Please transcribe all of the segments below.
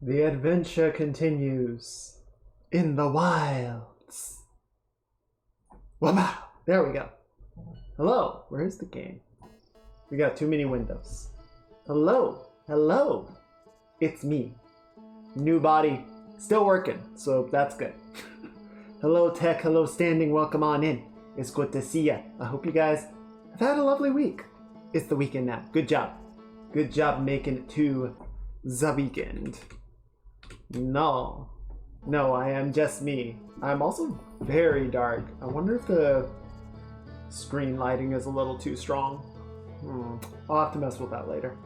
The adventure continues in the wilds. Wow, there we go. Hello, where's the game? We got too many windows. Hello, hello. It's me. New body, still working, so that's good. Hello tech, hello standing, welcome on in. It's good to see ya. I hope you guys have had a lovely week. It's the weekend now. Good job. Good job making it to the weekend. No, I am just me. I'm also very dark. I wonder if the screen lighting is a little too strong. I'll have to mess with that later.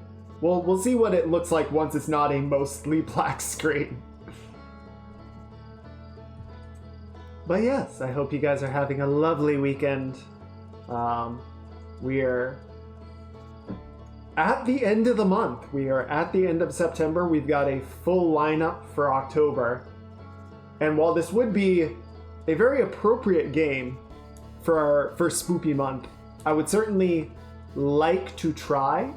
We'll see what it looks like once it's not a mostly black screen. But yes, I hope you guys are having a lovely weekend. We're at the end of the month. We are at the end of September. We've got a full lineup for October. And while this would be a very appropriate game for Spoopy Month, I would certainly like to try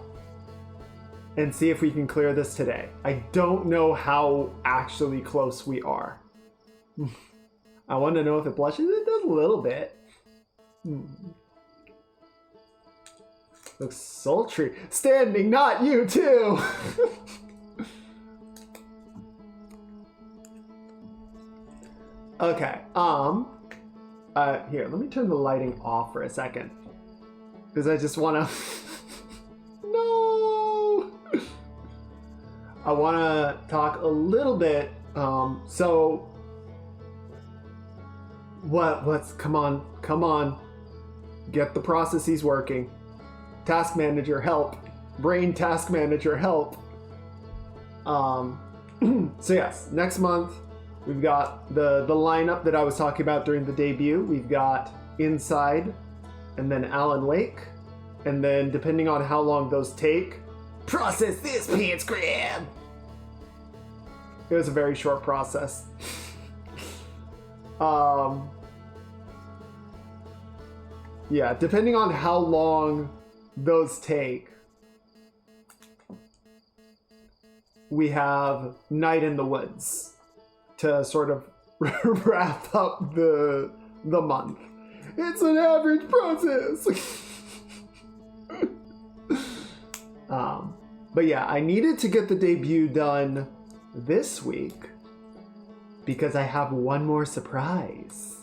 and see if we can clear this today. I don't know how actually close we are. I want to know if it blushes. It does a little bit. Looks sultry. Standing, not you too! Okay, here, let me turn the lighting off for a second. Because I just want to... No! I want to talk a little bit, so... Come on. Get the processes working. Task manager, help. Brain task manager, help. So yes, next month we've got the lineup that I was talking about during the debut. We've got Inside, and then Alan Wake, and then depending on how long those take, process this pants grab. It was a very short process. Yeah, depending on how long those take, we have Night in the Woods to sort of wrap up the month. It's an average process. But yeah, I needed to get the debut done this week because I have one more surprise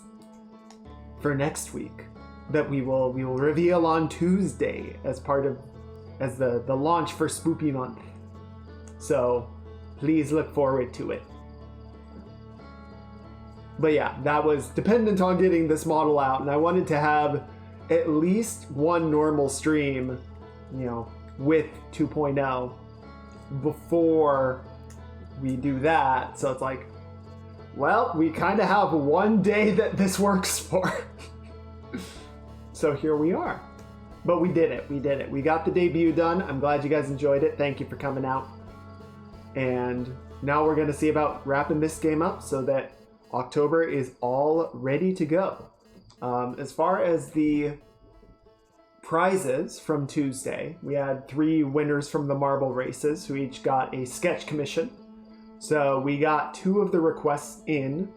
for next week that we will reveal on Tuesday as the launch for Spoopy Month. So please look forward to it. But yeah, that was dependent on getting this model out, and I wanted to have at least one normal stream, with 2.0 before we do that. So it's like, well, we kind of have one day that this works for. So here we are. But we did it. We got the debut done. I'm glad you guys enjoyed it. Thank you for coming out. And now we're going to see about wrapping this game up so that October is all ready to go. As far as the prizes from Tuesday, we had 3 winners from the marble races who each got a sketch commission. So we got 2 of the requests in,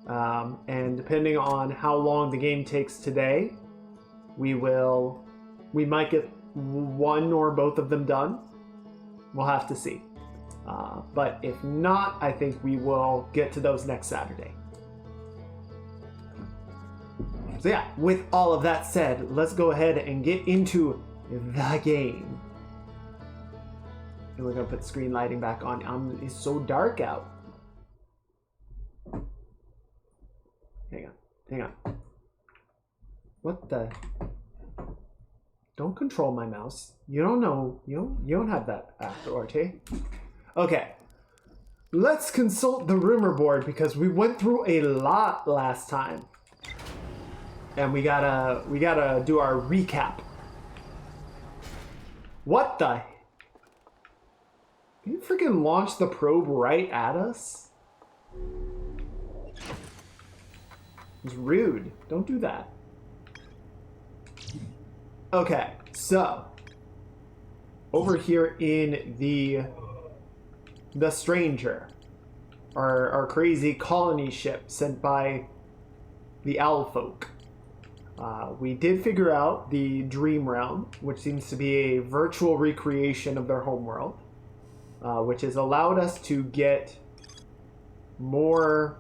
and depending on how long the game takes today, we might get one or both of them done. We'll have to see. But if not, I think we will get to those next Saturday. So yeah, with all of that said, let's go ahead and get into the game. And we're gonna put screen lighting back on. It's so dark out. Hang on. What the? Don't control my mouse. You don't know. You don't have that authority. Okay. Let's consult the rumor board because we went through a lot last time. And we gotta do our recap. What the? You freaking launched the probe right at us? It's rude. Don't do that. Okay, so over here in the Stranger, our crazy colony ship sent by the Owl Folk. We did figure out the Dream Realm, which seems to be a virtual recreation of their homeworld, which has allowed us to get more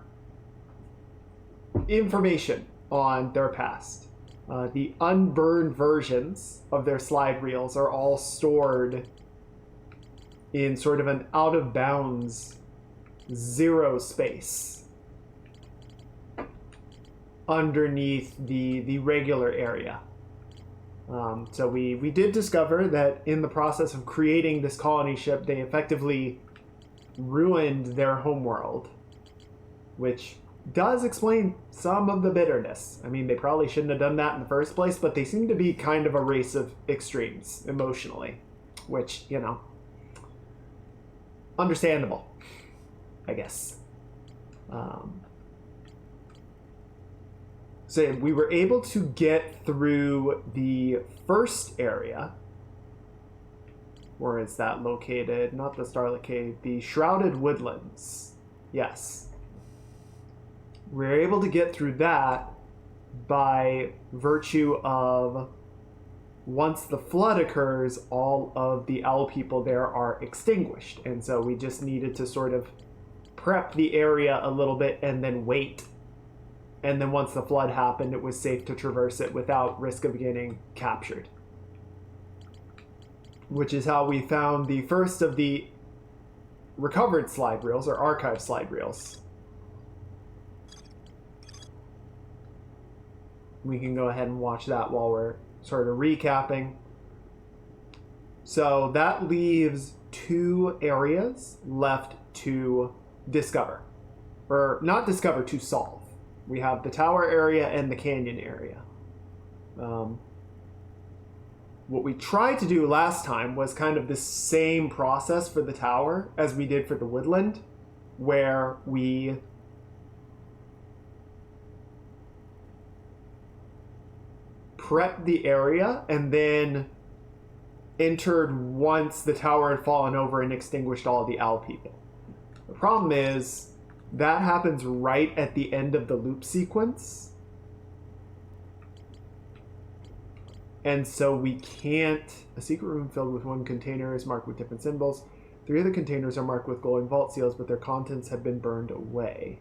information on their past. The unburned versions of their slide reels are all stored in sort of an out-of-bounds zero space underneath the regular area. So we did discover that in the process of creating this colony ship, they effectively ruined their homeworld, which does explain some of the bitterness. I mean, they probably shouldn't have done that in the first place, but they seem to be kind of a race of extremes emotionally, which, you know, understandable, I guess. So we were able to get through the first area. Where is that located? Not the Starlit Cave, the Shrouded Woodlands. Yes. We were able to get through that by virtue of once the flood occurs, all of the owl people there are extinguished. And so we just needed to sort of prep the area a little bit and then wait. And then once the flood happened, it was safe to traverse it without risk of getting captured. Which is how we found the first of the recovered slide reels, or archive slide reels. We can go ahead and watch that while we're sort of recapping. So that leaves 2 areas left to discover. Or not discover, to solve. We have the tower area and the canyon area. What we tried to do last time was kind of the same process for the tower as we did for the woodland, where we prepped the area and then entered once the tower had fallen over and extinguished all the owl people. The problem is that happens right at the end of the loop sequence. And so we can't... A secret room filled with 1 container is marked with different symbols. 3 of the containers are marked with glowing vault seals, but their contents have been burned away.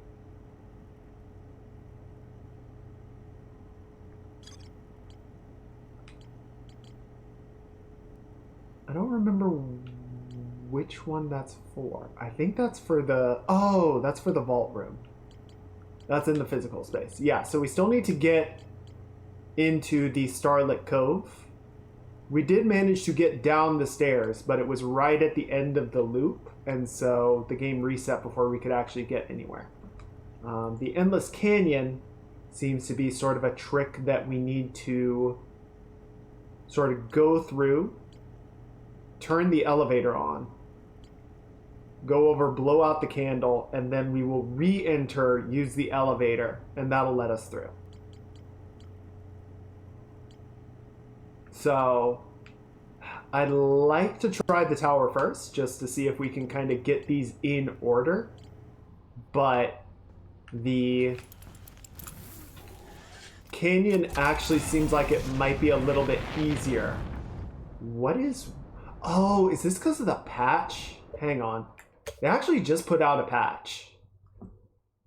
I don't remember which one that's for. I think that's for the... Oh, that's for the vault room. That's in the physical space. Yeah, so we still need to get into the Starlit Cove. We did manage to get down the stairs, but it was right at the end of the loop, and so the game reset before we could actually get anywhere. The Endless Canyon seems to be sort of a trick that we need to sort of go through, turn the elevator on, go over, blow out the candle, and then we will re-enter, use the elevator, and that'll let us through. So I'd like to try the tower first, just to see if we can kind of get these in order. But the canyon actually seems like it might be a little bit easier. What is... Oh, is this because of the patch? Hang on. They actually just put out a patch.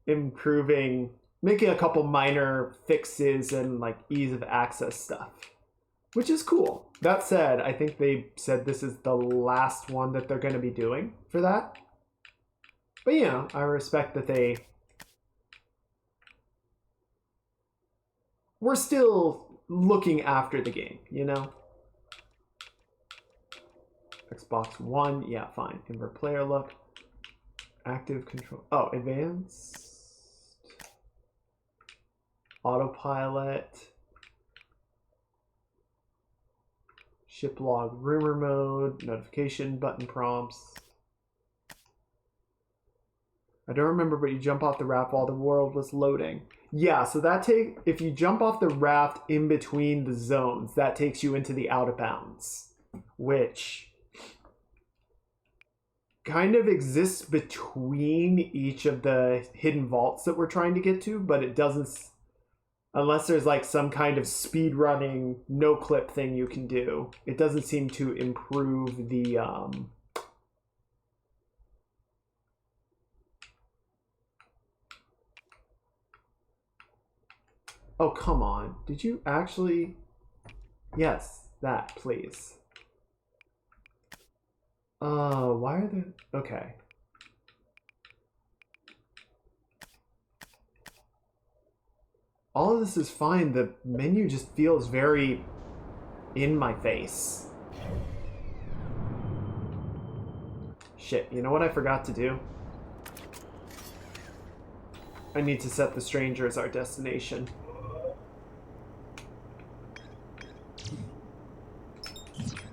Improving, making a couple minor fixes and like ease of access stuff. Which is cool. That said, I think they said this is the last one that they're going to be doing for that. But you know, I respect that we're still looking after the game, you know? Xbox One, yeah, fine. Invert player look. Active control. Oh, advanced. Autopilot. Ship log rumor mode. Notification button prompts. I don't remember, but you jump off the raft while the world was loading. Yeah, so if you jump off the raft in between the zones, that takes you into the out of bounds, which kind of exists between each of the hidden vaults that we're trying to get to, but it doesn't, unless there's like some kind of speed running no clip thing you can do. It doesn't seem to improve the oh, come on. Did you actually? Yes, that, please. Why are there... Okay. All of this is fine. The menu just feels very in my face. Shit, you know what I forgot to do? I need to set the stranger as our destination.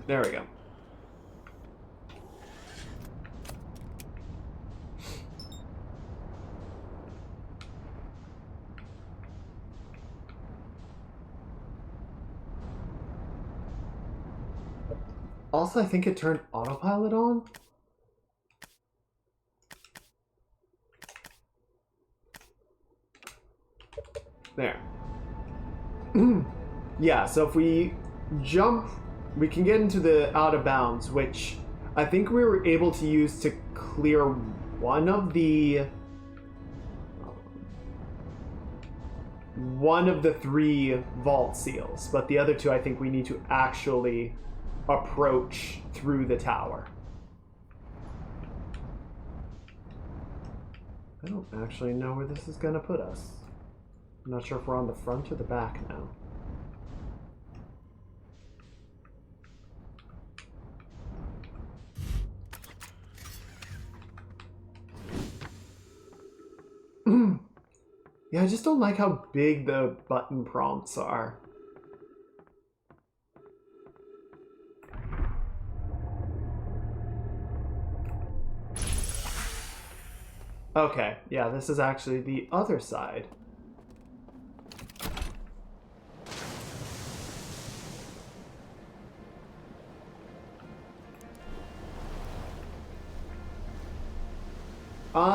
There we go. Also, I think it turned autopilot on. There. Yeah, so if we jump, we can get into the out of bounds, which I think we were able to use to clear one of the 3 vault seals, but the other 2 I think we need to actually approach through the tower. I don't actually know where this is going to put us. I'm not sure if we're on the front or the back now. Yeah, I just don't like how big the button prompts are. Okay, yeah, this is actually the other side.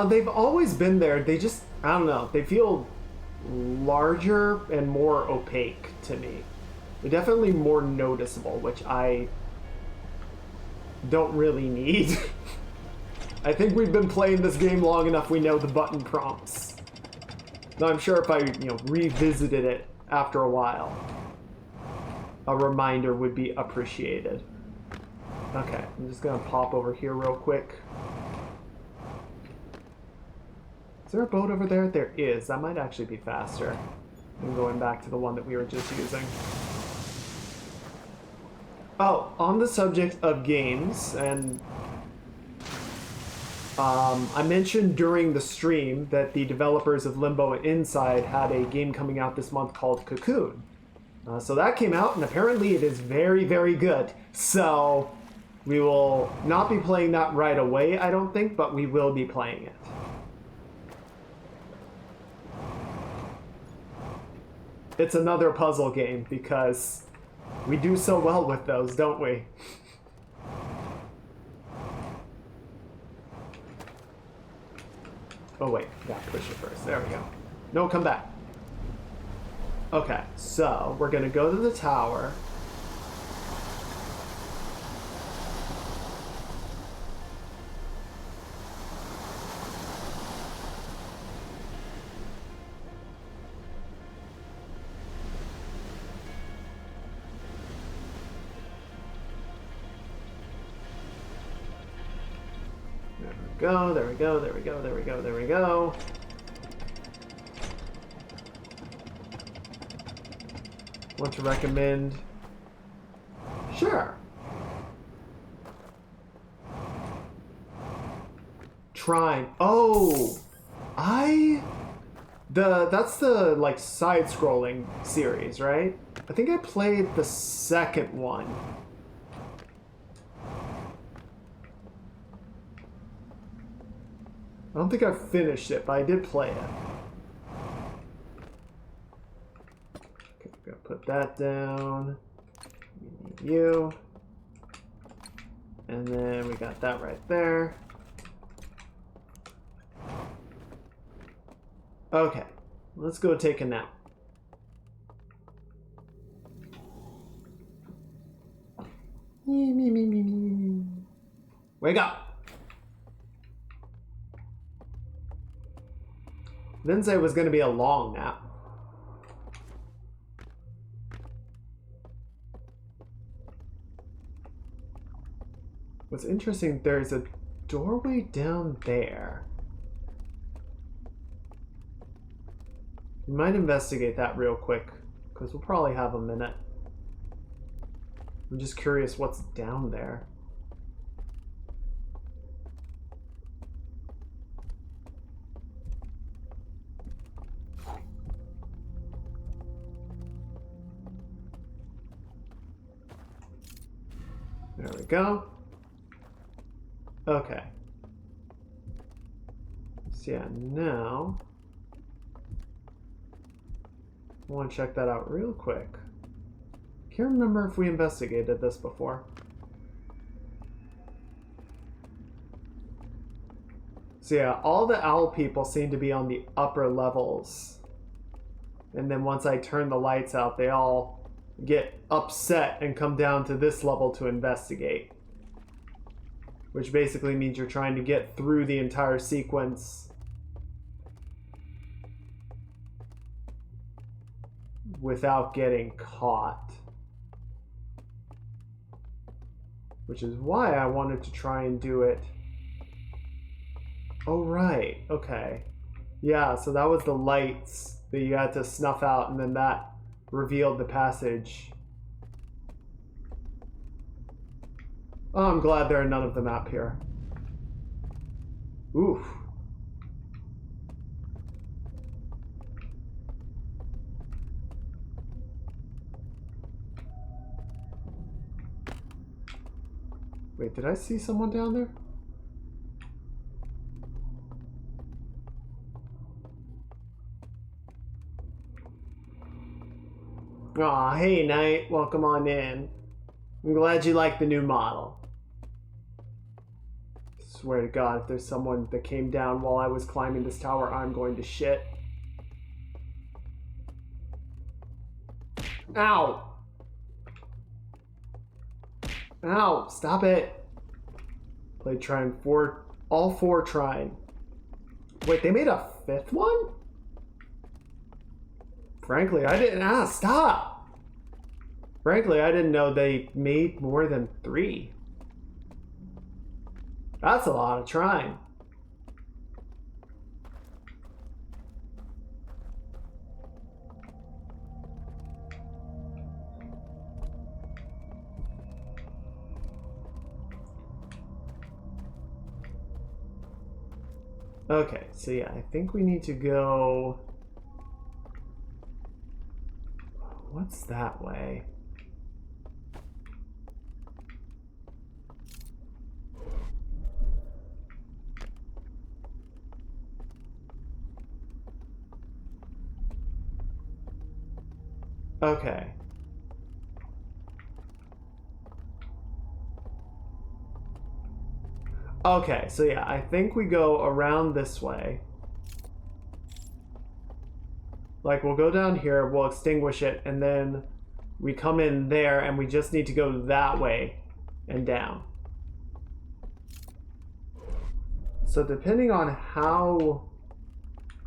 They've always been there. They just, I don't know, they feel larger and more opaque to me. They're definitely more noticeable, which I don't really need. I think we've been playing this game long enough, we know the button prompts. Now I'm sure if I, revisited it after a while, a reminder would be appreciated. Okay, I'm just gonna pop over here real quick. Is there a boat over there? There is. That might actually be faster than going back to the one that we were just using. Oh, on the subject of games, and I mentioned during the stream that the developers of Limbo and Inside had a game coming out this month called Cocoon. So that came out, and apparently it is very, very good. So we will not be playing that right away, I don't think, but we will be playing it. It's another puzzle game because we do so well with those, don't we? Oh wait, gotta push it first. There we go. No, come back. Okay, so we're gonna go to the tower. There we go, there we go, there we go, there we go. Want to recommend? Sure. Trying. Oh, that's the like side-scrolling series, right? I think I played the second one. I don't think I finished it, but I did play it. Okay, I'm gonna put that down. You. And then we got that right there. Okay, let's go take a nap. Wake up! Didn't say it was going to be a long nap. What's interesting, there's a doorway down there. We might investigate that real quick, because we'll probably have a minute. I'm just curious what's down there. There we go. Okay. So yeah, now I want to check that out real quick. Can't remember if we investigated this before. So yeah, all the owl people seem to be on the upper levels. And then once I turn the lights out, they all get upset and come down to this level to investigate. Which basically means you're trying to get through the entire sequence without getting caught. Which is why I wanted to try and do it. Oh, right. Okay. Yeah, so that was the lights that you had to snuff out, and then that revealed the passage. Oh, I'm glad there are none of them up here. Oof. Wait, did I see someone down there? Aw, hey Knight, welcome on in. I'm glad you like the new model. Swear to God, if there's someone that came down while I was climbing this tower, I'm going to shit. Ow! Ow! Stop it! Played Trine 4, all 4 Trine. Wait, they made a 5th one? Frankly, I didn't. Stop! Frankly, I didn't know they made more than 3. That's a lot of Trine. Okay, so yeah, I think we need to go... What's that way? Okay. Okay, so yeah, I think we go around this way. Like, we'll go down here, we'll extinguish it, and then we come in there, and we just need to go that way and down. So depending on how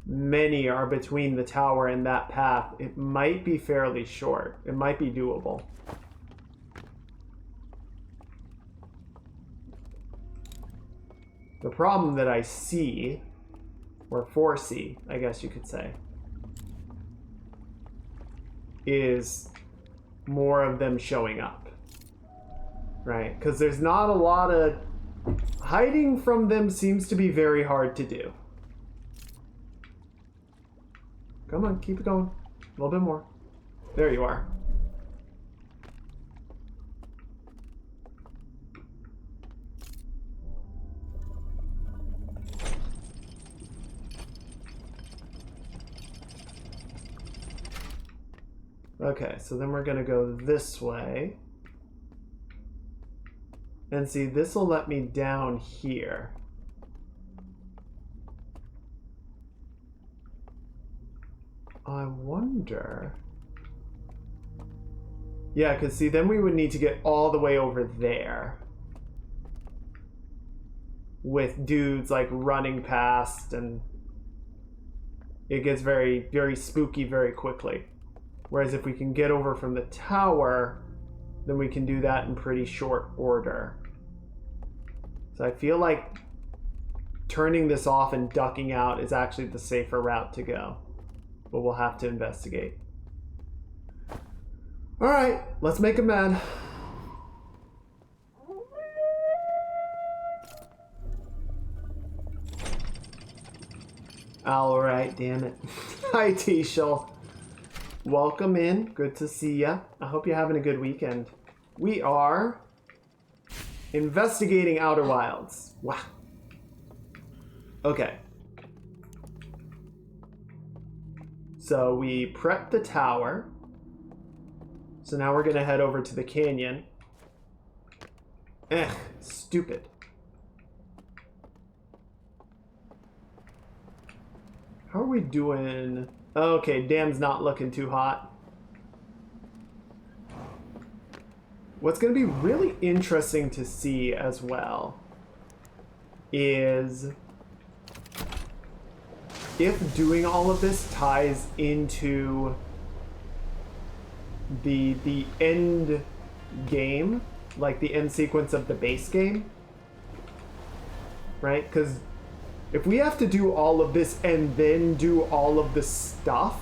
many are between the tower and that path, it might be fairly short. It might be doable. The problem that I see, or foresee, I guess you could say, is more of them showing up. Right? Because there's not a lot of... Hiding from them seems to be very hard to do. Come on, keep it going. A little bit more. There you are. Okay, so then we're gonna go this way. And see, this will let me down here. I wonder... Yeah, because see, then we would need to get all the way over there. With dudes, like, running past, and... It gets very, very spooky very quickly. Whereas if we can get over from the tower, then we can do that in pretty short order. So I feel like turning this off and ducking out is actually the safer route to go. But we'll have to investigate. Alright, let's make him mad. Alright, damn it. Hi, T-Shell. Welcome in. Good to see ya. I hope you're having a good weekend. We are investigating Outer Wilds. Wow. Okay. So we prepped the tower. So now we're gonna head over to the canyon. Stupid. How are we doing? Okay, dam's not looking too hot. What's gonna be really interesting to see as well is if doing all of this ties into the end game, like the end sequence of the base game, right? Because if we have to do all of this and then do all of the stuff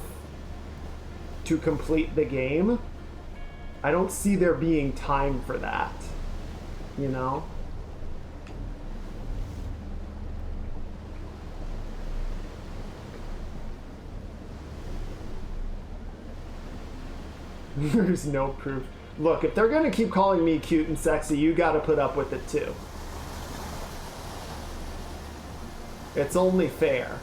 to complete the game, I don't see there being time for that, you know? There's no proof. Look, if they're gonna keep calling me cute and sexy, you gotta put up with it too. It's only fair.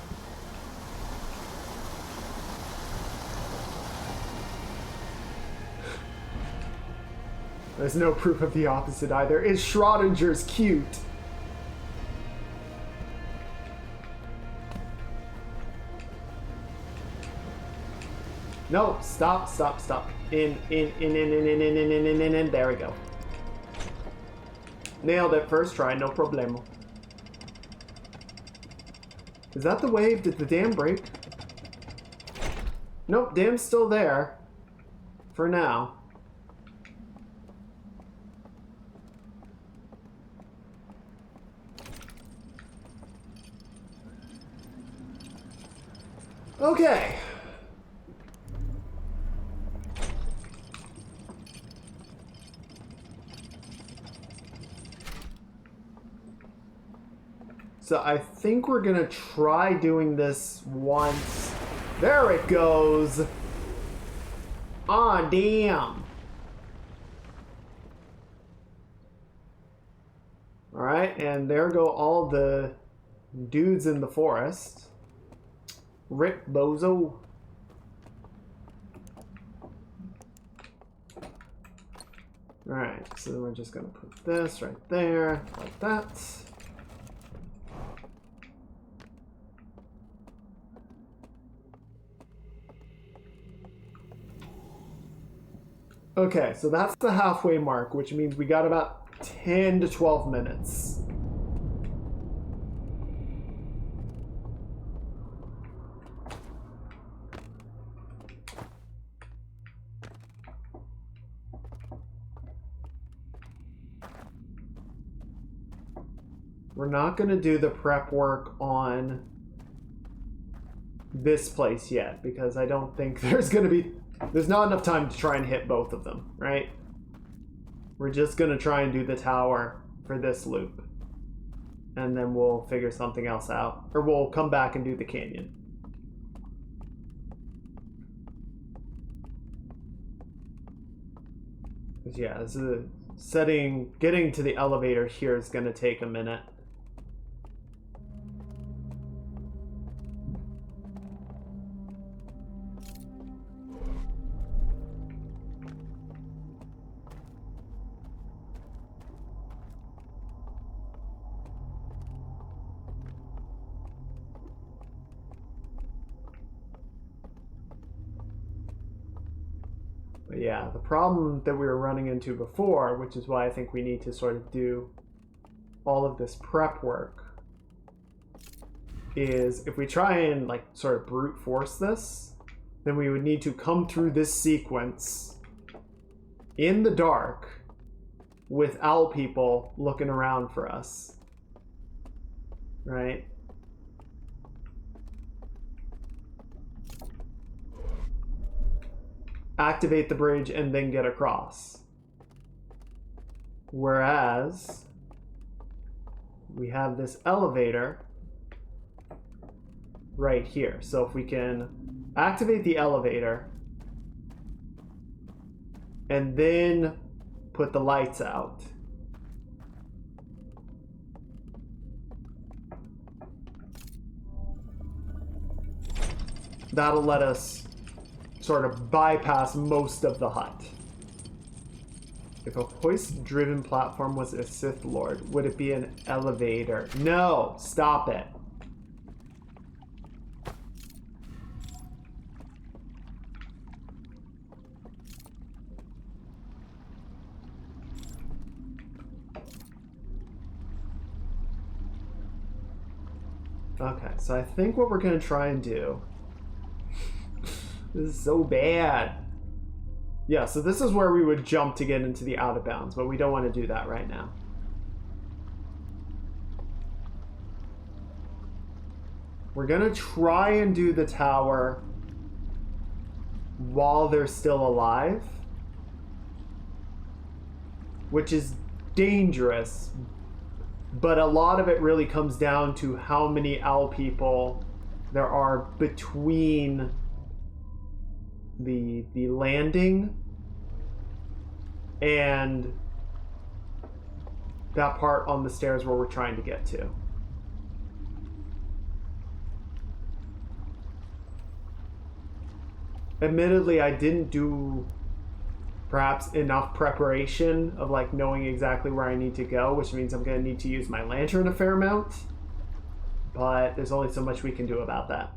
There's no proof of the opposite either. Is Schrodinger's cute? No, stop. In. There we go. Nailed it first try, no problemo. Is that the wave? Did the dam break? Nope, dam's still there. For now. Okay. So I think we're gonna try doing this once. There it goes. Aw, damn. Alright, and there go all the dudes in the forest. Rip bozo. Alright, so we're just gonna put this right there, like that. Okay, so that's the halfway mark, which means we got about 10 to 12 minutes. We're not going to do the prep work on this place yet, because I don't think there's not enough time to try and hit both of them, right? We're just going to try and do the tower for this loop. And then we'll figure something else out. Or we'll come back and do the canyon. Yeah, this is getting to the elevator here is going to take a minute. But yeah, the problem that we were running into before, which is why I think we need to sort of do all of this prep work, is if we try and like sort of brute force this, then we would need to come through this sequence in the dark with owl people looking around for us. Right? Activate the bridge and then get across. Whereas we have this elevator right here. So if we can activate the elevator and then put the lights out. That'll let us sort of bypass most of the hut. If a hoist-driven platform was a Sith Lord, would it be an elevator? No! Stop it. Okay, so I think what we're going to try and do... This is so bad. Yeah, so this is where we would jump to get into the out of bounds, but we don't want to do that right now. We're going to try and do the tower while they're still alive, which is dangerous, but a lot of it really comes down to how many owl people there are between the landing and that part on the stairs where we're trying to get to. Admittedly, I didn't do perhaps enough preparation of like knowing exactly where I need to go, which means I'm going to need to use my lantern a fair amount, but there's only so much we can do about that.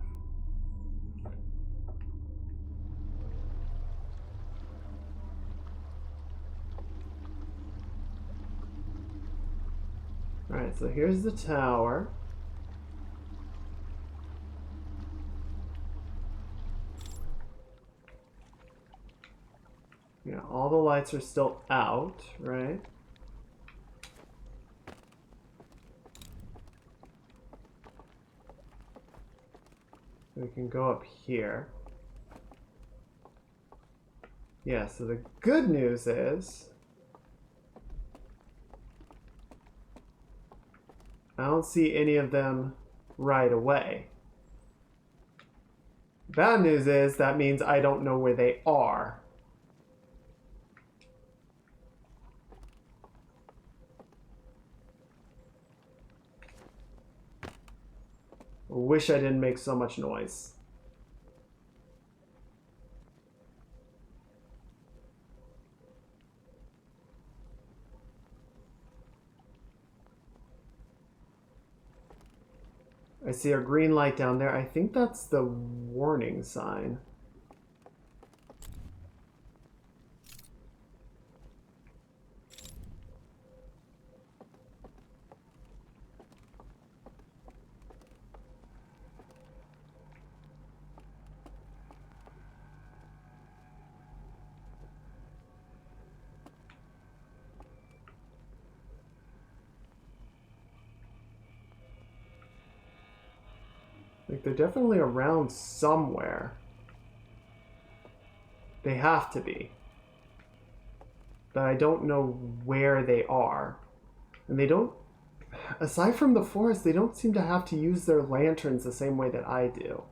Alright, so here's the tower. Yeah, all the lights are still out, right? We can go up here. Yeah, so the good news is I don't see any of them right away. Bad news is that means I don't know where they are. Wish I didn't make so much noise. I see a green light down there. I think that's the warning sign. Like, they're definitely around somewhere. They have to be. But I don't know where they are. And they don't... Aside from the forest, they don't seem to have to use their lanterns the same way that I do.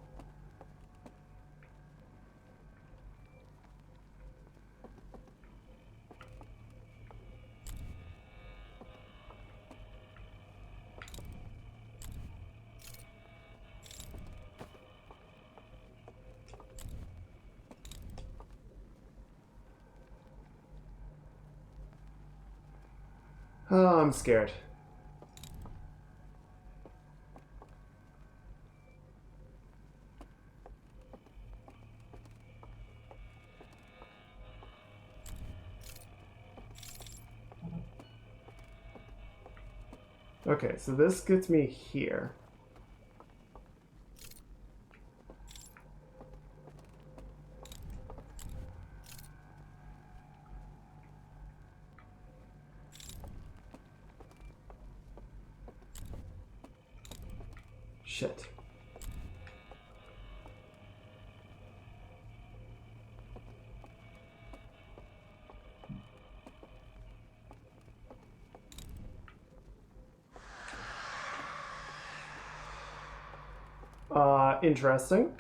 Oh, I'm scared. Okay, so this gets me here. Shit. Interesting.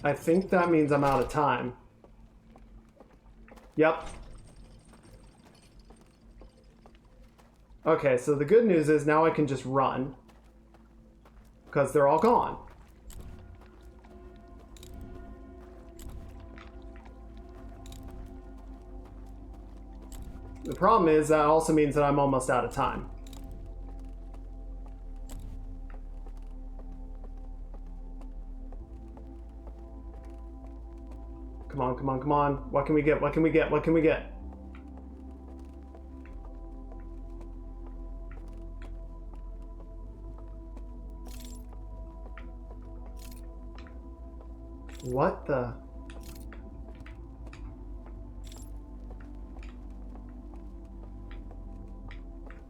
I think that means I'm out of time. Yep. Okay, so the good news is now I can just run. Because they're all gone. The problem is that also means that I'm almost out of time. Come on, come on, come on. What can we get? What can we get? What can we get? What the?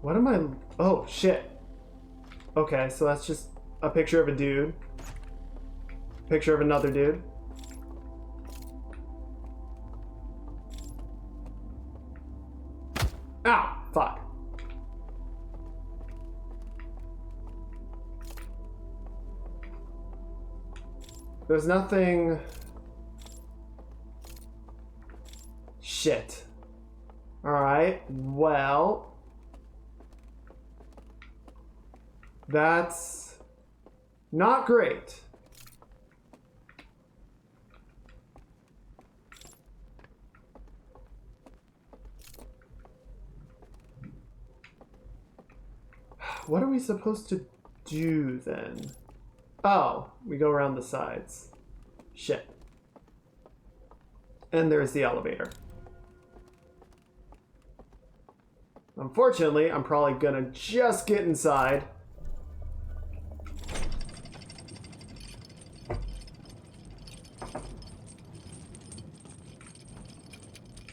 What am I? Oh, shit. Okay, so that's just a picture of a dude. Picture of another dude. Ow! Fuck. There's nothing... Shit. Alright, well... That's... not great. What are we supposed to do then? Oh, we go around the sides. Shit. And there's the elevator. Unfortunately, I'm probably gonna just get inside.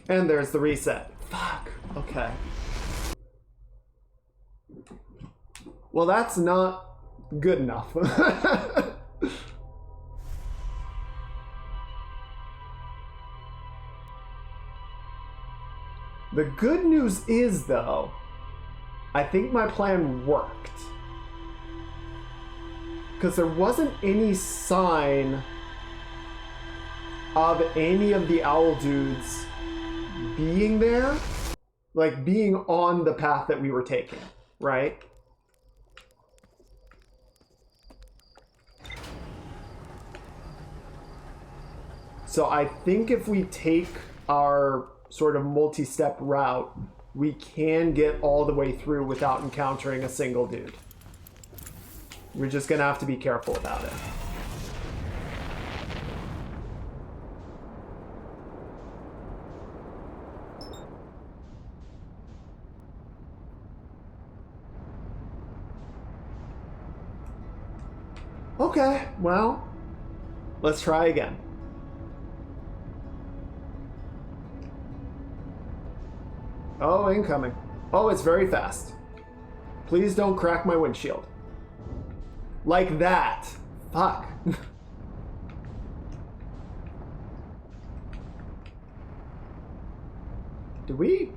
And there's the reset. Fuck. Okay. Well, that's not good enough. The good news is, though, I think my plan worked. Because there wasn't any sign of any of the owl dudes being there. Like, being on the path that we were taking, right? So I think if we take our sort of multi-step route, we can get all the way through without encountering a single dude. We're just gonna have to be careful about it. Okay, well, let's try again. Oh, incoming. Oh, it's very fast. Please don't crack my windshield. Like that. Fuck. Did we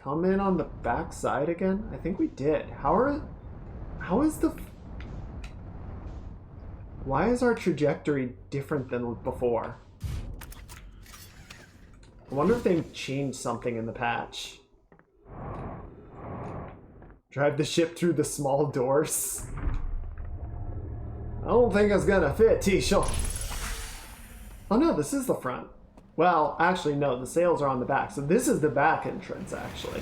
come in on the back side again? I think we did. How is the... Why is our trajectory different than before? I wonder if they changed something in the patch. Drive the ship through the small doors. I don't think it's gonna fit, T-Shell. Oh no, this is the front. Well, actually no, the sails are on the back. So this is the back entrance, actually.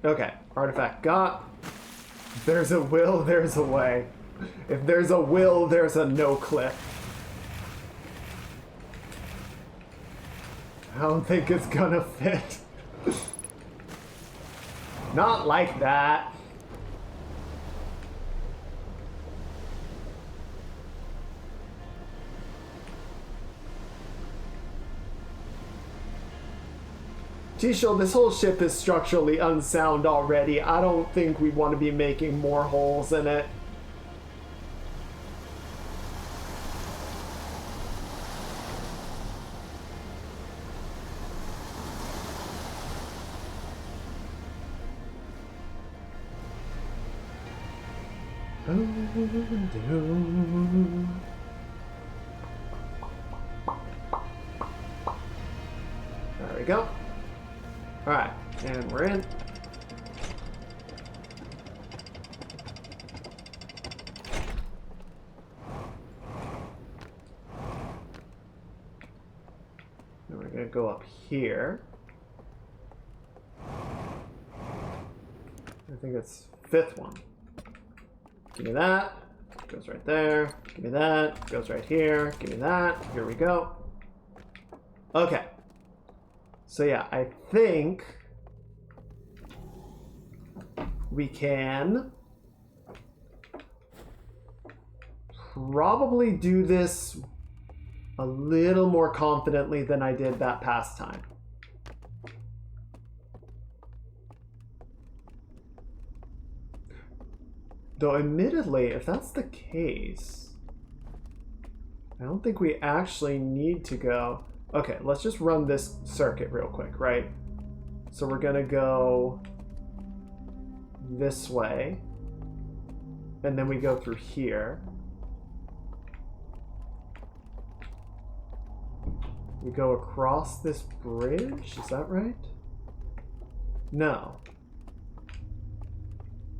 Okay, artifact got. If there's a will, there's a way. If there's a will, there's a no clip. I don't think it's gonna fit. Not like that. T-Shield, this whole ship is structurally unsound already. I don't think we want to be making more holes in it. There we go. Alright, and we're in. Then we're gonna go up here. I think it's fifth one. Give me that. Goes right there. Give me that. Goes right here. Give me that. Here we go. Okay. So yeah, I think we can probably do this a little more confidently than I did that past time. Though admittedly, if that's the case, I don't think we actually need to go. Okay, let's just run this circuit real quick, right? So we're gonna go this way, and then we go through here. We go across this bridge, is that right? No.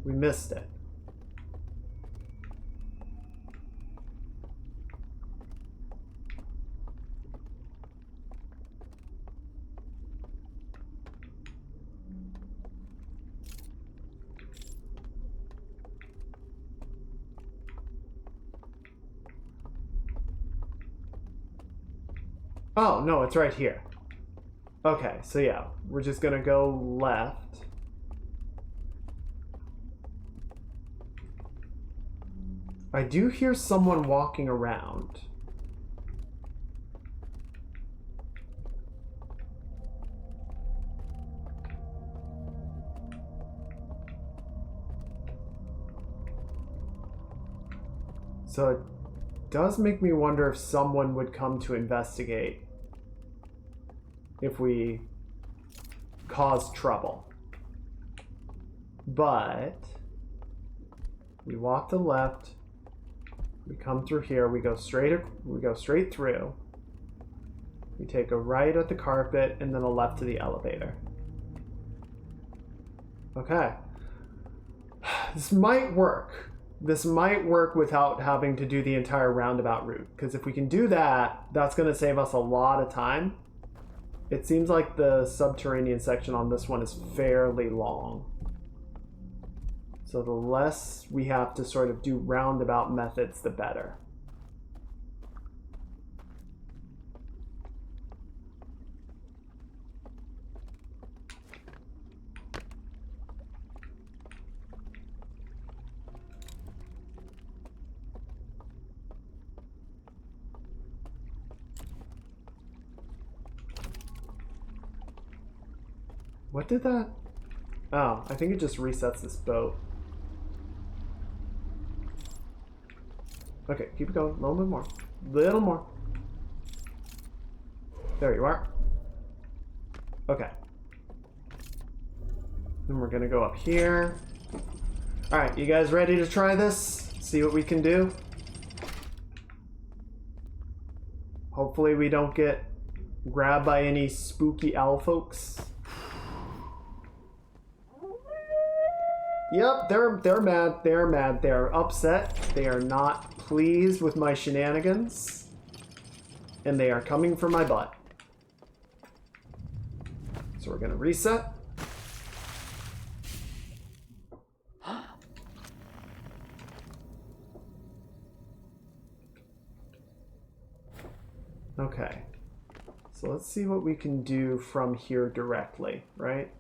We missed it. Oh, no, it's right here. Okay, so yeah, we're just gonna go left. I do hear someone walking around. So it does make me wonder if someone would come to investigate if we cause trouble. But we walk to the left, we come through here, we go straight through. We take a right at the carpet and then a left to the elevator. Okay. This might work. This might work without having to do the entire roundabout route, because if we can do that, that's going to save us a lot of time. It seems like the subterranean section on this one is fairly long. So the less we have to sort of do roundabout methods, the better. What did that? Oh, I think it just resets this boat. Okay, keep it going. A little bit more. Little more. There you are. Okay. Then we're gonna go up here. Alright, you guys ready to try this? See what we can do? Hopefully we don't get grabbed by any spooky owl folks. Yep, they're mad. They're mad. They're upset. They are not pleased with my shenanigans. And they are coming for my butt. So we're gonna reset. Okay. So let's see what we can do from here directly, right?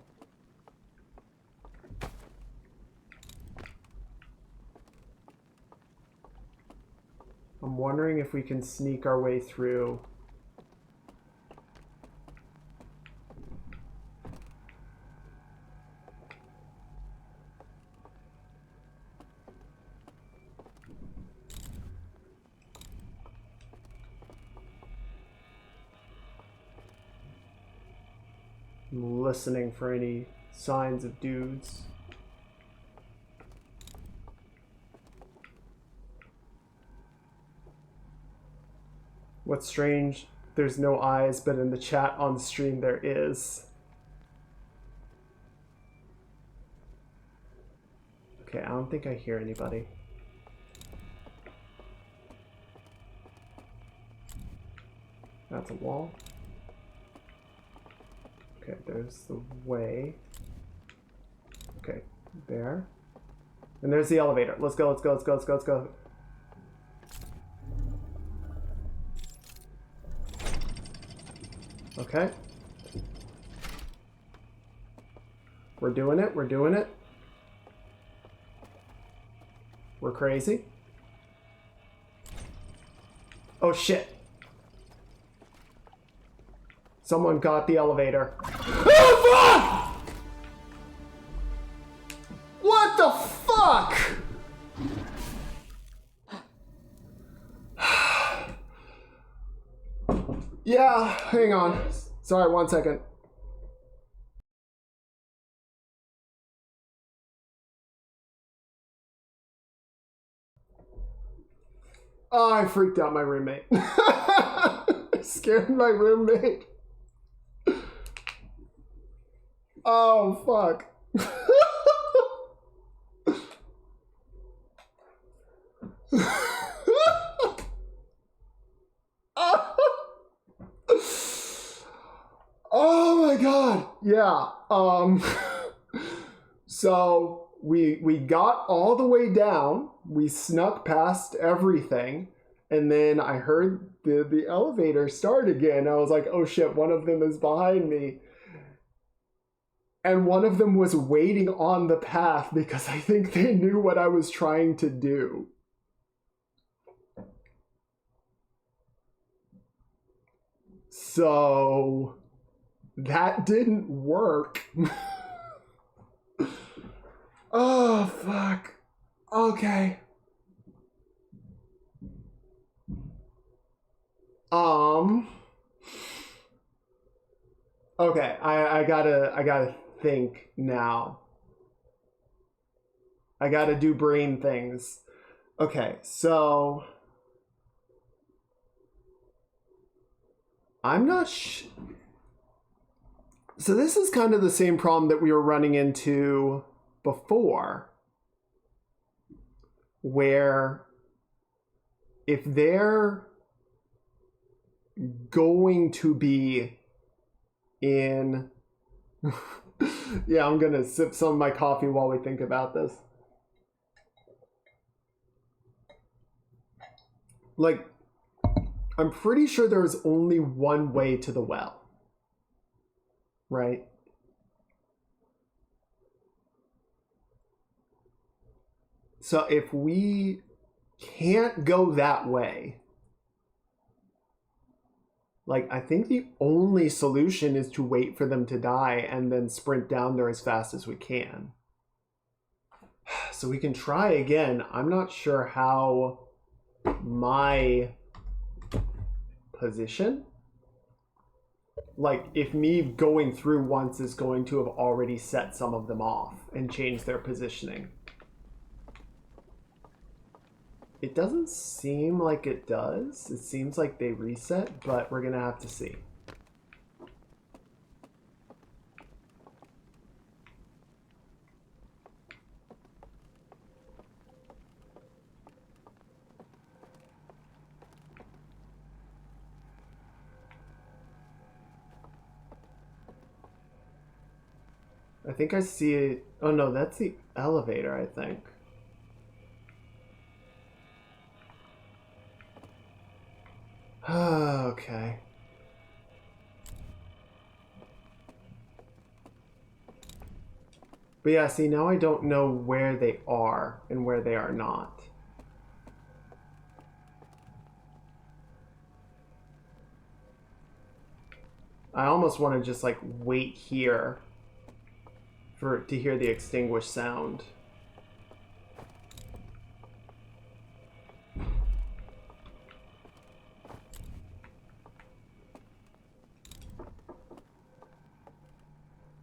I'm wondering if we can sneak our way through. I'm listening for any signs of dudes. What's strange, there's no eyes, but in the chat on stream there is. Okay, I don't think I hear anybody. That's a wall. Okay, there's the way. Okay, there. And there's the elevator. Let's go, let's go, let's go, let's go, let's go. Okay. We're doing it, we're doing it. We're crazy. Oh shit. Someone got the elevator. Oh fuck! What the fuck? Yeah, hang on. Sorry, 1 second. Oh, I freaked out my roommate. I scared my roommate. Oh, fuck. Oh my god. Yeah. So we got all the way down. We snuck past everything. And then I heard the elevator start again. I was like, oh shit, one of them is behind me. And one of them was waiting on the path because I think they knew what I was trying to do. So that didn't work. Oh, fuck. Okay. Okay, I gotta think now. I gotta do brain things. Okay, so I'm not so this is kind of the same problem that we were running into before, where if they're going to be in yeah, I'm gonna sip some of my coffee while we think about this. Like, I'm pretty sure there's only one way to the well, right? So if we can't go that way, like, I think the only solution is to wait for them to die and then sprint down there as fast as we can. So we can try again. I'm not sure how my position, like, if me going through once is going to have already set some of them off and changed their positioning. It doesn't seem like it does. It seems like they reset, but we're gonna have to see. I think I see it. Oh no, that's the elevator, I think. Okay. But yeah, see, now I don't know where they are and where they are not. I almost want to just like wait here to hear the extinguished sound.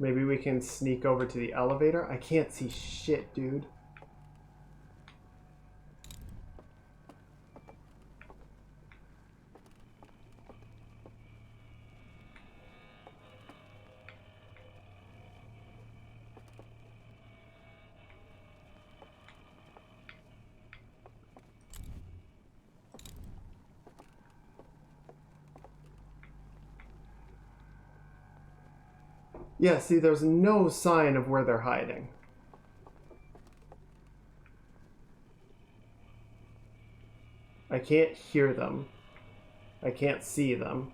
Maybe we can sneak over to the elevator. I can't see shit, dude. Yeah, see, there's no sign of where they're hiding. I can't hear them. I can't see them.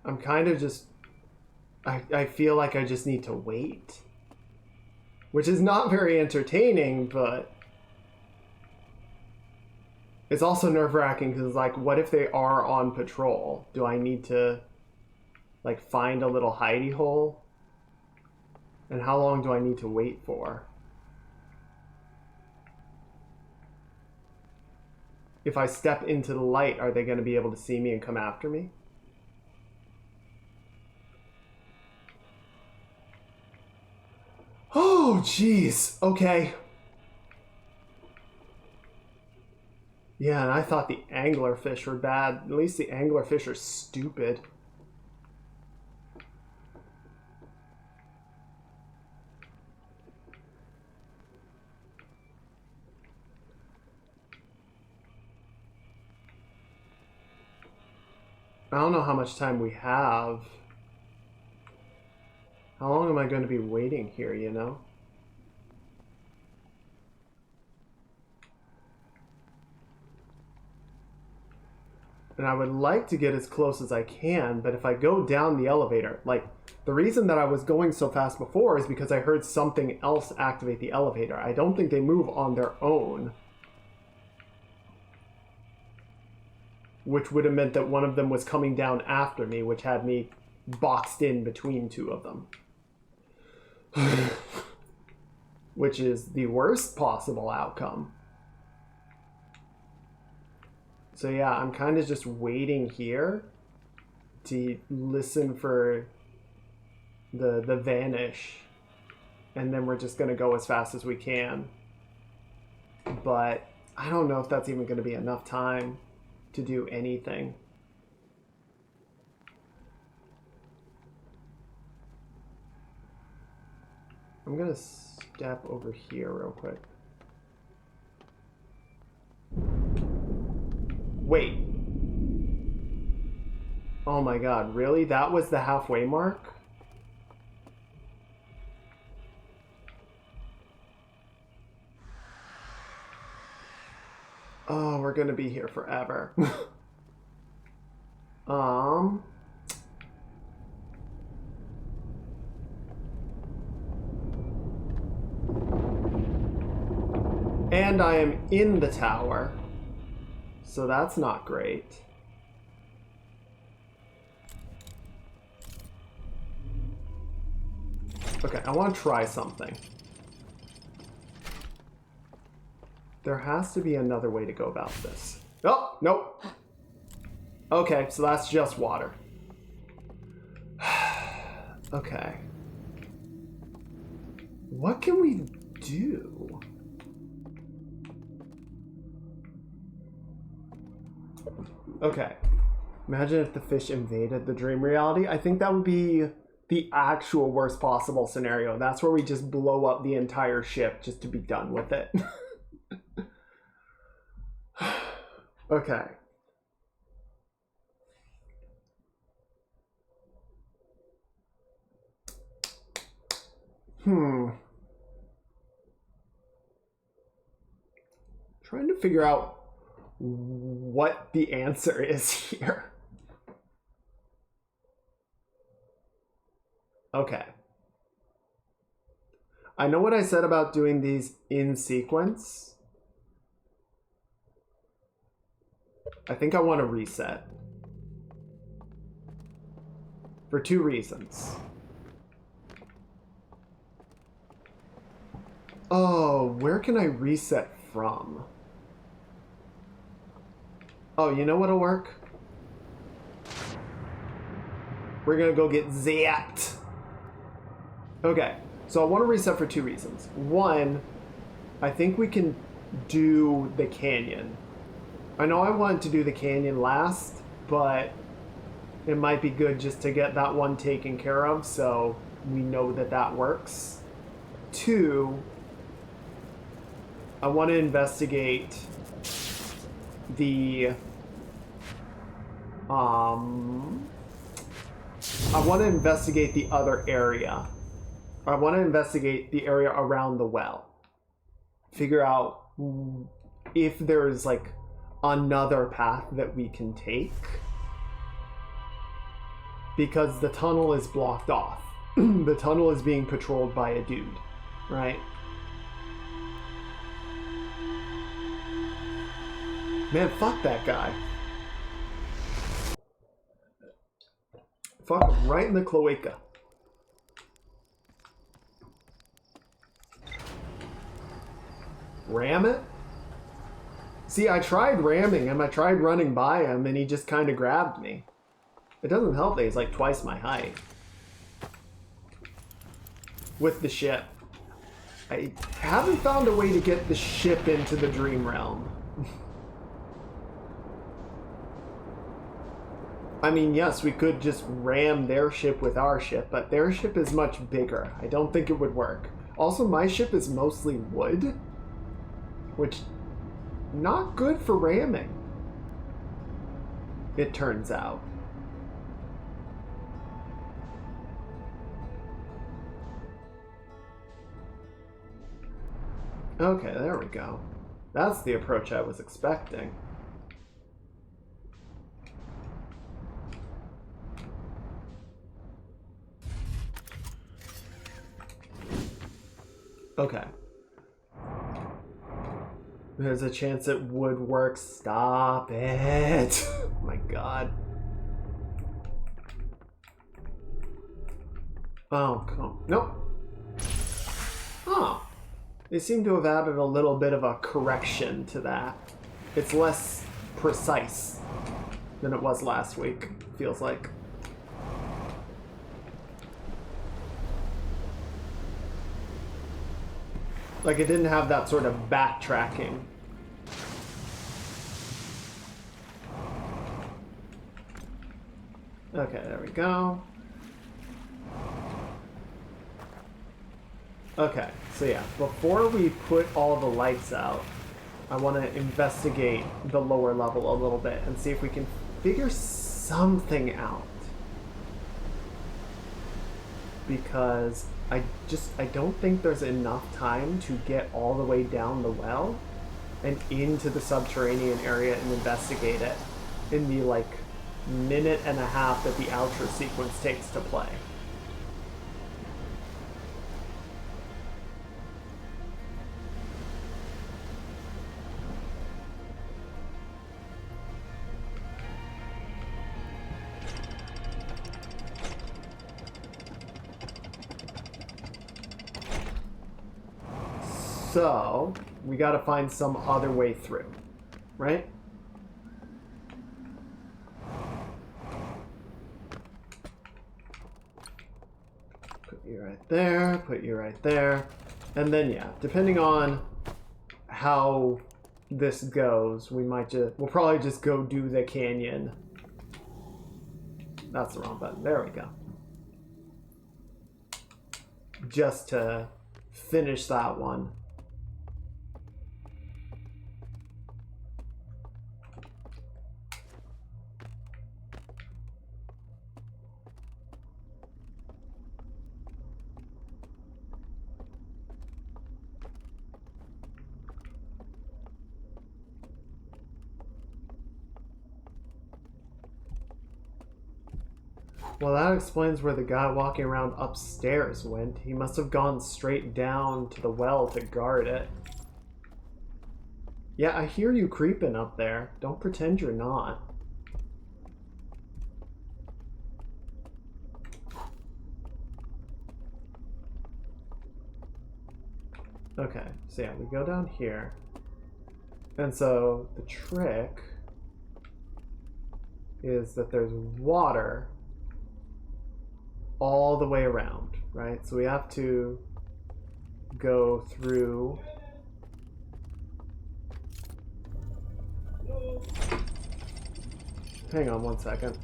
I'm kind of just... I feel like I just need to wait. Which is not very entertaining, but... it's also nerve-wracking because, like, what if they are on patrol? Do I need to, like, find a little hidey hole? And how long do I need to wait for? If I step into the light, are they going to be able to see me and come after me? Oh, jeez. Okay. Yeah, and I thought the anglerfish were bad. At least the anglerfish are stupid. I don't know how much time we have. How long am I going to be waiting here, you know? And I would like to get as close as I can, but if I go down the elevator, like, the reason that I was going so fast before is because I heard something else activate the elevator. I don't think they move on their own. Which would have meant that one of them was coming down after me, which had me boxed in between two of them. Which is the worst possible outcome. So yeah, I'm kind of just waiting here to listen for the vanish. And then we're just going to go as fast as we can. But I don't know if that's even going to be enough time to do anything. I'm going to step over here real quick. Wait. Oh my god, really? That was the halfway mark? Oh, we're gonna be here forever. And I am in the tower. So that's not great. Okay, I want to try something. There has to be another way to go about this. Oh, nope. Okay, so that's just water. Okay. What can we do? Okay. Imagine if the fish invaded the dream reality. I think that would be the actual worst possible scenario. That's where we just blow up the entire ship just to be done with it. Okay. Trying to figure out what the answer is here. Okay. I know what I said about doing these in sequence. I think I want to reset. For 2 reasons. Oh, where can I reset from? Oh, you know what'll work? We're gonna go get zapped. Okay, so I want to reset for 2 reasons. One, I think we can do the canyon. I know I wanted to do the canyon last, but it might be good just to get that one taken care of so we know that that works. 2, I want to investigate the I want to investigate the other area. I want to investigate the area around the well. Figure out if there's like another path that we can take. Because the tunnel is blocked off. The tunnel is being patrolled by a dude, right? Man, fuck that guy. Fuck him right in the cloaca. Ram it? See, I tried ramming him. I tried running by him, and he just kind of grabbed me. It doesn't help that he's like twice my height. With the ship. I haven't found a way to get the ship into the dream realm. I mean, yes, we could just ram their ship with our ship, but their ship is much bigger. I don't think it would work. Also, my ship is mostly wood, which not good for ramming, it turns out. Okay, there we go. That's the approach I was expecting. Okay. There's a chance it would work. Stop it. Oh my god. Oh, come. Nope. Oh. They seem to have added a little bit of a correction to that. It's less precise than it was last week, feels like. Like it didn't have that sort of backtracking. Okay, there we go. Okay, so yeah, before we put all the lights out, I want to investigate the lower level a little bit and see if we can figure something out. Because I don't think there's enough time to get all the way down the well and into the subterranean area and investigate it in the like minute and a half that the outro sequence takes to play. So, we gotta find some other way through, right? Put you right there, put you right there. And then, yeah, depending on how this goes, we'll probably just go do the canyon. That's the wrong button. There we go. Just to finish that one. Well, that explains where the guy walking around upstairs went. He must have gone straight down to the well to guard it. Yeah, I hear you creeping up there. Don't pretend you're not. Okay, so yeah, we go down here. And so the trick is that there's water all the way around, right? So we have to go through. Hang on one second.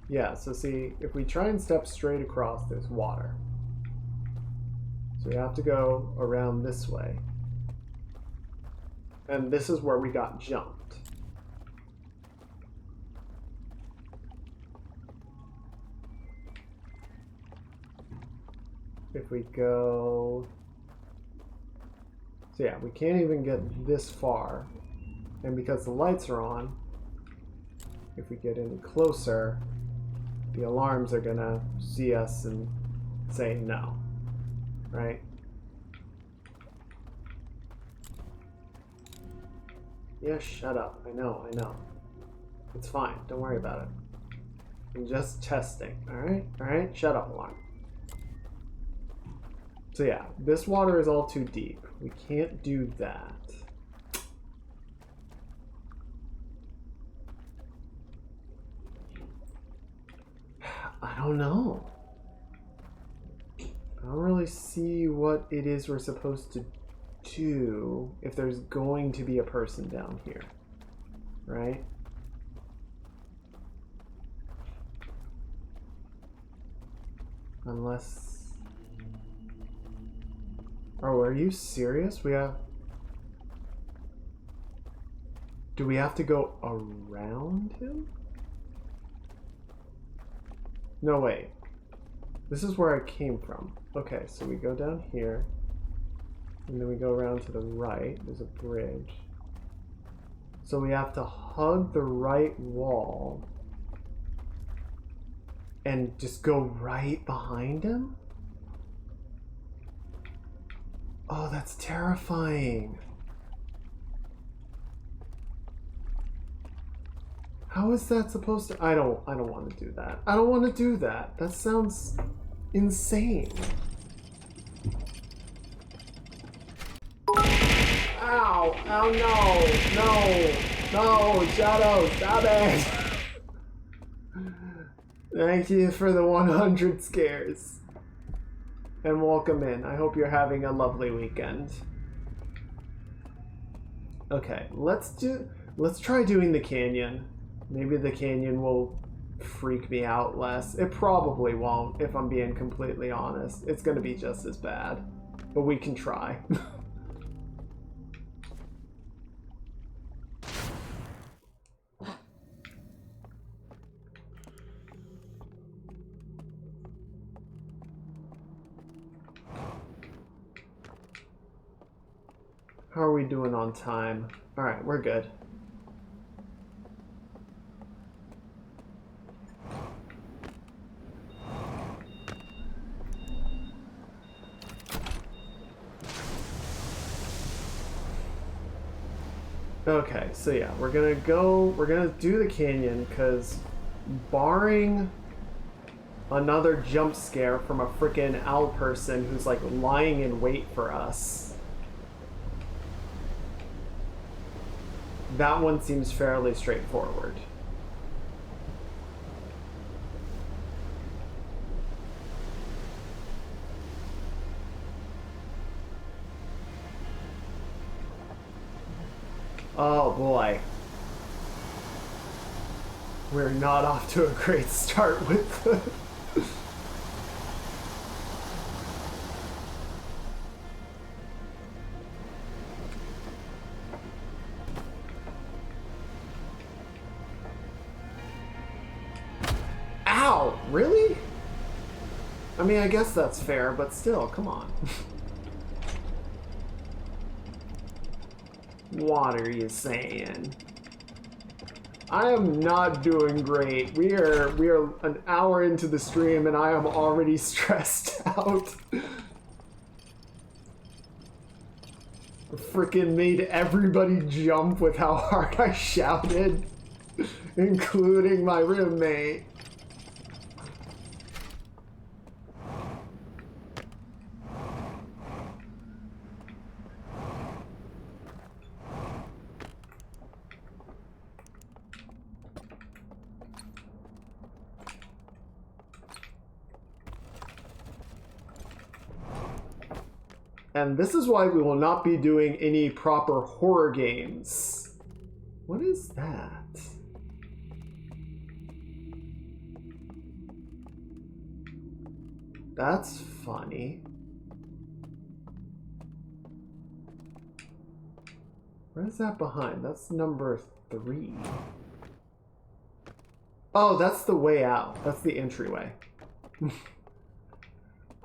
Yeah, so see, if we try and step straight across, there's water. So we have to go around this way. And this is where we got jumped. If we go... So yeah, we can't even get this far. And because the lights are on, if we get any closer, the alarms are gonna see us and say no, right? Yeah, shut up. I know. It's fine. Don't worry about it. I'm just testing, alright? Alright? Shut up, alarm. So yeah, this water is all too deep. We can't do that. I don't know. I don't really see what it is we're supposed to do if there's going to be a person down here, right? Unless... Oh, are you serious? Do we have to go around him? No, wait. This is where I came from. Okay, so we go down here. And then we go around to the right. There's a bridge. So we have to hug the right wall. And just go right behind him? Oh, that's terrifying. How is that supposed to... I don't want to do that. I don't want to do that. That sounds insane. Ow! Oh no! No! Shadow! Stop it! Thank you for the 100 scares. And welcome in. I hope you're having a lovely weekend. Okay, let's try doing the canyon. Maybe the canyon will freak me out less. It probably won't, if I'm being completely honest. It's gonna be just as bad. But we can try. How are we doing on time? Alright, we're good. Okay, so yeah, we're gonna do the canyon, because barring another jump scare from a frickin' owl person who's like lying in wait for us, that one seems fairly straightforward. Oh boy. We're not off to a great start with the... Ow! Really? I mean, I guess that's fair, but still, come on. What are you saying? I am not doing great. We are an hour into the stream and I am already stressed out. Freaking made everybody jump with how hard I shouted, including my roommate. And this is why we will not be doing any proper horror games. What is that? That's funny. Where is that behind? That's number 3. Oh, that's the way out. That's the entryway.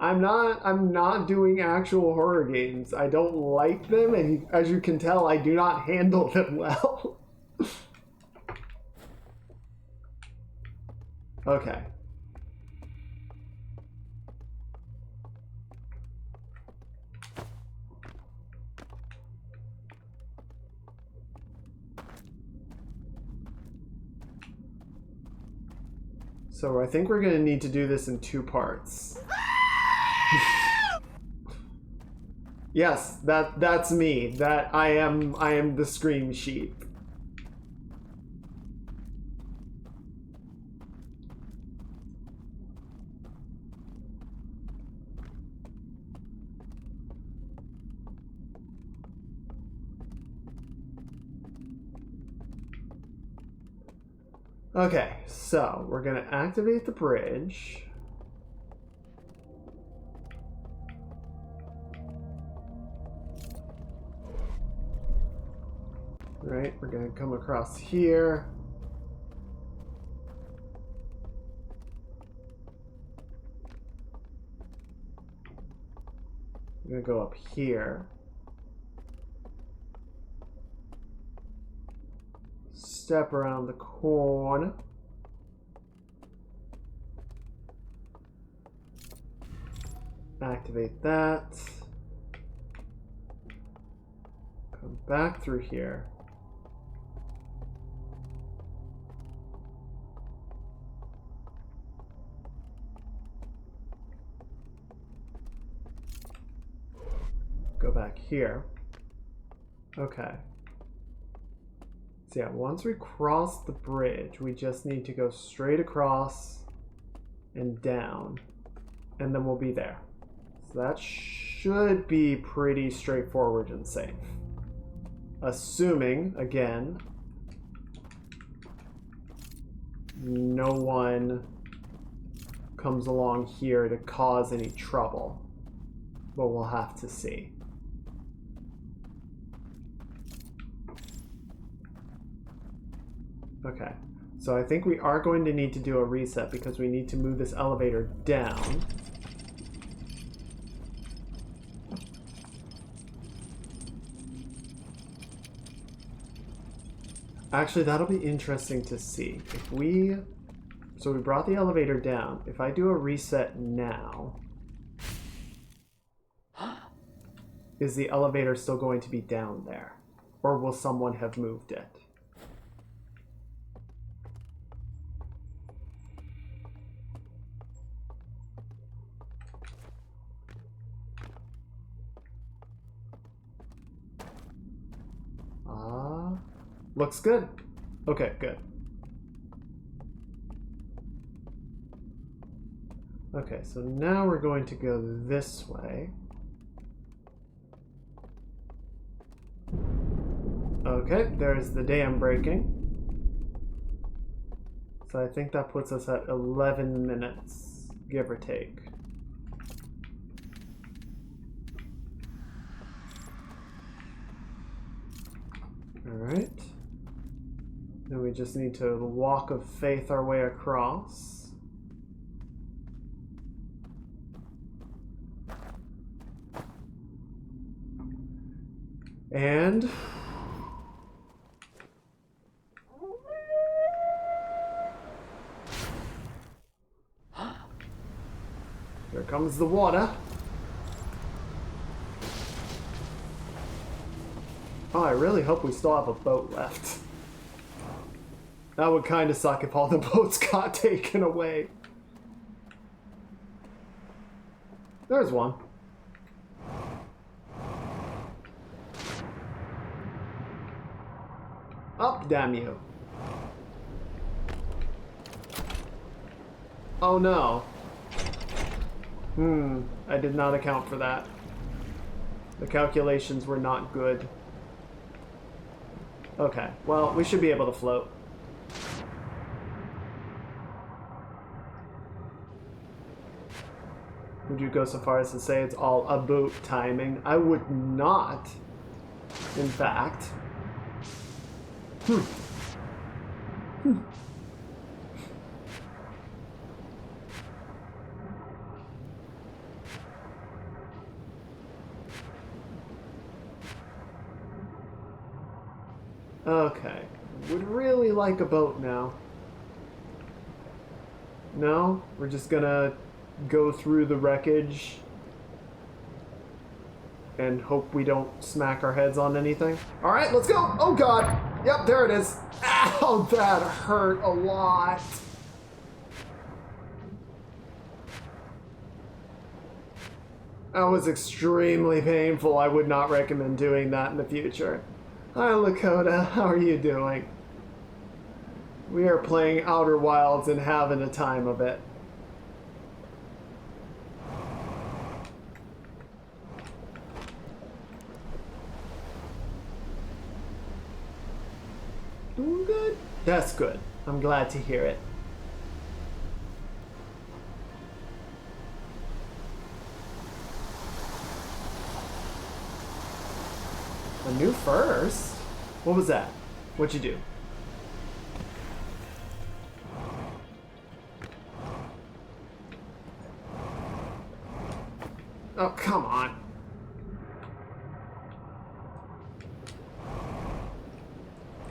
I'm not doing actual horror games. I don't like them, and as you can tell, I do not handle them well. Okay. So I think we're gonna need to do this in 2 parts. Yes, that's me. That I am the scream sheep. Okay, so we're gonna activate the bridge. Right, we're gonna come across here. We're gonna go up here. Step around the corner. Activate that. Come back through here. Go back here. Okay. So yeah, once we cross the bridge, we just need to go straight across and down, and then we'll be there. So that should be pretty straightforward and safe. Assuming, again, no one comes along here to cause any trouble. But we'll have to see. Okay, so I think we are going to need to do a reset because we need to move this elevator down. Actually, that'll be interesting to see. If we... So we brought the elevator down. If I do a reset now... Is the elevator still going to be down there? Or will someone have moved it? Looks good. Okay, good. Okay, so now we're going to go this way. Okay, there's the dam breaking. So I think that puts us at 11 minutes, give or take. All right. Then we just need to walk of faith our way across. And comes the water. Oh, I really hope we still have a boat left. That would kind of suck if all the boats got taken away. There's one. Up, damn you. Oh no. I did not account for that. The calculations were not good. Okay, well, we should be able to float. Would you go so far as to say it's all about timing? I would not, in fact. Okay. Would really like a boat now. No? We're just gonna go through the wreckage and hope we don't smack our heads on anything. Alright, let's go! Oh god! Yep, there it is. Ow, that hurt a lot. That was extremely painful. I would not recommend doing that in the future. Hi, Lakota. How are you doing? We are playing Outer Wilds and having a time of it. Doing good? That's good. I'm glad to hear it. A new first? What was that? What'd you do? Oh, come on.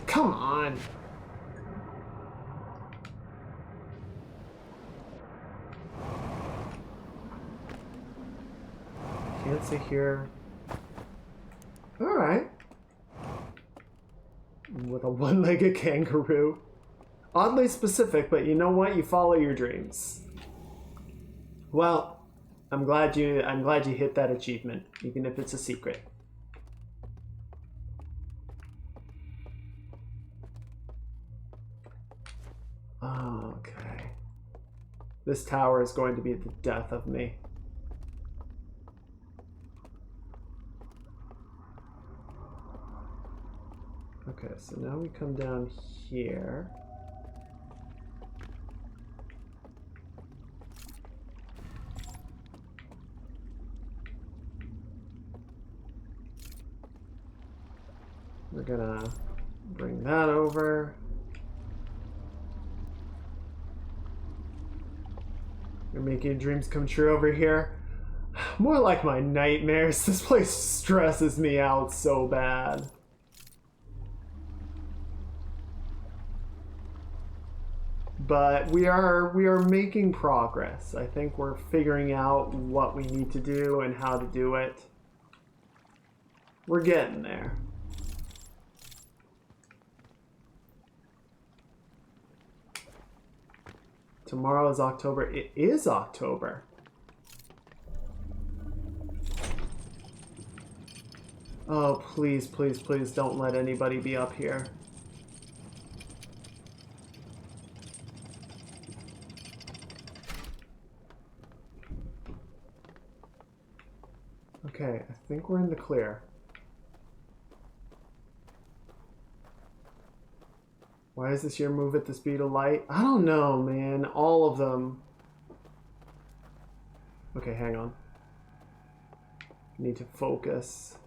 Come on. Can't sit here. Alright. With a one-legged kangaroo. Oddly specific, but you know what? You follow your dreams. Well, I'm glad you hit that achievement, even if it's a secret. Okay. This tower is going to be the death of me. Okay, so now we come down here. We're gonna bring that over. You're making dreams come true over here. More like my nightmares. This place stresses me out so bad. But we are making progress. I think we're figuring out what we need to do and how to do it. We're getting there. Tomorrow is October. It is October. Oh, please, please, please don't let anybody be up here. Okay, I think we're in the clear. Why does this year move at the speed of light? I don't know, man. All of them. Okay, hang on. Need to focus.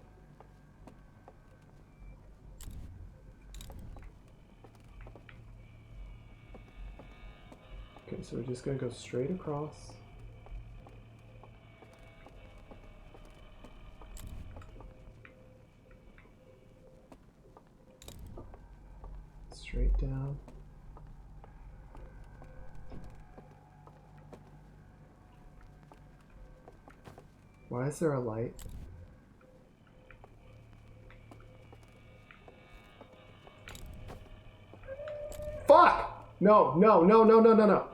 Okay, so we're just gonna go straight across. Straight down. Why is there a light? Fuck! No, no, no, no, no, no, no.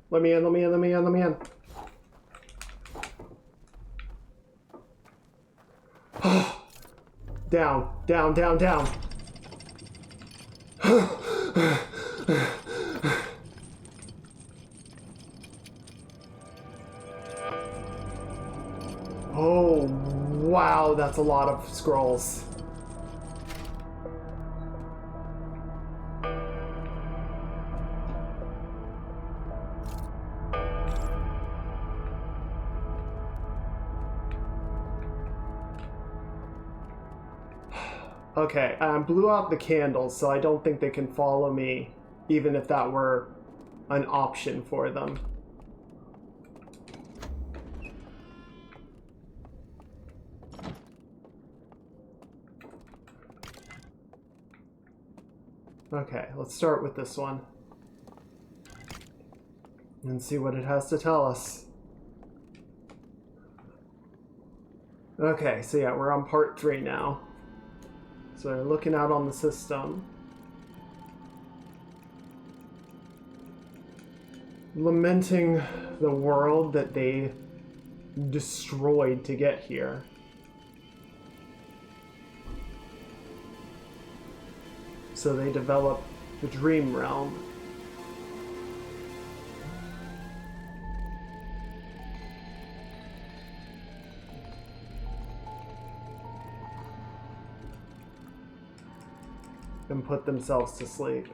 Let me in, let me in, let me in, let me in. Down, down, down, down. Oh, wow, that's a lot of scrolls. Okay, I blew out the candles, so I don't think they can follow me, even if that were an option for them. Okay, let's start with this one. And see what it has to tell us. Okay, so yeah, we're on part 3 now. So they're looking out on the system. Lamenting the world that they destroyed to get here. So they develop the Dream Realm. And put themselves to sleep.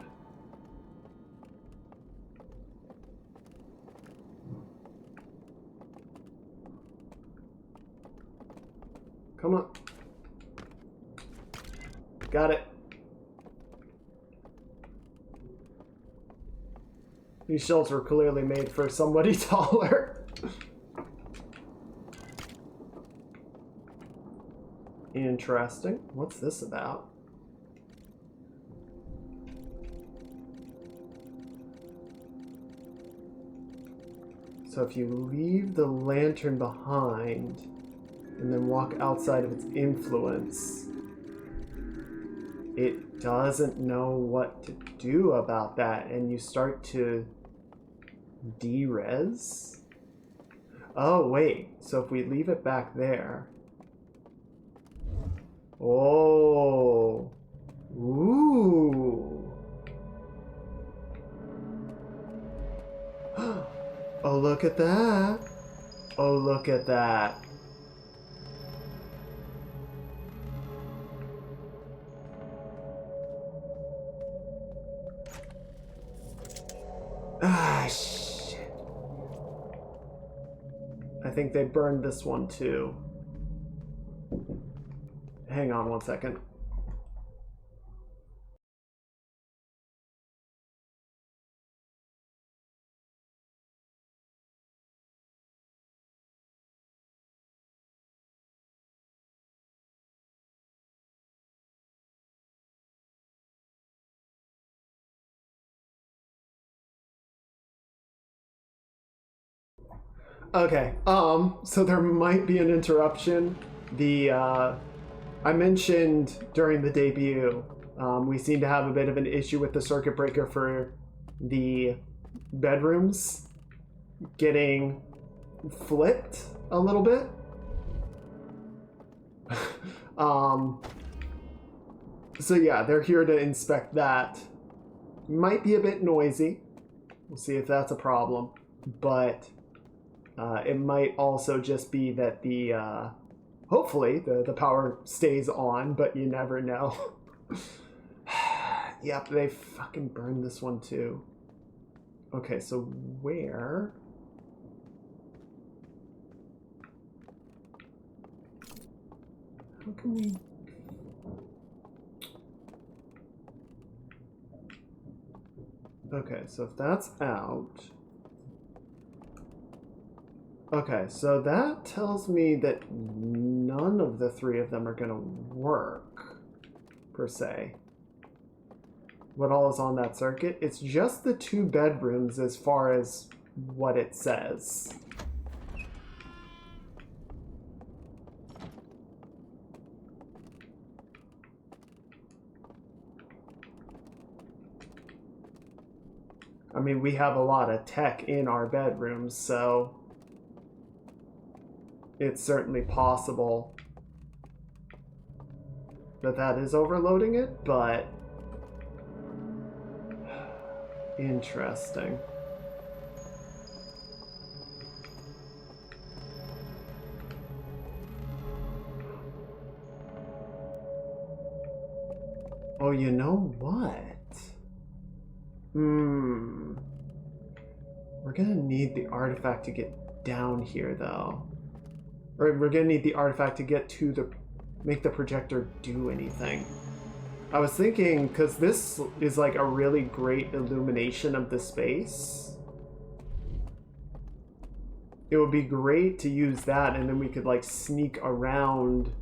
Come on. Got it. These shelves were clearly made for somebody taller. Interesting. What's this about? So if you leave the lantern behind and then walk outside of its influence, it doesn't know what to do about that, and you start to de-res? Oh, wait. So if we leave it back there... Oh. Ooh. Oh, look at that. Oh, look at that. Ah, shit. I think they burned this one too. Hang on one second. Okay, so there might be an interruption. I mentioned during the debut, we seem to have a bit of an issue with the circuit breaker for the bedrooms getting flipped a little bit. So yeah, they're here to inspect that. Might be a bit noisy. We'll see if that's a problem, but it might also just be that the hopefully the power stays on, but you never know. Yep, they fucking burned this one too. Okay, so where? How can we... Okay, so if that's out... Okay, so that tells me that none of the 3 of them are going to work, per se. what all is on that circuit. It's just the 2 bedrooms as far as what it says. I mean, we have a lot of tech in our bedrooms, so it's certainly possible that that is overloading it, but interesting. Oh, you know what? We're gonna need the artifact to get down here, though. Or we're gonna need the artifact to get to the... make the projector do anything. I was thinking, because this is like a really great illumination of the space, it would be great to use that, and then we could like sneak around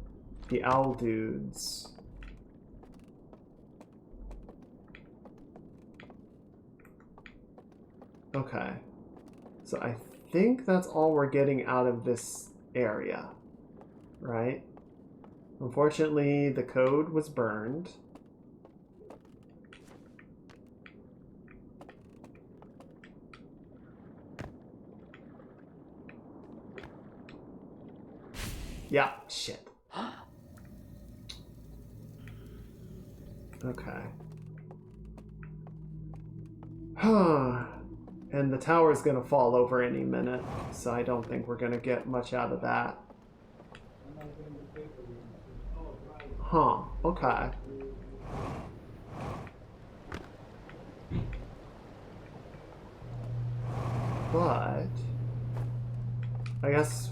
the owl dudes. Okay. So I think that's all we're getting out of this area, right? Unfortunately, the code was burned. Yeah, shit. Okay. And the tower's gonna fall over any minute, so I don't think we're gonna get much out of that. Huh, okay. But I guess,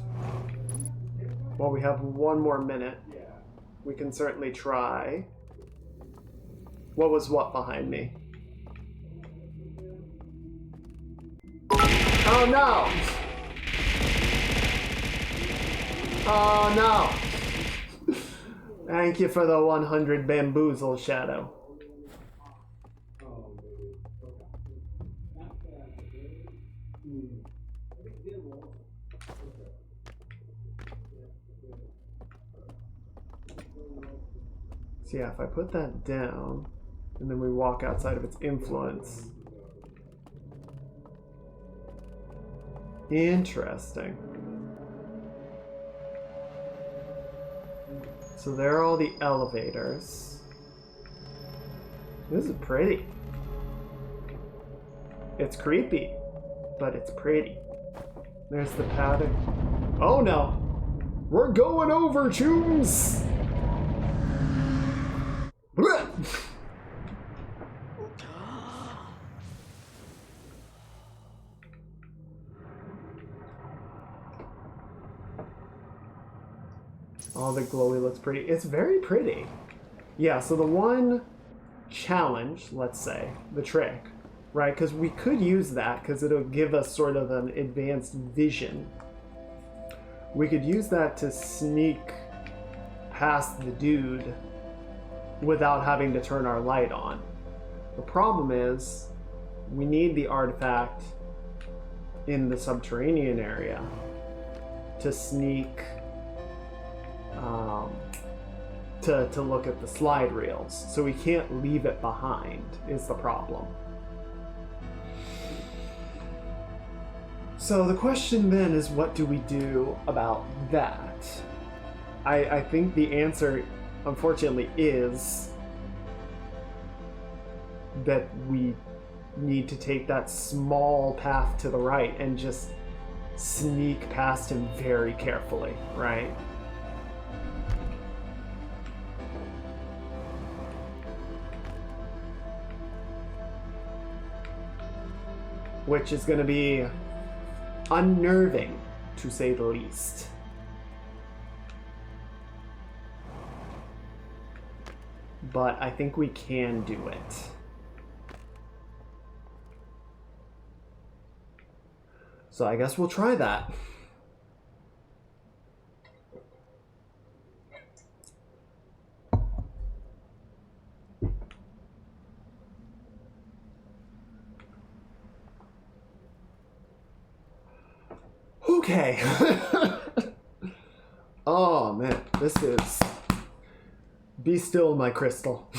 well, we have one more minute. We can certainly try. What was what behind me? Oh no! Oh no! Thank you for the 100 bamboozle, Shadow. So yeah, if I put that down, and then we walk outside of its influence. Interesting. So there are all the elevators. This is pretty. It's creepy, but it's pretty. There's the pattern. Oh no! We're going over, chooms! Oh, the glowy looks pretty. It's very pretty. Yeah, so the one challenge, let's say, the trick, right? Because we could use that because it'll give us sort of an advanced vision. We could use that to sneak past the dude without having to turn our light on. The problem is we need the artifact in the subterranean area to sneak to look at the slide reels. So we can't leave it behind is the problem. So the question then is, what do we do about that? I think the answer, unfortunately, is that we need to take that small path to the right and just sneak past him very carefully, right? Which is going to be unnerving, to say the least. But I think we can do it. So I guess we'll try that. Okay. Oh man, this is... Be still, my crystal.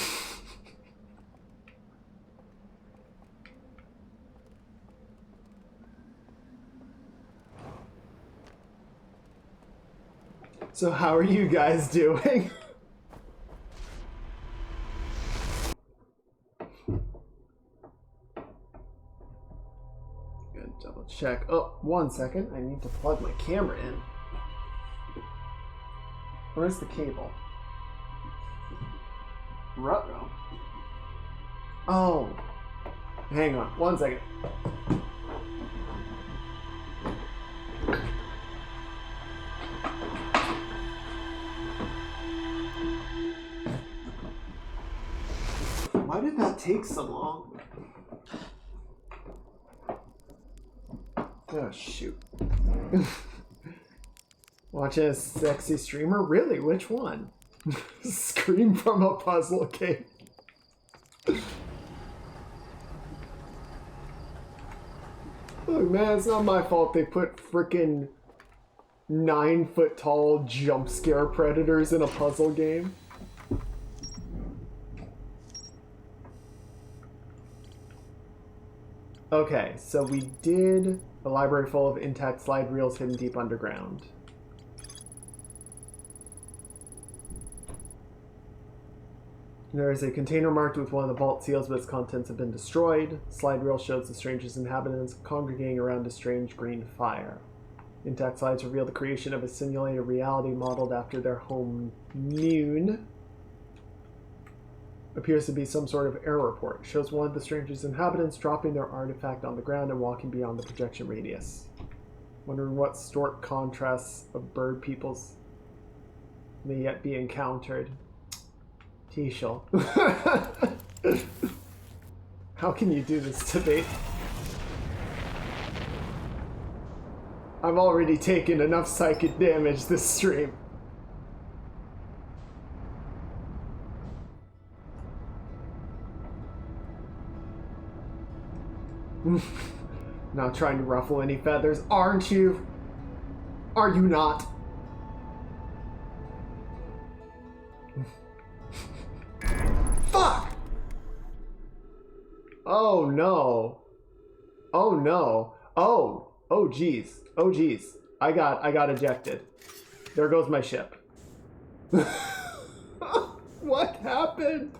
So how are you guys doing? Good, double check. Oh, 1 second. I need to plug my camera in. Where's the cable? Ruh-roh. Oh. Hang on. 1 second. Why did that take so long? Oh, shoot. Watch a sexy streamer? Really? Which one? Scream from a puzzle game. Look, man, it's not my fault they put frickin' 9-foot tall jump scare predators in a puzzle game. Okay, so we did a library full of intact slide reels hidden deep underground. There is a container marked with one of the vault seals, but its contents have been destroyed. Slide reel shows the stranger's inhabitants congregating around a strange green fire. Intact slides reveal the creation of a simulated reality modeled after their home Noon. Appears to be some sort of error report. Shows one of the stranger's inhabitants dropping their artifact on the ground and walking beyond the projection radius. Wondering what stark contrasts of bird peoples may yet be encountered. Teashel. How can you do this to me? I've already taken enough psychic damage this stream. Not trying to ruffle any feathers, aren't you? Are you not? Fuck! Oh no. Oh no. Oh. Oh geez. Oh geez. I got ejected. There goes my ship. What happened?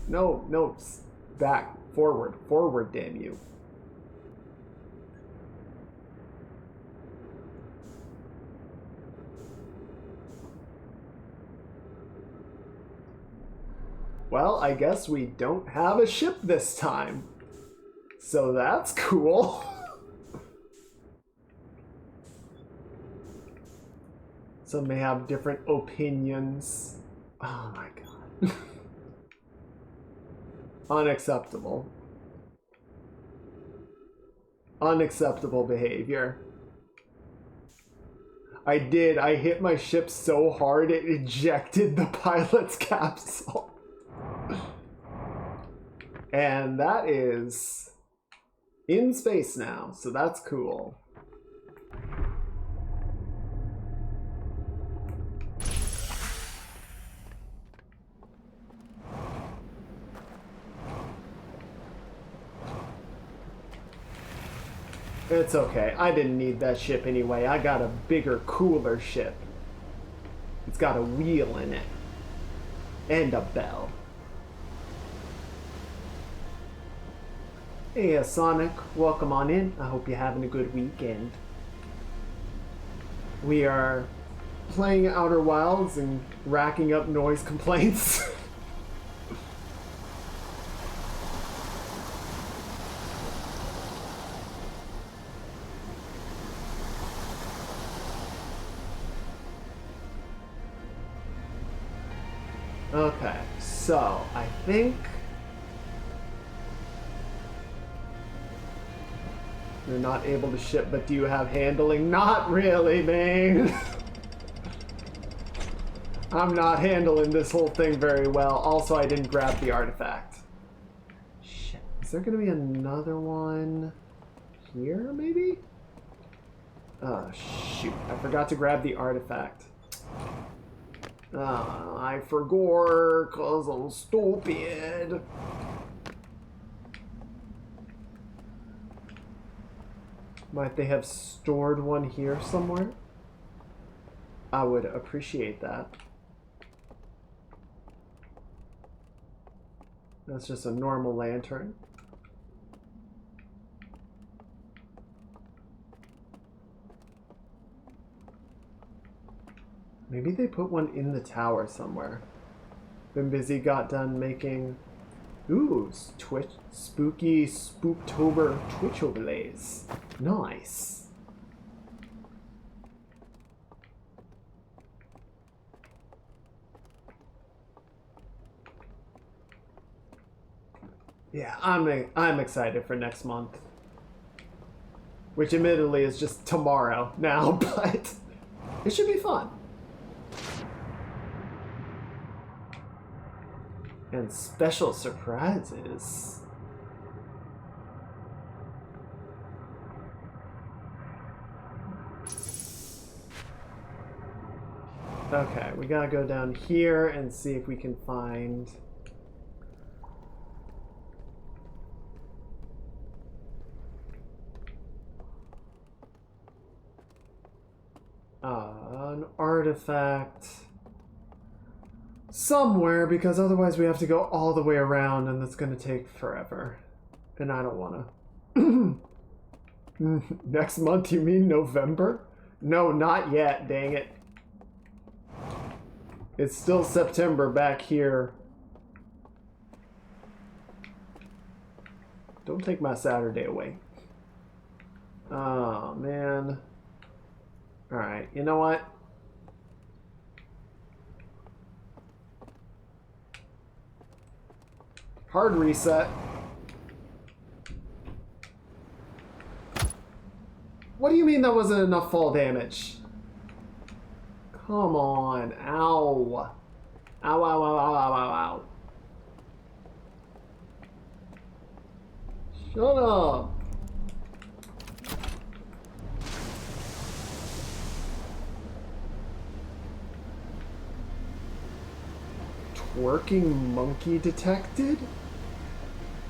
No, no. Back. Forward. Forward, damn you. Well, I guess we don't have a ship this time. So that's cool. Some may have different opinions. Oh my god. Unacceptable. Unacceptable behavior. I hit my ship so hard it ejected the pilot's capsule. And that is in space now, so that's cool. It's okay. I didn't need that ship anyway. I got a bigger, cooler ship. It's got a wheel in it. And a bell. Hey, Sonic. Welcome on in. I hope you're having a good weekend. We are playing Outer Wilds and racking up noise complaints. Okay, so I think you're not able to ship, but do you have handling? Not really, man. I'm not handling this whole thing very well. Also, I didn't grab the artifact. Shit. Is there gonna be another one here, maybe? Shoot. I forgot to grab the artifact. I forgot because I'm stupid. Might they have stored one here somewhere? I would appreciate that. That's just a normal lantern. Maybe they put one in the tower somewhere. Been busy, got done making... Ooh, spooky Spooktober Twitch overlays. Nice. Yeah, I'm excited for next month. Which admittedly is just tomorrow now, but it should be fun. And special surprises. Okay, we gotta go down here and see if we can find... an artifact somewhere, because otherwise we have to go all the way around and that's going to take forever. And I don't want to. Next month, you mean November? No, not yet, dang it. It's still September back here. Don't take my Saturday away. Oh, man. Alright, you know what? Hard reset. What do you mean that wasn't enough fall damage? Come on. Ow. Ow, ow, ow, ow, ow, ow, ow. Shut up. Twerking monkey detected?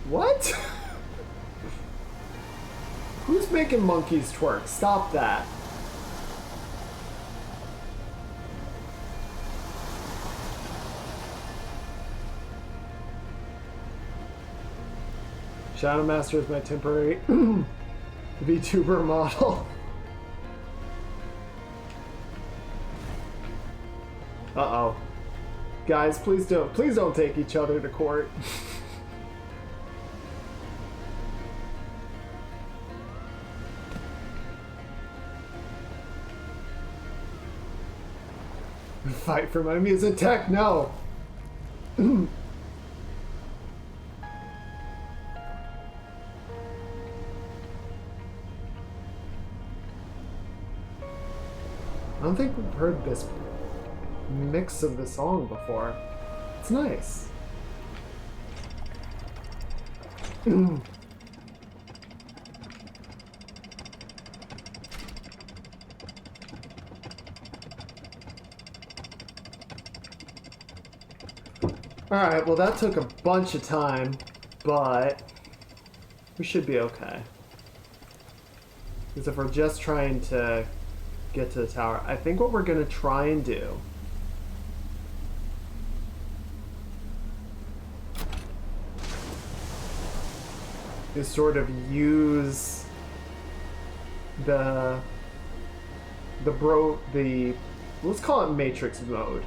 What? Who's making monkeys twerk? Stop that. Shadow Master is my temporary VTuber model. Uh-oh. Guys, please don't take each other to court. Fight for my music tech? No. I don't think we've heard this mix of the song before. It's nice. Alright, well that took a bunch of time, but we should be okay. Because if we're just trying to get to the tower, I think what we're going to try and do is sort of use let's call it Matrix mode.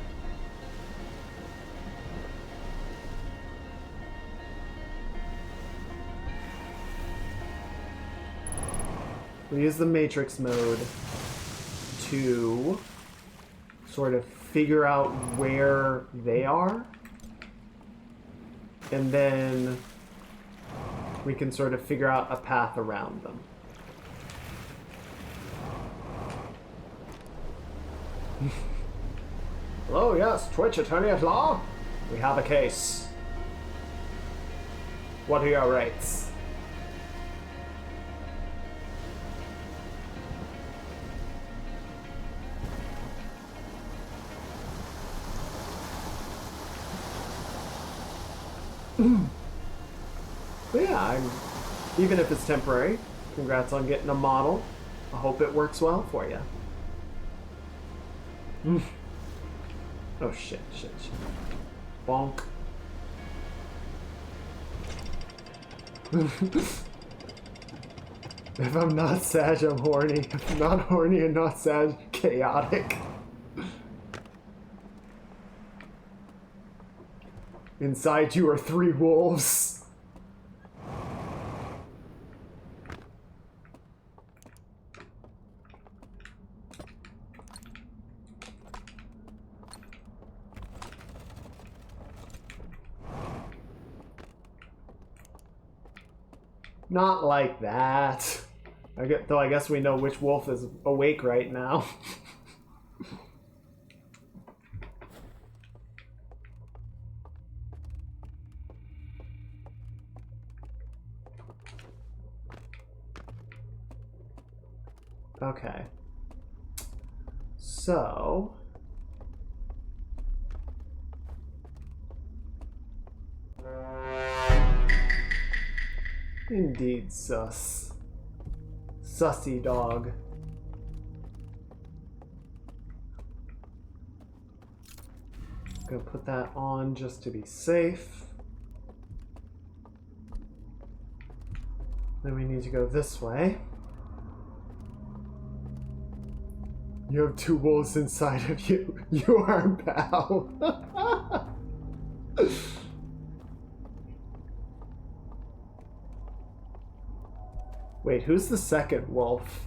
We use the Matrix mode to sort of figure out where they are, and then we can sort of figure out a path around them. Hello, yes, Twitch attorney at law? We have a case. What are your rights? But yeah, even if it's temporary, congrats on getting a model. I hope it works well for you. Oh shit. Bonk. If I'm not Sag, I'm horny. If I'm not horny and not Sag, chaotic. Inside you are 3 wolves. Not like that. Though I guess we know which wolf is awake right now. Okay. So... Indeed, sus. Sussy dog. Gonna put that on just to be safe. Then we need to go this way. You have 2 wolves inside of you. You are pal. Wait, who's the second wolf?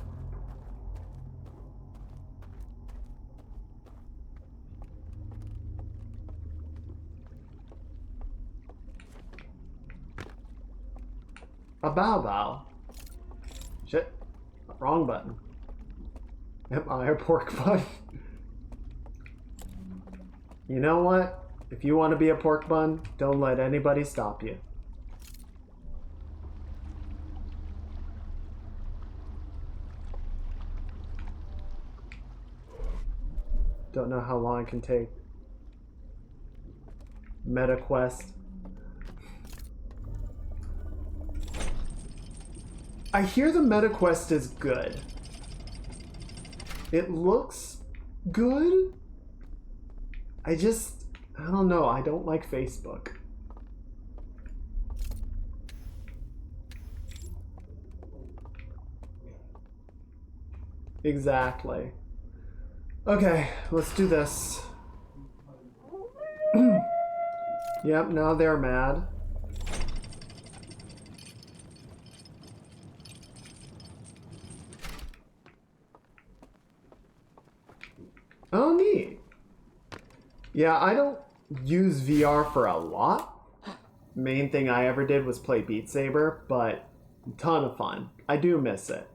A Bow Bow. Shit. Wrong button. Am I a pork bun? You know what? If you want to be a pork bun, don't let anybody stop you. Don't know how long it can take. Meta quest. I hear the meta quest is good. It looks good. I don't know. I don't like Facebook. Exactly. Okay, let's do this. Yep, now they're mad. Oh, neat. Yeah, I don't use VR for a lot. Main thing I ever did was play Beat Saber, but a ton of fun. I do miss it.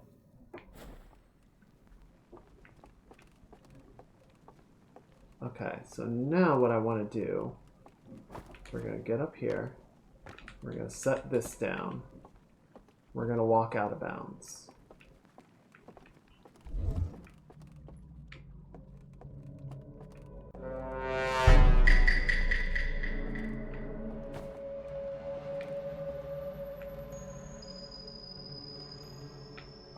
Okay, so now what I want to do, we're going to get up here. We're going to set this down. We're going to walk out of bounds.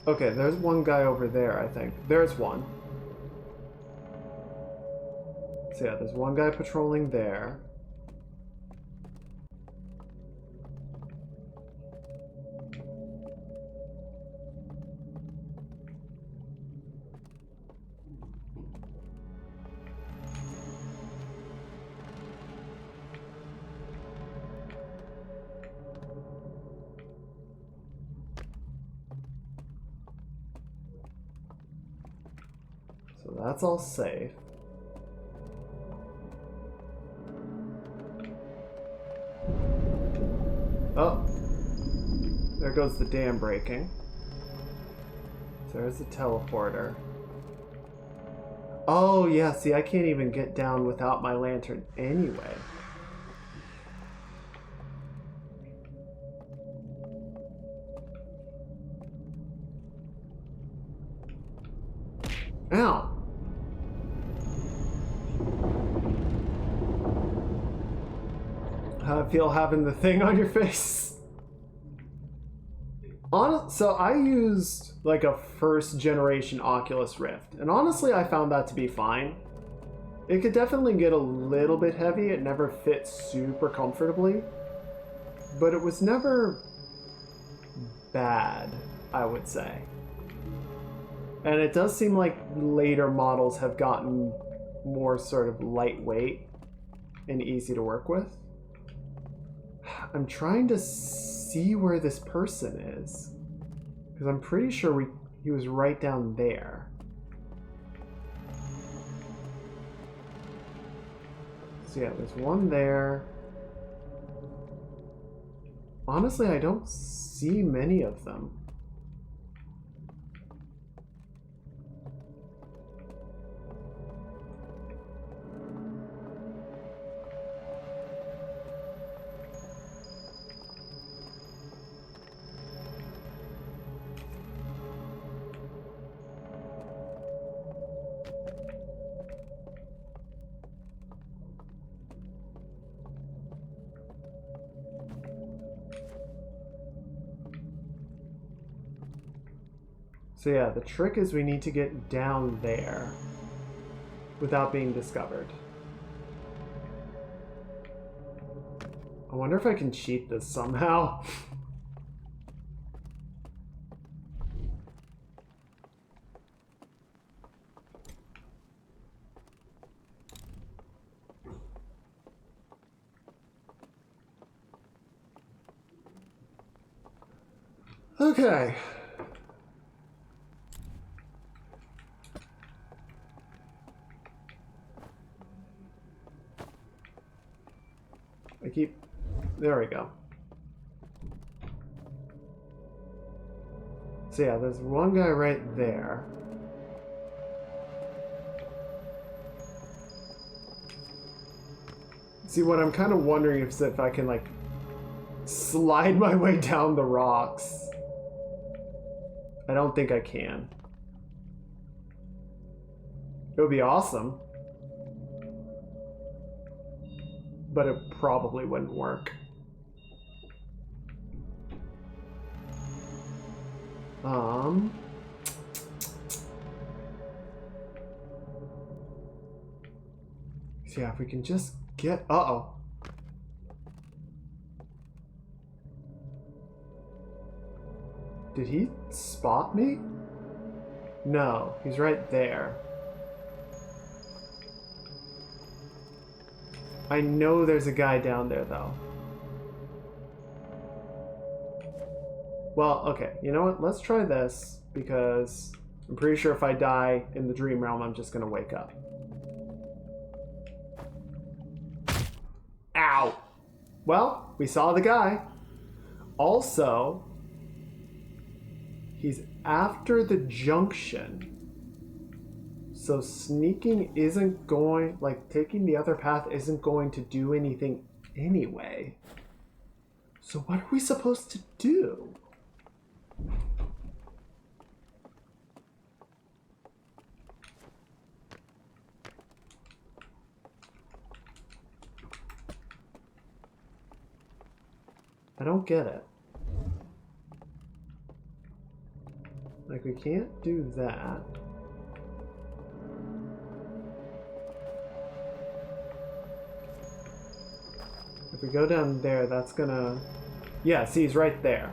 Okay, there's one guy over there, I think. There's one. So yeah, there's one guy patrolling there. So that's all safe. Oh, there goes the dam breaking. So there's the teleporter. Oh yeah, see, I can't even get down without my lantern anyway. Ow! that feel having the thing on your face? So I used like a first generation Oculus Rift, and honestly I found that to be fine. It could definitely get a little bit heavy. It never fits super comfortably, but it was never bad, I would say. And it does seem like later models have gotten more sort of lightweight and easy to work with. I'm trying to see where this person is, because I'm pretty sure he was right down there. So yeah, there's one there. Honestly, I don't see many of them. So yeah, the trick is we need to get down there without being discovered. I wonder if I can cheat this somehow. Okay. There we go. So yeah, there's one guy right there. See, what I'm kind of wondering is if I can, like, slide my way down the rocks. I don't think I can. It would be awesome. But it probably wouldn't work. So yeah, if we can just get... Uh-oh. Did he spot me? No, he's right there. I know there's a guy down there, though. Well, okay, you know what? Let's try this, because I'm pretty sure if I die in the dream realm, I'm just gonna wake up. Ow! Well, we saw the guy. Also, he's after the junction. So sneaking isn't going, like, taking the other path isn't going to do anything anyway. So what are we supposed to do? I don't get it. Like, we can't do that. If we go down there, that's gonna... Yeah, see, he's right there.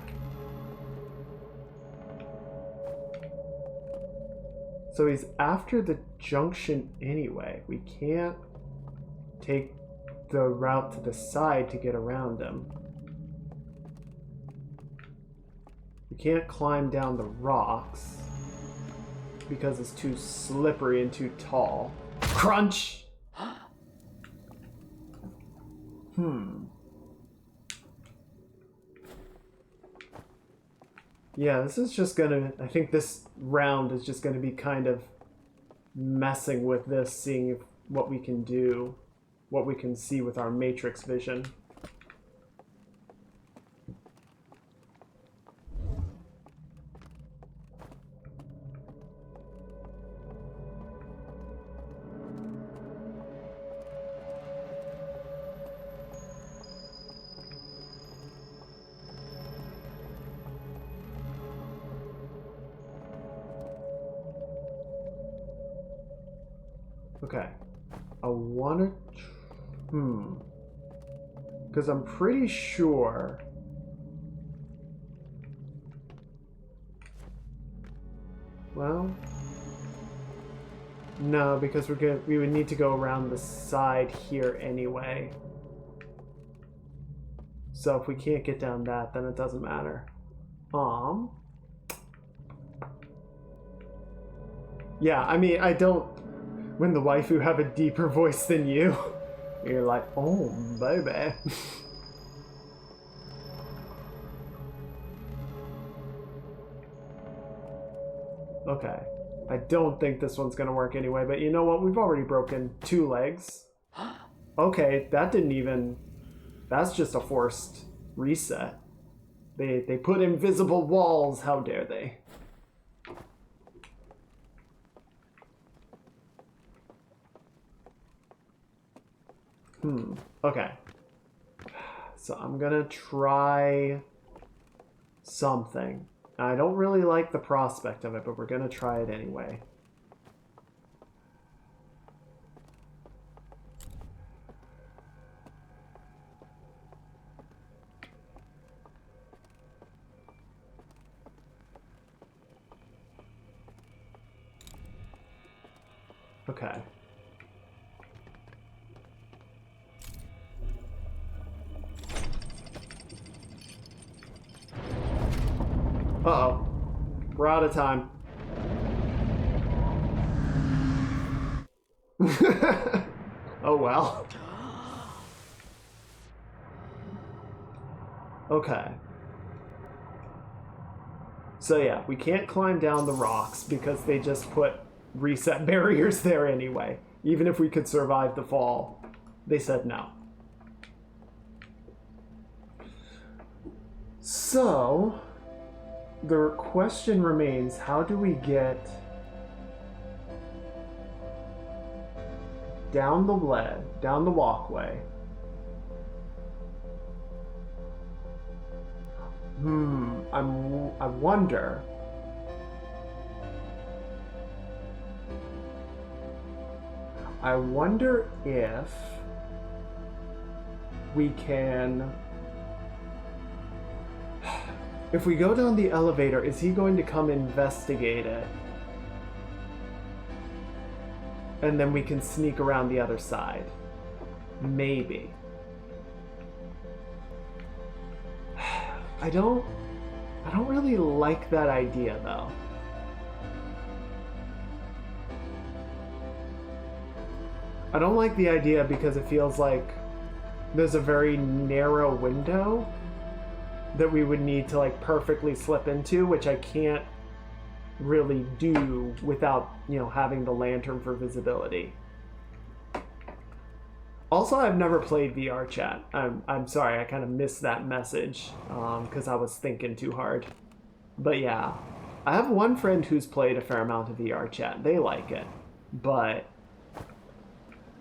So he's after the junction anyway. We can't take the route to the side to get around him. We can't climb down the rocks because it's too slippery and too tall. Crunch! Yeah, this is just gonna... I think this round is just gonna be kind of messing with this, seeing if, what we can do, what we can see with our matrix vision. Okay. I wanna... Because I'm pretty sure... Well... No, because we would need to go around the side here anyway. So if we can't get down that, then it doesn't matter. Yeah, I mean, I don't... When the waifu have a deeper voice than you, you're like, oh, baby. Okay. I don't think this one's gonna work anyway, but you know what? We've already broken 2 legs. Okay, that didn't even... That's just a forced reset. They put invisible walls, how dare they? Okay. So I'm gonna try something. I don't really like the prospect of it, but we're gonna try it anyway. Okay. Uh-oh. We're out of time. Oh well. Okay. So yeah, we can't climb down the rocks because they just put reset barriers there anyway. Even if we could survive the fall, they said no. So... the question remains, how do we get down the walkway? I wonder. I wonder if we can... If we go down the elevator, is he going to come investigate it? And then we can sneak around the other side. Maybe. I don't really like that idea, though. I don't like the idea because it feels like there's a very narrow window that we would need to like perfectly slip into, which I can't really do without, you know, having the lantern for visibility. Also, I've never played VR chat. I'm sorry, I kind of missed that message because I was thinking too hard. But yeah, I have one friend who's played a fair amount of VR chat. They like it, but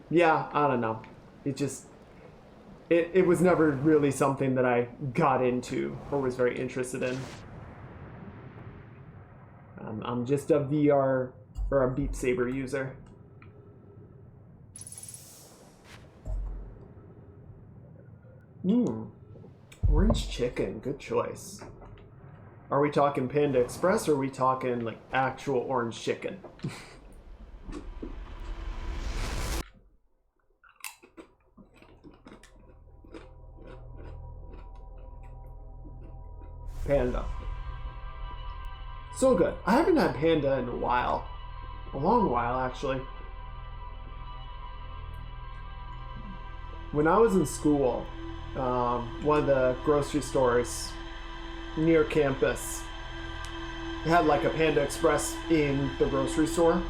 yeah, I don't know. It just it was never really something that I got into or was very interested in. I'm just a VR or a Beat Saber user. Orange chicken, good choice. Are we talking Panda Express or are we talking like actual orange chicken? Panda. So good. I haven't had Panda in a while. A long while, actually. When I was in school, one of the grocery stores near campus had like a Panda Express in the grocery store.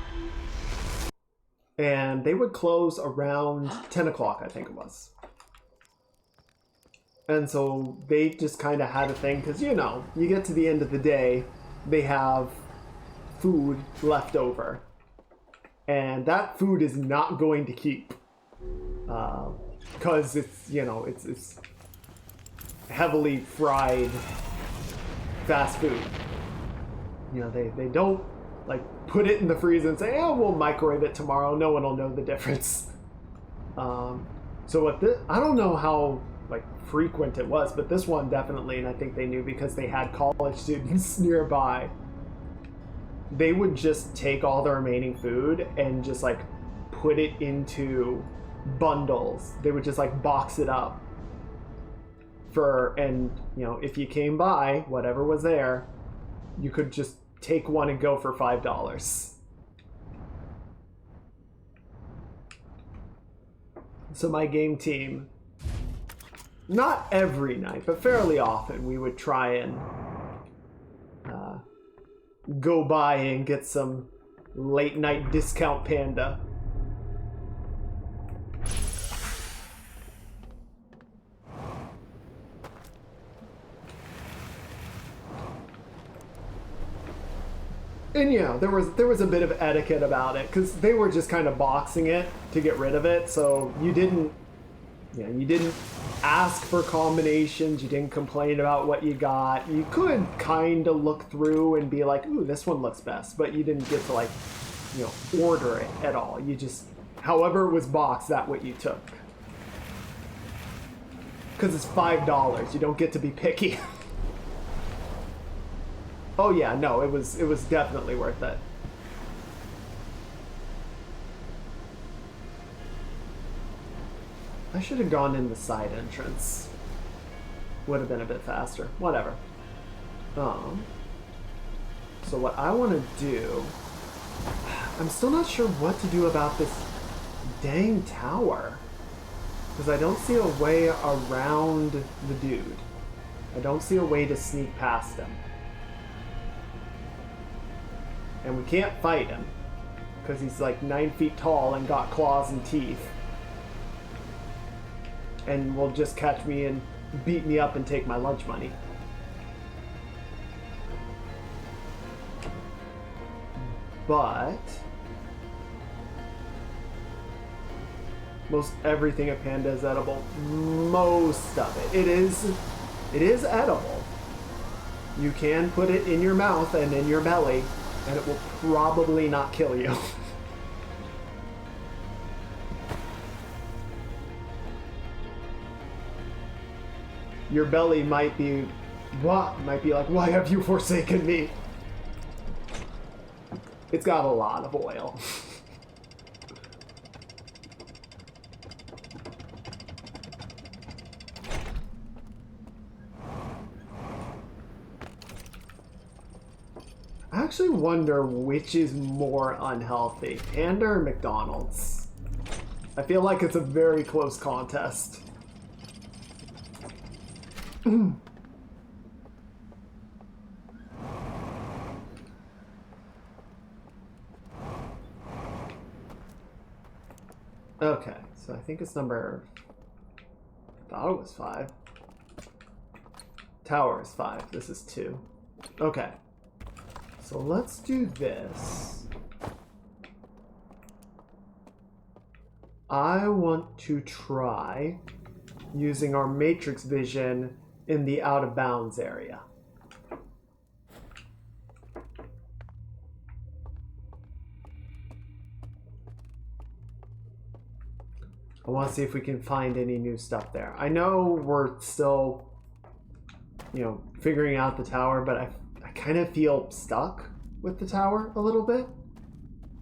And they would close around 10 o'clock, I think it was. And so they just kind of had a thing, because, you know, you get to the end of the day, they have food left over. And that food is not going to keep. Because it's, you know, it's heavily fried fast food. You know, they don't like put it in the freezer and say, oh, we'll microwave it tomorrow. No one will know the difference. So what this, I don't know how like frequent it was, but this one definitely, and I think they knew because they had college students nearby. They would just take all the remaining food and just like put it into bundles. They would just like box it up and you know, if you came by whatever was there, you could just take one and go for $5. So my game team, not every night, but fairly often, we would try and go by and get some late night discount Panda. And yeah, there was a bit of etiquette about it because they were just kind of boxing it to get rid of it. So you didn't ask for combinations. You didn't complain about what you got. You could kind of look through and be like, "Ooh, this one looks best," but you didn't get to like, you know, order it at all. You just, however it was boxed, that's what you took. Because it's $5, you don't get to be picky. Oh yeah, no, it was definitely worth it. I should have gone in the side entrance. Would have been a bit faster. Whatever. So what I want to do, I'm still not sure what to do about this dang tower. Because I don't see a way around the dude. I don't see a way to sneak past him. And we can't fight him because he's like 9 feet tall and got claws and teeth. And will just catch me and beat me up and take my lunch money. But most everything at Panda is edible. Most of it. It is edible. You can put it in your mouth and in your belly, and it will probably not kill you. Your belly might be like, why have you forsaken me? It's got a lot of oil. I actually wonder which is more unhealthy, Panda or McDonald's. I feel like it's a very close contest. Okay, so I think it's number, I thought it was 5. Tower is 5, this is 2. Okay, so let's do this. I want to try using our matrix vision in the out of bounds area. I want to see if we can find any new stuff there. I know we're still, you know, figuring out the tower, but I kind of feel stuck with the tower a little bit.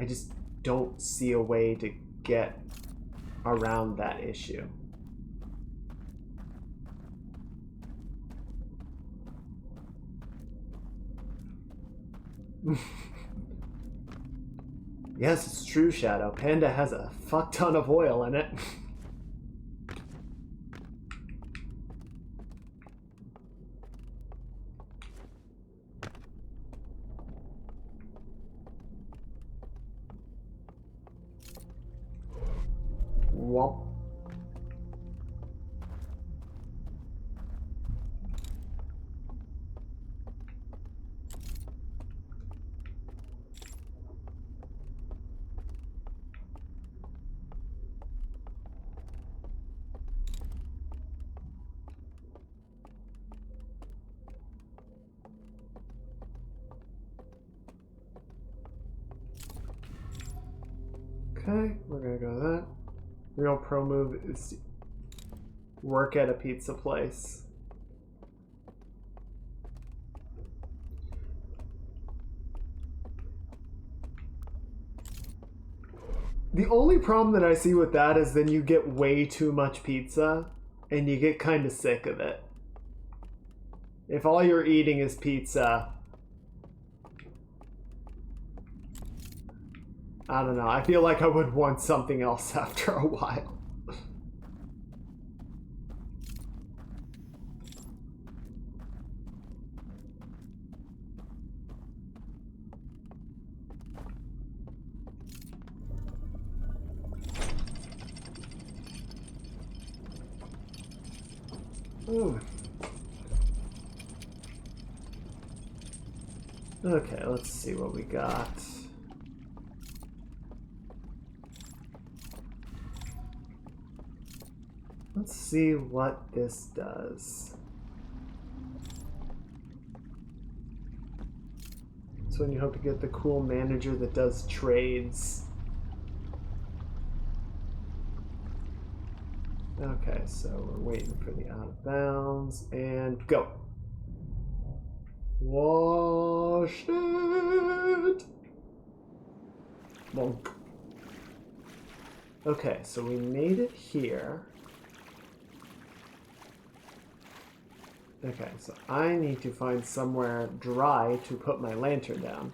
I just don't see a way to get around that issue. Yes, it's true, Shadow. Panda has a fuck ton of oil in it. Womp. Okay, we're gonna go to that. Real pro move is to work at a pizza place. The only problem that I see with that is then you get way too much pizza and you get kind of sick of it. If all you're eating is pizza, I don't know. I feel like I would want something else after a while. Ooh. Okay, let's see what we got. Let's see what this does. So when you hope to get the cool manager that does trades. Okay, so we're waiting for the out of bounds and go. Wash it. Bonk. Okay, so we made it here. Okay, so I need to find somewhere dry to put my lantern down.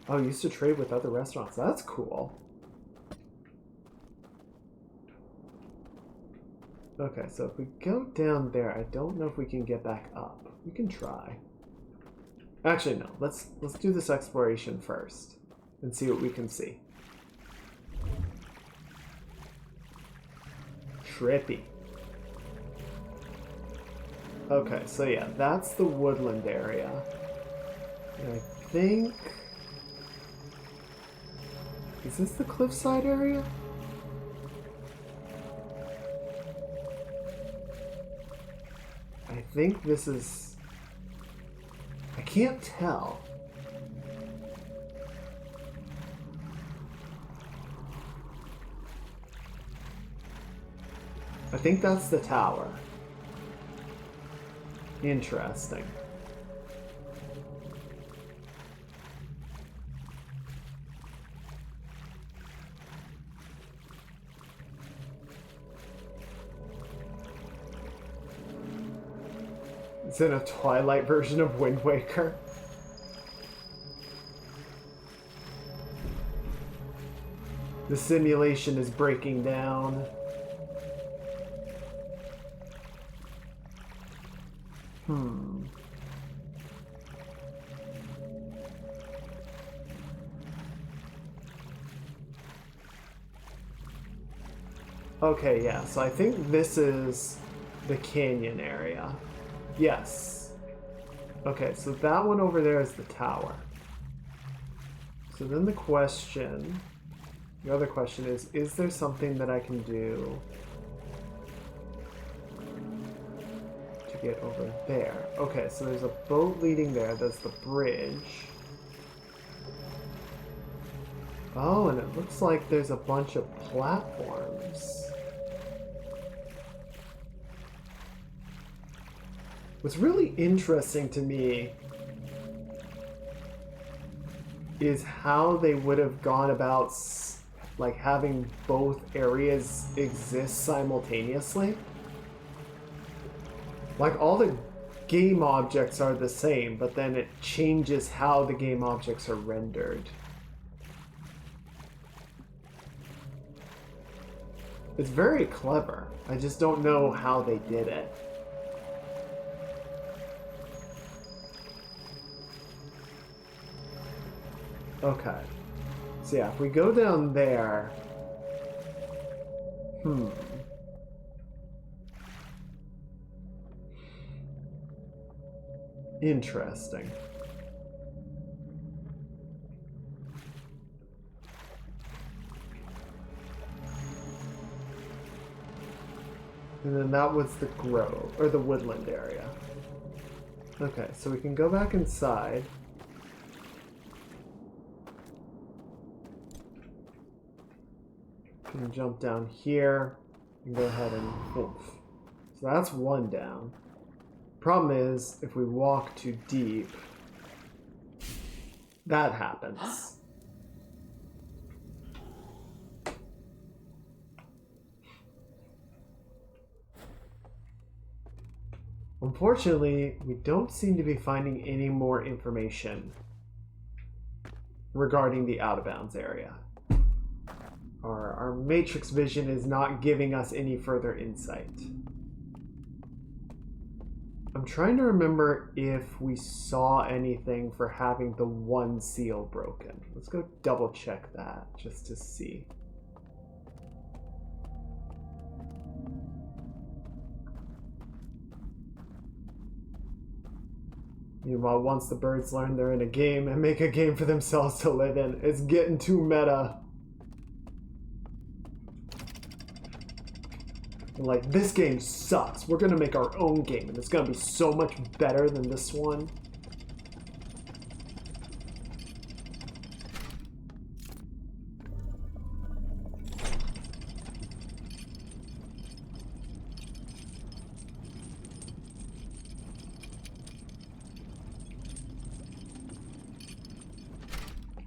Oh, I used to trade with other restaurants. That's cool. Okay, so if we go down there, I don't know if we can get back up. We can try. Actually, no. Let's do this exploration first and see what we can see. Trippy. Okay, so yeah, that's the woodland area. And I think... Is this the cliffside area? I think this is... I can't tell. I think that's the tower. Interesting. It's in a Twilight version of Wind Waker. The simulation is breaking down. Okay, yeah, so I think this is the canyon area. Yes. Okay, so that one over there is the tower. So then the other question is there something that I can do to get over there? Okay, so there's a boat leading there. That's the bridge. Oh, and it looks like there's a bunch of platforms. What's really interesting to me is how they would have gone about like having both areas exist simultaneously. Like all the game objects are the same, but then it changes how the game objects are rendered. It's very clever. I just don't know how they did it. Okay. So yeah, if we go down there... Interesting. And then that was the grove, or the woodland area. Okay, so we can go back inside. Can jump down here and go ahead and oomph. So that's one down. Problem is, if we walk too deep, that happens. Unfortunately, we don't seem to be finding any more information regarding the out-of-bounds area. Our matrix vision is not giving us any further insight. I'm trying to remember if we saw anything for having the one seal broken. Let's go double check that just to see. Meanwhile, once the birds learn they're in a game and make a game for themselves to live in, it's getting too meta. Like, this game sucks. We're gonna make our own game, and it's gonna be so much better than this one.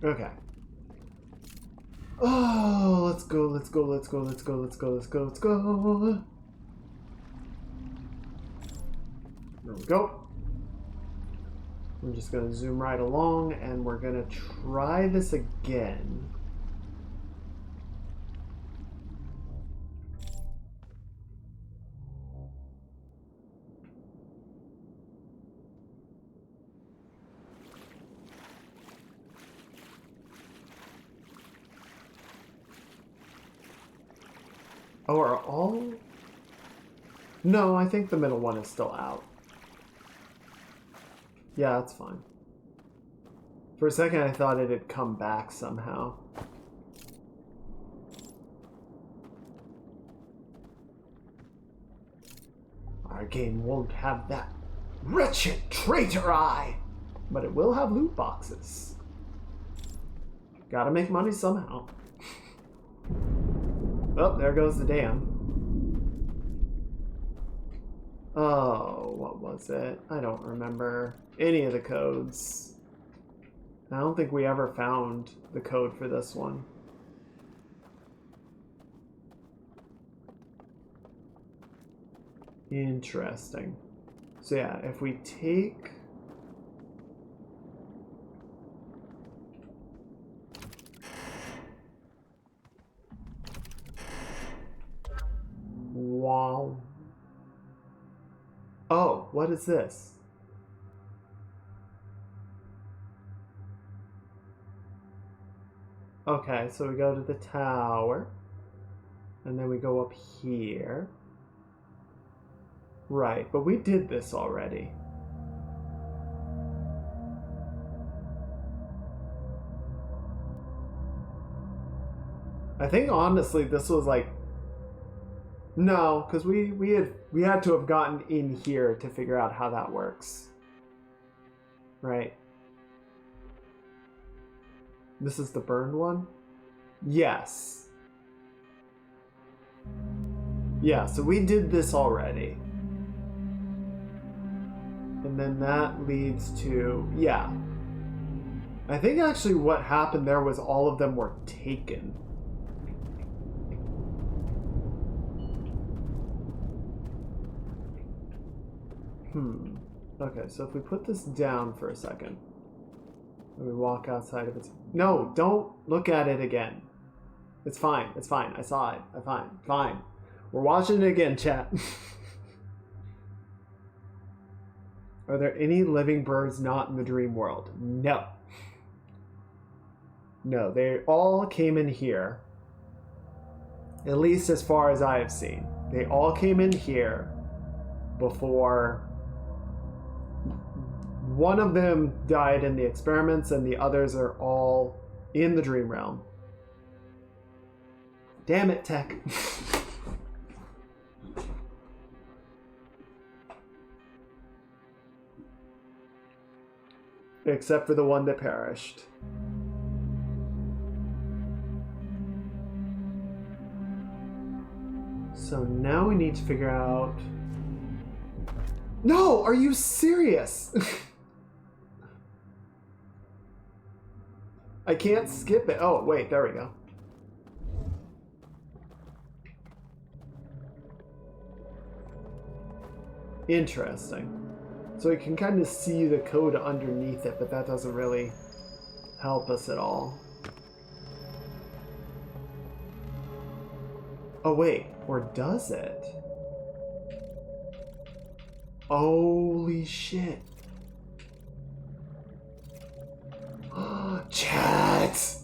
Okay. Oh, let's go, let's go, let's go, let's go, let's go, let's go, let's go. There we go. We're just gonna zoom right along and we're gonna try this again. Oh, are all... No, I think the middle one is still out. Yeah, that's fine. For a second, I thought it had come back somehow. Our game won't have that wretched traitor eye, but it will have loot boxes. Gotta make money somehow. Oh, there goes the dam. Oh, what was it? I don't remember any of the codes. I don't think we ever found the code for this one. Interesting. So yeah, if we take... Wow. Oh, what is this? Okay, so we go to the tower. And then we go up here. Right, but we did this already. I think honestly this was like... No, because we had to have gotten in here to figure out how that works. Right. This is the burned one? Yes. Yeah, so we did this already. And then that leads to... Yeah. I think actually what happened there was all of them were taken. Okay, so if we put this down for a second, and we walk outside of it. No, don't look at it again. It's fine. It's fine. I saw it. Fine. We're watching it again, chat. Are there any living birds not in the dream world? No. No, they all came in here. At least as far as I have seen. They all came in here before... One of them died in the experiments, and the others are all in the dream realm. Damn it, tech. Except for the one that perished. So now we need to figure out... No! Are you serious? I can't skip it. Oh, wait, there we go. Interesting. So we can kind of see the code underneath it, but that doesn't really help us at all. Oh, wait. Or does it? Holy shit. Chat!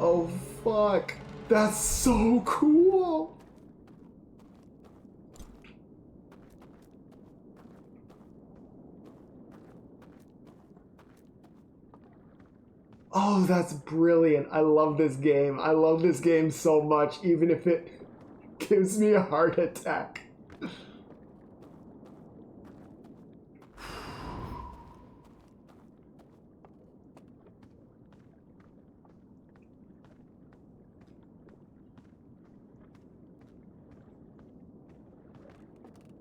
Oh, fuck. That's so cool. Oh, that's brilliant. I love this game. I love this game so much, even if it gives me a heart attack.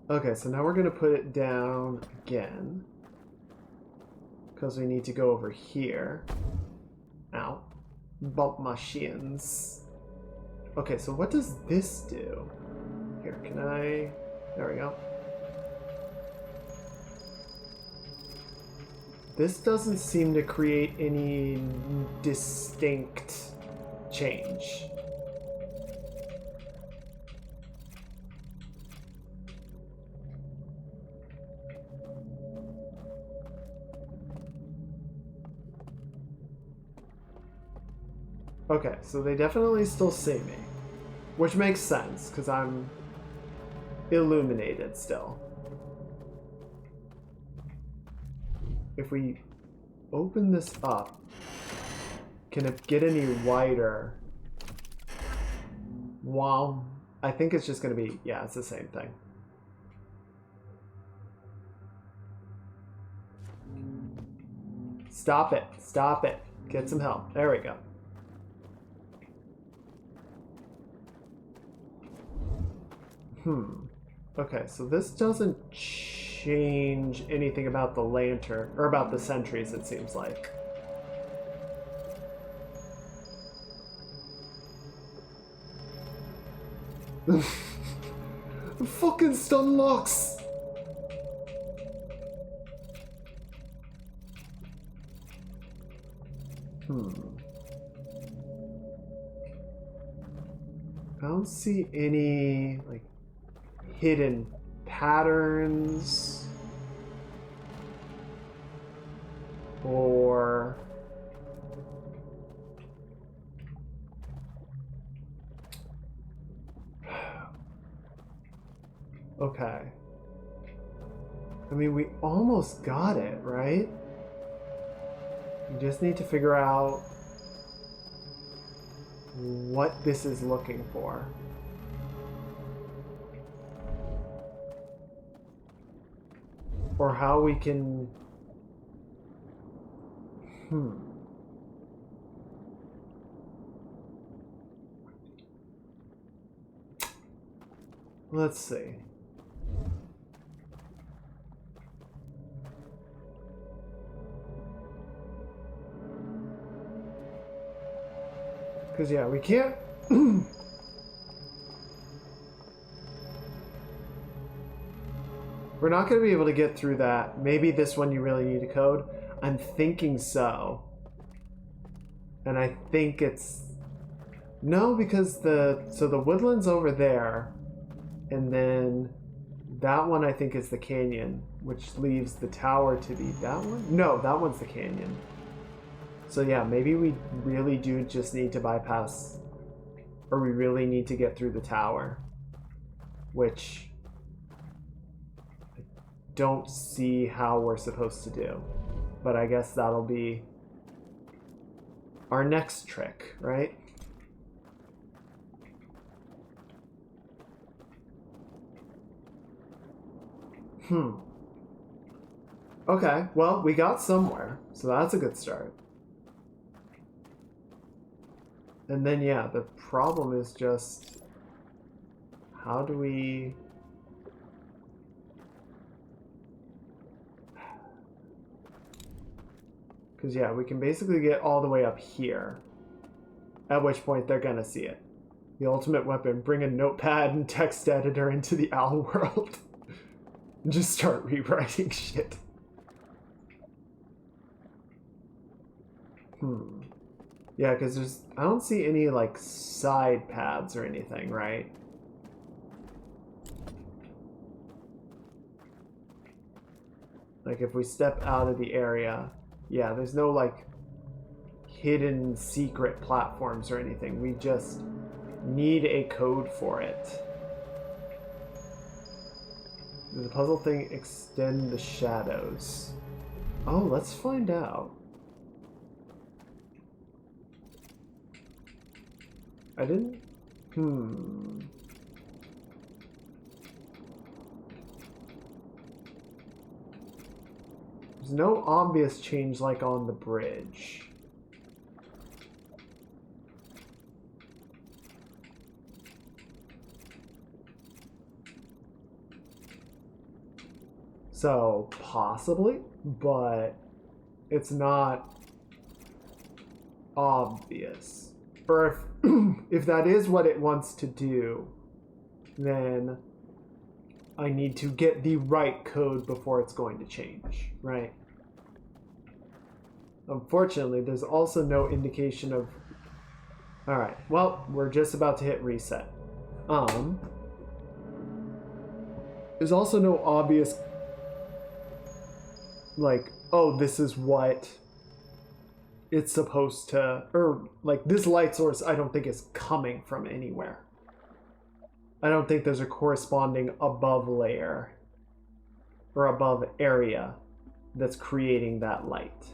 Okay, so now we're going to put it down again. Because we need to go over here. Ow. Bump my shins. Okay, so what does this do? Here, can I... There we go. This doesn't seem to create any distinct change. Okay, so they definitely still see me. Which makes sense, because I'm illuminated still. If we open this up, can it get any wider? Wow. I think it's just going to be, yeah, it's the same thing. Stop it. Stop it. Get some help. There we go. Okay, so this doesn't change anything about the lantern, or about the sentries, it seems like. Fucking stun locks! I don't see any, like, hidden patterns or okay. I mean, we almost got it, right? We just need to figure out what this is looking for. Or how we can... Let's see. Because, yeah, we can't... We're not going to be able to get through that. Maybe this one you really need a code. I'm thinking so. And I think it's... No, because so the woodland's over there. And then that one I think is the canyon, which leaves the tower to be that one? No, that one's the canyon. So yeah, maybe we really do just need to bypass, or we really need to get through the tower, which I don't see how we're supposed to do. But I guess that'll be our next trick, right? Okay, well, we got somewhere, so that's a good start. And then, yeah, the problem is just, how do we... Because, yeah, we can basically get all the way up here, at which point they're gonna see it. The ultimate weapon, bring a notepad and text editor into the owl world. And just start rewriting shit. Yeah, because I don't see any, like, side paths or anything, right? Like, if we step out of the area, yeah, there's no, like, hidden secret platforms or anything. We just need a code for it. Does the puzzle thing extend the shadows? Oh, let's find out. I didn't... There's no obvious change like on the bridge. So, possibly, but it's not obvious. Or if that is what it wants to do, then I need to get the right code before it's going to change, right? Unfortunately, there's also no indication of... Alright, well, we're just about to hit reset. There's also no obvious... like, oh, this is what it's supposed to... Or, like, this light source I don't think is coming from anywhere. I don't think there's a corresponding above layer or above area that's creating that light.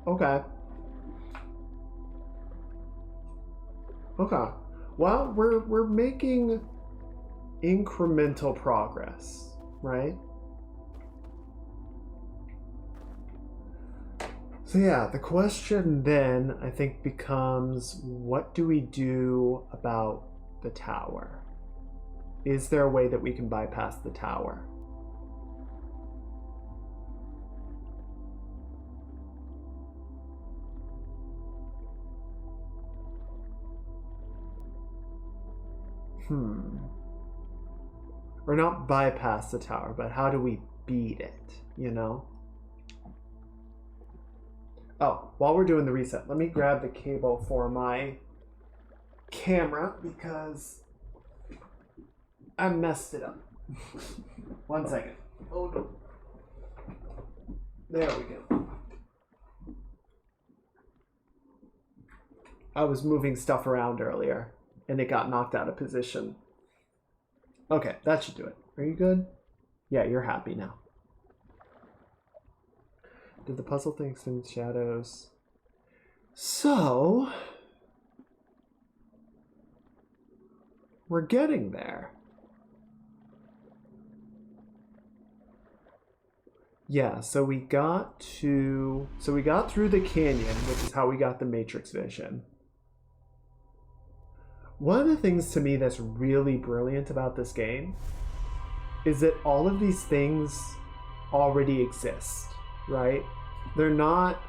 Okay. Okay. Well, we're making incremental progress, right? So yeah, the question then I think becomes, what do we do about the tower? Is there a way that we can bypass the tower? Or not bypass the tower, but how do we beat it, you know? Oh, while we're doing the reset, let me grab the cable for my camera because I messed it up. 1 second. Oh no. There we go. I was moving stuff around earlier and it got knocked out of position. Okay, that should do it. Are you good? Yeah, you're happy now. Did the puzzle thing extend shadows? So, we're getting there. Yeah, so we got through the canyon, which is how we got the Matrix vision. One of the things to me that's really brilliant about this game is that all of these things already exist, right? They're not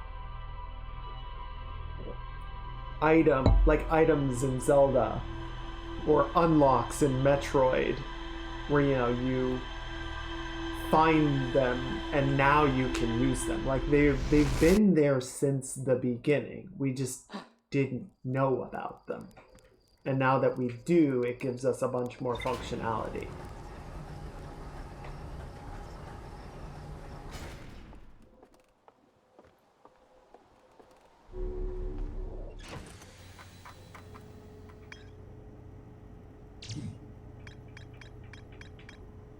items in Zelda or unlocks in Metroid where, you know, you find them and now you can use them. Like they've been there since the beginning. We just didn't know about them. And now that we do, it gives us a bunch more functionality.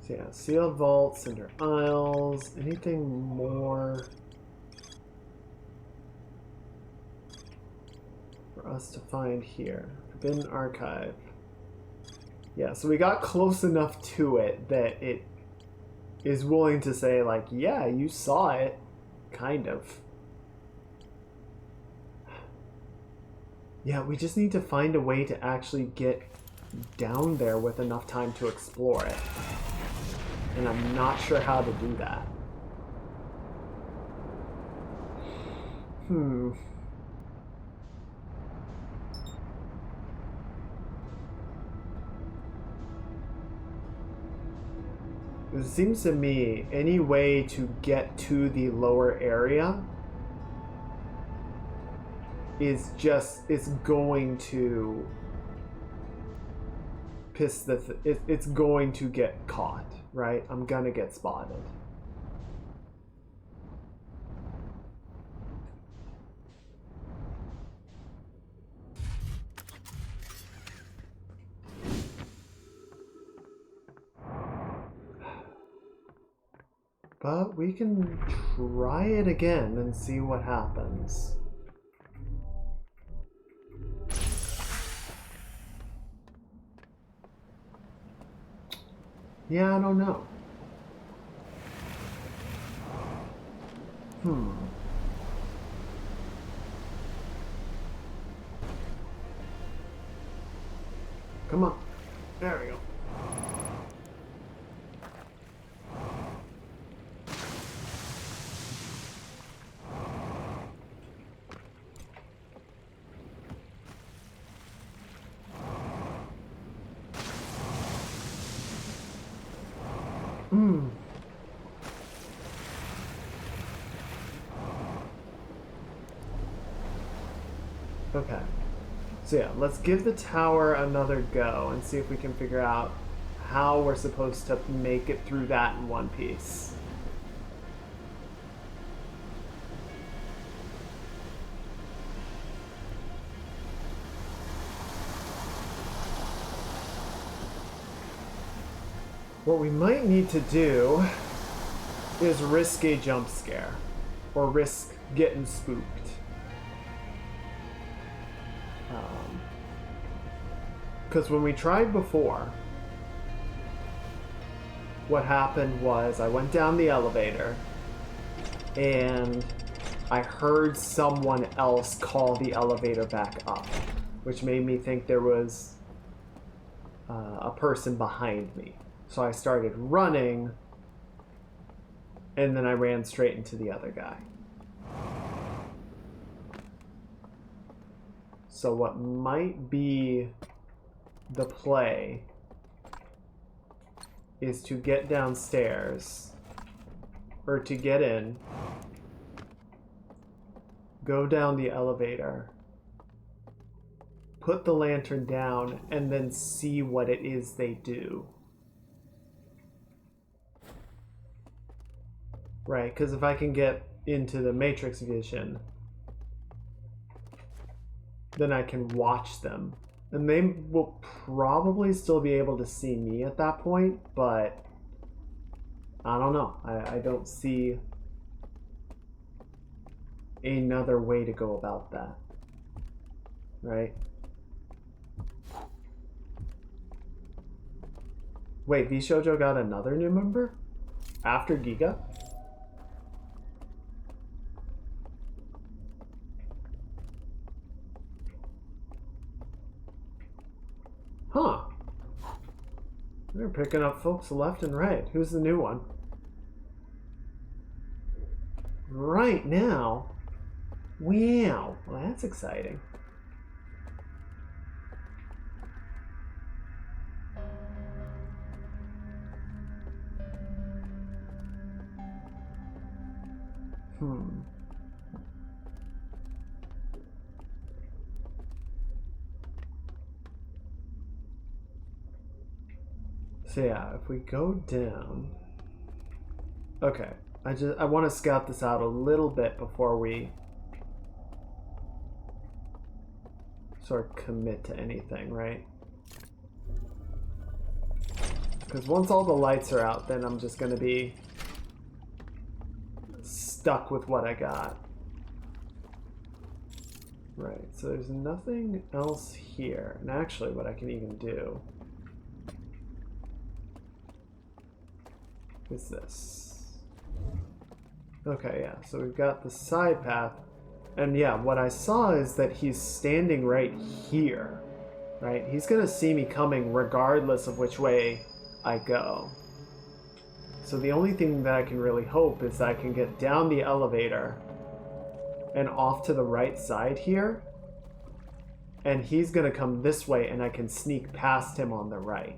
So yeah, sealed vaults, cinder aisles, anything more? us to find here? Forbidden Archive. Yeah, so we got close enough to it that it is willing to say, like, yeah, you saw it. Kind of. Yeah, we just need to find a way to actually get down there with enough time to explore it. And I'm not sure how to do that. It seems to me any way to get to the lower area is going to piss it's going to get caught, right? I'm gonna get spotted. But we can try it again and see what happens. Yeah, I don't know. Come on. There we go. Okay. So yeah, let's give the tower another go and see if we can figure out how we're supposed to make it through that in one piece. What we might need to do is risk a jump scare, or risk getting spooked. Because when we tried before, what happened was I went down the elevator and I heard someone else call the elevator back up, which made me think there was a person behind me. So I started running, and then I ran straight into the other guy. So what might be the play is to get downstairs, or to get in, go down the elevator, put the lantern down, and then see what it is they do. Right, because if I can get into the Matrix vision, then I can watch them. And they will probably still be able to see me at that point, but I don't know. I don't see another way to go about that. Right? Wait, V-Shoujo got another new member? After Giga? Huh. They're picking up folks left and right. Who's the new one? Right now? Wow. Well, that's exciting. So yeah, if we go down... Okay, I want to scout this out a little bit before we sort of commit to anything, right? Because once all the lights are out, then I'm just going to be stuck with what I got. Right, so there's nothing else here. And actually what I can even do is this. Okay, yeah, so we've got the side path. And yeah, what I saw is that he's standing right here, right? He's gonna see me coming regardless of which way I go. So the only thing that I can really hope is that I can get down the elevator and off to the right side here. And he's gonna come this way and I can sneak past him on the right.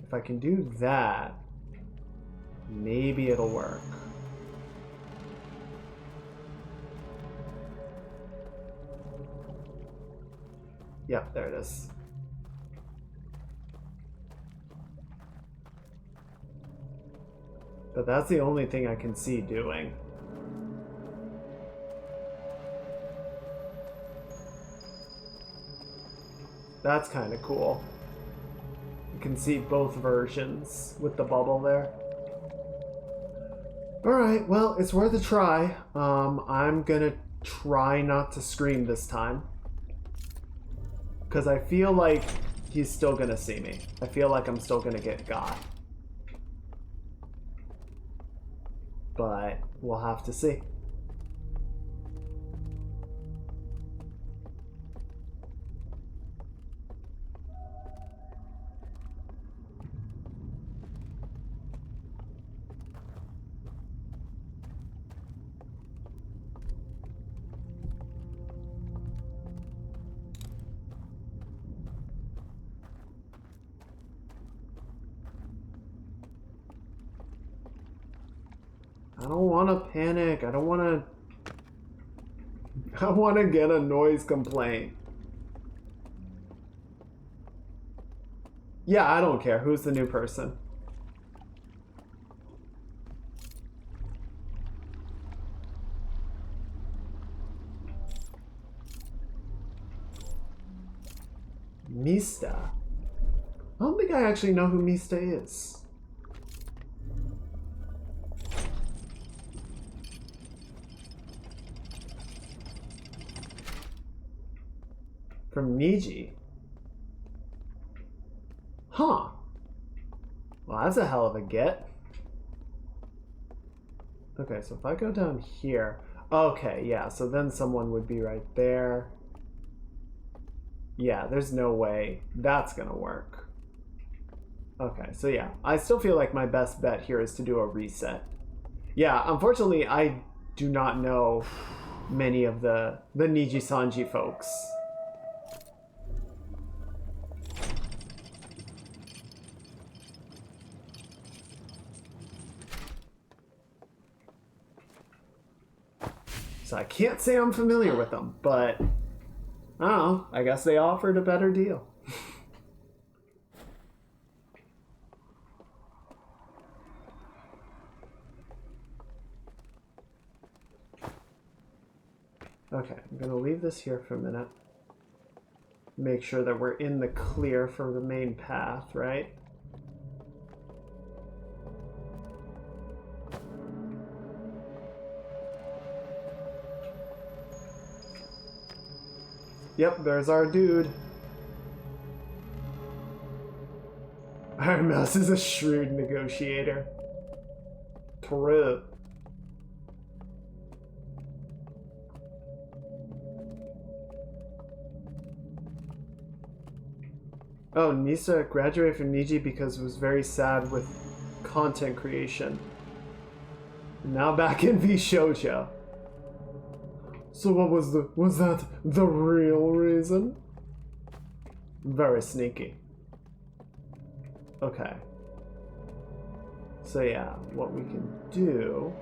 If I can do that, maybe it'll work. Yep, there it is. But that's the only thing I can see doing. That's kind of cool. You can see both versions with the bubble there. Alright, well, it's worth a try. I'm gonna try not to scream this time. Because I feel like he's still gonna see me. I feel like I'm still gonna get got. But we'll have to see. I don't want to panic. I don't want to... I want to get a noise complaint. Yeah, I don't care. Who's the new person? Mista. I don't think I actually know who Mista is. From Niji. Huh. Well, that's a hell of a get. Okay, so if I go down here... Okay, yeah, so then someone would be right there. Yeah, there's no way that's gonna work. Okay, so yeah, I still feel like my best bet here is to do a reset. Yeah, unfortunately, I do not know many of the Niji Sanji folks. So I can't say I'm familiar with them, but I don't know, I guess they offered a better deal. Okay, I'm gonna leave this here for a minute. Make sure that we're in the clear for the main path, right? Yep, there's our dude. Iron Mouse is a shrewd negotiator. True. Oh, Nisa graduated from Niji because it was very sad with content creation. Now back in V Shoujo. So what was that the real reason? Very sneaky. Okay. So yeah, what we can do...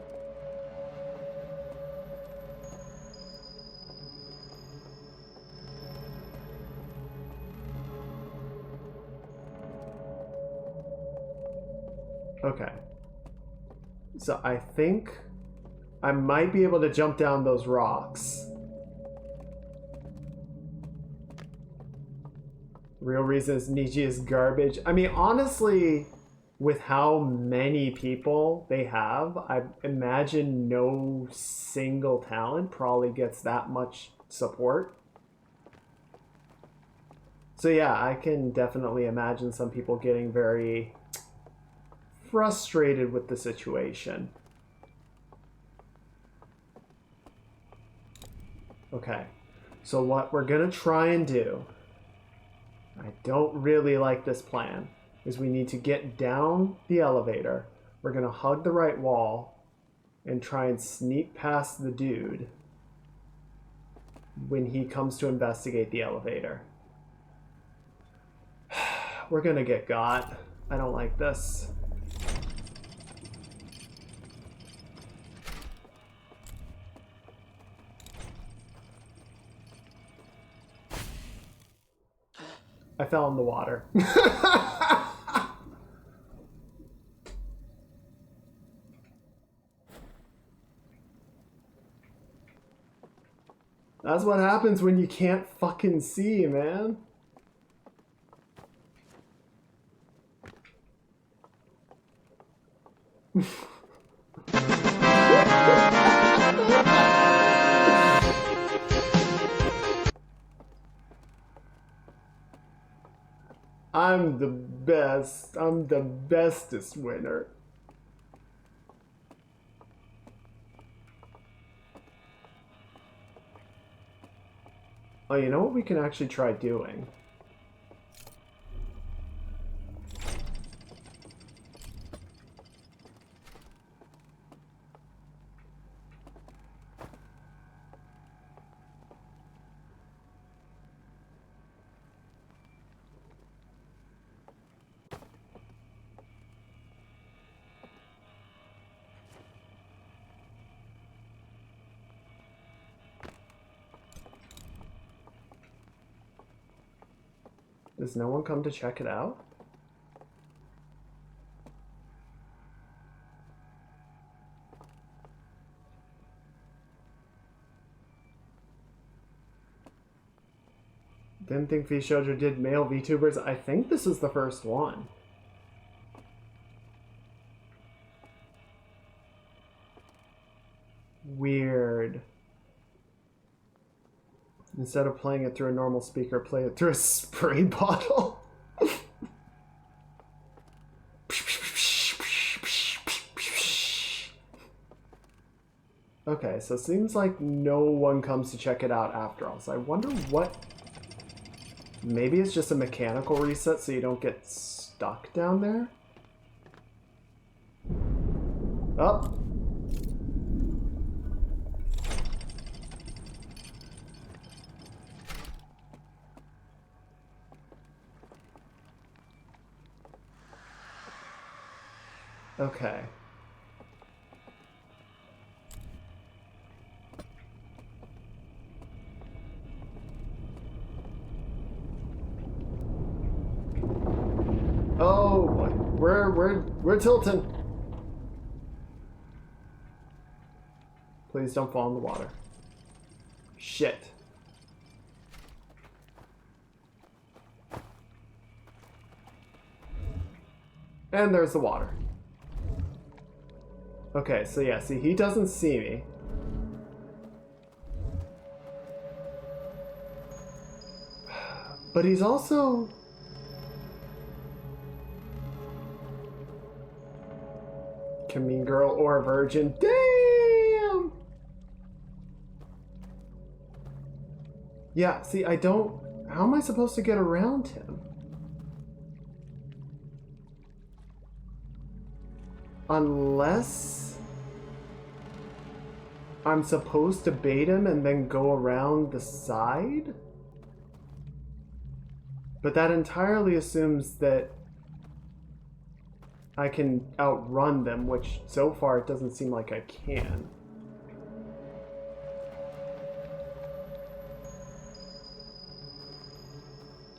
Okay. So I think I might be able to jump down those rocks. Real reason is Niji is garbage. I mean, honestly, with how many people they have, I imagine no single talent probably gets that much support. So yeah, I can definitely imagine some people getting very frustrated with the situation. Okay, so what we're gonna try and do, I don't really like this plan, is we need to get down the elevator. We're gonna hug the right wall and try and sneak past the dude when he comes to investigate the elevator. We're gonna get got. I don't like this. I fell in the water. That's what happens when you can't fucking see, man. I'm the best. I'm the bestest winner. Oh, you know what we can actually try doing? Does no one come to check it out? Didn't think VShojo did male VTubers. I think this is the first one. Weird. Instead of playing it through a normal speaker, play it through a spray bottle. Okay, so it seems like no one comes to check it out after all. So I wonder what... Maybe it's just a mechanical reset so you don't get stuck down there? Oh. Okay. Oh boy. We're tilting. Please don't fall in the water. Shit. And there's the water. Okay, so yeah, see, he doesn't see me. But he's also... Can mean girl or virgin. Damn! Yeah, see, I don't... How am I supposed to get around him? Unless... I'm supposed to bait him and then go around the side? But that entirely assumes that I can outrun them, which so far it doesn't seem like I can.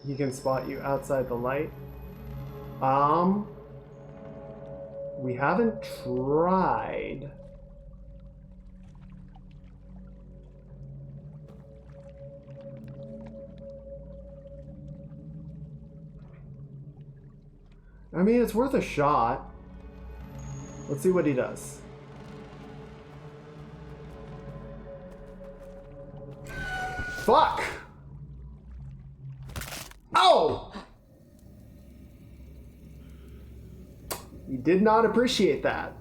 He can spot you outside the light. We haven't tried. I mean, it's worth a shot. Let's see what he does. Fuck! Oh! You did not appreciate that.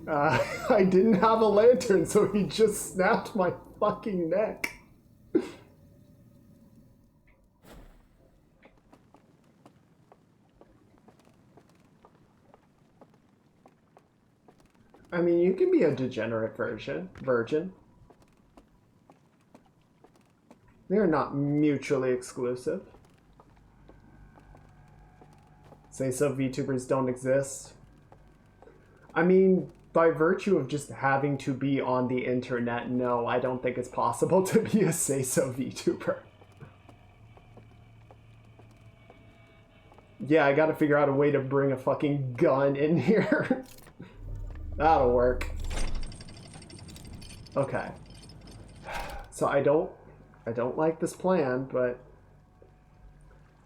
I didn't have a lantern, so he just snapped my fucking neck. I mean, you can be a degenerate virgin. They're not mutually exclusive. Say so VTubers don't exist. I mean, by virtue of just having to be on the internet, no, I don't think it's possible to be a say so VTuber. Yeah, I gotta figure out a way to bring a fucking gun in here. That'll work. Okay. So I don't like this plan, but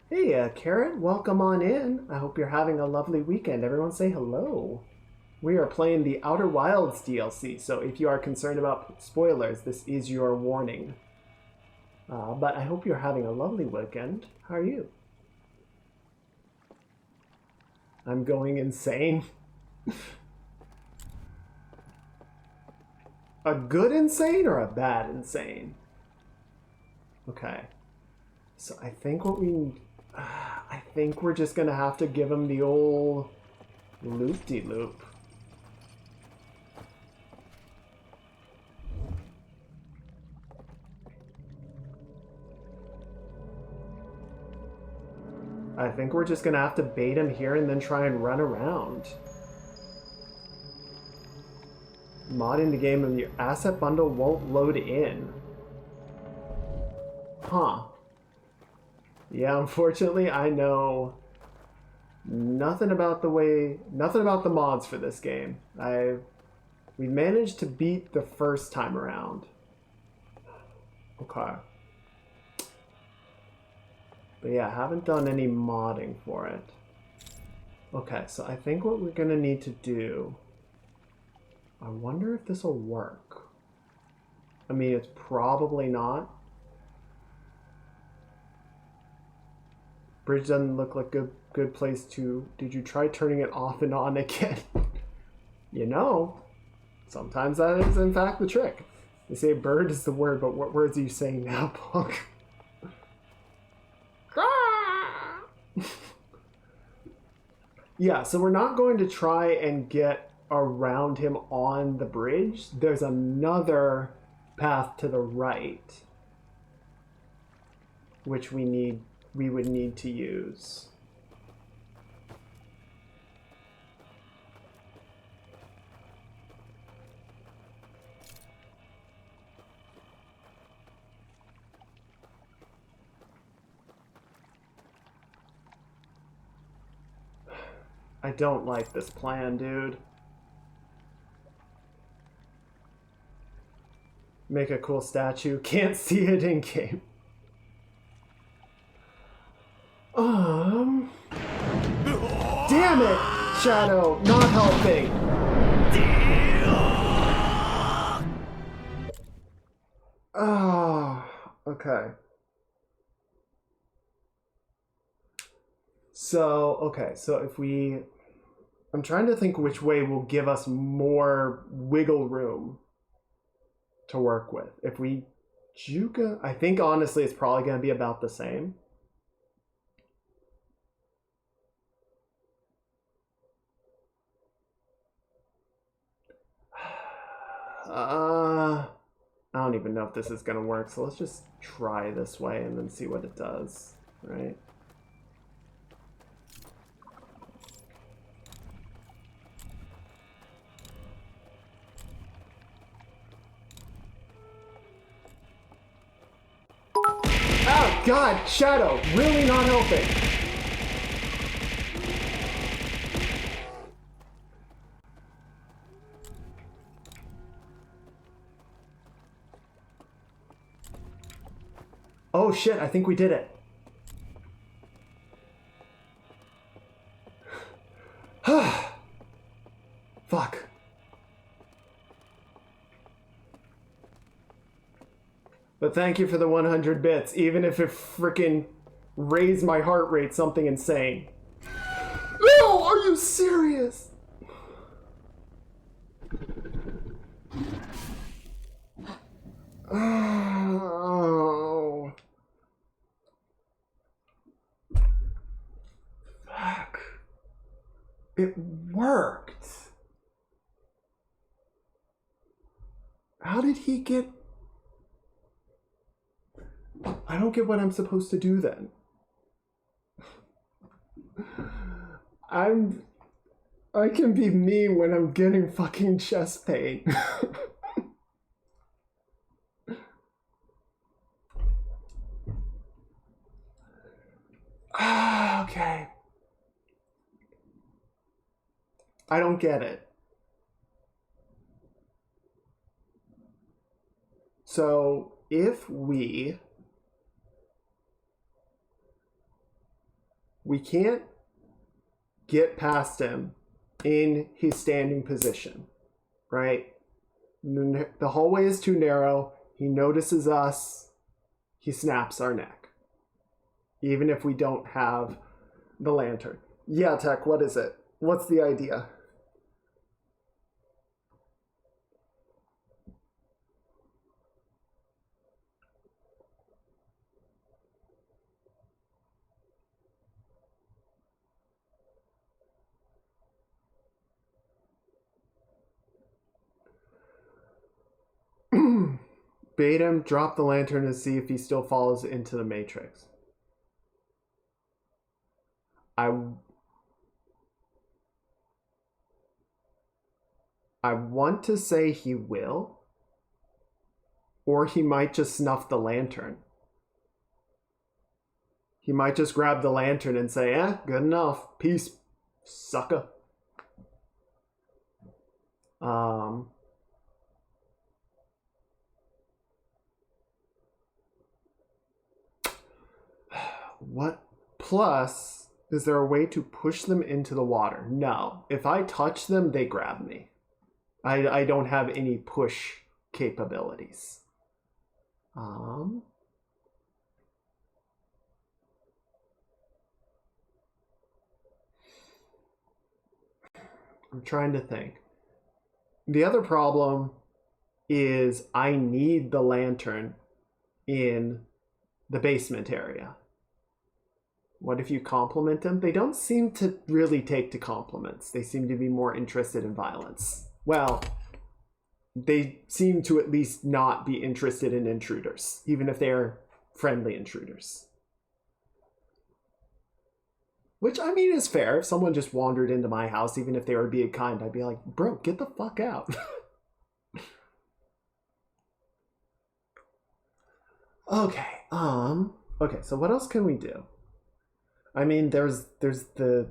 hey, Carrot, welcome on in. I hope you're having a lovely weekend. Everyone say hello. We are playing the Outer Wilds DLC, so if you are concerned about spoilers, this is your warning. But I hope you're having a lovely weekend. How are you? I'm going insane. A good insane or a bad insane? Okay. So I think I think we're just gonna have to give him the old loop-de-loop. I think we're just gonna have to bait him here and then try and run around. Modding the game and your asset bundle won't load in. Huh. Yeah, unfortunately, I know nothing about the mods for this game. We managed to beat the first time around. Okay. But yeah, I haven't done any modding for it. Okay, so I think what we're gonna need to do, I wonder if this will work. I mean, it's probably not. Bridge doesn't look like a good place to... Did you try turning it off and on again? You know, sometimes that is in fact the trick. They say bird is the word, but what words are you saying now, punk? Yeah, so we're not going to try and get around him on the bridge. There's another path to the right, which we would need to use. I don't like this plan, dude. Make a cool statue. Can't see it in game. Damn it, Shadow, not helping. Okay. So if I'm trying to think which way will give us more wiggle room to work with. If we Juka, I think honestly it's probably going to be about the same. I don't even know if this is going to work, so let's just try this way and then see what it does, right? Oh God, Shadow, really not helping. Oh shit, I think we did it. Fuck. But thank you for the 100 bits, even if it frickin' raised my heart rate something insane. No, are you serious? Oh. Fuck. It worked. How did he get... I don't get what I'm supposed to do then. I can be me when I'm getting fucking chest pain. Okay. I don't get it. So if we can't get past him in his standing position, right? The hallway is too narrow. He notices us. He snaps our neck. Even if we don't have the lantern. Yeah, Tech, what is it? What's the idea? Bait him, drop the lantern, and see if he still falls into the matrix. I want to say he will, or he might just snuff the lantern. He might just grab the lantern and say, good enough. Peace, sucker. What? Plus, is there a way to push them into the water? No. If I touch them, they grab me. I don't have any push capabilities. I'm trying to think. The other problem is I need the lantern in the basement area. What if you compliment them? They don't seem to really take to compliments. They seem to be more interested in violence. Well, they seem to at least not be interested in intruders, even if they're friendly intruders. Which, I mean, is fair. If someone just wandered into my house, even if they were being kind, I'd be like, bro, get the fuck out. Okay, so what else can we do? I mean, there's the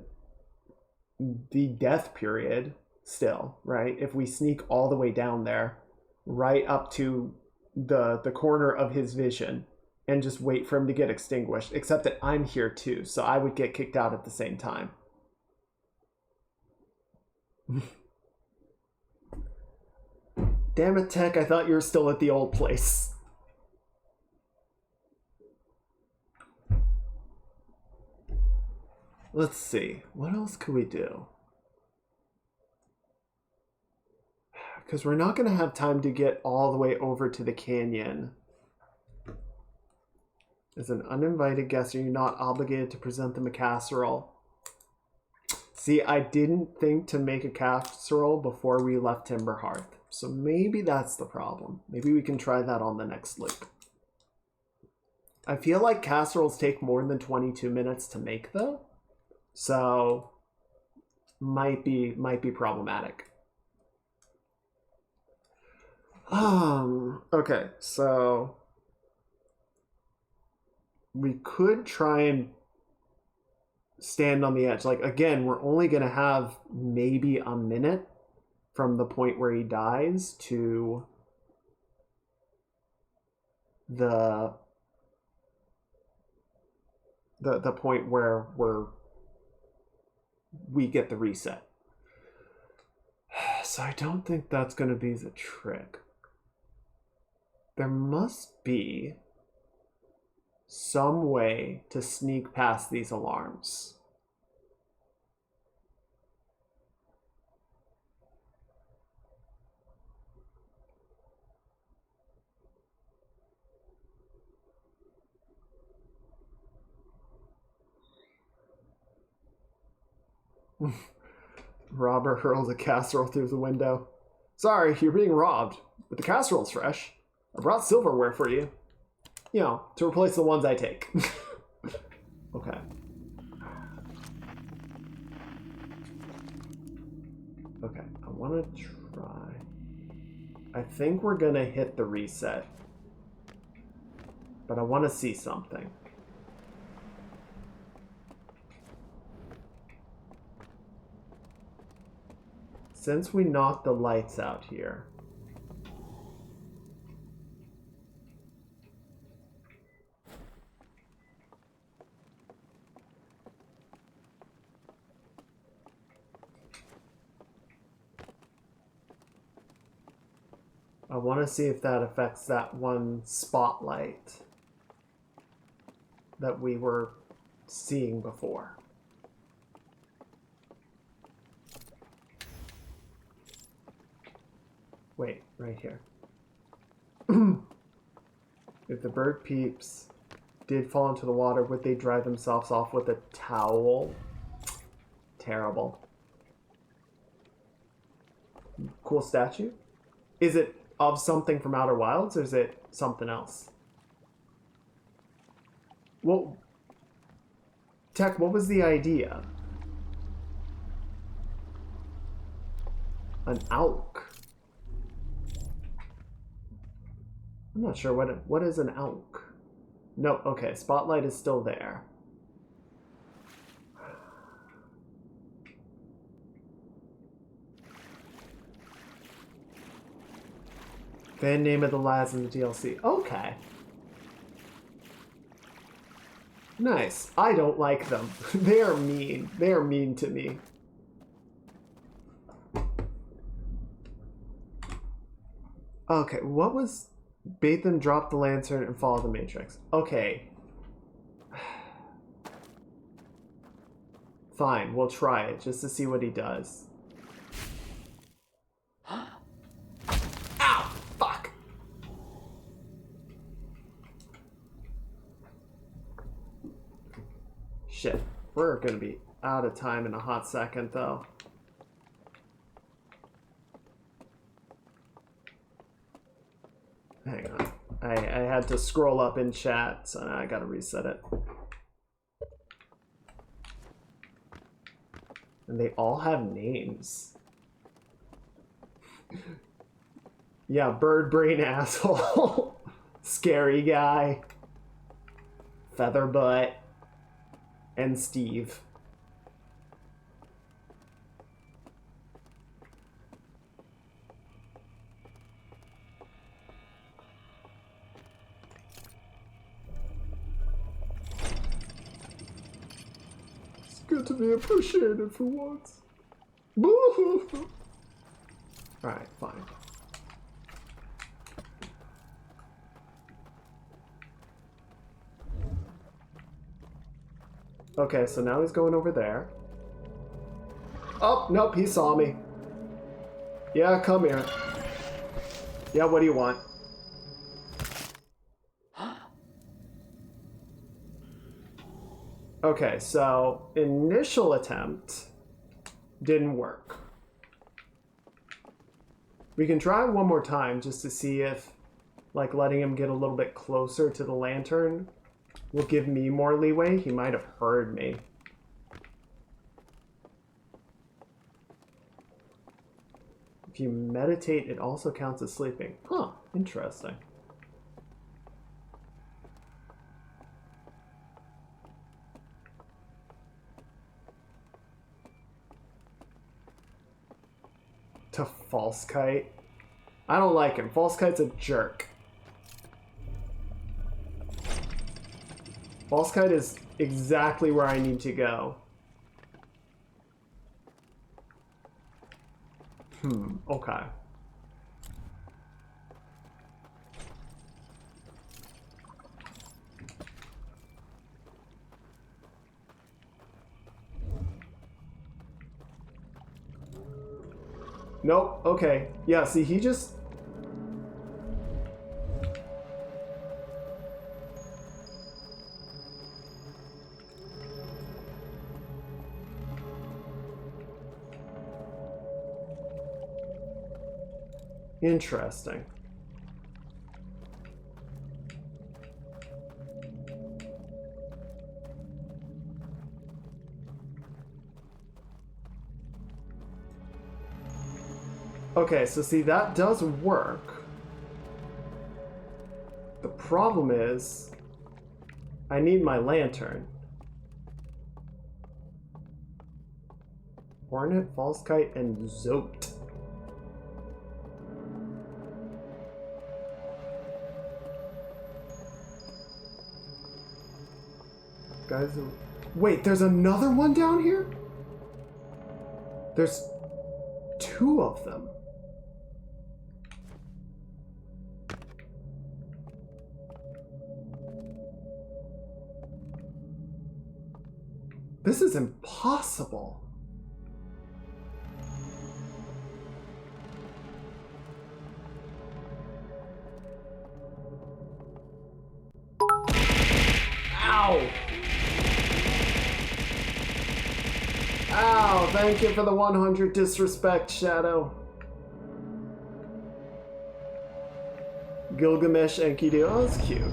death period still, right? If we sneak all the way down there, right up to the corner of his vision, and just wait for him to get extinguished, except that I'm here too, so I would get kicked out at the same time. Damn it, Tech, I thought you were still at the old place. Let's see, what else could we do? Because we're not going to have time to get all the way over to the canyon. As an uninvited guest, are you not obligated to present them a casserole? See, I didn't think to make a casserole before we left Timberhearth. So maybe that's the problem. Maybe we can try that on the next loop. I feel like casseroles take more than 22 minutes to make, though. So might be problematic. Okay, so we could try and stand on the edge. Like, again, we're only going to have maybe a minute from the point where he dies to the point where we get the reset. So I don't think that's going to be the trick. There must be some way to sneak past these alarms. Robber hurls a casserole through the window. Sorry, you're being robbed, but the casserole's fresh. I brought silverware for you. You know, to replace the ones I take. Okay. Okay, I want to try. I think we're going to hit the reset. But I want to see something. Since we knocked the lights out here, I want to see if that affects that one spotlight that we were seeing before. Wait, right here. If the bird peeps did fall into the water, would they dry themselves off with a towel? Terrible. Cool statue. Is it of something from Outer Wilds, or is it something else? Well, Tech, what was the idea? An elk. I'm not sure what is an elk. No, okay, spotlight is still there. Fan name of the lads in the DLC. Okay. Nice. I don't like them. They are mean. They are mean to me. Okay, what was... Bait them, drop the lantern, and follow the matrix. Okay. Fine, we'll try it, just to see what he does. Ow! Fuck! Shit. We're gonna be out of time in a hot second, though. Hang on. I had to scroll up in chat, so now I gotta reset it. And they all have names. Yeah, bird brain asshole. Scary guy. Featherbutt. And Steve. Good to be appreciated for once. Alright, fine. Okay, so now he's going over there. Oh, nope, he saw me. Yeah, come here. Yeah, what do you want? Okay, so initial attempt didn't work. We can try one more time just to see if, like, letting him get a little bit closer to the lantern will give me more leeway. He might have heard me. If you meditate, it also counts as sleeping. Huh, interesting. To False Kite. I don't like him. False Kite's a jerk. False Kite is exactly where I need to go. Okay. Nope, okay. Yeah, see, he just... Interesting. Okay, so see, that does work. The problem is, I need my lantern. Hornet, False Kite, and Zote. Guys, wait, there's another one down here? There's 2 of them. This is impossible. Ow! Ow, thank you for the 100 disrespect, Shadow. Gilgamesh Enkidu. Oh, that's cute.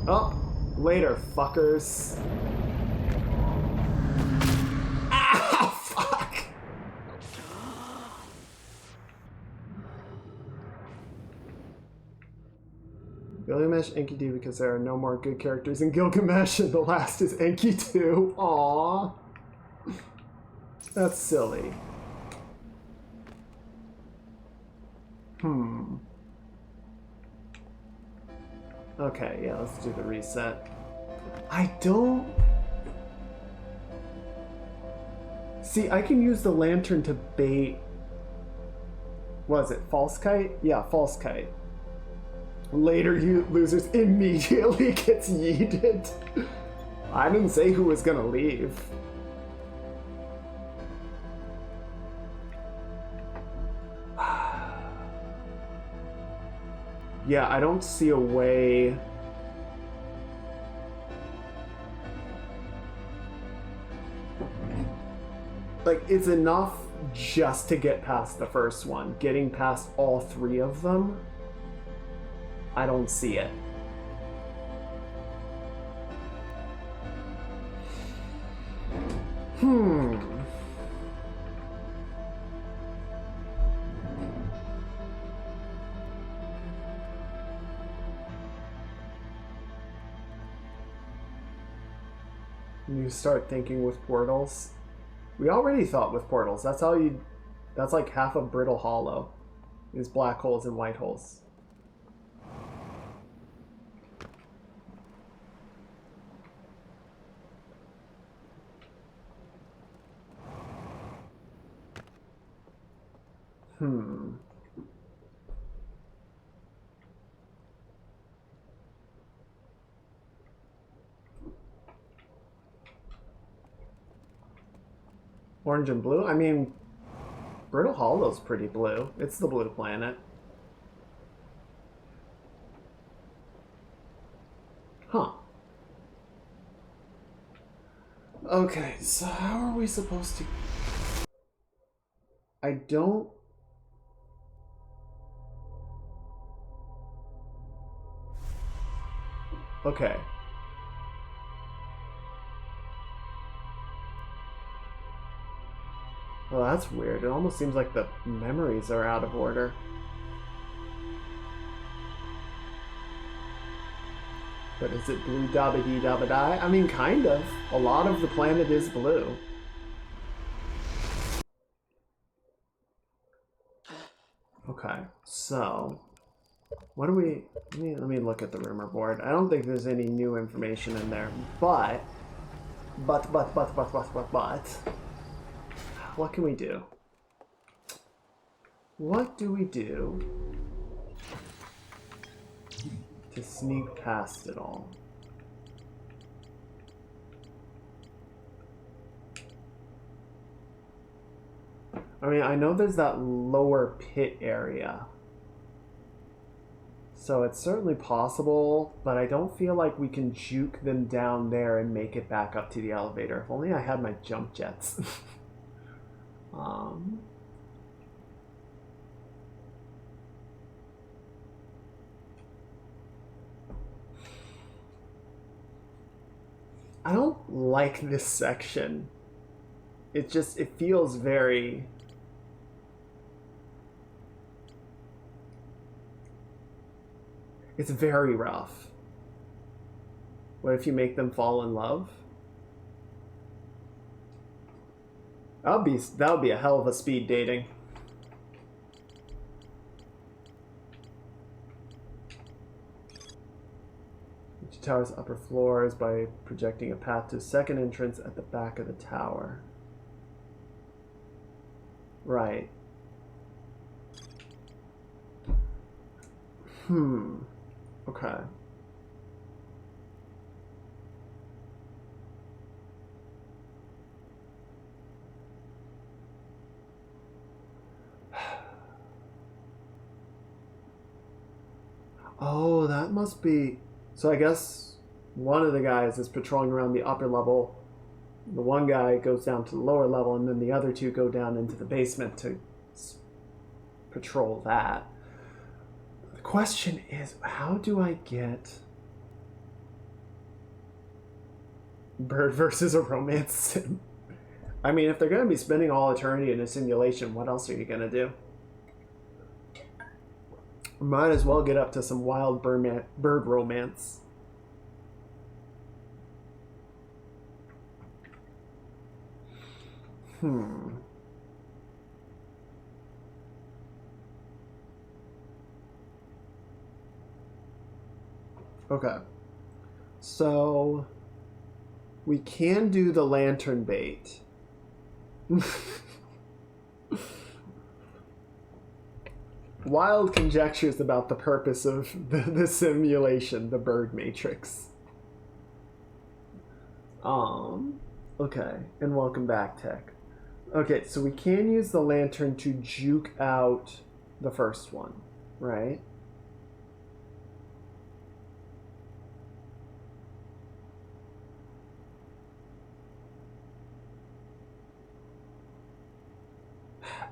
Oh, later, fuckers. Ah, fuck! Gilgamesh Enkidu because there are no more good characters in Gilgamesh, and the last is Enkidu. Aww. That's silly. Okay, yeah, let's do the reset. I don't... See, I can use the lantern to bait... Was it False Kite? Yeah, False Kite. Later, you losers immediately gets yeeted. I didn't say who was gonna leave. Yeah, I don't see a way... Like, it's enough just to get past the first one. Getting past all 3 of them, I don't see it. You start thinking with portals. We already thought with portals. That's how you... That's like half of Brittle Hollow. Is black holes and white holes. Orange and blue? I mean, Brittle Hollow's pretty blue. It's the blue planet. Huh. Okay, so how are we supposed to... I don't... Okay. Well, that's weird. It almost seems like the memories are out of order. But is it blue dabba dee dabba die? I mean, kind of. A lot of the planet is blue. Okay, so... What do we... Let me look at the rumor board. I don't think there's any new information in there, but... But... What can we do? What do we do to sneak past it all? I mean, I know there's that lower pit area. So it's certainly possible, but I don't feel like we can juke them down there and make it back up to the elevator. If only I had my jump jets. I don't like this section. It feels very... It's very rough. What if you make them fall in love? That would be a hell of a speed dating. Each tower's upper floors by projecting a path to a second entrance at the back of the tower. Right. Okay. Oh, that must be... So I guess one of the guys is patrolling around the upper level. The one guy goes down to the lower level, and then the other two go down into the basement to patrol that. The question is, how do I get Bird versus a romance sim? I mean, if they're going to be spending all eternity in a simulation, what else are you going to do? Might as well get up to some wild bird romance. Okay. So we can do the lantern bait. Wild conjectures about the purpose of the simulation, the bird matrix. Okay, and welcome back, Tech. Okay, so we can use the lantern to juke out the first one, right?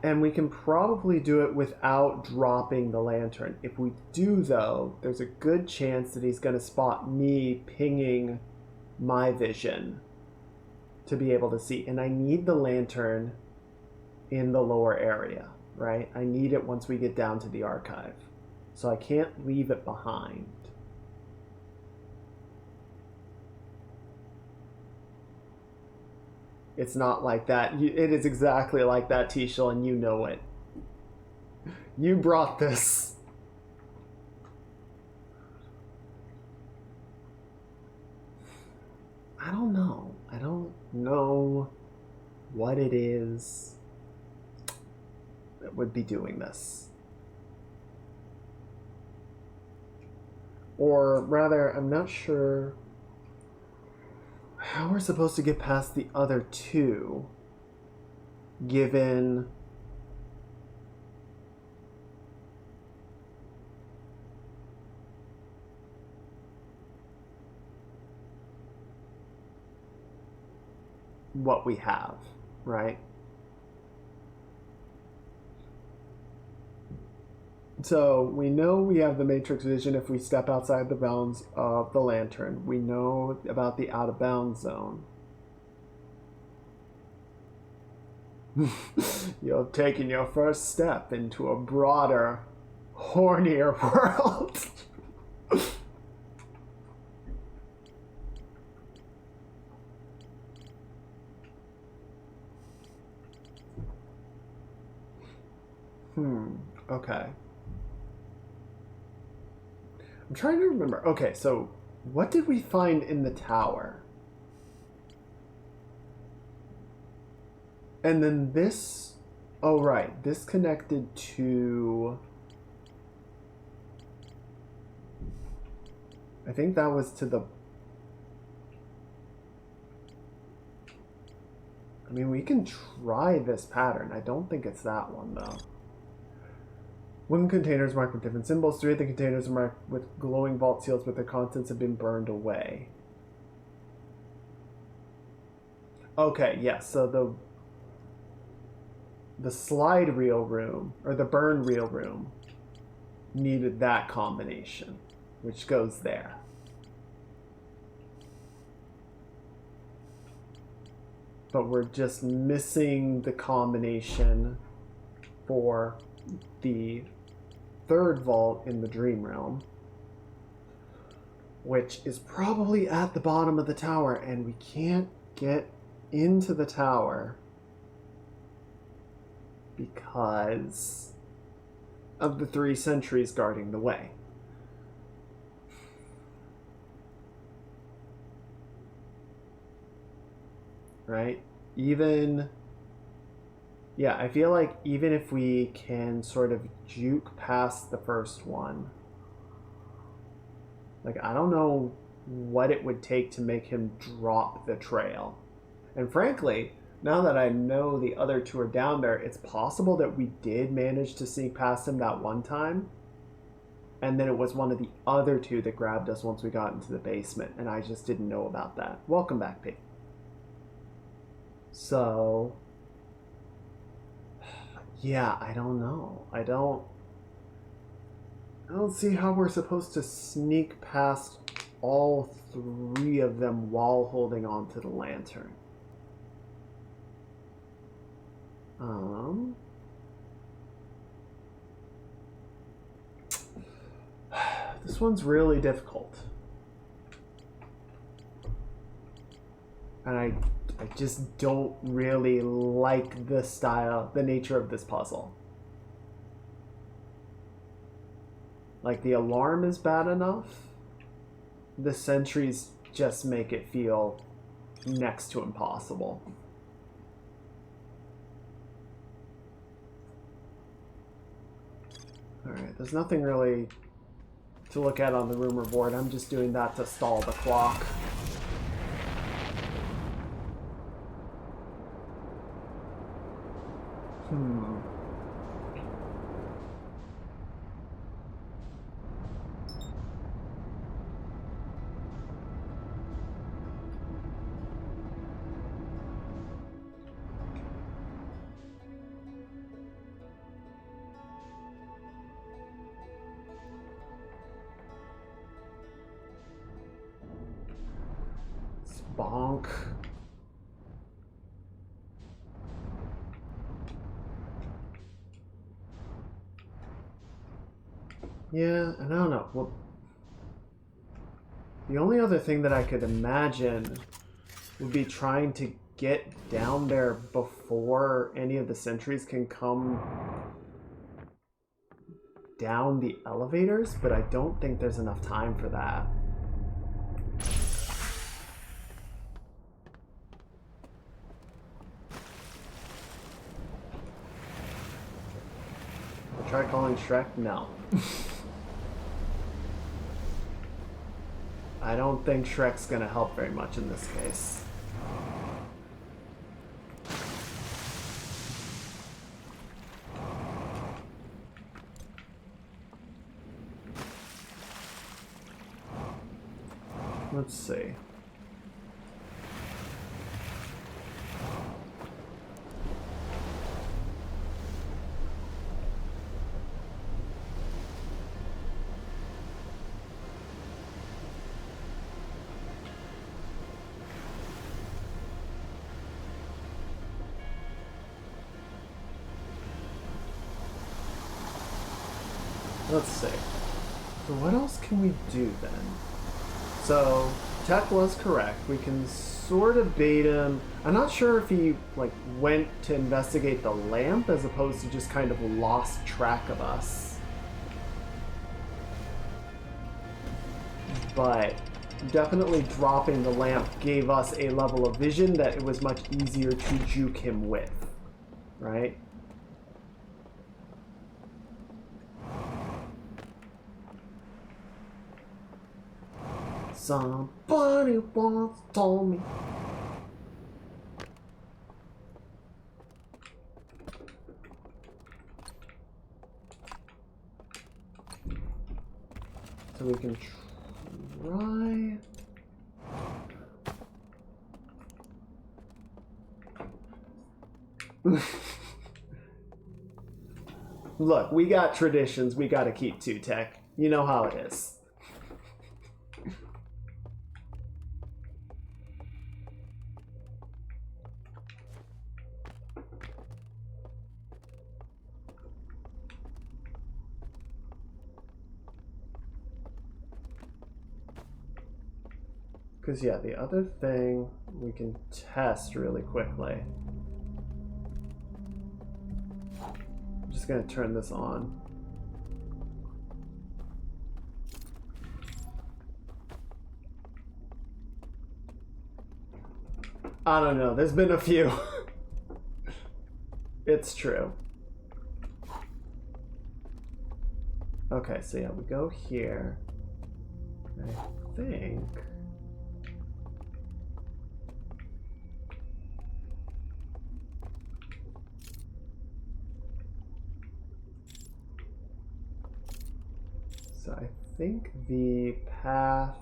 And we can probably do it without dropping the lantern. If we do, though, there's a good chance that he's going to spot me pinging my vision to be able to see. And I need the lantern in the lower area, right? I need it once we get down to the archive. So I can't leave it behind. It's not like that. It is exactly like that, Tishel, and you know it. You brought this. I don't know. I don't know what it is that would be doing this. Or rather, I'm not sure how we're supposed to get past the other two, given what we have, right? So we know we have the matrix vision if we step outside the bounds of the lantern. We know about the out of bounds zone. You're taking your first step into a broader, hornier world. Okay. I'm trying to remember. Okay, so what did we find in the tower? And then this Oh, right. This connected to... I think that was to the... I mean, we can try this pattern. I don't think it's that one, though. Wooden containers marked with different symbols. 3 of the containers are marked with glowing vault seals, but their contents have been burned away. Okay, yes. So the slide reel room, or the burn reel room, needed that combination, which goes there. But we're just missing the combination for the third vault in the Dream Realm, which is probably at the bottom of the tower, and we can't get into the tower because of the 3 sentries guarding the way. Right? Even... Yeah, I feel like even if we can sort of juke past the first one, like, I don't know what it would take to make him drop the trail. And frankly, now that I know the other 2 are down there, it's possible that we did manage to sneak past him that one time, and then it was one of the other 2 that grabbed us once we got into the basement, and I just didn't know about that. Welcome back, Pete. So... yeah, I don't know. I don't see how we're supposed to sneak past all 3 of them while holding on to the lantern. This one's really difficult. And I just don't really like the style, the nature of this puzzle. Like, the alarm is bad enough. The sentries just make it feel next to impossible. Alright, there's nothing really to look at on the rumor board. I'm just doing that to stall the clock. Bonk. Yeah, and I don't know. Well, the only other thing that I could imagine would be trying to get down there before any of the sentries can come down the elevators, but I don't think there's enough time for that. I'll try calling Shrek? No. I don't think Shrek's gonna help very much in this case. Let's see. Let's see. So what else can we do then? So Tech was correct. We can sort of bait him. I'm not sure if he like went to investigate the lamp as opposed to just kind of lost track of us. But definitely dropping the lamp gave us a level of vision that it was much easier to juke him with, right? Somebody once told me. So we can try. Look, we got traditions we gotta keep to, Tech. You know how it is. Because, yeah, the other thing we can test really quickly. I'm just going to turn this on. I don't know. There's been a few. It's true. Okay, so yeah, we go here. I think... So I think the path...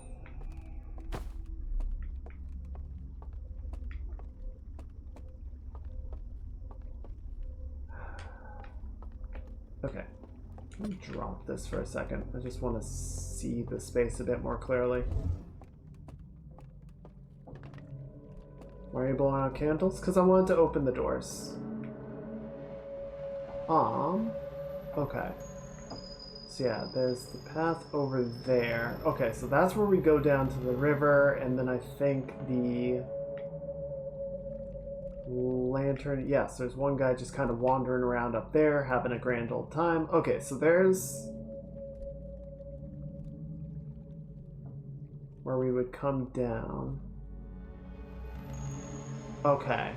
Okay, let me drop this for a second. I just want to see the space a bit more clearly. Why are you blowing out candles? Because I wanted to open the doors. Okay. So yeah, there's the path over there. Okay, so that's where we go down to the river, and then I think the lantern... Yes, there's one guy just kind of wandering around up there, having a grand old time. Okay, so there's... where we would come down. Okay.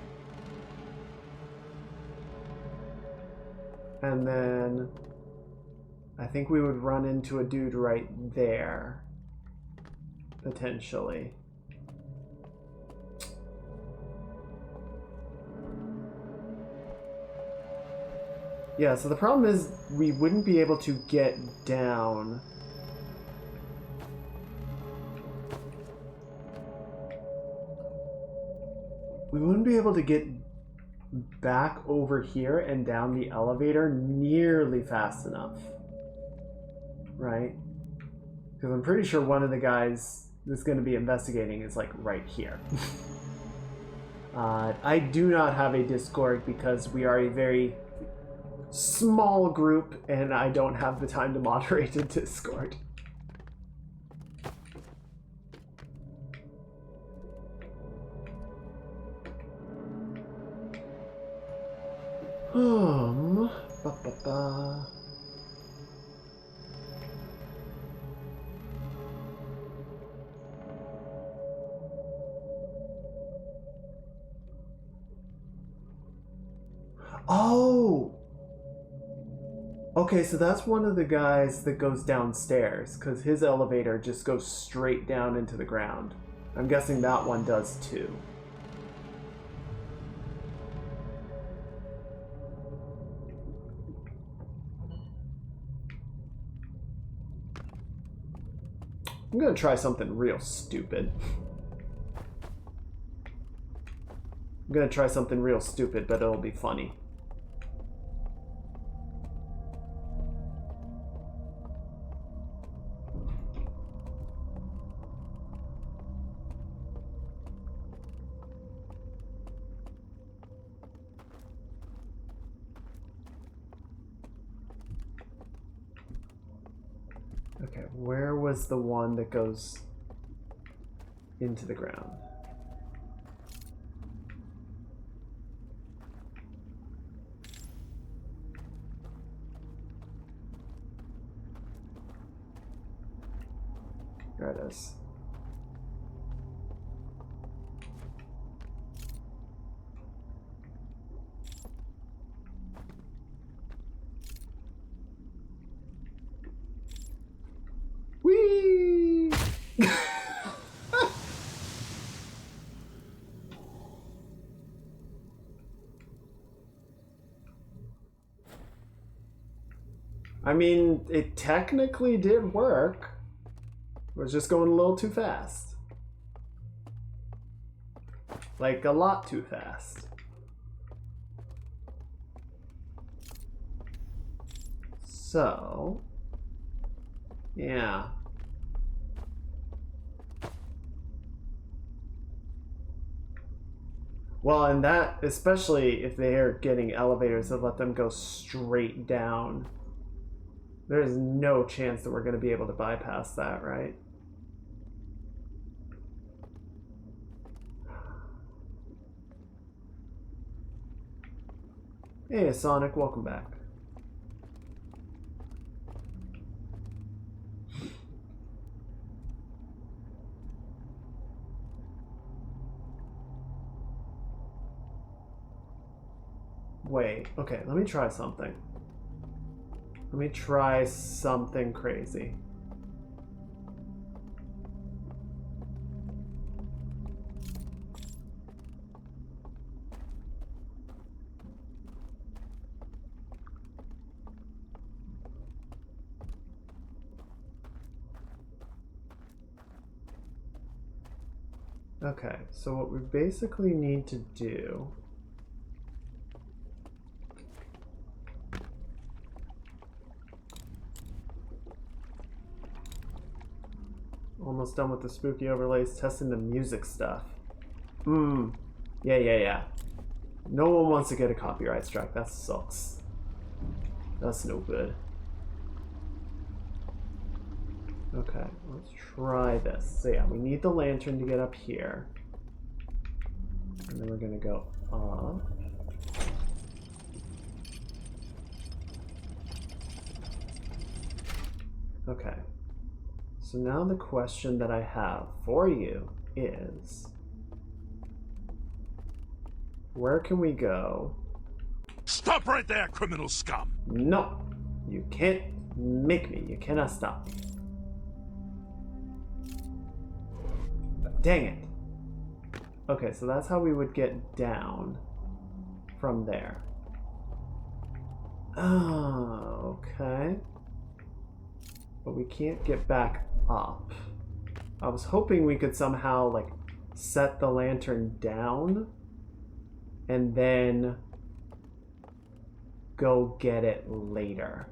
And then... I think we would run into a dude right there. Potentially. Yeah, so the problem is we wouldn't be able to get down. We wouldn't be able to get back over here and down the elevator nearly fast enough. Right? Because I'm pretty sure one of the guys that's going to be investigating is like right here. I do not have a Discord because we are a very small group and I don't have the time to moderate a Discord. Ba, ba, ba. Oh! Okay, so that's one of the guys that goes downstairs, because his elevator just goes straight down into the ground. I'm guessing that one does too. I'm gonna try something real stupid. I'm gonna try something real stupid, but it'll be funny. Okay, where was the one that goes into the ground? There it is. Whee! I mean, it technically did work. It was just going a little too fast. Like, a lot too fast. So, yeah. Well, and that, especially if they're getting elevators that let them go straight down, there's no chance that we're going to be able to bypass that, right? Hey, Sonic, welcome back. Wait, okay, let me try something. Let me try something crazy. Okay, so what we basically need to do almost done with the spooky overlays, testing the music stuff. Yeah. No one wants to get a copyright strike. That sucks. That's no good. Okay, let's try this. So yeah, we need the lantern to get up here. And then we're gonna go up. Okay. So now the question that I have for you is, where can we go? Stop right there, criminal scum! No, you can't make me. You cannot stop me. Dang it. Okay, so that's how we would get down from there. Oh, okay. But we can't get back up. I was hoping we could somehow, like, set the lantern down and then go get it later.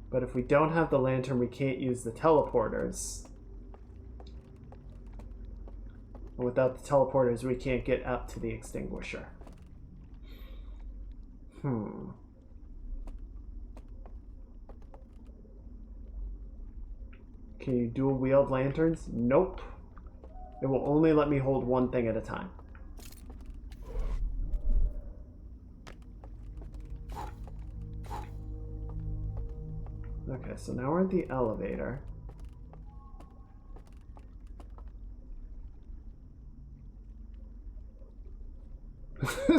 But if we don't have the lantern, we can't use the teleporters. And without the teleporters, we can't get up to the extinguisher. Can you dual wield lanterns? Nope. It will only let me hold one thing at a time. Okay, so now we're at the elevator.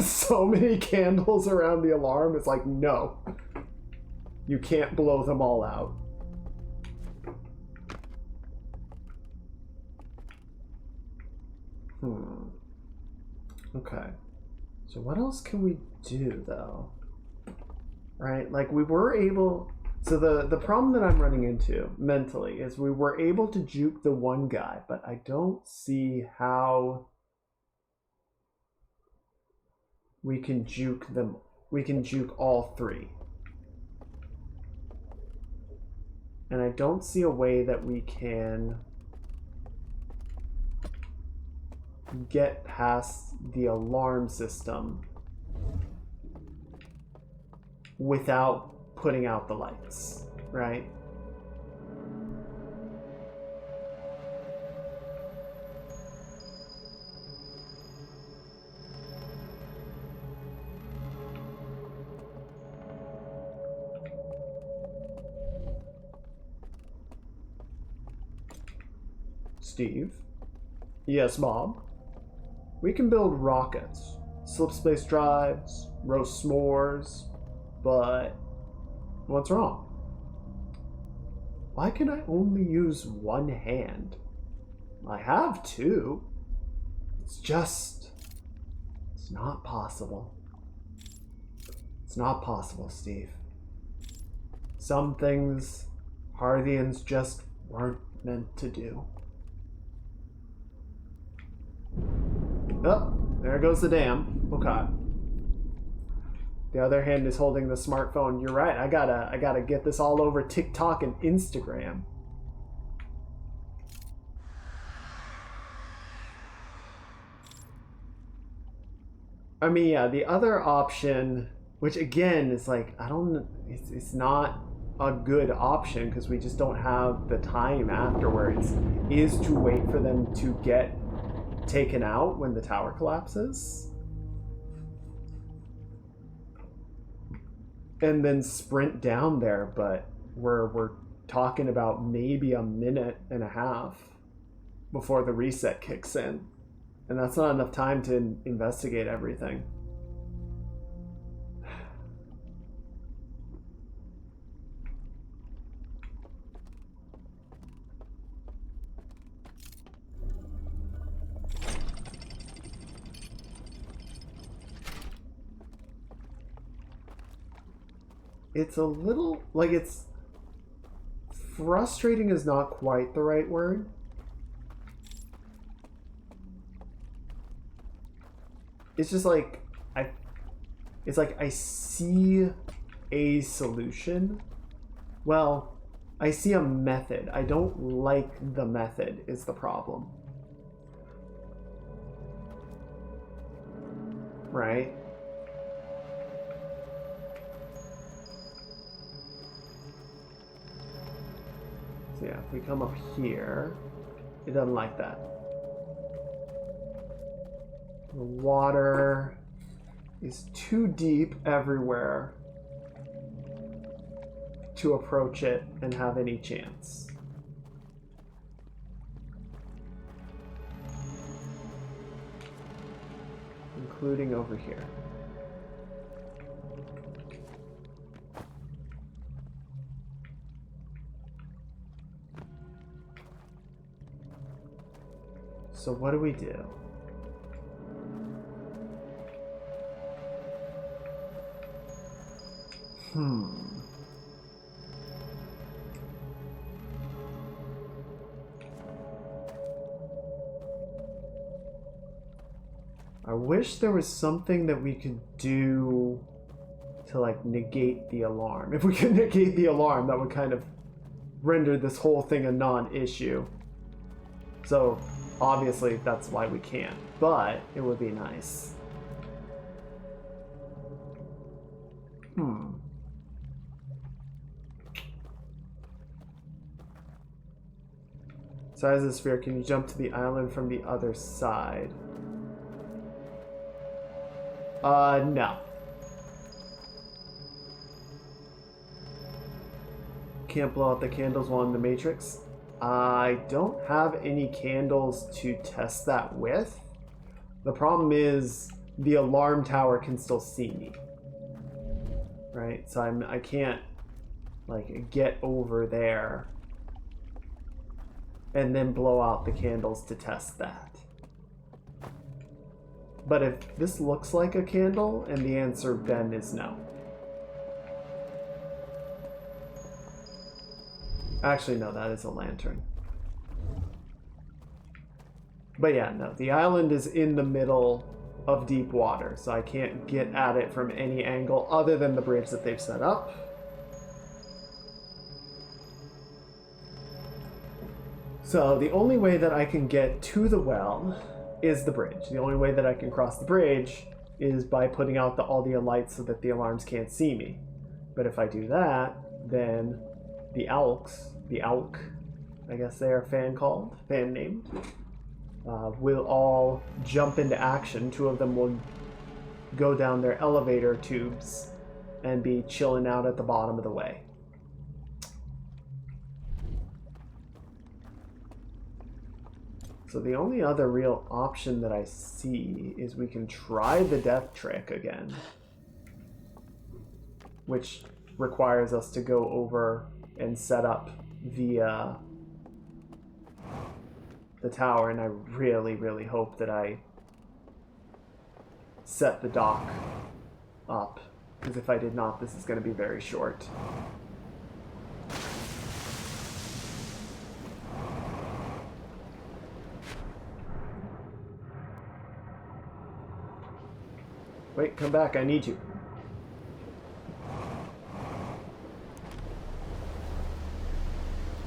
So many candles around the alarm. It's like, no. You can't blow them all out. Okay. So what else can we do, though? Right? Like, we were able... So the problem that I'm running into mentally is we were able to juke the one guy, but I don't see how we can juke them. We can juke all three. And I don't see a way that we can get past the alarm system without putting out the lights, right? Steve? Yes, Bob? We can build rockets, slipspace drives, roast s'mores, but what's wrong? Why can I only use one hand? I have two. It's not possible. It's not possible, Steve. Some things Harthians just weren't meant to do. Oh, there goes the dam. Okay. The other hand is holding the smartphone. You're right. I gotta get this all over TikTok and Instagram. I mean, yeah, the other option, which again is like, it's not a good option because we just don't have the time afterwards, is to wait for them to get taken out when the tower collapses. And then sprint down there, but we're talking about maybe a minute and a half before the reset kicks in. And that's not enough time to investigate everything. It's a little, like, it's frustrating is not quite the right word. It's just like, I see a solution. Well, I see a method. I don't like the method is the problem. Right? So yeah, if we come up here, it doesn't like that. The water is too deep everywhere to approach it and have any chance. Including over here. So what do we do? I wish there was something that we could do to, like, negate the alarm. If we could negate the alarm, that would kind of render this whole thing a non-issue. So, obviously, that's why we can't. But it would be nice. Size of the sphere, can you jump to the island from the other side? No. Can't blow out the candles while in the Matrix. I don't have any candles to test that with. The problem is the alarm tower can still see me. Right? So I can't, like, get over there and then blow out the candles to test that. But if this looks like a candle, and the answer then is no. Actually, no, that is a lantern. But yeah, no, the island is in the middle of deep water, so I can't get at it from any angle other than the bridge that they've set up. So the only way that I can get to the well is the bridge. The only way that I can cross the bridge is by putting out all the lights so that the alarms can't see me. But if I do that, then the Alk, I guess they are fan named, will all jump into action. Two of them will go down their elevator tubes and be chilling out at the bottom of the way. So the only other real option that I see is we can try the death trick again, which requires us to go over and set up the tower, and I really, really hope that I set the dock up Because if I did not, this is going to be very short. Wait, come back, I need you.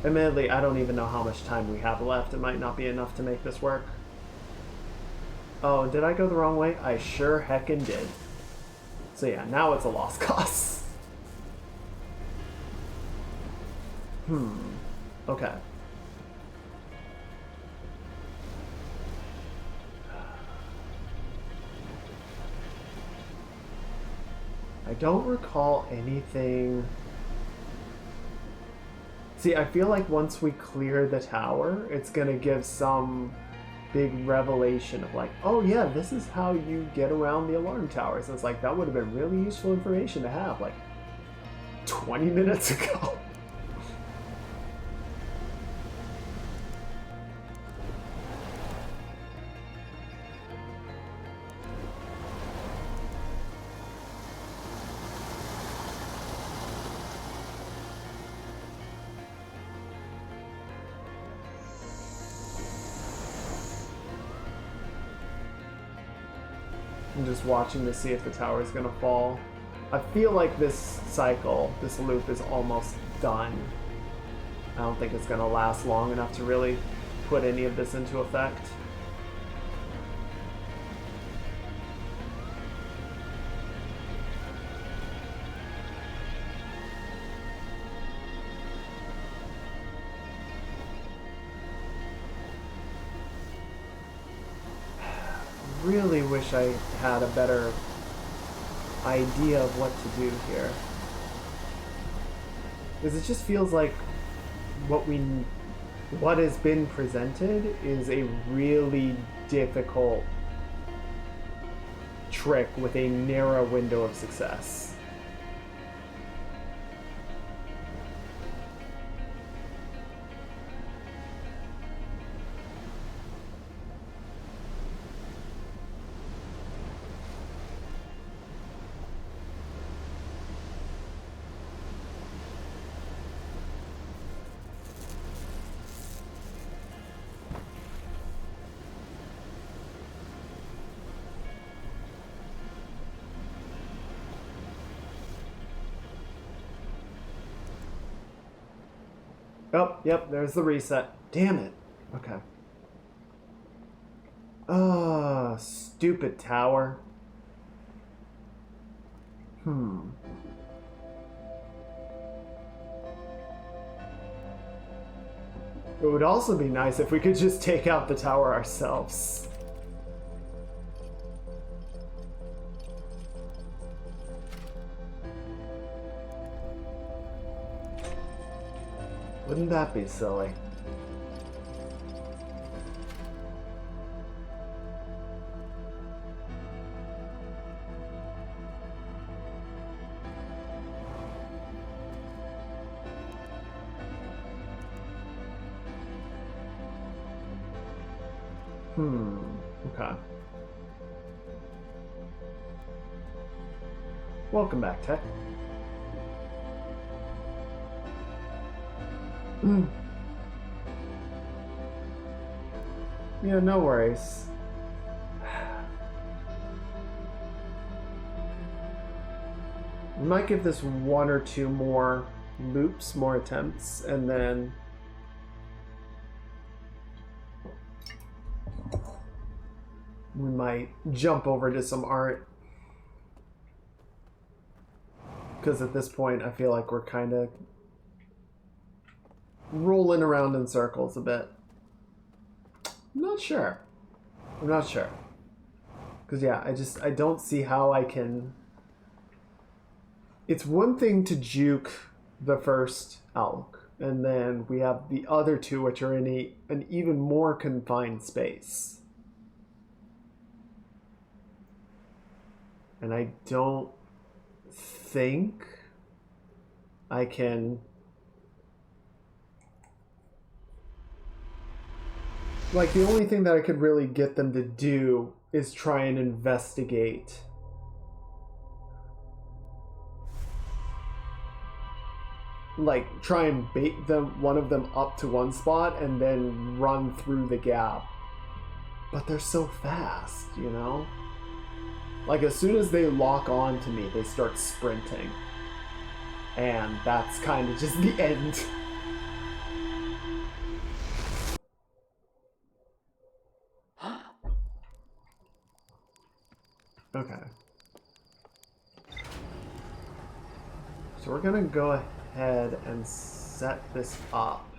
Admittedly, I don't even know how much time we have left. It might not be enough to make this work. Oh, did I go the wrong way? I sure heckin' did. So yeah, now it's a lost cause. Okay. I don't recall anything. See, I feel like once we clear the tower, it's gonna give some big revelation of like, oh yeah, this is how you get around the alarm towers. And it's like, that would have been really useful information to have like 20 minutes ago. I'm just watching to see if the tower is going to fall. I feel like this cycle, this loop is almost done. I don't think it's going to last long enough to really put any of this into effect. Really wish I had a better idea of what to do here, because it just feels like what has been presented is a really difficult trick with a narrow window of success. Oh, yep, there's the reset. Damn it. Okay. Ah, stupid tower. It would also be nice if we could just take out the tower ourselves. Wouldn't that be silly? Okay. Welcome back, Tech. Yeah, no worries. We might give this one or two more loops, more attempts, and then we might jump over to some art. Because at this point, I feel like we're kind of rolling around in circles a bit. I'm not sure. Because yeah, I don't see how I can... It's one thing to juke the first elk, and then we have the other two which are in an even more confined space. And I don't think I can... Like, the only thing that I could really get them to do is try and investigate like try and bait one of them up to one spot and then run through the gap. But they're so fast, you know? Like as soon as they lock on to me, they start sprinting. And that's kind of just the end. Okay. So we're gonna go ahead and set this up.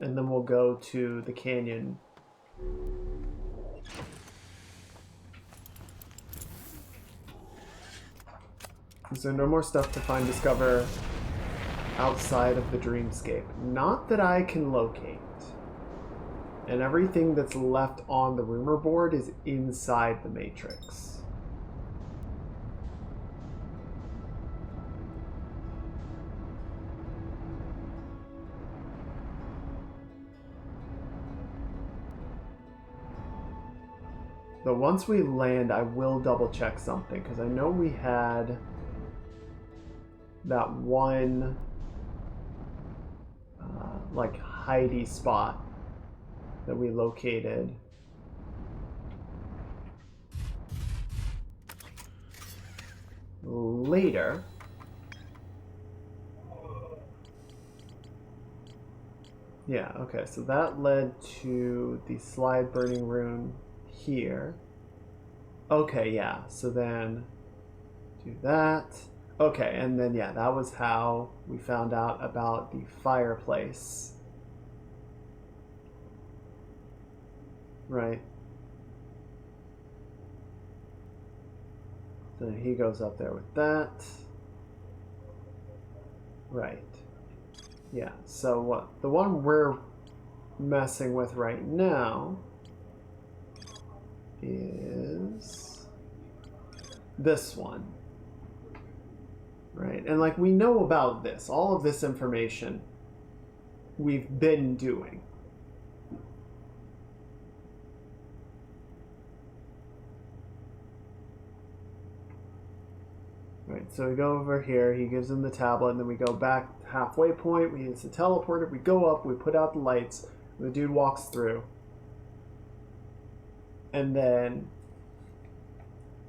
And then we'll go to the canyon. Is there no more stuff to find, discover outside of the dreamscape? Not that I can locate. And everything that's left on the rumor board is inside the matrix. But once we land, I will double check something, because I know we had that one like hidey spot that we located. Later. Yeah, okay, so that led to the slide burning rune here. Okay, yeah, so then do that. Okay, and then yeah, that was how we found out about the fireplace. Right. So he goes up there with that. Right. Yeah, so what the one we're messing with right now is this one. Right, and like we know about this, all of this information we've been doing. Right, so we go over here, he gives him the tablet, and then we go back halfway point, we use the teleporter, we go up, we put out the lights, the dude walks through. And then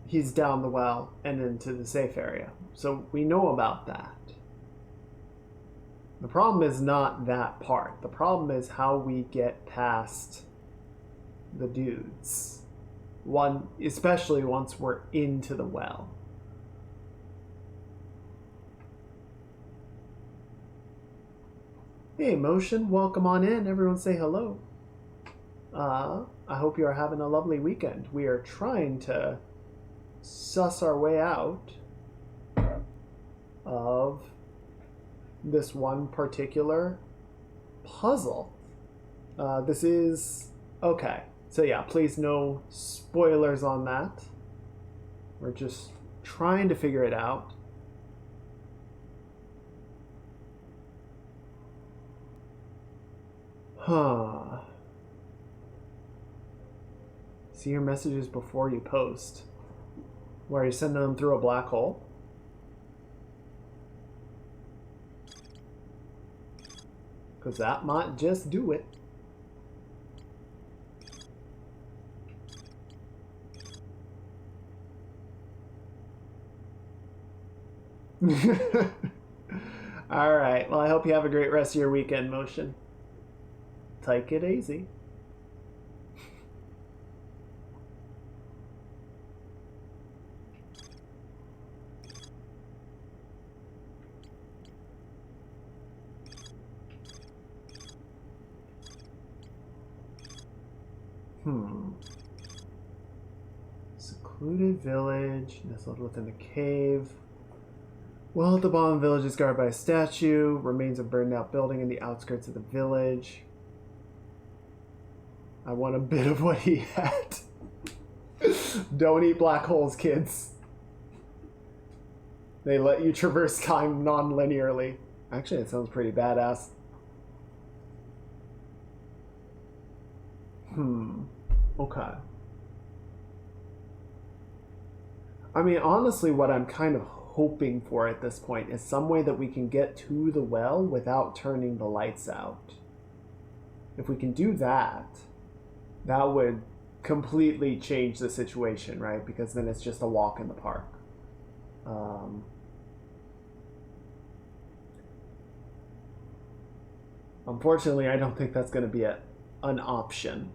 he's down the well and into the safe area. So we know about that. The problem is not that part. The problem is how we get past the dudes. Especially once we're into the well. Hey, Motion, welcome on in. Everyone say hello. I hope you are having a lovely weekend. We are trying to suss our way out of this one particular puzzle. This is... Okay, so yeah, please no spoilers on that. We're just trying to figure it out. Huh. See your messages before you post. Where you sending them through a black hole? Because that might just do it. Alright, well I hope you have a great rest of your weekend, Motion. Take it easy. Secluded village, nestled within a cave. Well, at the bottom of the village is guarded by a statue. Remains of burned out building in the outskirts of the village. I want a bit of what he had. Don't eat black holes, kids. They let you traverse time non-linearly. Actually, it sounds pretty badass. Okay. I mean, honestly, what I'm kind of hoping for at this point is some way that we can get to the well without turning the lights out. If we can do that, that would completely change the situation, right? Because then it's just a walk in the park. Unfortunately, I don't think that's going to be an option.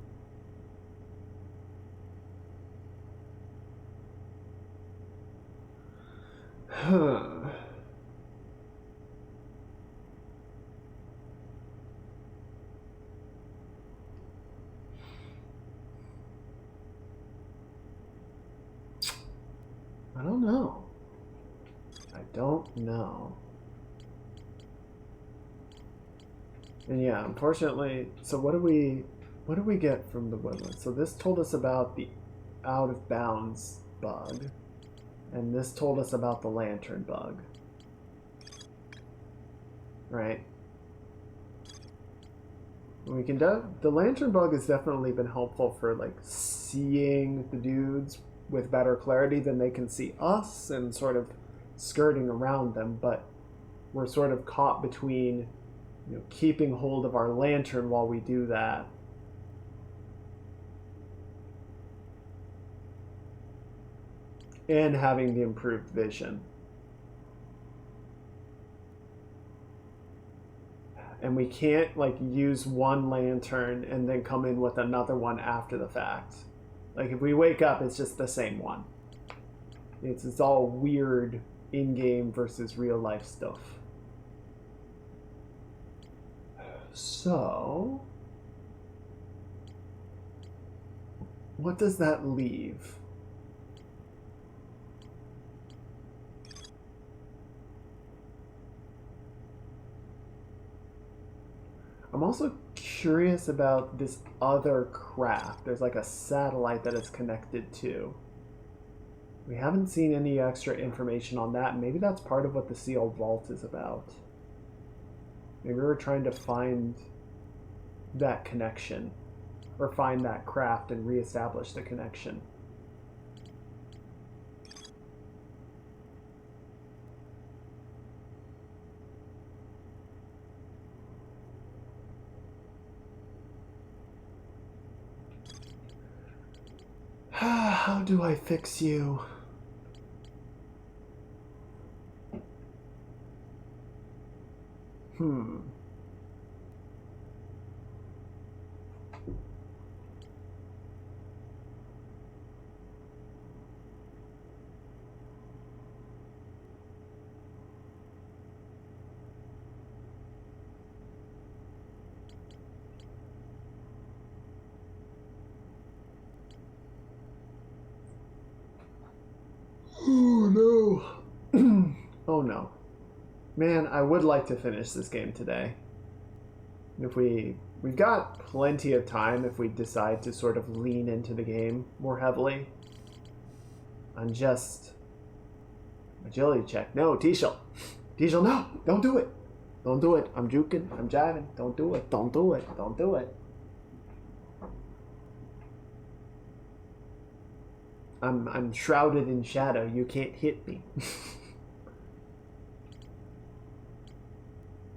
Huh. I don't know. I don't know. And yeah, unfortunately, so what do we get from the woodland? So this told us about the out of bounds bug, and this told us about the lantern bug. Right? We can the lantern bug has definitely been helpful for like seeing the dudes with better clarity than they can see us and sort of skirting around them, but we're sort of caught between, you know, keeping hold of our lantern while we do that. And having the improved vision. And we can't like use one lantern and then come in with another one after the fact. Like if we wake up, it's just the same one. It's all weird in-game versus real life stuff. So, what does that leave? I'm also curious about this other craft. There's like a satellite that it's connected to. We haven't seen any extra information on that. Maybe that's part of what the sealed vault is about. Maybe we're trying to find that connection, or find that craft and reestablish the connection. How do I fix you? Oh no. Oh no. Man, I would like to finish this game today. If we've got plenty of time if we decide to sort of lean into the game more heavily. On just agility check. No, T-Shell. T-Shell, no! Don't do it! Don't do it. I'm juking. I'm jiving. Don't do it. Don't do it. Don't do it. I'm shrouded in shadow. You can't hit me.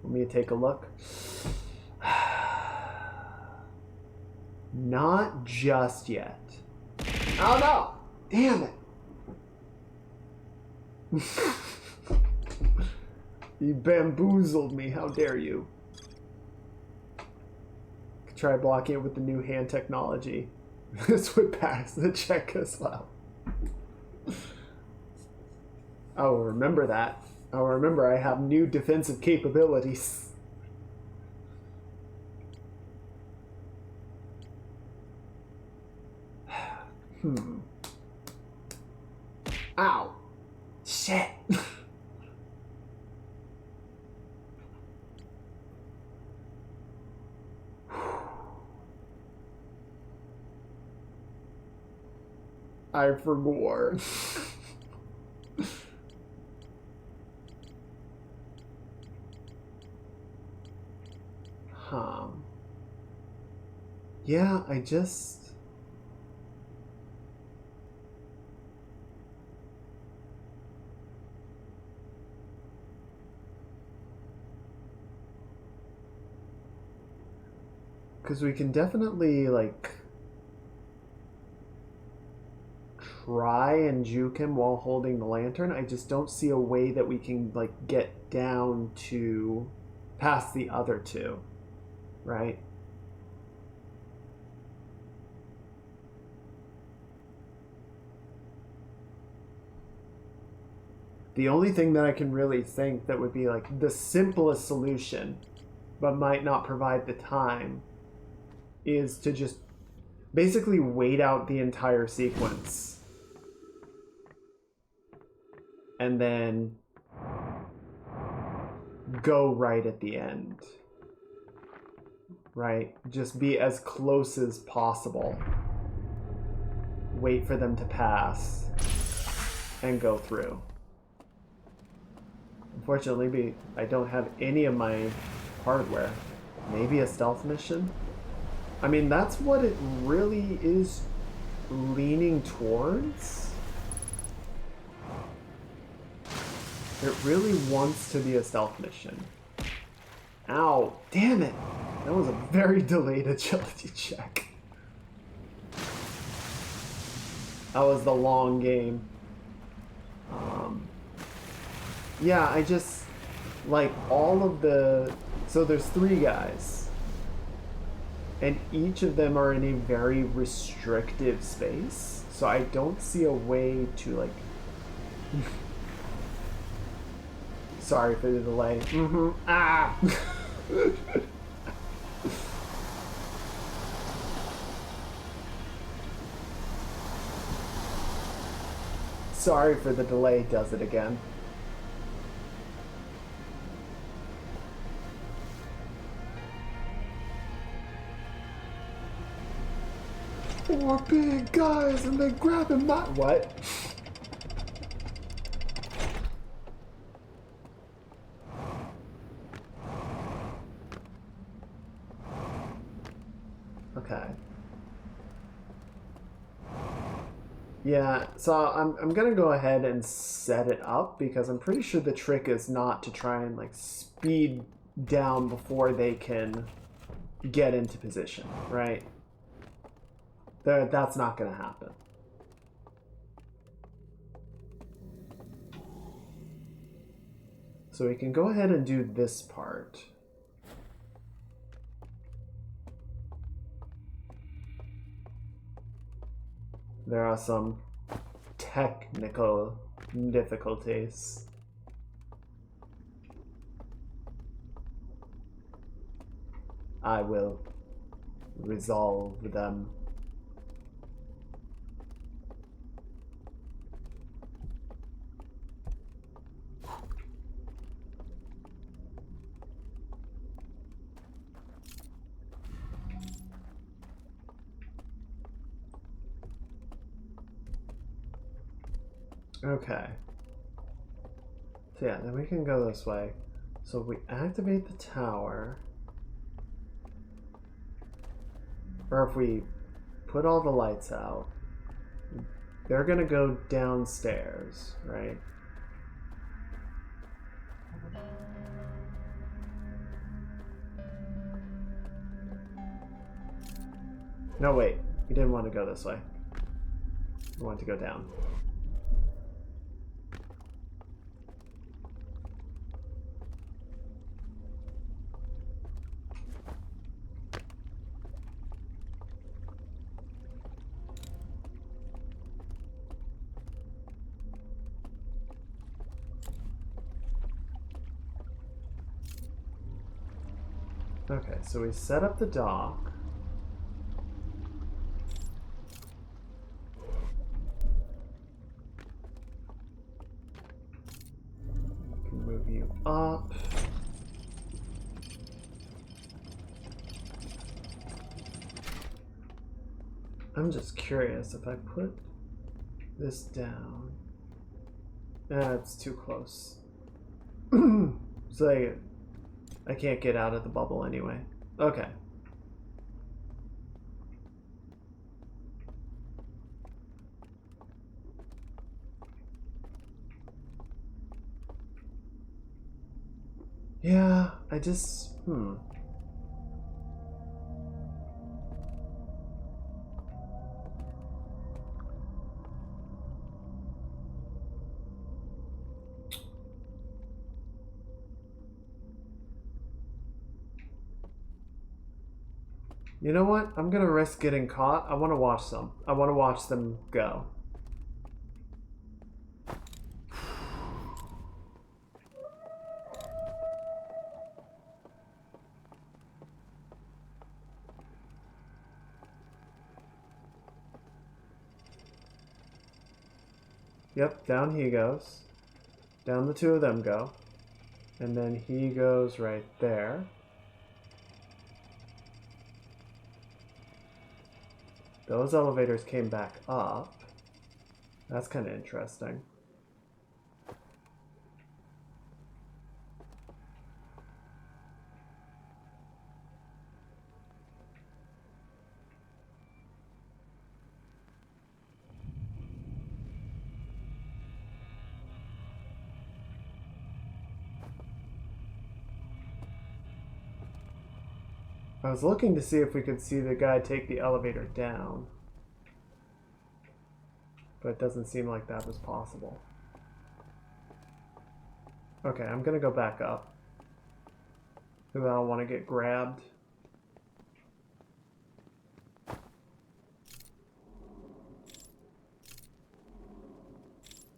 Want me to take a look? Not just yet. Oh no! Damn it! You bamboozled me. How dare you? Try blocking it with the new hand technology. This would pass the check as well. Oh, remember that. Oh, remember I have new defensive capabilities. Ow. Shit. I forgot. Yeah, I just... Because we can definitely, like, try and juke him while holding the lantern. I just don't see a way that we can, like, get down to past the other two, right? The only thing that I can really think that would be, like, the simplest solution, but might not provide the time, is to just basically wait out the entire sequence. And then go right at the end. Right? Just be as close as possible. Wait for them to pass. And go through. Unfortunately, I don't have any of my hardware. Maybe a stealth mission? I mean, that's what it really is leaning towards. It really wants to be a stealth mission. Ow, damn it! That was a very delayed agility check. That was the long game. Yeah, I just, like, all of the... So there's 3 guys. And each of them are in a very restrictive space. So I don't see a way to, like... Sorry for the delay. Ah! Sorry for the delay, does it again. Four big guys and they grabbing my... What? Okay. Yeah, so I'm gonna go ahead and set it up because I'm pretty sure the trick is not to try and, like, speed down before they can get into position, right? That's not gonna happen. So we can go ahead and do this part. There are some technical difficulties. I will resolve them. Okay. So yeah, then we can go this way. So if we activate the tower, or if we put all the lights out, they're gonna go downstairs, right? No, wait. We didn't want to go this way. We want to go down. Okay, so we set up the dock. Can move you up. I'm just curious if I put this down. It's too close. So I can't get out of the bubble anyway. Okay. Yeah, I just... You know what? I'm gonna risk getting caught. I want to watch some. I want to watch them go. Yep, down he goes. Down the two of them go. And then he goes right there. Those elevators came back up. That's kind of interesting. I was looking to see if we could see the guy take the elevator down. But it doesn't seem like that was possible. Okay, I'm gonna go back up. Because I don't want to get grabbed.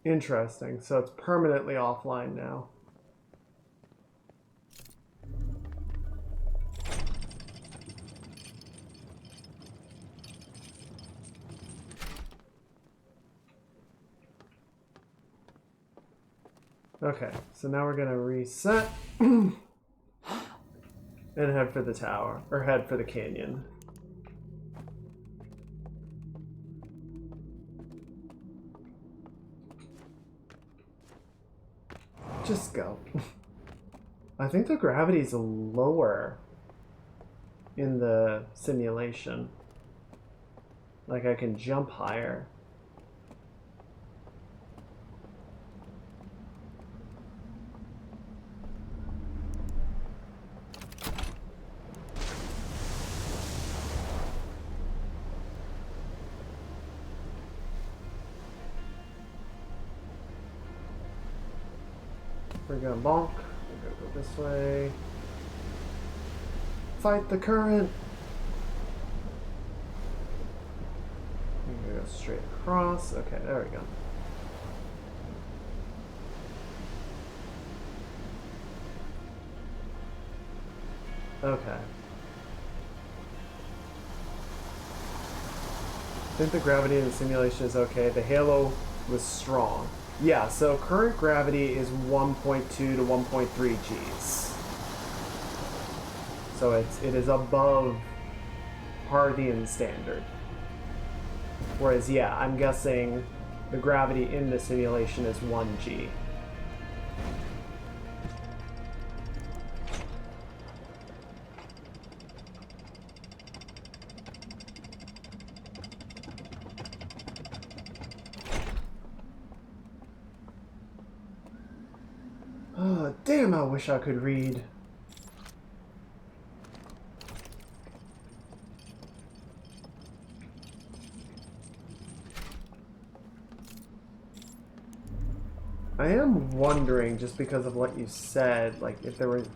Interesting. So it's permanently offline now. Okay, so now we're gonna reset and head for the tower, or head for the canyon. Just go. I think the gravity is lower in the simulation. Like I can jump higher. We're gonna bonk. We're gonna go this way. Fight the current. We're gonna go straight across. Okay, there we go. Okay. I think the gravity in the simulation is okay. The halo was strong. Yeah, so current gravity is 1.2 to 1.3 Gs. So it is above Hardian standard. Whereas, yeah, I'm guessing the gravity in the simulation is 1 G. Oh, damn, I wish I could read. I am wondering, just because of what you said, like, if there was...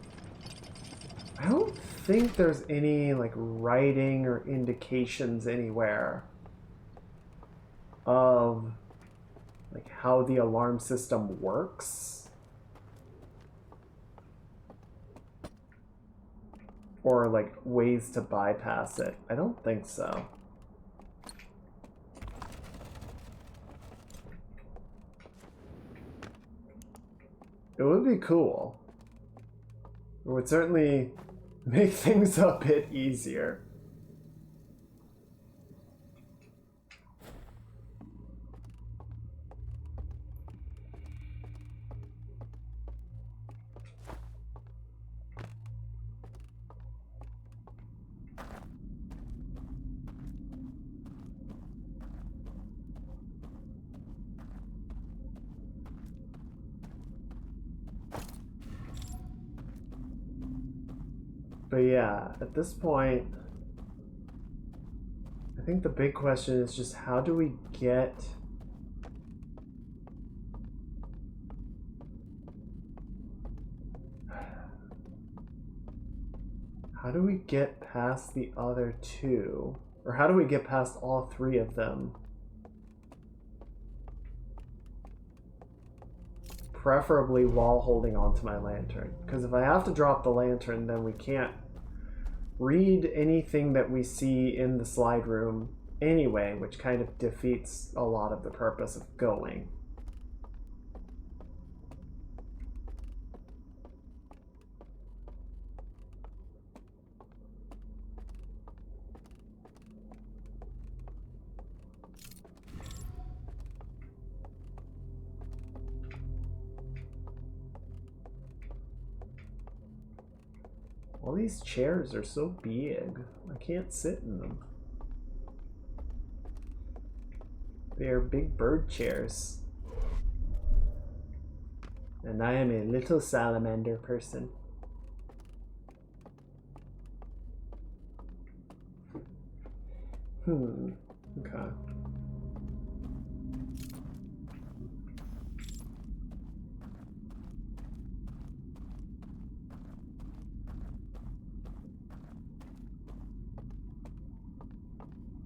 I don't think there's any, like, writing or indications anywhere of, like, how the alarm system works. Or, like, ways to bypass it. I don't think so. It would be cool. It would certainly make things a bit easier. But yeah, at this point, I think the big question is just how do we get... How do we get past the other two? Or how do we get past all three of them? Preferably while holding onto my lantern. Because if I have to drop the lantern, then we can't read anything that we see in the slide room anyway, which kind of defeats a lot of the purpose of going. All these chairs are so big. I can't sit in them. They are big bird chairs. And I am a little salamander person. Okay.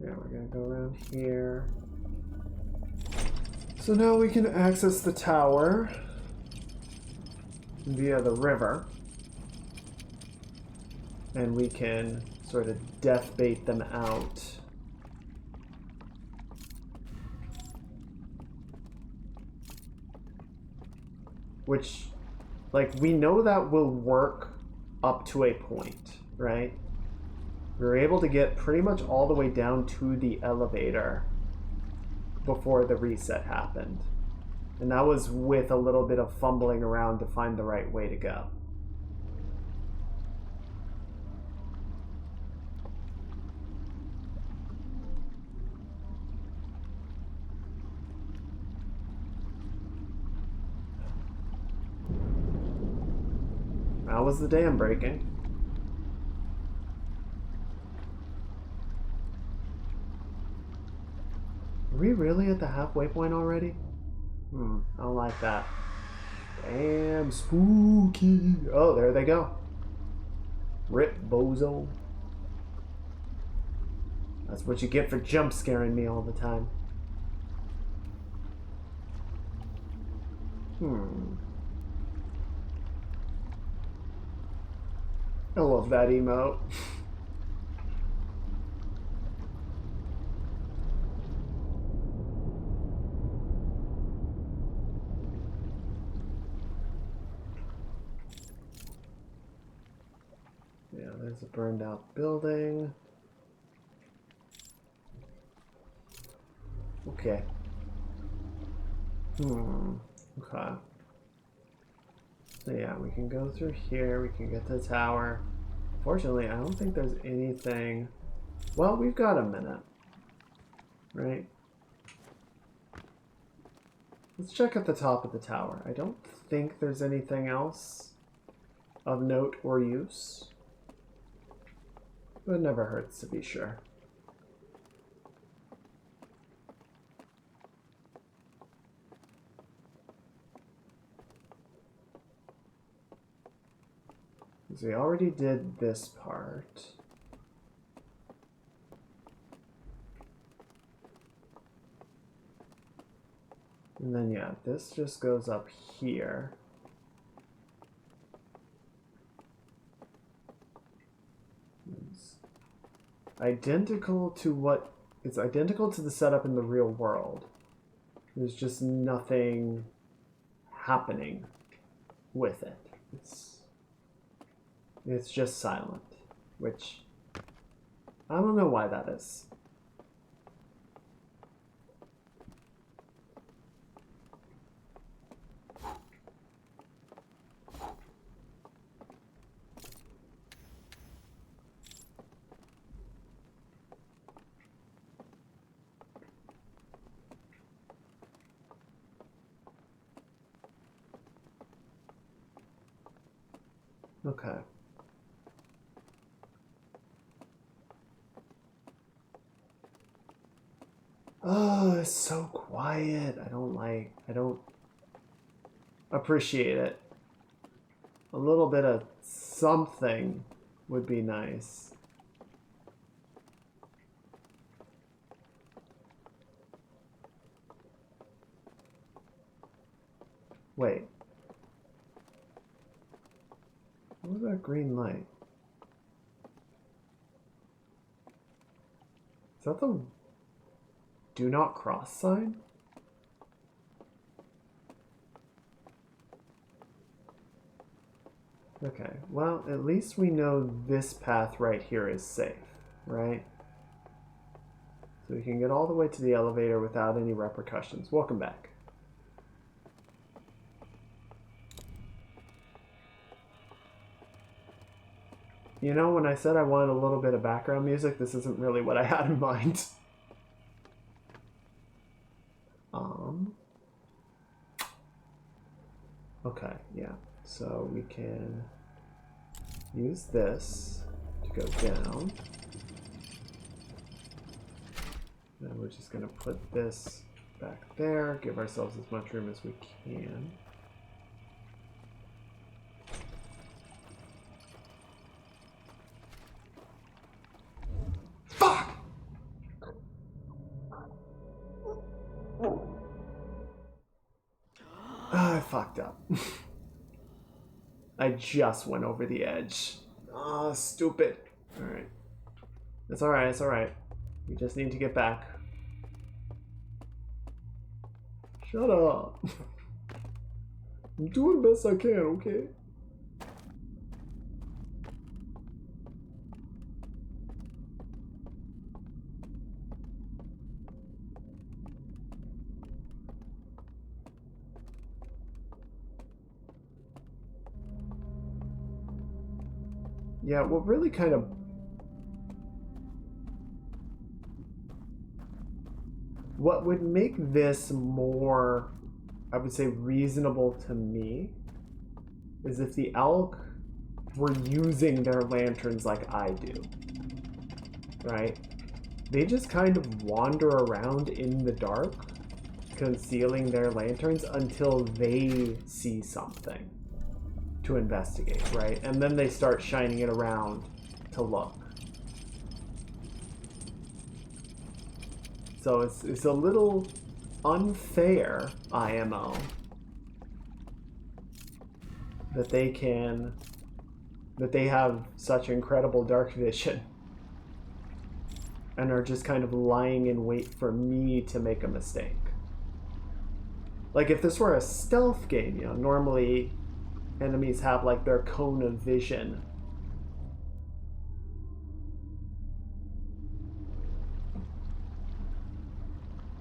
Yeah, we're gonna go around here. So now we can access the tower via the river. And we can sort of death bait them out. Which, like, we know that will work up to a point, right? We were able to get pretty much all the way down to the elevator before the reset happened. And that was with a little bit of fumbling around to find the right way to go. How was the dam breaking? Are we really at the halfway point already? I don't like that. Damn spooky. Oh, there they go. Rip bozo. That's what you get for jump scaring me all the time. I love that emote. Yeah, there's a burned out building. Okay. Okay. So yeah, we can go through here, we can get to the tower. Fortunately, I don't think there's anything... Well, we've got a minute. Right? Let's check at the top of the tower. I don't think there's anything else of note or use. But it never hurts to be sure. So we already did this part. And then yeah, this just goes up here. It's identical to what... It's identical to the setup in the real world. There's just nothing happening with it. It's just silent, which I don't know why that is. Okay. Oh, it's so quiet. I don't appreciate it. A little bit of something would be nice. Wait. What was that green light? Is that the do not cross sign? Okay, well, at least we know this path right here is safe, right? So we can get all the way to the elevator without any repercussions. Welcome back. You know, when I said I wanted a little bit of background music, this isn't really what I had in mind. Okay, yeah. So we can use this to go down. Then we're just going to put this back there, give ourselves as much room as we can. Fuck! I fucked up. I just went over the edge. Oh, stupid. Alright. It's alright, it's alright. We just need to get back. Shut up. I'm doing the best I can, okay? Yeah, what really kind of... What would make this more, I would say, reasonable to me is if the elk were using their lanterns like I do, right? They just kind of wander around in the dark, concealing their lanterns until they see something to investigate, right? And then they start shining it around to look. So it's a little unfair, IMO, that they have such incredible dark vision and are just kind of lying in wait for me to make a mistake. Like if this were a stealth game, you know, normally enemies have like their cone of vision.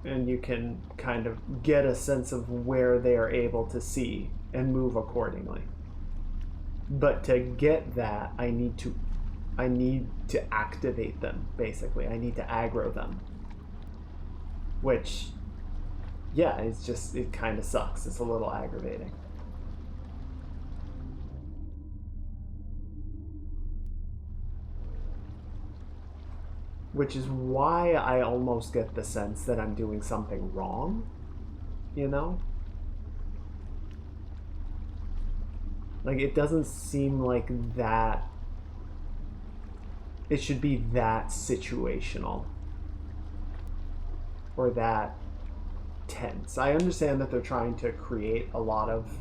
And you can kind of get a sense of where they are able to see and move accordingly. But to get that, I need to activate them, basically. I need to aggro them. Which, yeah, it kind of sucks. It's a little aggravating. Which is why I almost get the sense that I'm doing something wrong, you know? Like, it doesn't seem like that... It should be that situational. Or that tense. I understand that they're trying to create a lot of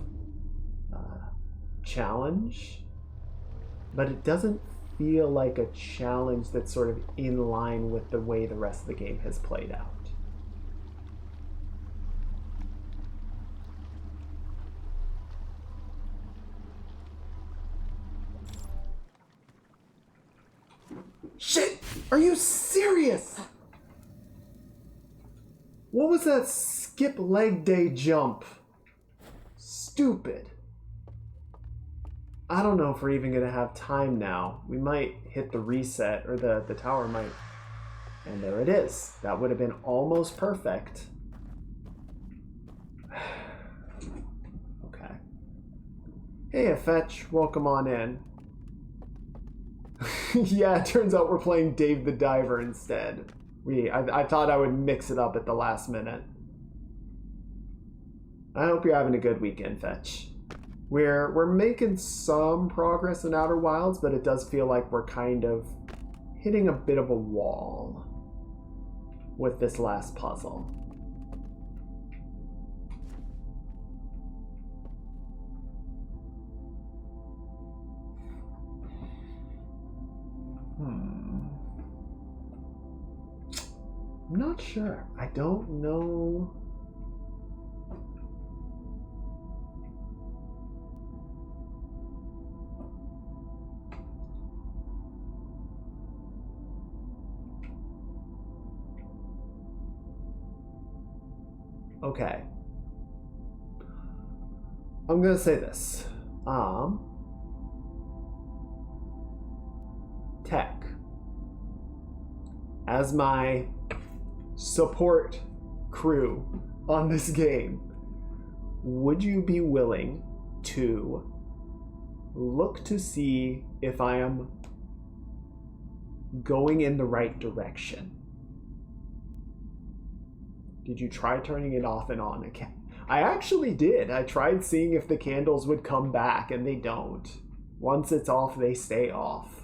challenge, but it doesn't feel like a challenge that's sort of in line with the way the rest of the game has played out. Shit! Are you serious? What was that skip leg day jump? Stupid. I don't know if we're even gonna have time now. We might hit the reset, or the tower might... And there it is. That would have been almost perfect. Okay. Hey, Fetch. Welcome on in. Yeah, it turns out we're playing Dave the Diver instead. I thought I would mix it up at the last minute. I hope you're having a good weekend, Fetch. We're making some progress in Outer Wilds, but it does feel like we're kind of hitting a bit of a wall with this last puzzle. I'm not sure. I don't know. Okay. I'm gonna say this. Tech. As my support crew on this game, would you be willing to look to see if I am going in the right direction? Did you try turning it off and on again? I actually did. I tried seeing if the candles would come back, and they don't. Once it's off, they stay off.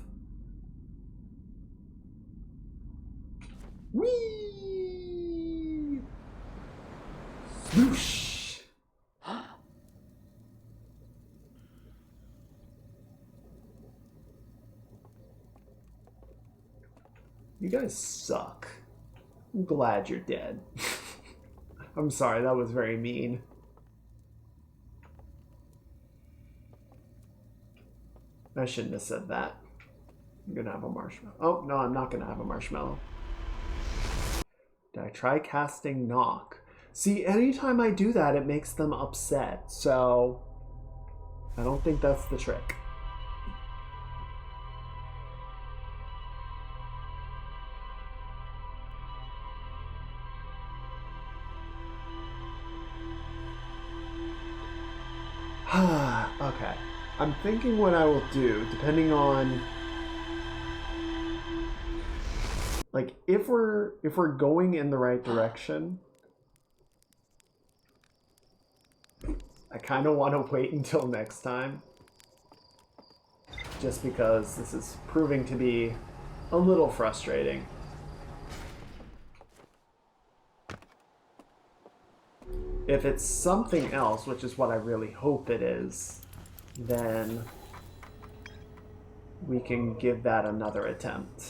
Whee! Swoosh! You guys suck. I'm glad you're dead. I'm sorry, that was very mean. I shouldn't have said that. I'm gonna have a marshmallow. Oh, no, I'm not gonna have a marshmallow. Did I try casting knock? See, anytime I do that, it makes them upset. So, I don't think that's the trick. Okay. I'm thinking what I will do, depending on, like, if we're going in the right direction, I kind of want to wait until next time, just because this is proving to be a little frustrating. If it's something else, which is what I really hope it is, then we can give that another attempt.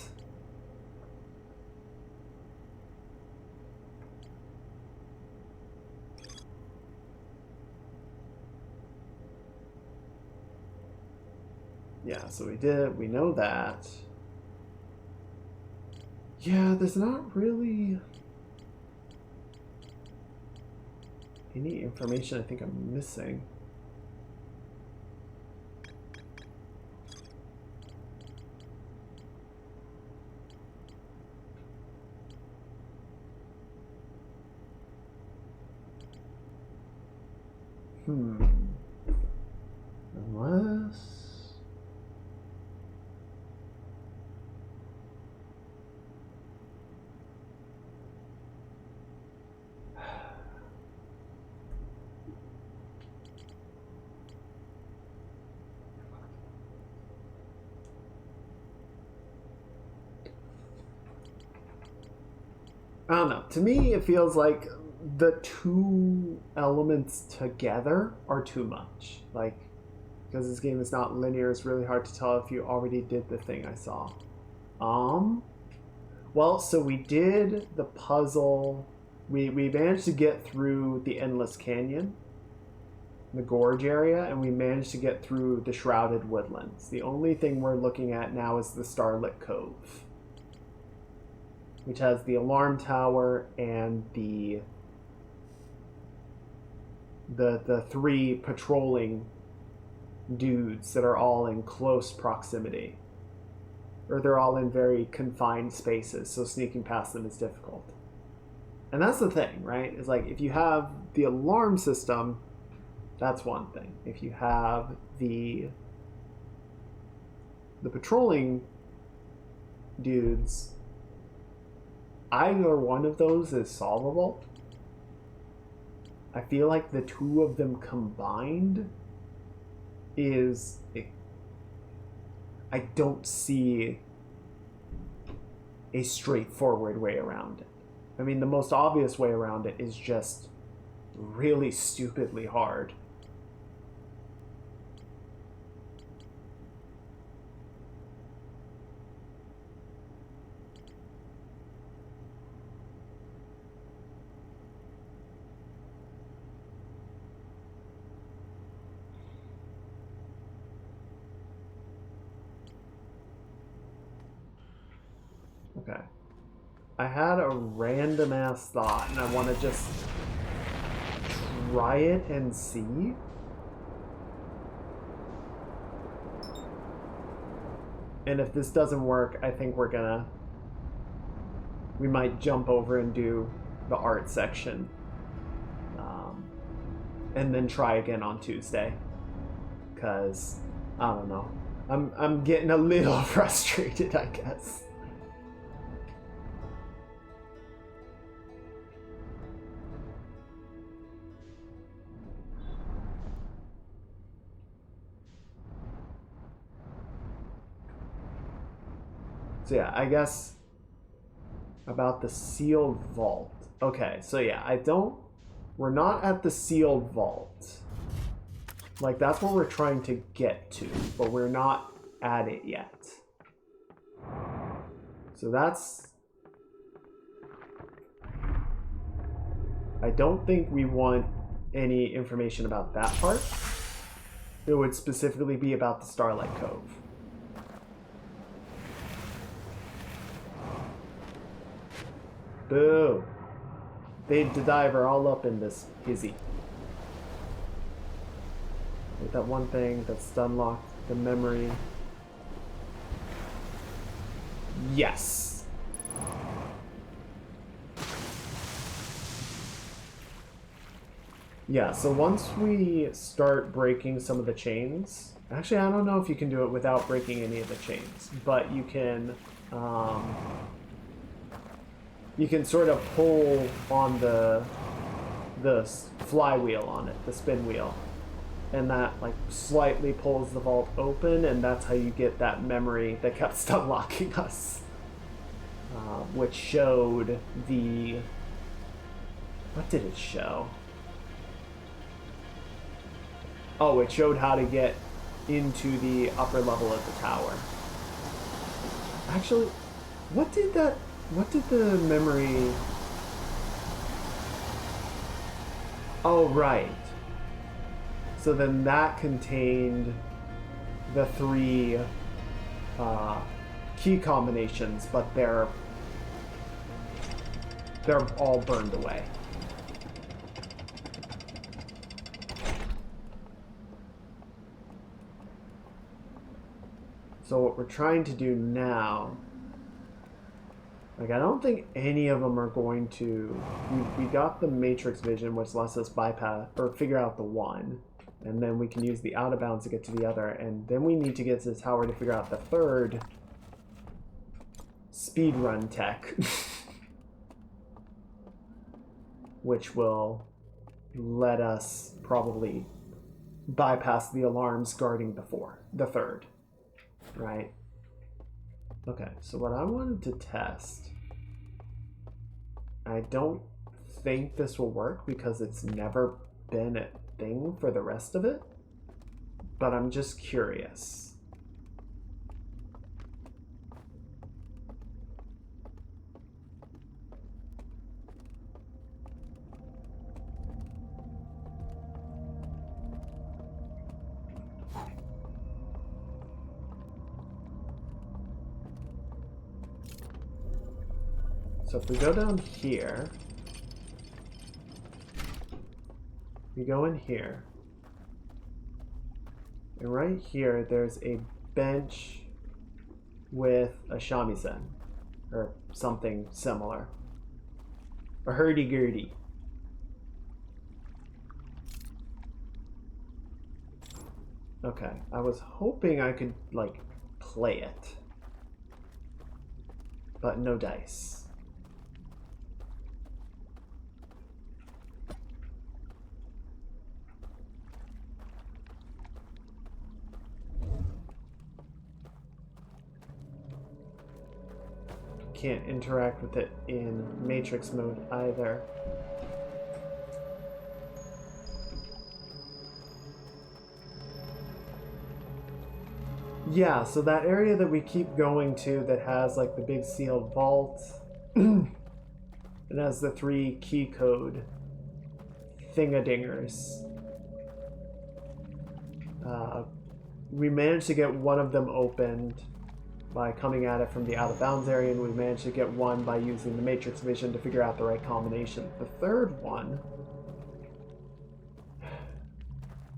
Yeah, so we know that. Yeah, there's not really any information I think I'm missing. Unless... I don't know. To me, it feels like the two elements together are too much. Like, because this game is not linear, it's really hard to tell if you already did the thing I saw. Well, so we did the puzzle. We managed to get through the Endless Canyon, the Gorge area, and we managed to get through the Shrouded Woodlands. The only thing we're looking at now is the Starlit Cove, which has the alarm tower and the three patrolling dudes that are all in close proximity. Or they're all in very confined spaces, so sneaking past them is difficult. And that's the thing, right? Is like, if you have the alarm system, that's one thing. If you have the patrolling dudes, either one of those is solvable. I feel like the two of them combined is I don't see a straightforward way around it. I mean, the most obvious way around it is just really stupidly hard. Okay. I had a random ass thought and I want to just try it and see. And if this doesn't work, I think we might jump over and do the art section. And then try again on Tuesday. Cause, I don't know. I'm getting a little frustrated, I guess. So yeah, I guess about the sealed vault. Okay, so yeah, we're not at the sealed vault. Like, that's what we're trying to get to, but we're not at it yet. So that's... I don't think we want any information about that part. It would specifically be about the Starlight Cove. Boo! VoD the diver all up in this hizzy. With that one thing that's unlocked the memory. Yes! Yeah, so once we start breaking some of the chains... Actually, I don't know if you can do it without breaking any of the chains, but you can sort of pull on the flywheel on it, the spin wheel. And that like slightly pulls the vault open, and that's how you get that memory that kept unlocking us. Which showed the... What did it show? Oh, it showed how to get into the upper level of the tower. Actually, what did the memory... Oh, right. So then that contained the 3 key combinations, but they're all burned away. So what we're trying to do now, like, I don't think any of them are going to... We got the Matrix Vision, which lets us bypass or figure out the one. And then we can use the out of bounds to get to the other. And then we need to get to the tower to figure out the third speedrun tech. Which will let us probably bypass the alarms guarding the third. Right? Okay, so what I wanted to test... I don't think this will work because it's never been a thing for the rest of it, but I'm just curious. So if we go down here, we go in here, and right here there's a bench with a shamisen, or something similar. A hurdy-gurdy. Okay, I was hoping I could, like, play it. But no dice. can't interact with it in Matrix mode either. Yeah, so that area that we keep going to that has like the big sealed vault, it has the 3 key code thingadingers. We managed to get one of them opened by coming at it from the out of bounds area, and we managed to get one by using the Matrix vision to figure out the right combination. The third one,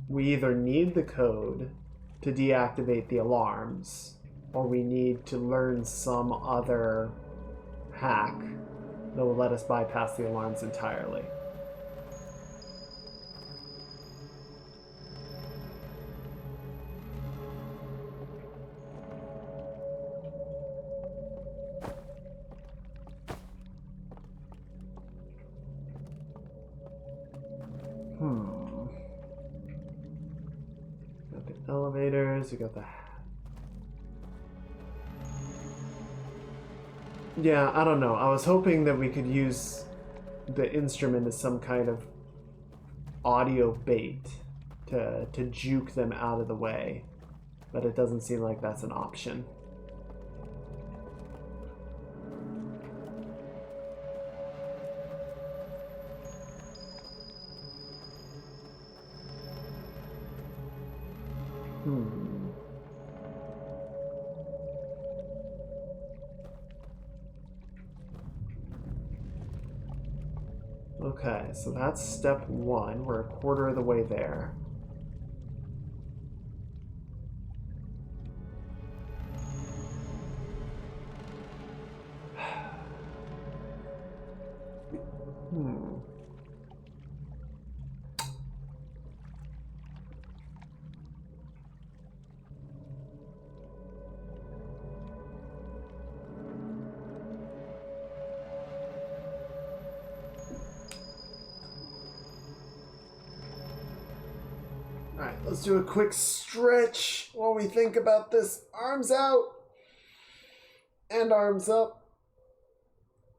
we either need the code to deactivate the alarms, or we need to learn some other hack that will let us bypass the alarms entirely. Got the elevators, we got the... Yeah, I don't know. I was hoping that we could use the instrument as some kind of audio bait to juke them out of the way, but it doesn't seem like that's an option. Okay, so that's step 1. We're a quarter of the way there. Alright, let's do a quick stretch while we think about this. Arms out. And arms up.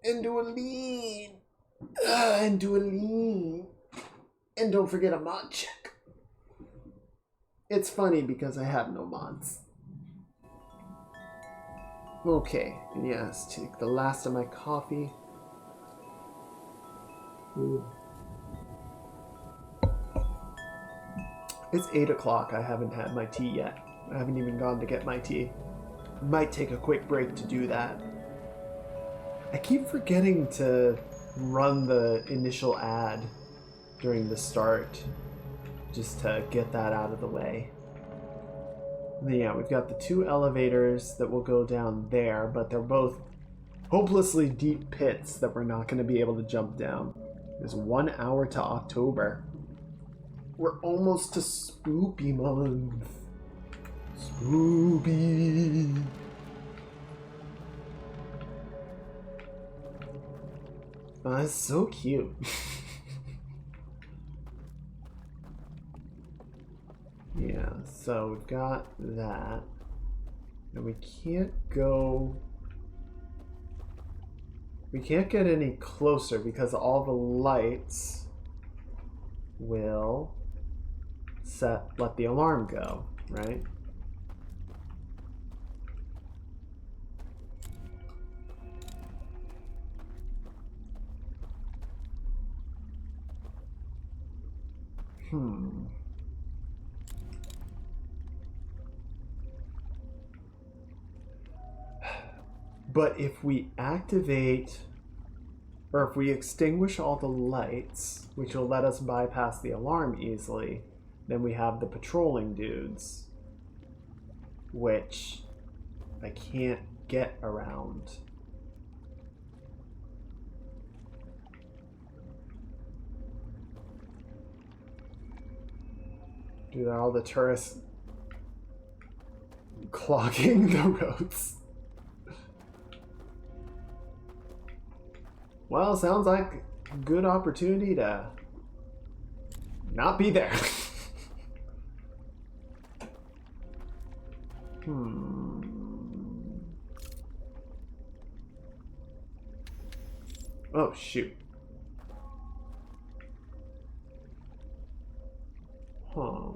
And do a lean. And do a lean. And don't forget a mod check. It's funny because I have no mods. Okay, and yes, take the last of my coffee. Ooh. It's 8 o'clock. I haven't had my tea yet. I haven't even gone to get my tea. Might take a quick break to do that. I keep forgetting to run the initial ad during the start, just to get that out of the way. And then, yeah, we've got the 2 elevators that will go down there, but they're both hopelessly deep pits that we're not going to be able to jump down. There's 1 hour to October. We're almost to Spoopy month. Spoopy. Oh, that's so cute. Yeah, so we've got that. And we can't go... We can't get any closer because all the lights will let the alarm go, right? But if we activate, or if we extinguish all the lights, which will let us bypass the alarm easily, then we have the patrolling dudes, which I can't get around. Dude, are all the tourists clogging the roads? Well, sounds like a good opportunity to not be there. Oh, shoot. Huh.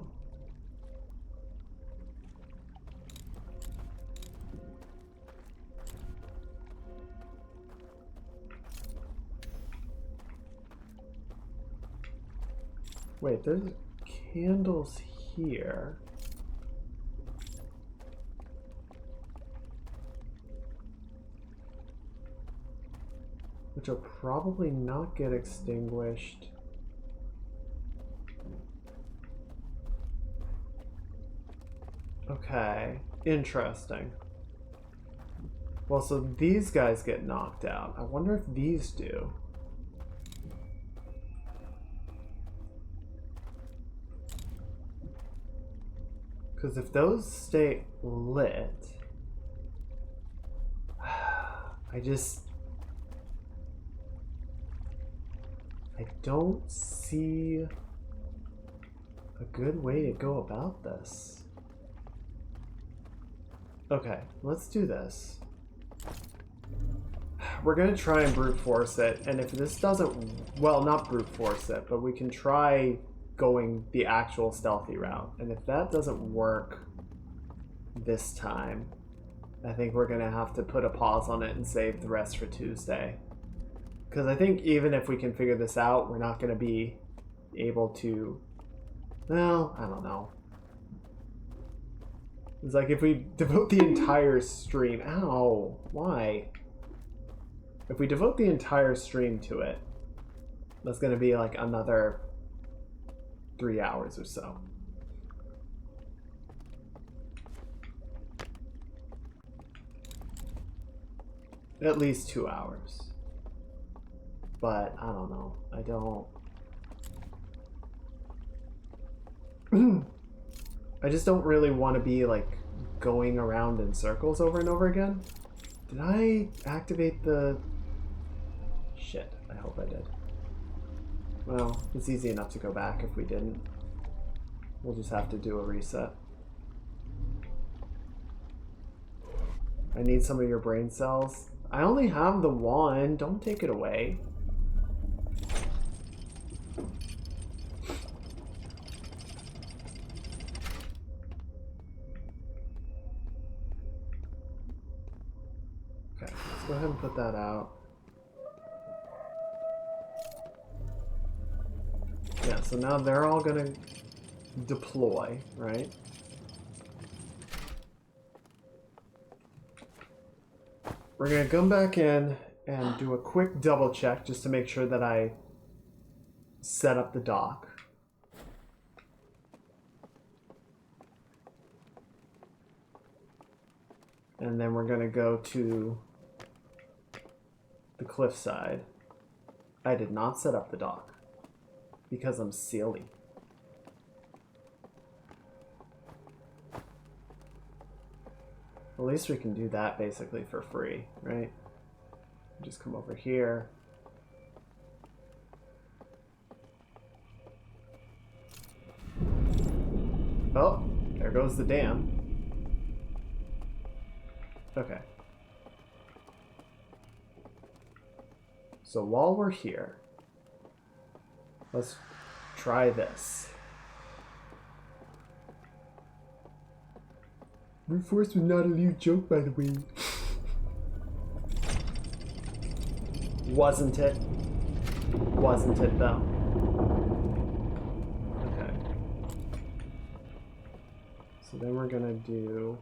Wait, there's candles here. Which will probably not get extinguished. Okay, interesting. Well, so these guys get knocked out. I wonder if these do. Because if those stay lit, I don't see a good way to go about this. Okay, let's do this. We're gonna try and brute force it, and if this doesn't, well, not brute force it, but we can try going the actual stealthy route. And if that doesn't work this time, I think we're gonna have to put a pause on it and save the rest for Tuesday. Because I think even if we can figure this out, we're not gonna be able to, well, I don't know. It's like if we devote the entire stream, ow, why? If we devote the entire stream to it, that's gonna be like another 3 hours or so. At least 2 hours. But I don't know. I don't. I just don't really want to be like going around in circles over and over again. Did I activate the... Shit, I hope I did. Well, it's easy enough to go back if we didn't. We'll just have to do a reset. I need some of your brain cells. I only have the one. Don't take it away. Okay, let's go ahead and put that out. Yeah, so now they're all gonna deploy, right? We're gonna come back in and do a quick double check just to make sure that I set up the dock. And then we're gonna go to the cliffside. I did not set up the dock because I'm silly. At least we can do that basically for free, right? Just come over here. Oh, there goes the dam. Okay. So while we're here, let's try this. Brute force was not a lewd joke, by the way. Wasn't it? Wasn't it, though? Okay. So then we're gonna do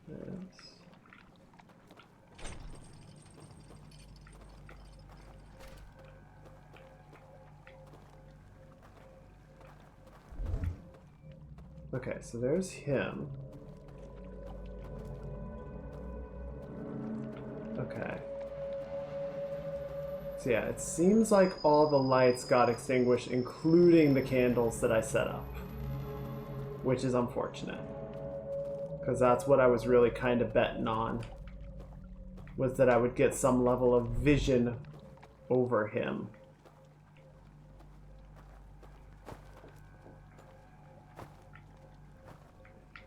this. Okay, so there's him. Okay. So yeah, it seems like all the lights got extinguished, including the candles that I set up. Which is unfortunate. Because that's what I was really kind of betting on. Was that I would get some level of vision over him.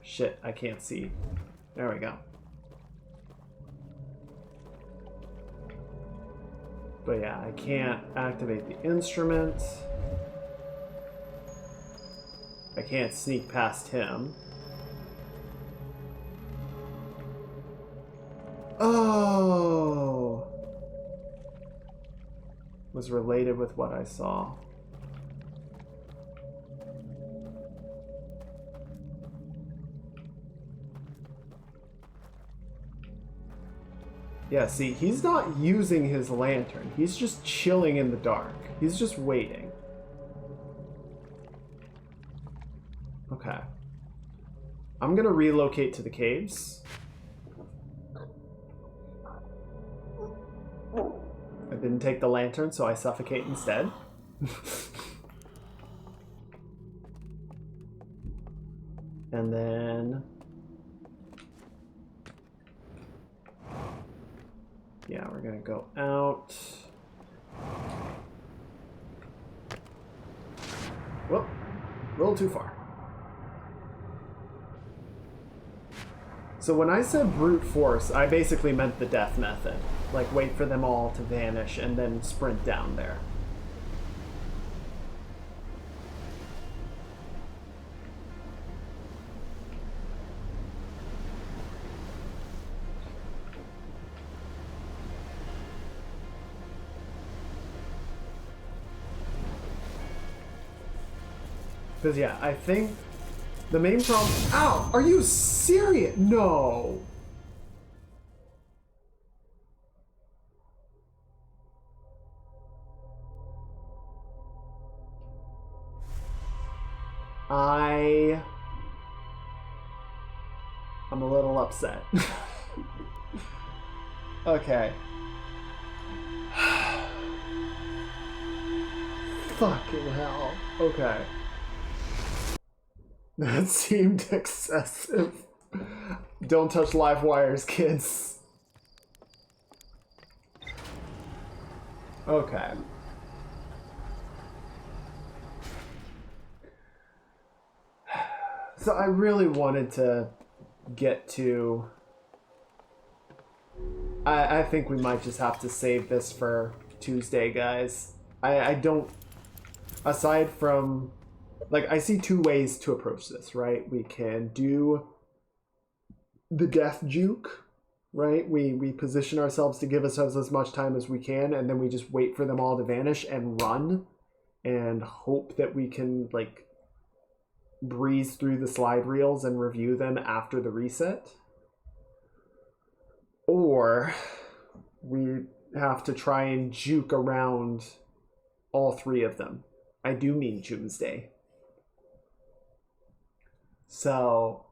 Shit, I can't see. There we go. But yeah, I can't activate the instrument. I can't sneak past him. Oh! Was related with what I saw. Yeah, see, he's not using his lantern. He's just chilling in the dark. He's just waiting. Okay. I'm gonna relocate to the caves. I didn't take the lantern, so I suffocate instead. And then... yeah, we're gonna go out. Whoop, a little too far. So when I said brute force, I basically meant the death method. Like, wait for them all to vanish and then sprint down there. Because, yeah, I think the main problem... Ow! Are you serious? No! I'm a little upset. Okay. Fucking hell. Okay. That seemed excessive. Don't touch live wires, kids. Okay. So I really wanted to get to... I think we might just have to save this for Tuesday, guys. I don't... Aside from... Like, I see two ways to approach this, right? We can do the death juke, right? We position ourselves to give ourselves as much time as we can, and then we just wait for them all to vanish and run and hope that we can, like, breeze through the slide reels and review them after the reset. Or we have to try and juke around all three of them. I do mean Tuesday. So,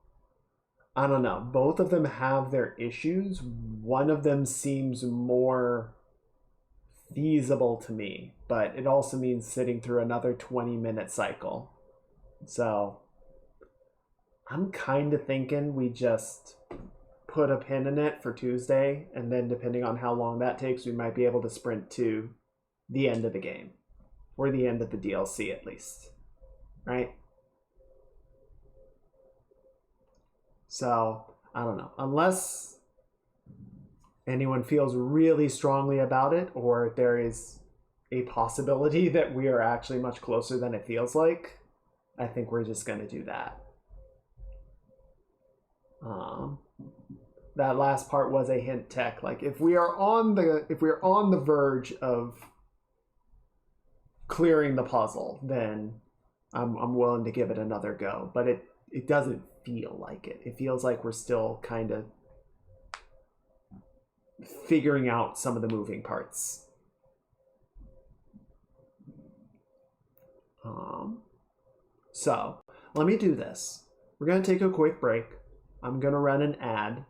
I don't know. Both of them have their issues. One of them seems more feasible to me, but it also means sitting through another 20-minute cycle. So, I'm kind of thinking we just put a pin in it for Tuesday, and then depending on how long that takes, we might be able to sprint to the end of the game. Or the end of the DLC, at least. Right? So, I don't know. Unless anyone feels really strongly about it, or there is a possibility that we are actually much closer than it feels like, I think we're just going to do that. That last part was a hint tech. Like, if we are on the verge of clearing the puzzle, then I'm willing to give it another go. But it doesn't feel like it. It feels like we're still kind of figuring out some of the moving parts. So let me do this. We're gonna take a quick break. I'm gonna run an ad,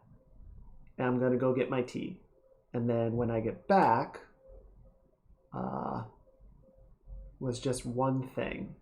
and I'm gonna go get my tea, and then when I get back, was just one thing.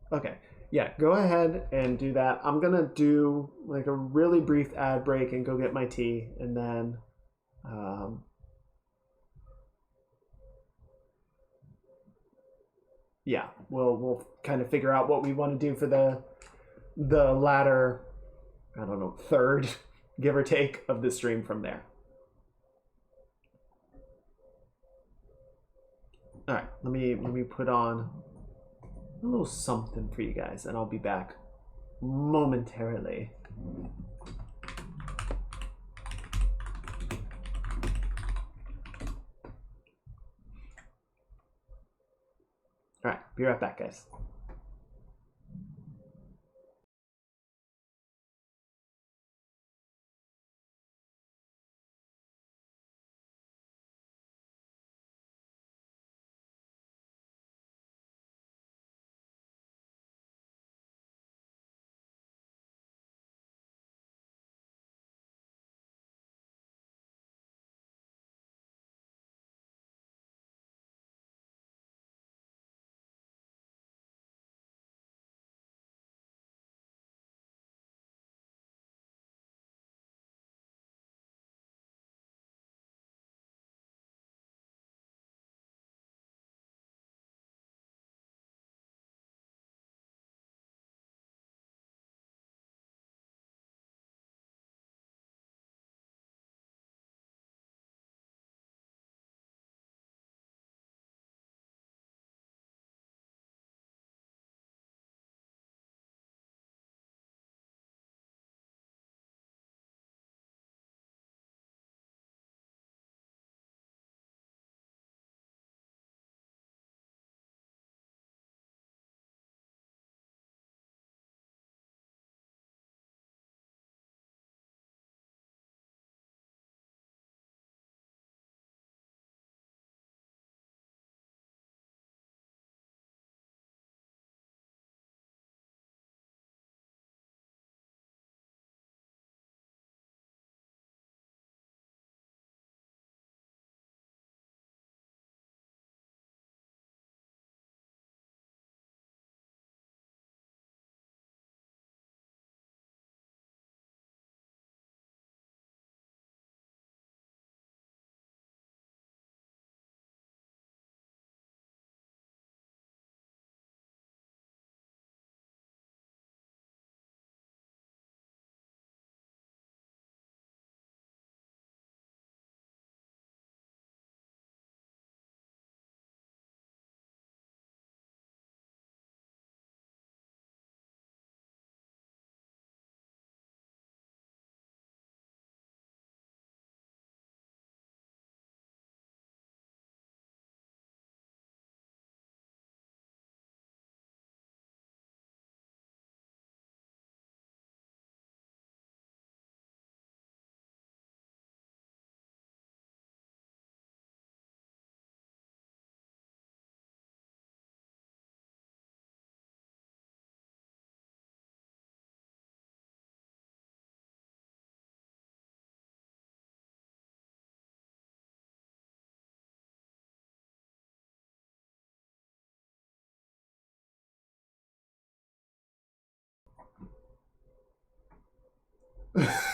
Okay, yeah, go ahead and do that. I'm gonna do like a really brief ad break and go get my tea, and then Yeah, we'll kind of figure out what we want to do for the latter, I don't know, third, give or take, of the stream from there. All right, let me put on a little something for you guys, and I'll be back momentarily. All right, be right back, guys.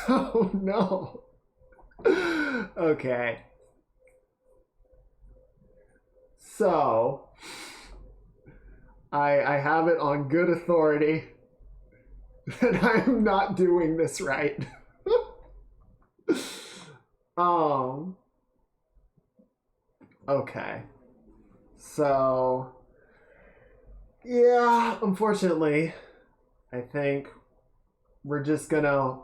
Oh no. Okay. So I have it on good authority that I am not doing this right. Okay. So yeah, unfortunately, I think we're just gonna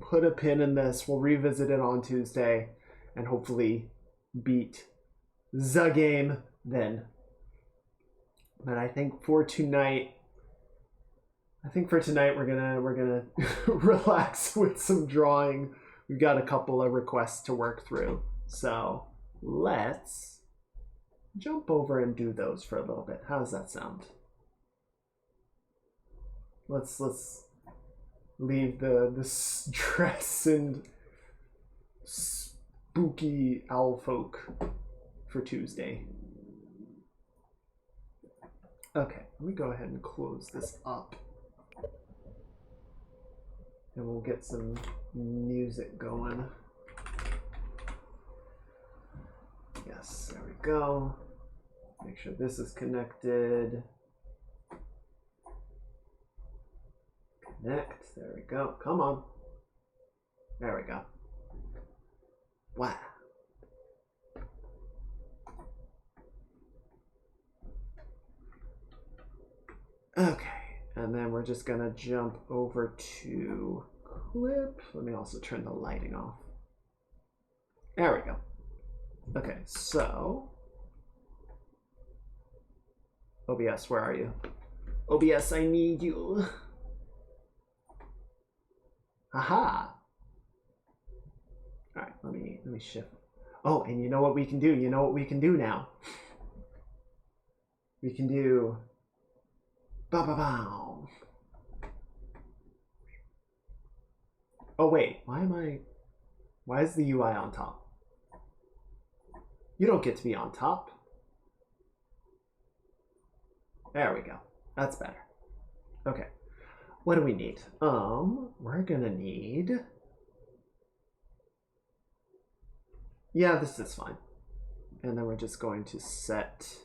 put a pin in this. We'll revisit it on Tuesday and hopefully beat the game then. But I think for tonight we're gonna relax with some drawing. We've got a couple of requests to work through. So let's jump over and do those for a little bit. How does that sound? Let's leave the stress and spooky owl folk for Tuesday. Okay, let me go ahead and close this up. And we'll get some music going. OBS. There we go. Make sure this is connected. Connect. There we go. Come on. There we go. Wow. Okay. And then we're just going to jump over to clip. Let me also turn the lighting off. There we go. Okay, so OBS, where are you? OBS, I need you. Aha. All right, let me shift. Oh, and you know what we can do? You know what we can do now? We can do ba ba bow. Oh wait, why is the UI on top? You don't get to be on top. There we go. That's better. Okay. What do we need? We're gonna need... Yeah, this is fine. And then we're just going to set...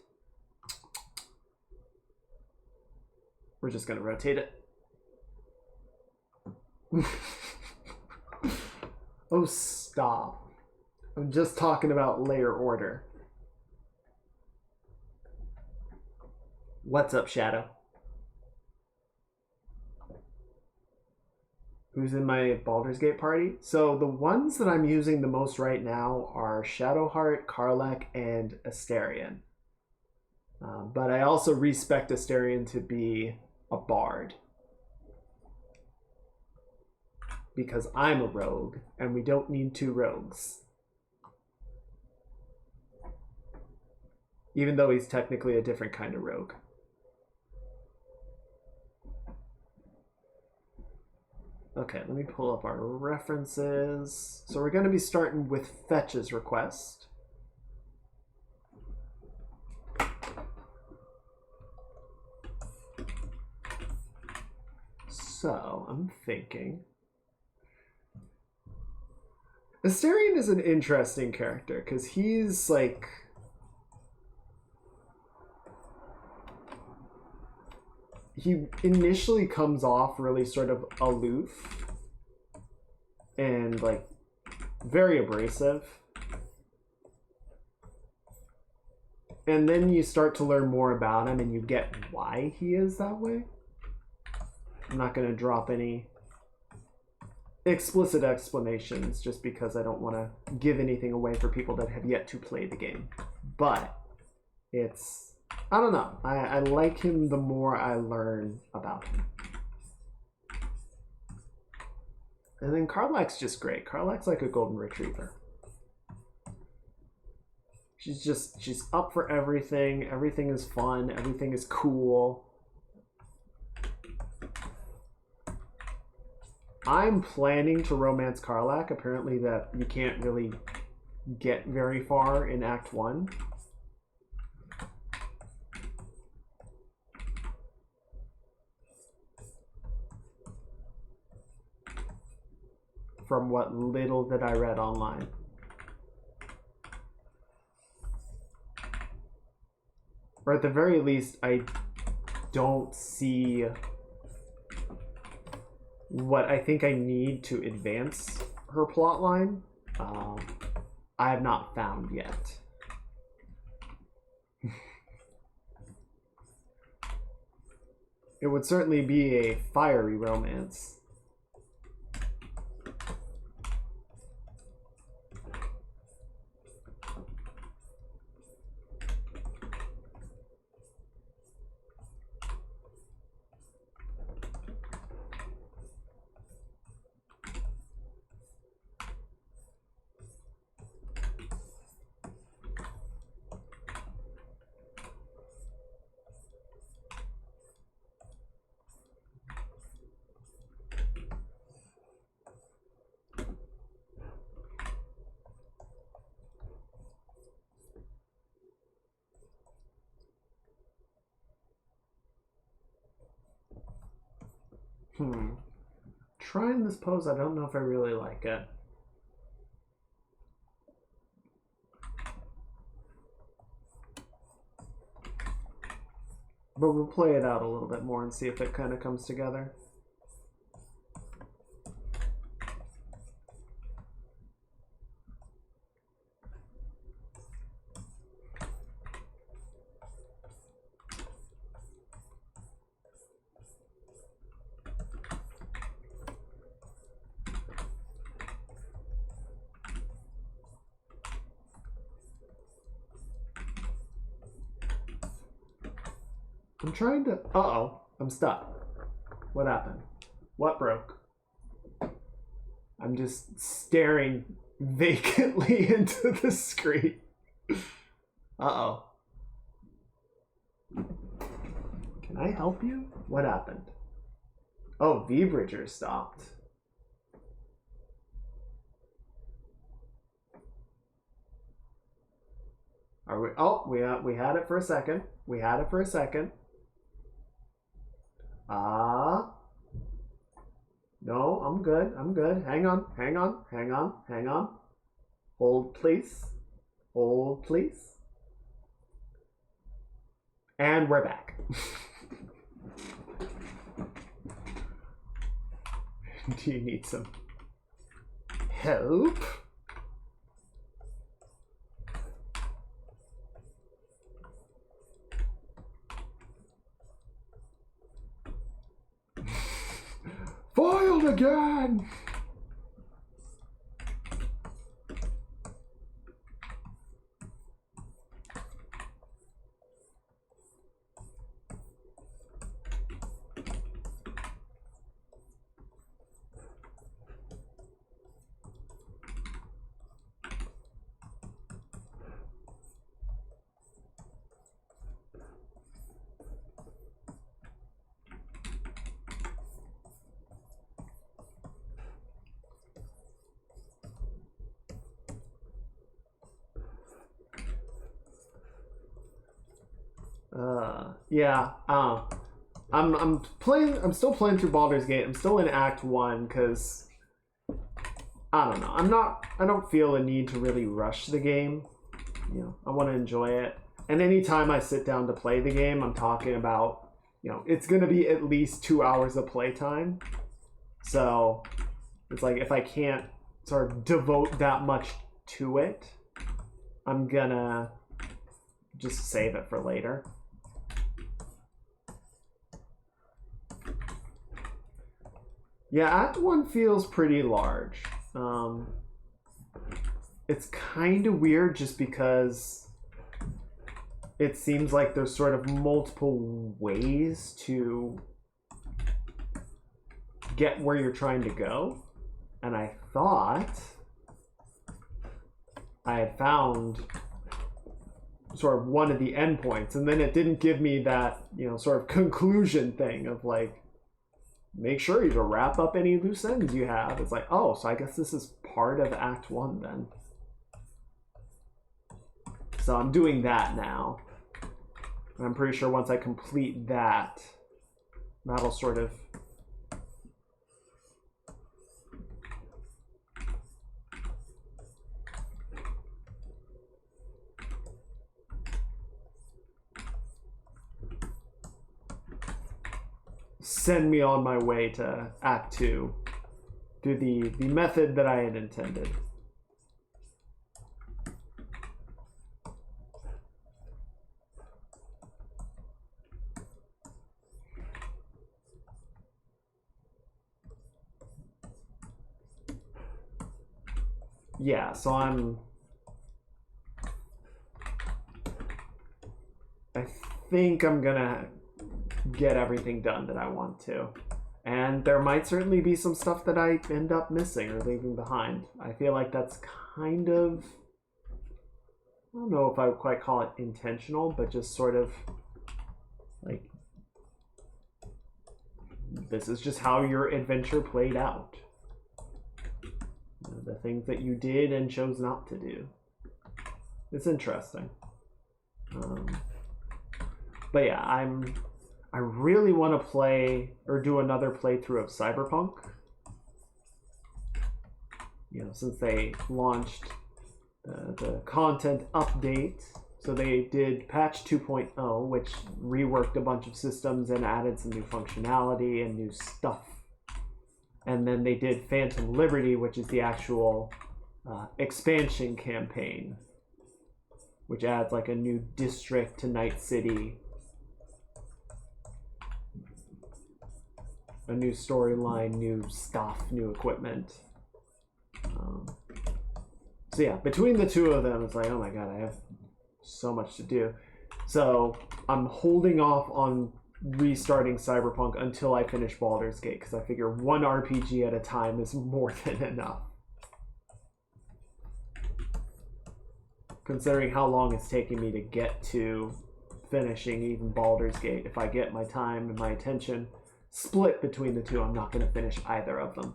We're just gonna rotate it. Oh, stop. I'm just talking about layer order. What's up, Shadow? Who's in my Baldur's Gate party? So the ones that I'm using the most right now are Shadowheart, Karlach, and Astarion. But I also respect Astarion to be a bard. Because I'm a rogue, and we don't need two rogues. Even though he's technically a different kind of rogue. Okay, let me pull up our references. So we're going to be starting with Fetch's request. So I'm thinking... Astarion is an interesting character, because he's like... He initially comes off really sort of aloof and like very abrasive. And then you start to learn more about him and you get why he is that way. I'm not going to drop any explicit explanations just because I don't want to give anything away for people that have yet to play the game. But it's... I don't know. I like him the more I learn about him. And then Karlach's just great. Karlach's like a golden retriever. She's up for everything. Everything is fun. Everything is cool. I'm planning to romance Karlach. Apparently that you can't really get very far in Act 1. From what little that I read online. Or at the very least, I don't see what I think I need to advance her plotline. I have not found yet. It would certainly be a fiery romance. Trying this pose, I don't know if I really like it. but we'll play it out a little bit more and see if it kind of comes together. I'm trying to... Uh-oh. I'm stuck. What happened? What broke? I'm just staring vacantly into the screen. Uh-oh. Can I help you? What happened? Oh, V-Bridger stopped. Are we... Oh, we had it for a second. We had it for a second. No, I'm good. I'm good. Hang on. Hang on. Hang on. Hang on. Hold, please. Hold, please. And we're back. Do you need some help? Foiled again! Yeah, I'm still playing through Baldur's Gate. I'm still in Act 1 because I don't know. I don't feel a need to really rush the game. You know, I want to enjoy it. And anytime I sit down to play the game, I'm talking about, you know, it's going to be at least 2 hours of playtime. So it's like if I can't sort of devote that much to it, I'm gonna just save it for later. Yeah, Act 1 feels pretty large. It's kind of weird just because it seems like there's sort of multiple ways to get where you're trying to go. And I thought I had found sort of one of the endpoints, and then it didn't give me that, you know, sort of conclusion thing of like, make sure you to wrap up any loose ends you have. It's like, oh, so I guess this is part of Act 1 then. So I'm doing that now. And I'm pretty sure once I complete that, that'll sort of send me on my way to Act 2 through the method that I had intended. Yeah, so I think I'm gonna get everything done that I want to. And there might certainly be some stuff that I end up missing or leaving behind. I feel like that's kind of, I don't know if I would quite call it intentional, but just sort of like, this is just how your adventure played out. You know, the things that you did and chose not to do. It's interesting. But yeah, I really want to play or do another playthrough of Cyberpunk. You know, since they launched the content update So they did patch 2.0, which reworked a bunch of systems and added some new functionality and new stuff. And then they did Phantom Liberty, which is the actual expansion campaign, which adds like a new district to Night City, a new storyline, new stuff, new equipment. So yeah, between the two of them, it's like, oh my god, I have so much to do. So I'm holding off on restarting Cyberpunk until I finish Baldur's Gate, because I figure one RPG at a time is more than enough. Considering how long it's taking me to get to finishing even Baldur's Gate, if I get my time and my attention split between the two, I'm not going to finish either of them.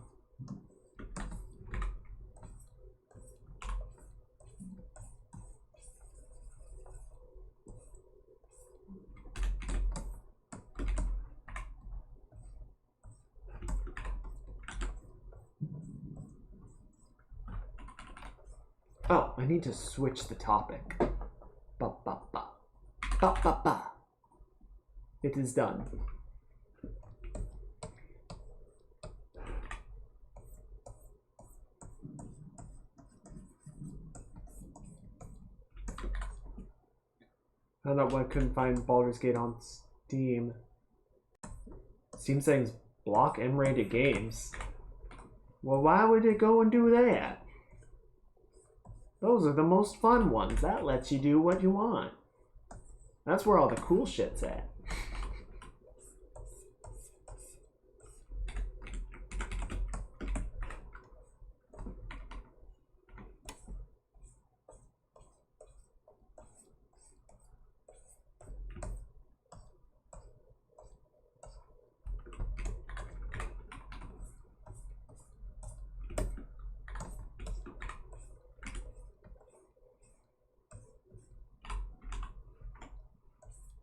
Oh, I need to switch the topic. Ba ba ba. Ba ba ba. It is done. Found out why I couldn't find Baldur's Gate on Steam. Steam settings block M-rated games. Well, why would it go and do that? Those are the most fun ones. That lets you do what you want. That's where all the cool shit's at.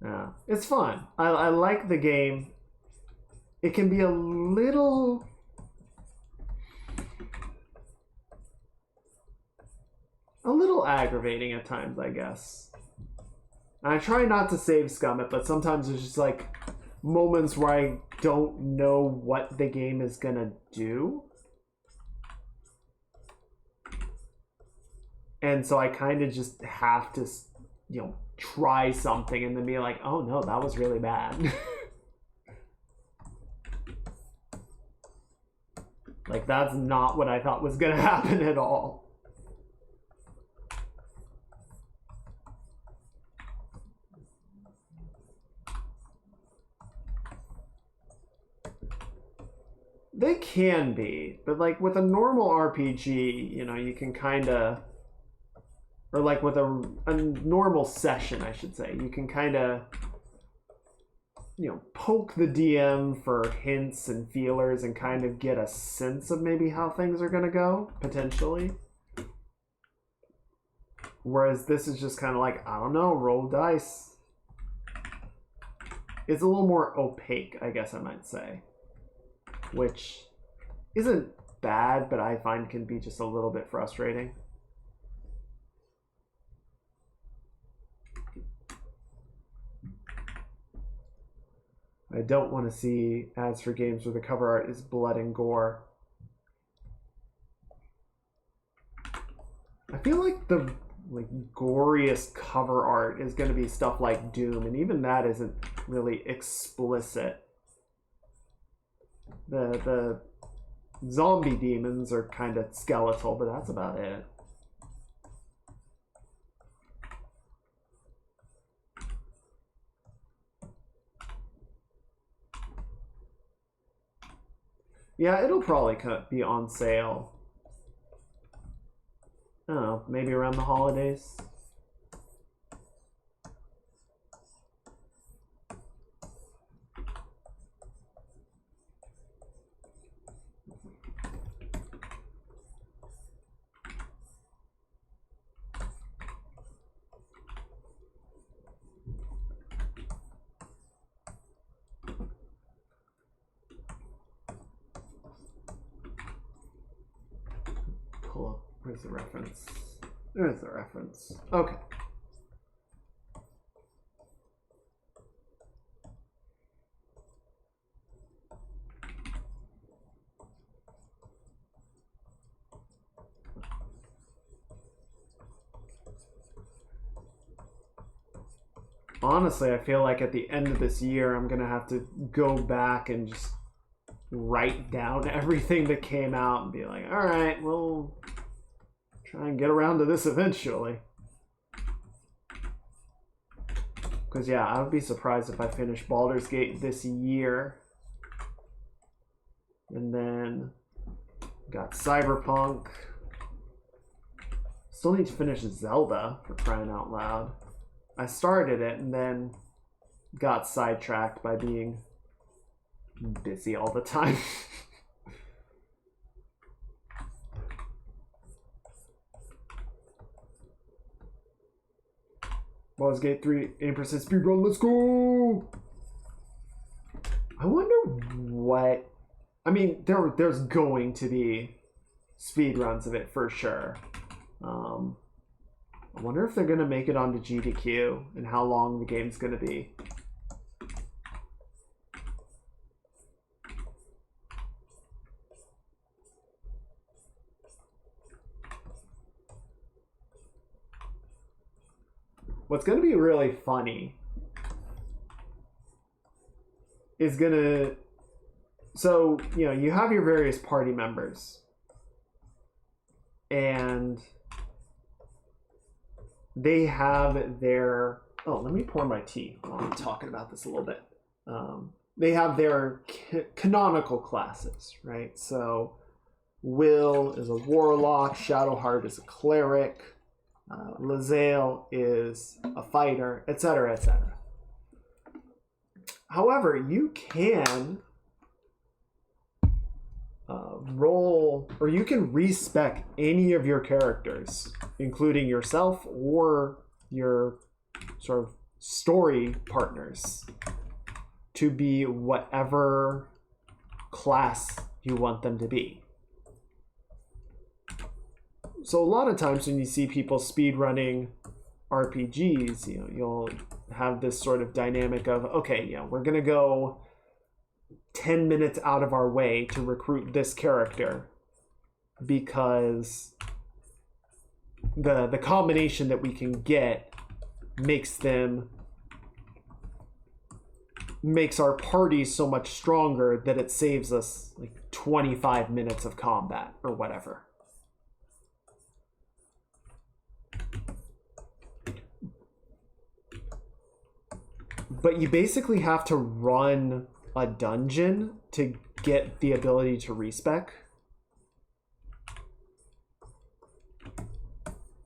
Yeah, it's fun. I like the game. It can be a little aggravating at times, I guess. And I try not to save scum it, but sometimes there's just like moments where I don't know what the game is gonna do. And so I kind of just have to, you know, try something and then be like, oh no, that was really bad. Like, that's not what I thought was gonna happen at all. They can be, but like with a normal RPG, you know, you can kind of, or like with a normal session, I should say, you can kind of, you know, poke the DM for hints and feelers and kind of get a sense of maybe how things are going to go, potentially. Whereas this is just kind of like, I don't know, roll dice. It's a little more opaque, I guess I might say. Which isn't bad, but I find can be just a little bit frustrating. I don't want to see ads for games where the cover art is blood and gore. I feel like the goriest cover art is going to be stuff like Doom, and even that isn't really explicit. The zombie demons are kind of skeletal, but that's about it. Yeah, it'll probably be on sale. I don't know, maybe around the holidays. Pull up. Where's the reference? There's the reference. Okay. honestly, I feel like at the end of this year, I'm going to have to go back and just write down everything that came out and be like, all right, we'll try and get around to this eventually. Because, yeah, I would be surprised if I finish Baldur's Gate this year. And then got Cyberpunk. Still need to finish Zelda, for crying out loud. I started it and then got sidetracked by being busy all the time. Baldur's Gate 3, 80% speedrun, let's go! I wonder what... I mean, there's going to be speedruns of it for sure. I wonder if they're going to make it onto GDQ and how long the game's going to be. What's going to be really funny is going to... So, you know, you have your various party members. And they have their... Oh, let me pour my tea while I'm talking about this a little bit. They have their canonical classes, right? So, Will is a warlock, Shadowheart is a cleric, Lae'zel is a fighter, etc., etc. However, you can roll, or you can respec any of your characters, including yourself or your sort of story partners, to be whatever class you want them to be. So a lot of times when you see people speedrunning RPGs, you know, you'll have this sort of dynamic of, okay, you know, we're gonna go 10 minutes out of our way to recruit this character because the combination that we can get makes our party so much stronger that it saves us like 25 minutes of combat or whatever. But you basically have to run a dungeon to get the ability to respec.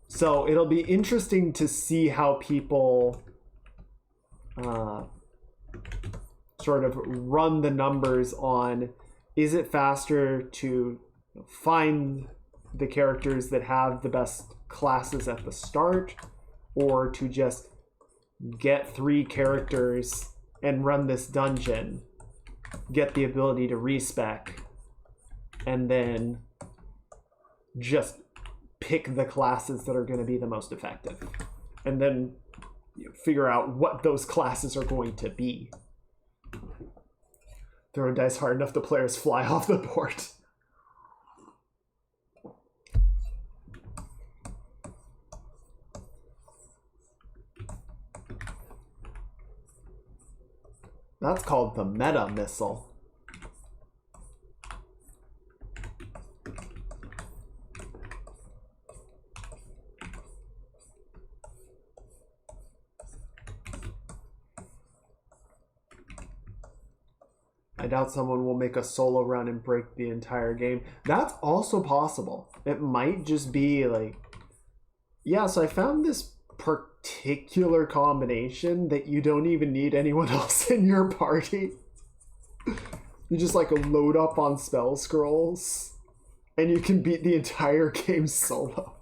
So it'll be interesting to see how people sort of run the numbers on, is it faster to find the characters that have the best classes at the start, or to just get 3 characters and run this dungeon, get the ability to respec, and then just pick the classes that are going to be the most effective, and then figure out what those classes are going to be. Throwing dice hard enough, the players fly off the board. That's called the meta missile. I doubt someone will make a solo run and break the entire game. That's also possible. It might just be like, yeah, so I found this particular combination that you don't even need anyone else in your party. You just like load up on spell scrolls and you can beat the entire game solo.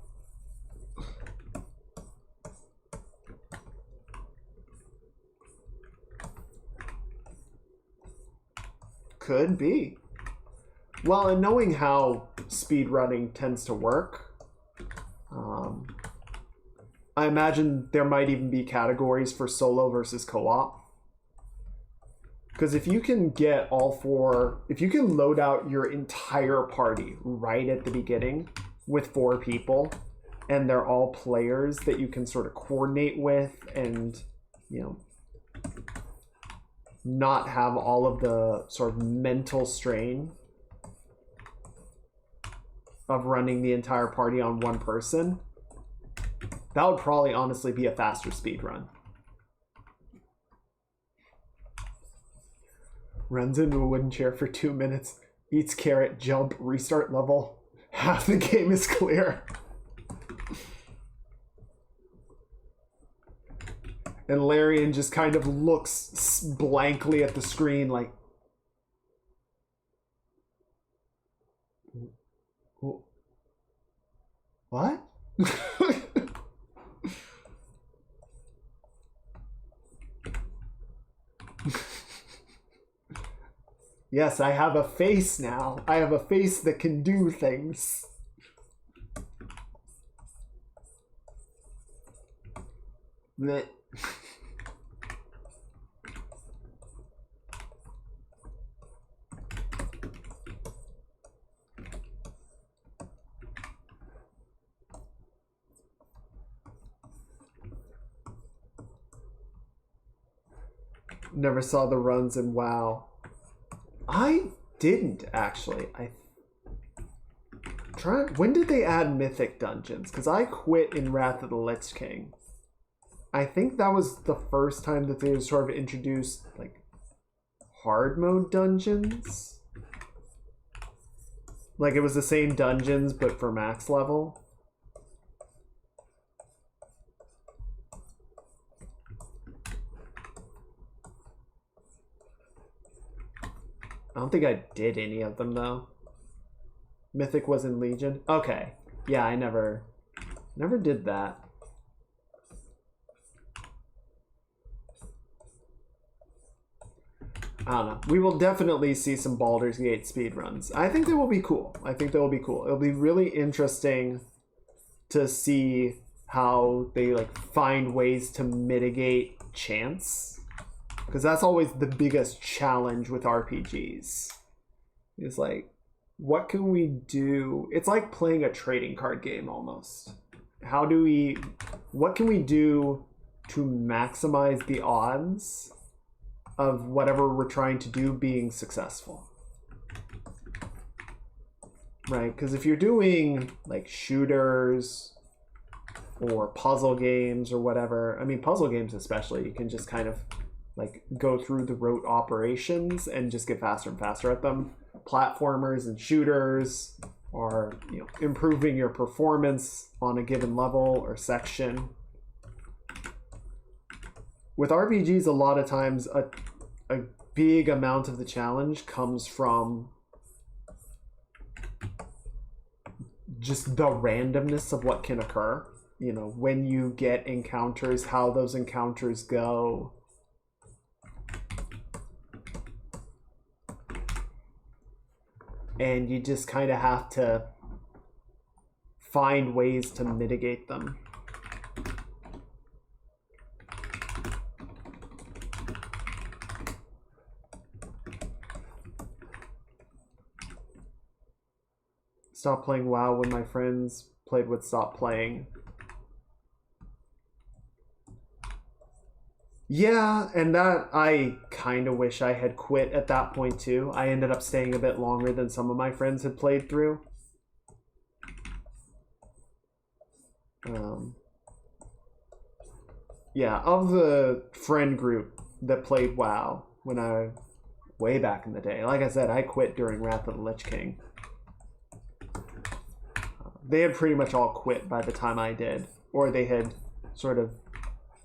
Could be. Well, and knowing how speedrunning tends to work, I imagine there might even be categories for solo versus co-op. Because if you can get if you can load out your entire party right at the beginning with 4 people, and they're all players that you can sort of coordinate with and, you know, not have all of the sort of mental strain of running the entire party on one person, that would probably honestly be a faster speed run. Runs into a wooden chair for 2 minutes, eats carrot, jump, restart level. Half the game is clear. And Larian just kind of looks blankly at the screen like, what? Yes, I have a face now. I have a face that can do things. Blech. Never saw the runs in WoW. I didn't actually. When did they add mythic dungeons? Because I quit in Wrath of the Lich King. I think that was the first time that they sort of introduced like hard mode dungeons. Like it was the same dungeons but for max level. I don't think I did any of them though. Mythic was in Legion. Okay. Yeah, I never did that. I don't know. We will definitely see some Baldur's Gate speedruns. I think they will be cool. I think they will be cool. It'll be really interesting to see how they like find ways to mitigate chance. Because that's always the biggest challenge with RPGs. It's like, what can we do? It's like playing a trading card game almost. What can we do to maximize the odds of whatever we're trying to do being successful? Right? Because if you're doing like shooters or puzzle games or whatever, I mean, puzzle games especially, you can just kind of like go through the rote operations and just get faster and faster at them. Platformers and shooters are, you know, improving your performance on a given level or section. With RPGs, a lot of times a big amount of the challenge comes from just the randomness of what can occur. You know, when you get encounters, how those encounters go. And you just kind of have to find ways to mitigate them. Stopped playing WoW when my friends played with Stop Playing. Yeah, and that I kind of wish I had quit at that point too. I ended up staying a bit longer than some of my friends had played through. Yeah, of the friend group that played WoW way back in the day, like I said, I quit during Wrath of the Lich King. They had pretty much all quit by the time I did, or they had sort of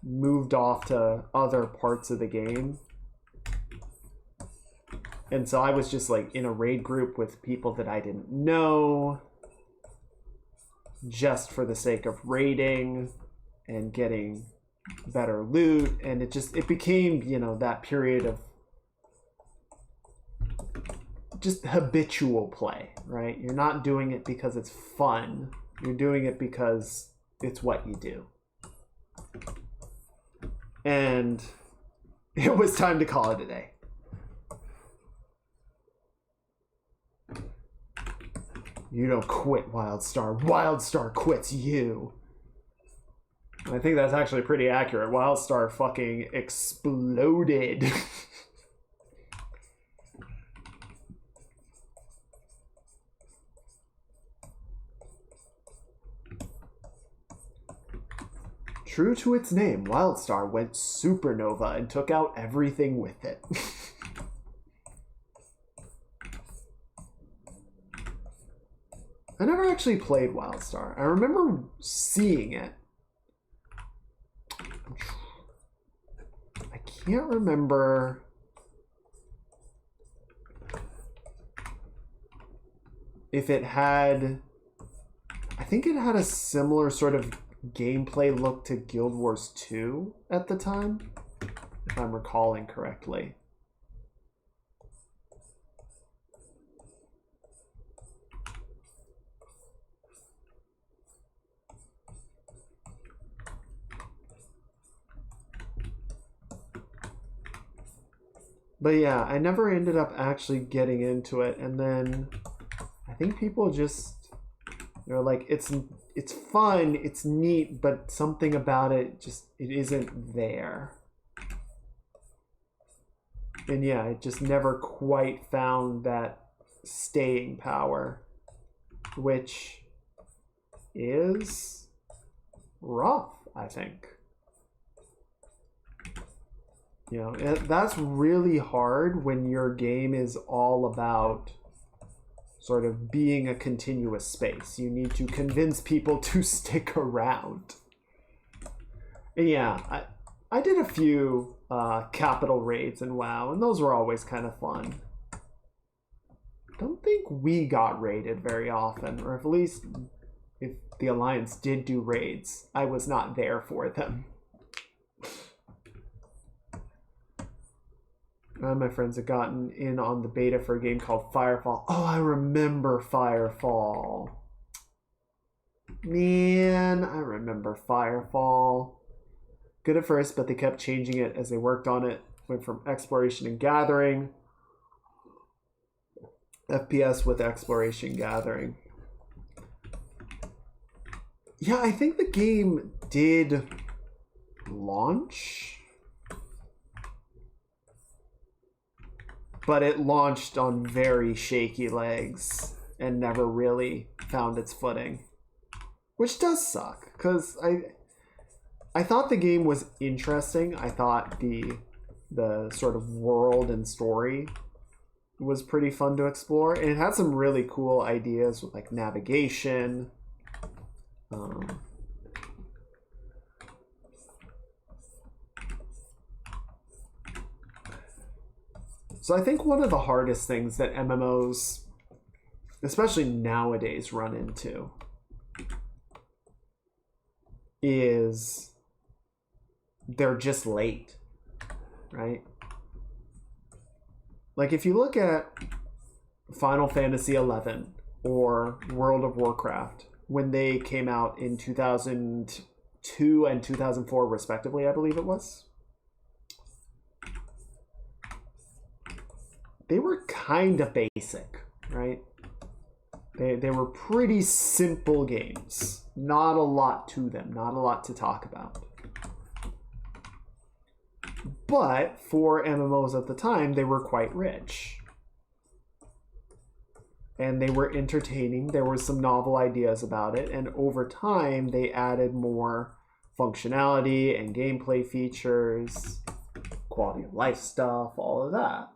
moved off to other parts of the game. And so I was just like in a raid group with people that I didn't know, just for the sake of raiding and getting better loot. And it became, you know, that period of just habitual play, right? You're not doing it because it's fun. You're doing it because it's what you do. And it was time to call it a day. You don't quit WildStar. WildStar quits you. I think that's actually pretty accurate. WildStar fucking exploded. True to its name, Wildstar went supernova and took out everything with it. I never actually played Wildstar. I remember seeing it. I can't remember if it had... I think it had a similar sort of gameplay look to Guild Wars 2 at the time, if I'm recalling correctly. But yeah, I never ended up actually getting into it, and then I think people just, they're like, it's fun, it's neat, but something about it just, it isn't there. And yeah, it just never quite found that staying power, which is rough, I think. You know, that's really hard when your game is all about sort of being a continuous space. You need to convince people to stick around. And yeah, I did a few capital raids in WoW, and those were always kind of fun. Don't think we got raided very often, or at least if the Alliance did do raids, I was not there for them. My friends had gotten in on the beta for a game called Firefall. Oh, I remember Firefall. Man, I remember Firefall. Good at first, but they kept changing it as they worked on it. Went from exploration and gathering. FPS with exploration gathering. Yeah, I think the game did launch, but it launched on very shaky legs and never really found its footing, which does suck, because I thought the game was interesting. I thought the sort of world and story was pretty fun to explore, and it had some really cool ideas with like navigation. So I think one of the hardest things that MMOs, especially nowadays, run into is they're just late, right? Like if you look at Final Fantasy XI or World of Warcraft, when they came out in 2002 and 2004 respectively, I believe it was, they were kind of basic, right? They were pretty simple games. Not a lot to them, not a lot to talk about. But for MMOs at the time, they were quite rich. And they were entertaining. There were some novel ideas about it. And over time, they added more functionality and gameplay features, quality of life stuff, all of that.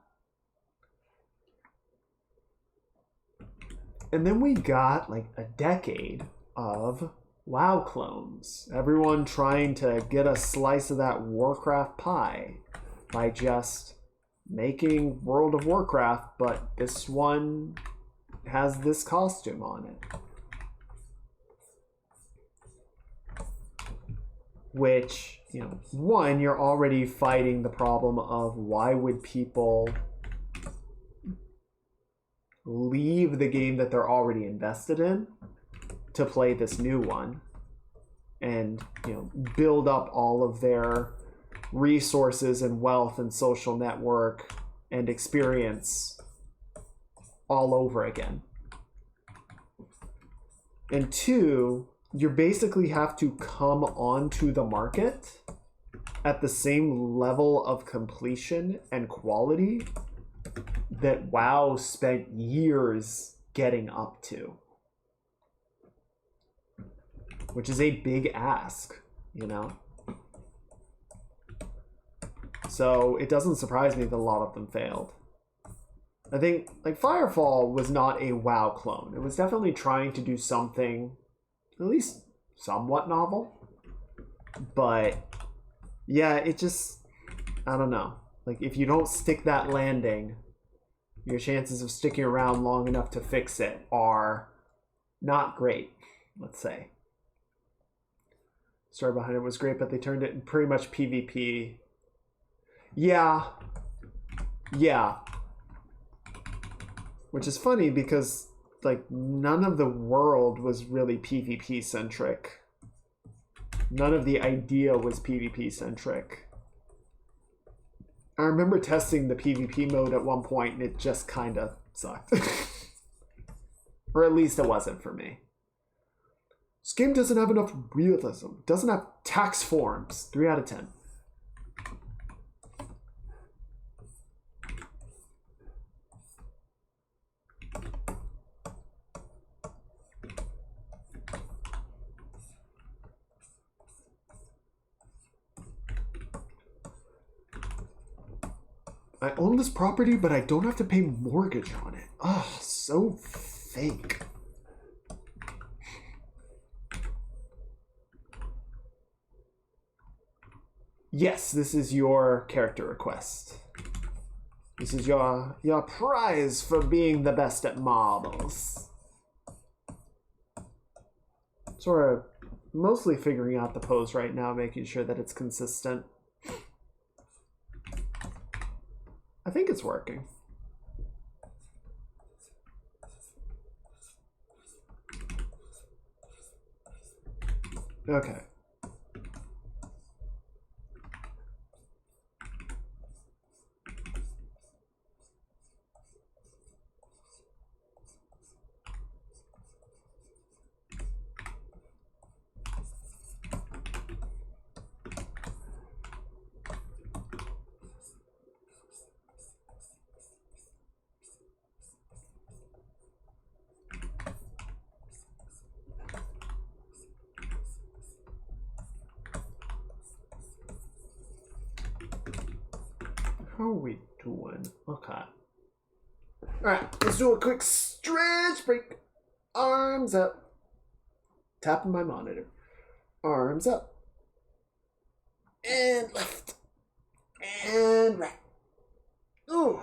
And then we got like a decade of WoW clones. Everyone trying to get a slice of that Warcraft pie by just making World of Warcraft, but this one has this costume on it. Which, you know, one, you're already fighting the problem of why would people leave the game that they're already invested in to play this new one and, you know, build up all of their resources and wealth and social network and experience all over again. And two, you basically have to come onto the market at the same level of completion and quality that WoW spent years getting up to, which is a big ask, you know? So it doesn't surprise me that a lot of them failed. I think like Firefall was not a WoW clone. It was definitely trying to do something at least somewhat novel. But yeah, it just, I don't know. Like if you don't stick that landing, your chances of sticking around long enough to fix it are not great, let's say. Story behind it was great, but they turned it in pretty much PvP. Yeah. Which is funny because like none of the world was really PvP centric. None of the idea was PvP centric. I remember testing the PvP mode at one point and it just kind of sucked. Or at least it wasn't for me. This game doesn't have enough realism. Doesn't have tax forms. 3 out of 10. I own this property, but I don't have to pay mortgage on it. Oh, so fake. Yes, this is your character request. This is your prize for being the best at marbles. Sort of mostly figuring out the pose right now, making sure that it's consistent. I think it's working. Okay. How are we doing? Okay. Alright, let's do a quick stretch break. Arms up. Tapping my monitor. Arms up. And left. And right. Ooh.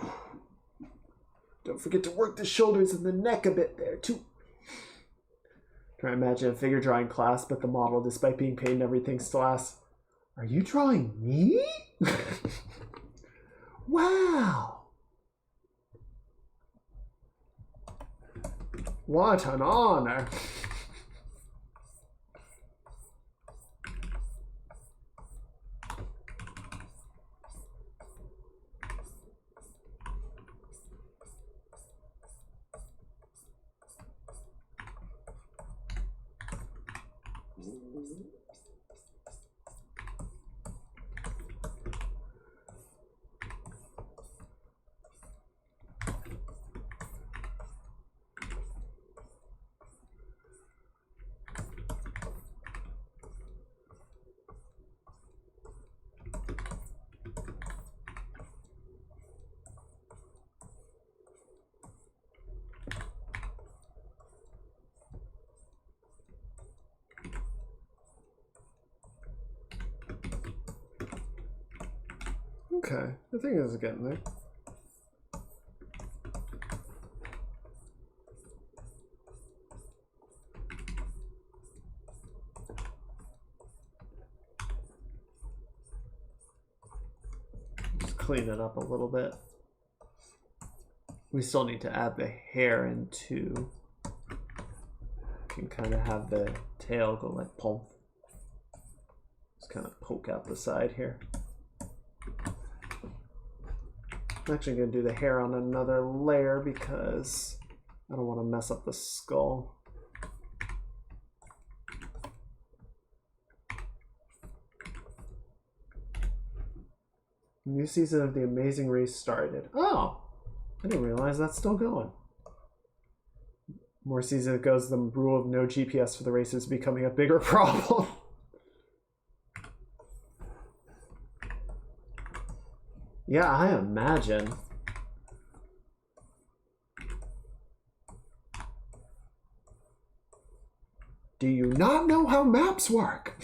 Don't forget to work the shoulders and the neck a bit there, too. Try to imagine a figure drawing class, but the model, despite being paid and everything, still asks, "Are you drawing me?" Wow. What an honor. Okay, I think it's getting there. Just clean it up a little bit. We still need to add the hair in too. You can kind of have the tail go like pom. Just kind of poke out the side here. I'm actually going to do the hair on another layer because I don't want to mess up the skull. New season of The Amazing Race started. Oh, I didn't realize that's still going. More season it goes, the rule of no GPS for the race is becoming a bigger problem. Yeah, I imagine. Do you not know how maps work?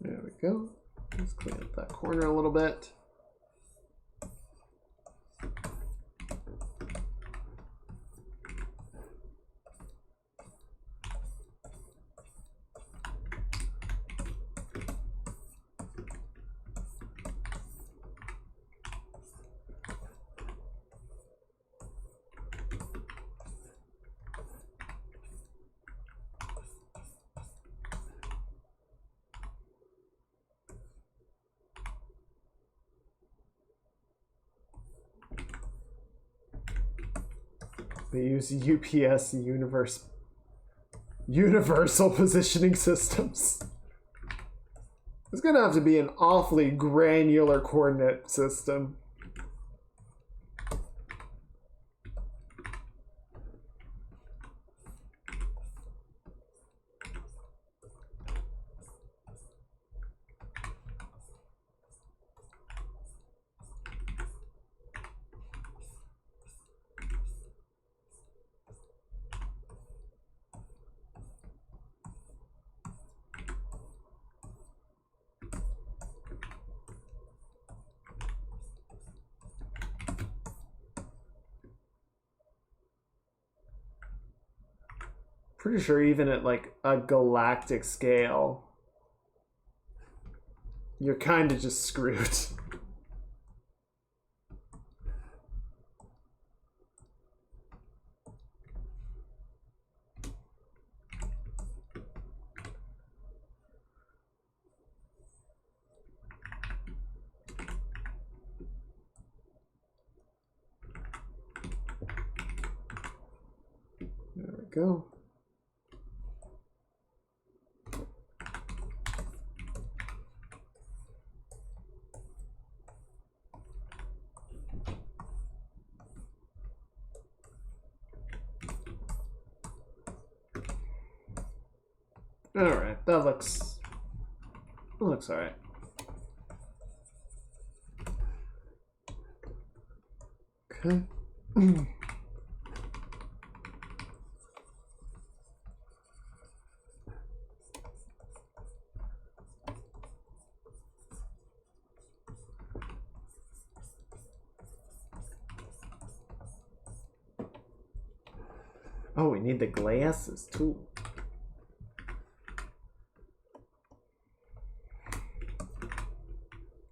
There we go. Let's clean up that corner a little bit. They use UPS universal positioning systems. It's gonna have to be an awfully granular coordinate system. Pretty sure even at like a galactic scale, you're kind of just screwed. There we go. All right, that looks all right. Okay. Oh, we need the glasses too.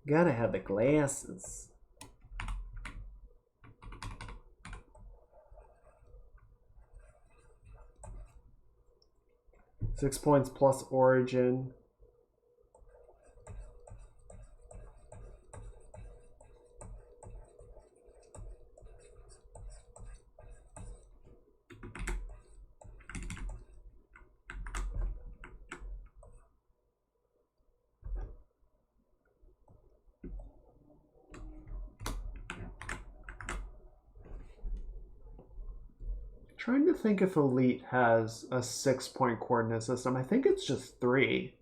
Gotta have the glasses. Six points plus origin. Trying to think if Elite has a 6-point coordinate system. I think it's just 3.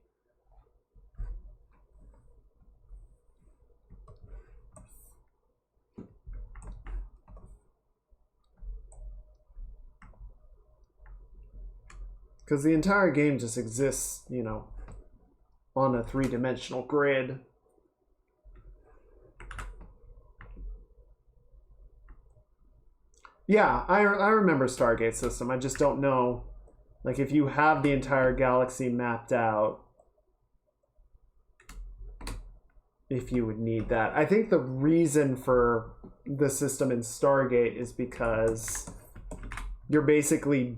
Because the entire game just exists, you know, on a 3-dimensional grid. Yeah, I remember Stargate system. I just don't know, like, if you have the entire galaxy mapped out, if you would need that. I think the reason for the system in Stargate is because you're basically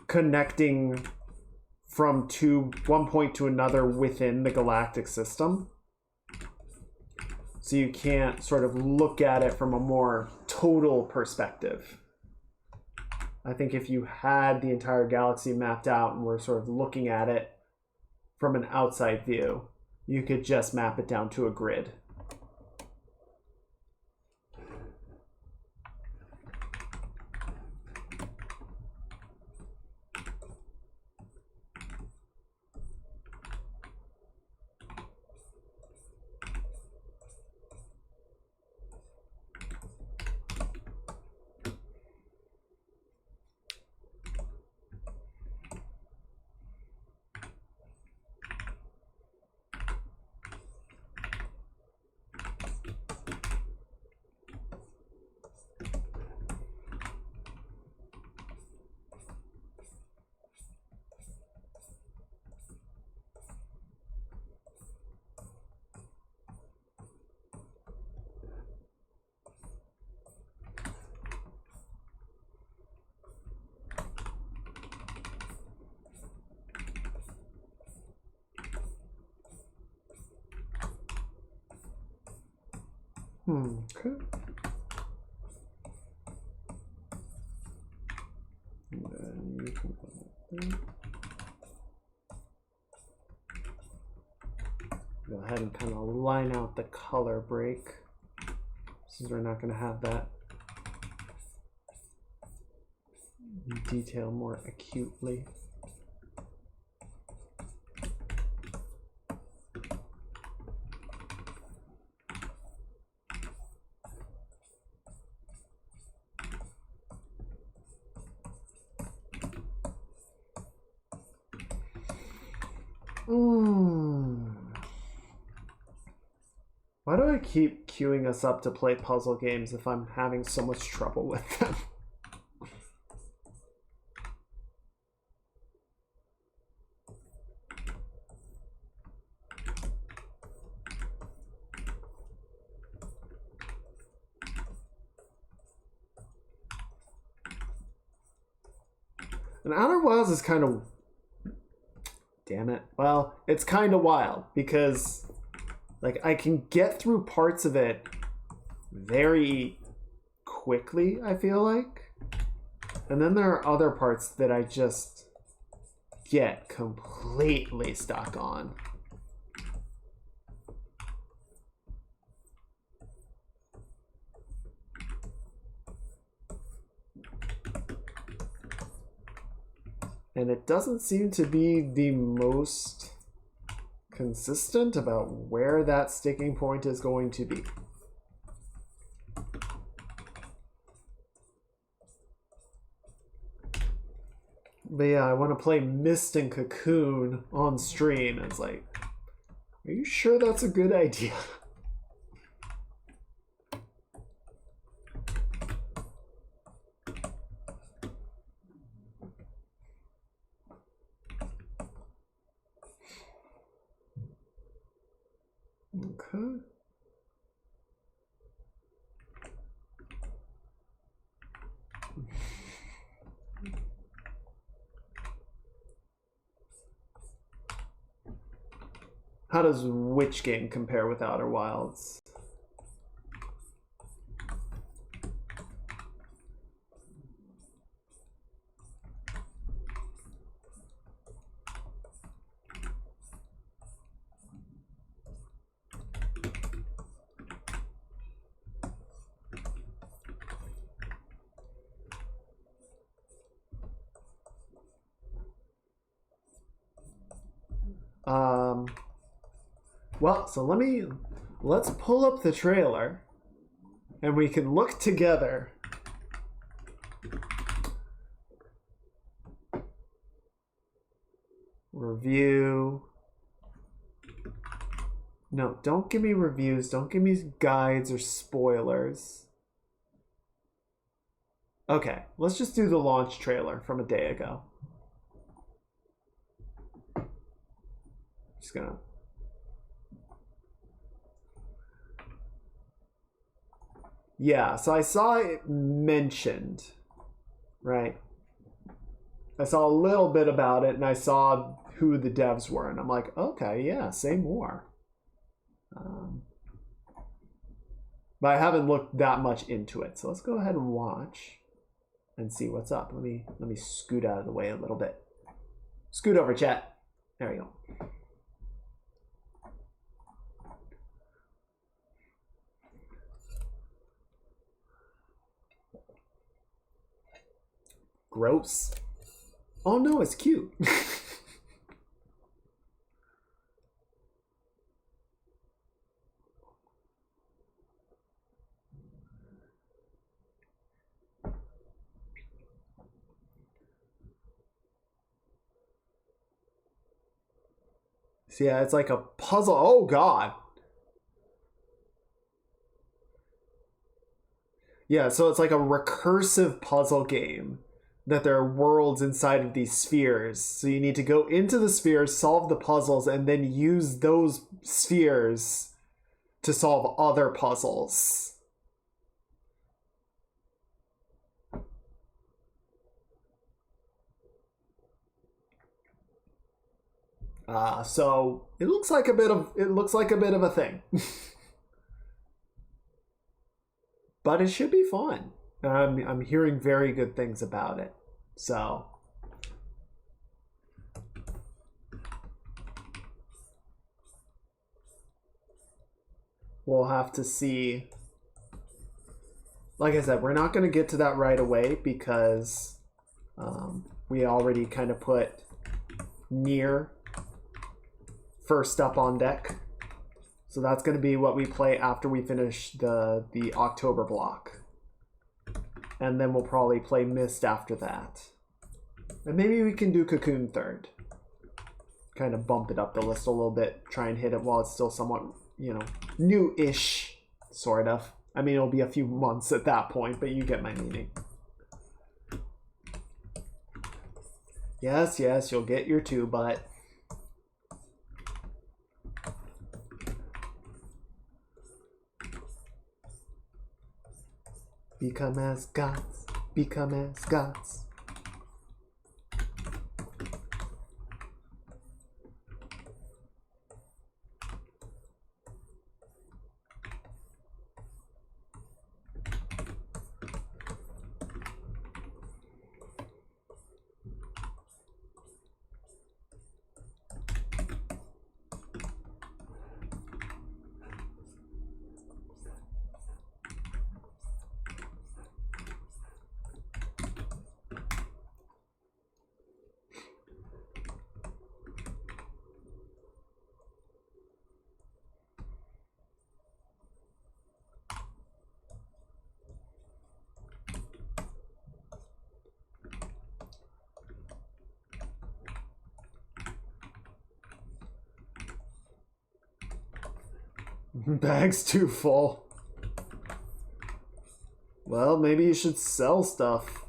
connecting from one point to another within the galactic system. So you can't sort of look at it from a more total perspective. I think if you had the entire galaxy mapped out and were sort of looking at it from an outside view, you could just map it down to a grid. Okay. And then you can put that there. Go ahead and kind of line out the color break, since we're not going to have that detail more acutely. Why do I keep queuing us up to play puzzle games if I'm having so much trouble with them? And Outer Wilds is kind of... Damn it. Well, it's kind of wild because... like, I can get through parts of it very quickly, I feel like. And then there are other parts that I just get completely stuck on. And it doesn't seem to be the most consistent about where that sticking point is going to be. But yeah, I want to play Mist and Cocoon on stream. It's like, are you sure that's a good idea? Okay. How does which game compare with Outer Wilds? Well, so let's pull up the trailer and we can look together. Review. No, don't give me reviews. Don't give me guides or spoilers. Okay, let's just do the launch trailer from a day ago. Just gonna... Yeah, so I saw it mentioned, right? I saw a little bit about it, and I saw who the devs were, and I'm like, okay, yeah, say more. But I haven't looked that much into it, so let's go ahead and watch and see what's up. Let me scoot out of the way a little bit. Scoot over, chat. There we go. Gross. Oh no, it's cute. So yeah, it's like a puzzle. Oh god. Yeah, so it's like a recursive puzzle game that there are worlds inside of these spheres. So you need to go into the spheres, solve the puzzles, and then use those spheres to solve other puzzles. So it looks like a bit of a thing. but it should be fun. I'm hearing very good things about it. So we'll have to see. Like I said, we're not going to get to that right away because we already kind of put Nier first up on deck. So that's going to be what we play after we finish the October block. And then we'll probably play Myst after that. And maybe we can do Cocoon third. Kind of bump it up the list a little bit. Try and hit it while it's still somewhat, you know, new-ish, sort of. I mean, it'll be a few months at that point, but you get my meaning. Yes, yes, you'll get your 2, but... Become as gods. Become as gods. Bag's too full. Well, maybe you should sell stuff.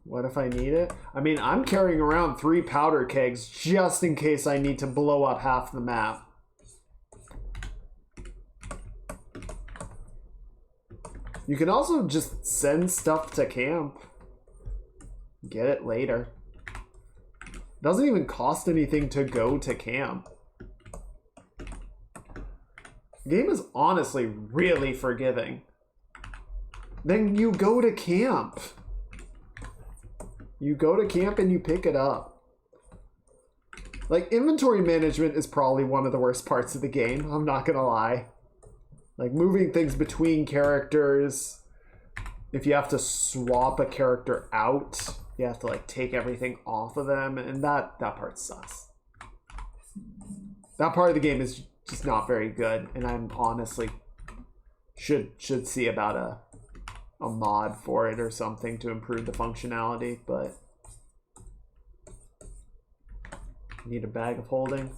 What if I need it? I mean, I'm carrying around 3 powder kegs just in case I need to blow up half the map. You can also just send stuff to camp. Get it later. Doesn't even cost anything to go to camp. The game is honestly really forgiving. Then you go to camp. You go to camp and you pick it up. Like, inventory management is probably one of the worst parts of the game, I'm not gonna lie. Like, moving things between characters. If you have to swap a character out, you have to, like, take everything off of them. And that part sucks. That part of the game is just not very good. And I'm honestly should see about a mod for it or something to improve the functionality. But need a bag of holding.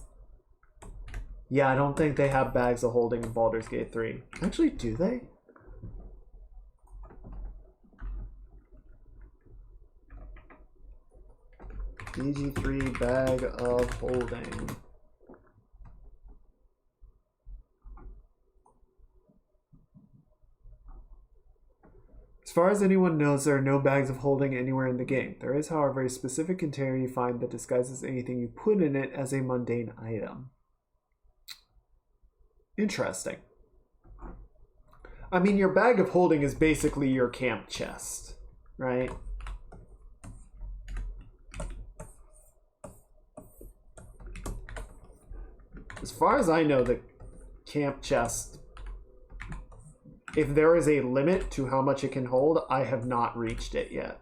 Yeah, I don't think they have bags of holding in Baldur's Gate 3. Actually, do they? BG3 bag of holding. As far as anyone knows, there are no bags of holding anywhere in the game. There is, however, a specific container you find that disguises anything you put in it as a mundane item. Interesting. I mean, your bag of holding is basically your camp chest, right? As far as I know, the camp chest, if there is a limit to how much it can hold, I have not reached it yet.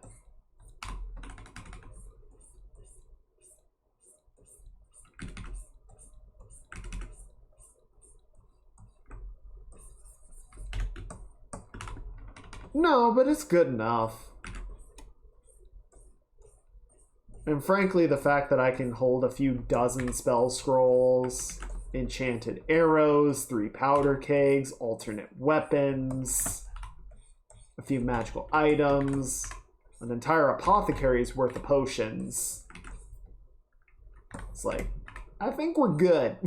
No, but it's good enough. And frankly, the fact that I can hold a few dozen spell scrolls, enchanted arrows, 3 powder kegs, alternate weapons, a few magical items, an entire apothecary's worth of potions. It's like, I think we're good.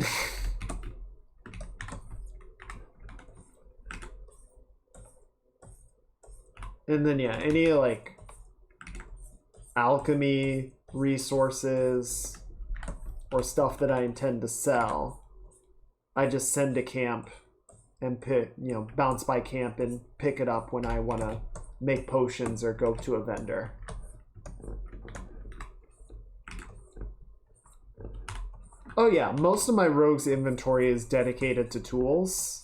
And then, yeah, any, like, alchemy resources or stuff that I intend to sell, I just send to camp and pick, bounce by camp and pick it up when I want to make potions or go to a vendor. Oh yeah, most of my rogue's inventory is dedicated to tools.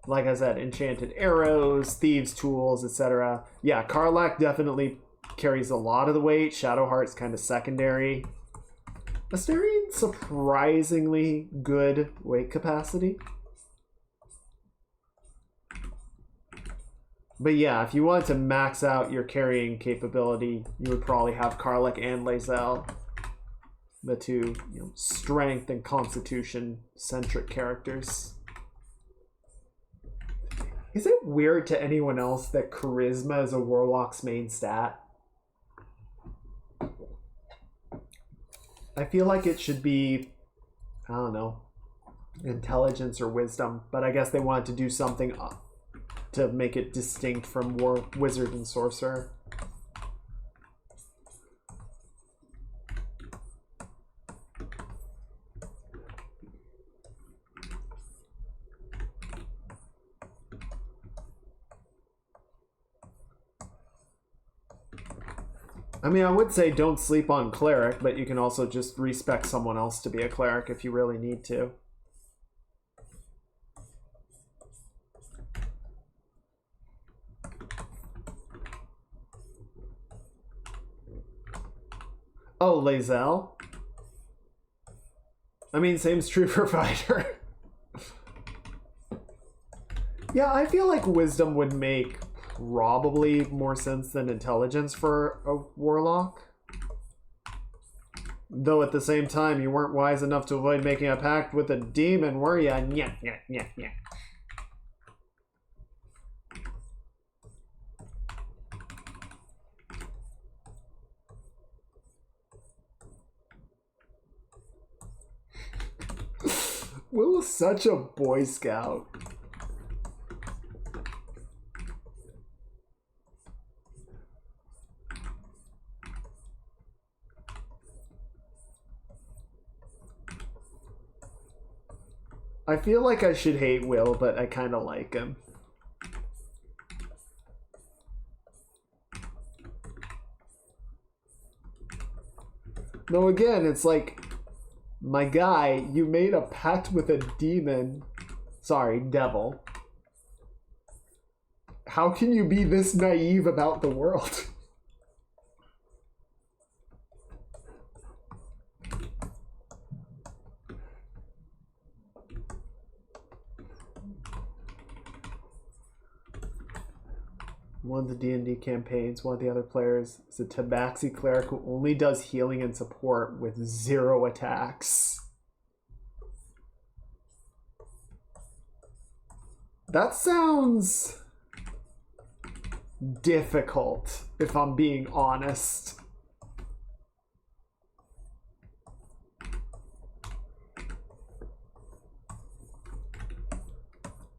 Like I said, enchanted arrows, thieves' tools, etc. Yeah, Karlach definitely carries a lot of the weight. Shadowheart's kind of secondary. Astarion, surprisingly good weight capacity. But yeah, if you wanted to max out your carrying capability, you would probably have Karlach and Lae'zel. The two, strength and constitution-centric characters. Is it weird to anyone else that charisma is a warlock's main stat? I feel like it should be, I don't know, intelligence or wisdom, but I guess they wanted to do something to make it distinct from wizard and sorcerer. I mean, I would say don't sleep on cleric, but you can also just respec someone else to be a cleric if you really need to. Oh, Lae'zel? I mean, same's true for fighter. Yeah, I feel like wisdom would make probably more sense than intelligence for a warlock. Though at the same time, you weren't wise enough to avoid making a pact with a demon, were ya? Nyeh, nyeh, nyeh, nyeh. Will is such a Boy Scout. I feel like I should hate Will, but I kind of like him. Though again, it's like, my guy, you made a pact with a demon. Sorry, devil. How can you be this naive about the world? One of the D&D campaigns, one of the other players is a Tabaxi cleric who only does healing and support with 0 attacks. That sounds difficult, if I'm being honest.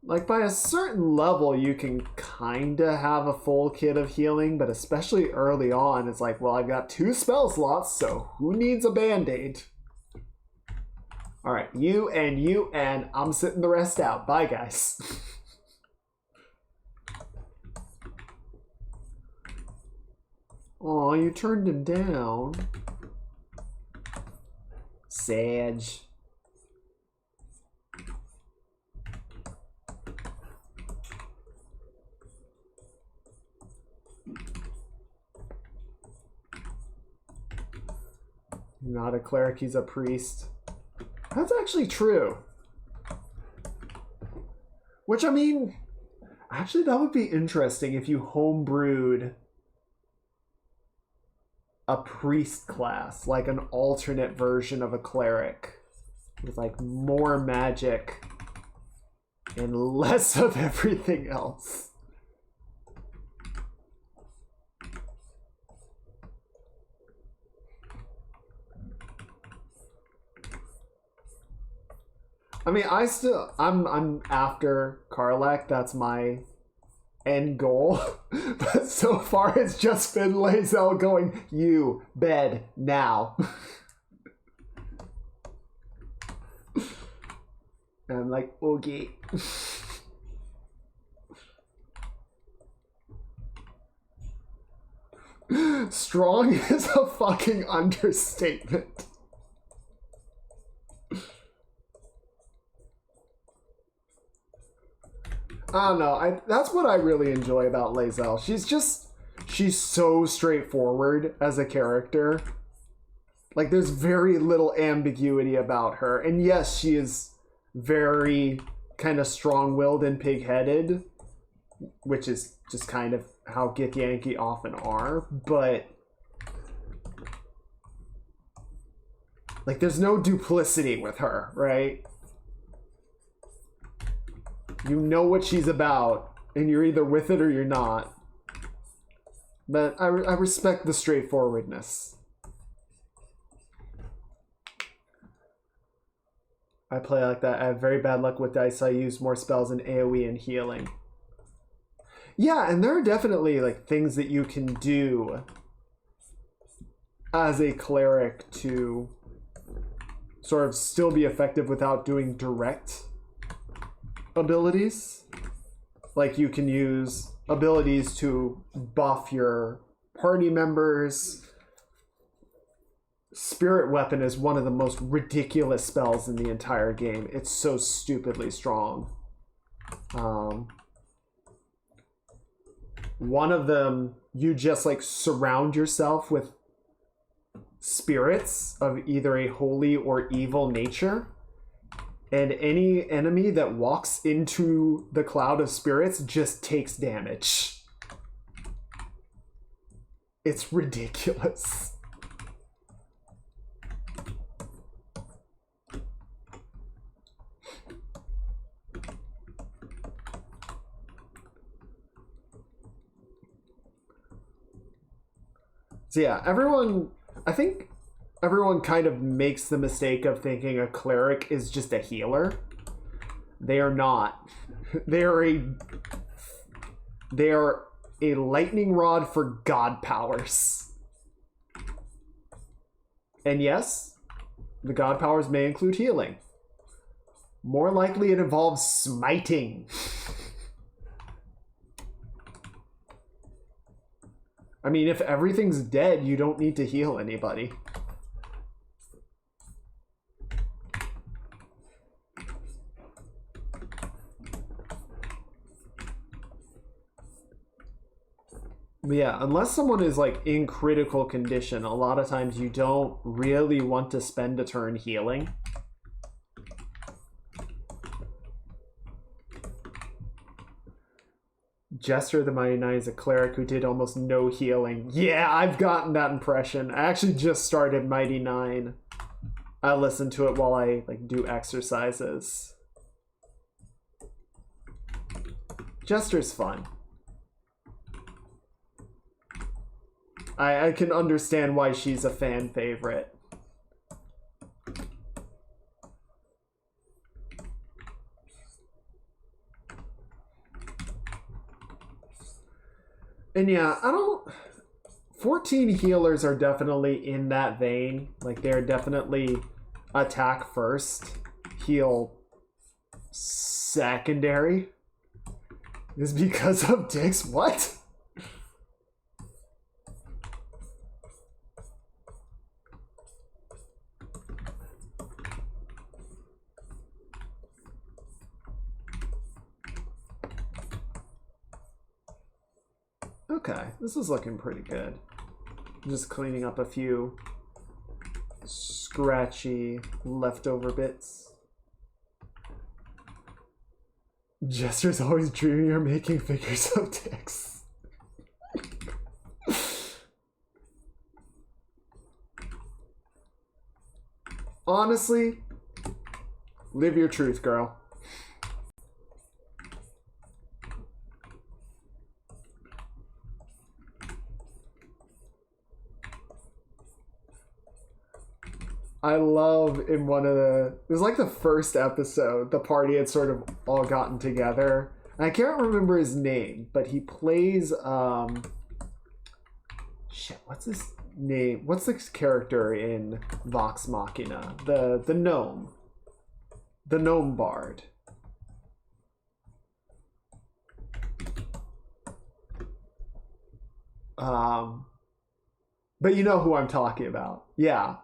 Like, by a certain level, you can kinda have a full kit of healing, but especially early on, it's like, well, I've got 2 spell slots, so who needs a band-aid? Alright, you, and I'm sitting the rest out. Bye, guys. Aw, you turned him down. Sage. Not a cleric, he's a priest. That's actually true. Which, I mean, actually that would be interesting if you homebrewed a priest class, like an alternate version of a cleric with like more magic and less of everything else. I mean, I'm after Karlach. That's my end goal. But so far it's just been Lae'zel going, you bed now. And I'm like, okay. Strong is a fucking understatement. I don't know. That's what I really enjoy about Lae'zel. She's so straightforward as a character. Like, there's very little ambiguity about her. And yes, she is very kind of strong-willed and pig-headed, which is just kind of how Githyanki often are, but like, there's no duplicity with her, right? You know what she's about, and you're either with it or you're not. But I respect the straightforwardness. I play like that. I have very bad luck with dice. I use more spells in AoE and healing. Yeah, and there are definitely like things that you can do as a cleric to sort of still be effective without doing direct abilities. Like, you can use abilities to buff your party members. Spirit Weapon is one of the most ridiculous spells in the entire game. It's so stupidly strong. One of them, you just like surround yourself with spirits of either a holy or evil nature, and any enemy that walks into the cloud of spirits just takes damage. It's ridiculous. So yeah, I think everyone kind of makes the mistake of thinking a cleric is just a healer. They are not. They are a lightning rod for god powers. And yes, the god powers may include healing. More likely it involves smiting. I mean, if everything's dead, you don't need to heal anybody. But yeah, unless someone is like in critical condition, a lot of times you don't really want to spend a turn healing. Jester the Mighty Knight is a cleric who did almost no healing. Yeah, I've gotten that impression. I actually just started Mighty Nine. I listen to it while I like do exercises. Jester's fun. I can understand why she's a fan favorite. And yeah, 14 healers are definitely in that vein. Like, they're definitely attack first, heal secondary. Is because of dicks? What? Okay, this is looking pretty good. Just cleaning up a few scratchy leftover bits. Jester's always dreaming or making figures of dicks. Honestly, live your truth, girl. I love it was like the first episode, the party had sort of all gotten together And I can't remember his name, but he plays shit, what's his name? What's this character in Vox Machina? The gnome. The gnome bard. But you know who I'm talking about. Yeah.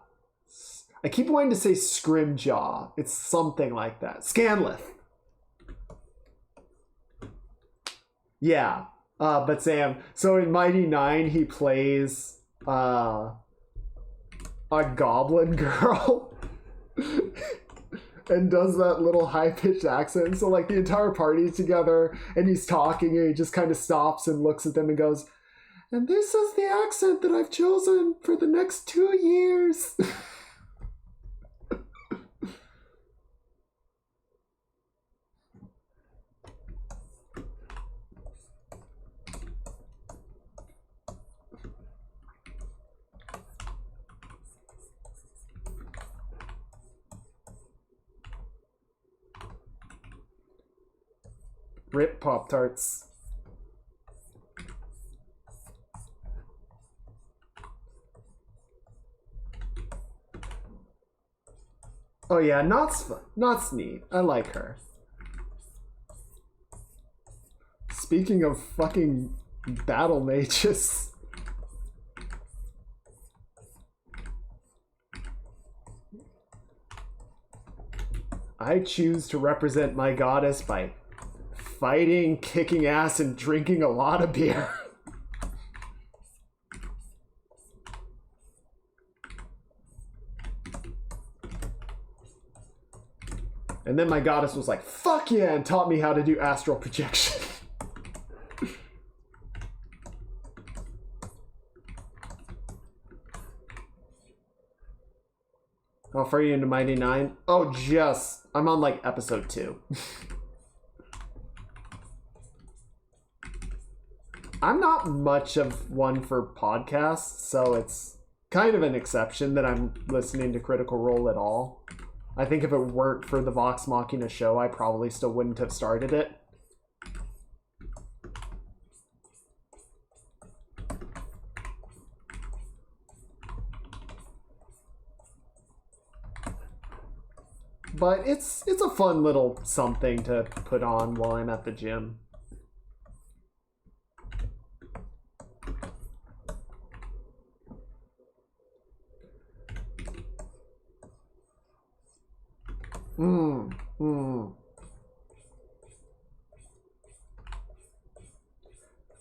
I keep wanting to say Scrimjaw. It's something like that. Scanlith. Yeah. But Sam, so in Mighty Nine, he plays a goblin girl and does that little high-pitched accent. So like the entire party's together and he's talking and he just kind of stops and looks at them and goes, "And this is the accent that I've chosen for the next 2 years." Rip Pop-Tarts. Oh yeah, Not's neat. I like her. Speaking of fucking battle mages. I choose to represent my goddess by fighting, kicking ass, and drinking a lot of beer. And then my goddess was like, "Fuck yeah," and taught me how to do astral projection. How far are you into Mighty Nine? Oh, I'm on like episode 2. I'm not much of one for podcasts, so it's kind of an exception that I'm listening to Critical Role at all. I think if it weren't for the Vox Machina show, I probably still wouldn't have started it. But it's a fun little something to put on while I'm at the gym.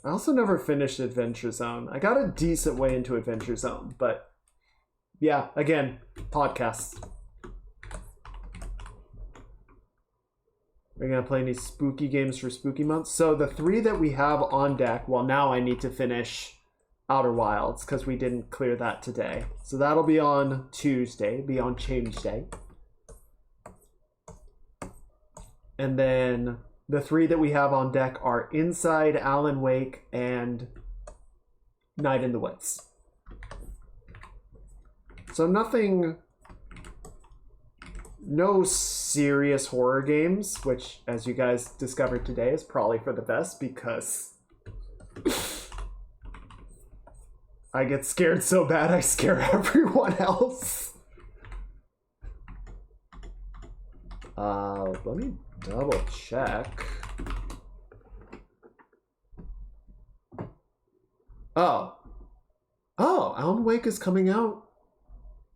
I also never finished Adventure Zone. I got a decent way into Adventure Zone, but yeah, again, podcasts. We're gonna play any spooky games for spooky months. So the 3 that we have on deck, well, now I need to finish Outer Wilds because we didn't clear that today. So that'll be on Tuesday, be on Change Day. And then the 3 that we have on deck are Inside, Alan Wake, and Night in the Woods. So no serious horror games, which, as you guys discovered today, is probably for the best because I get scared so bad I scare everyone else. Let me double check. Oh, Alan Wake is coming out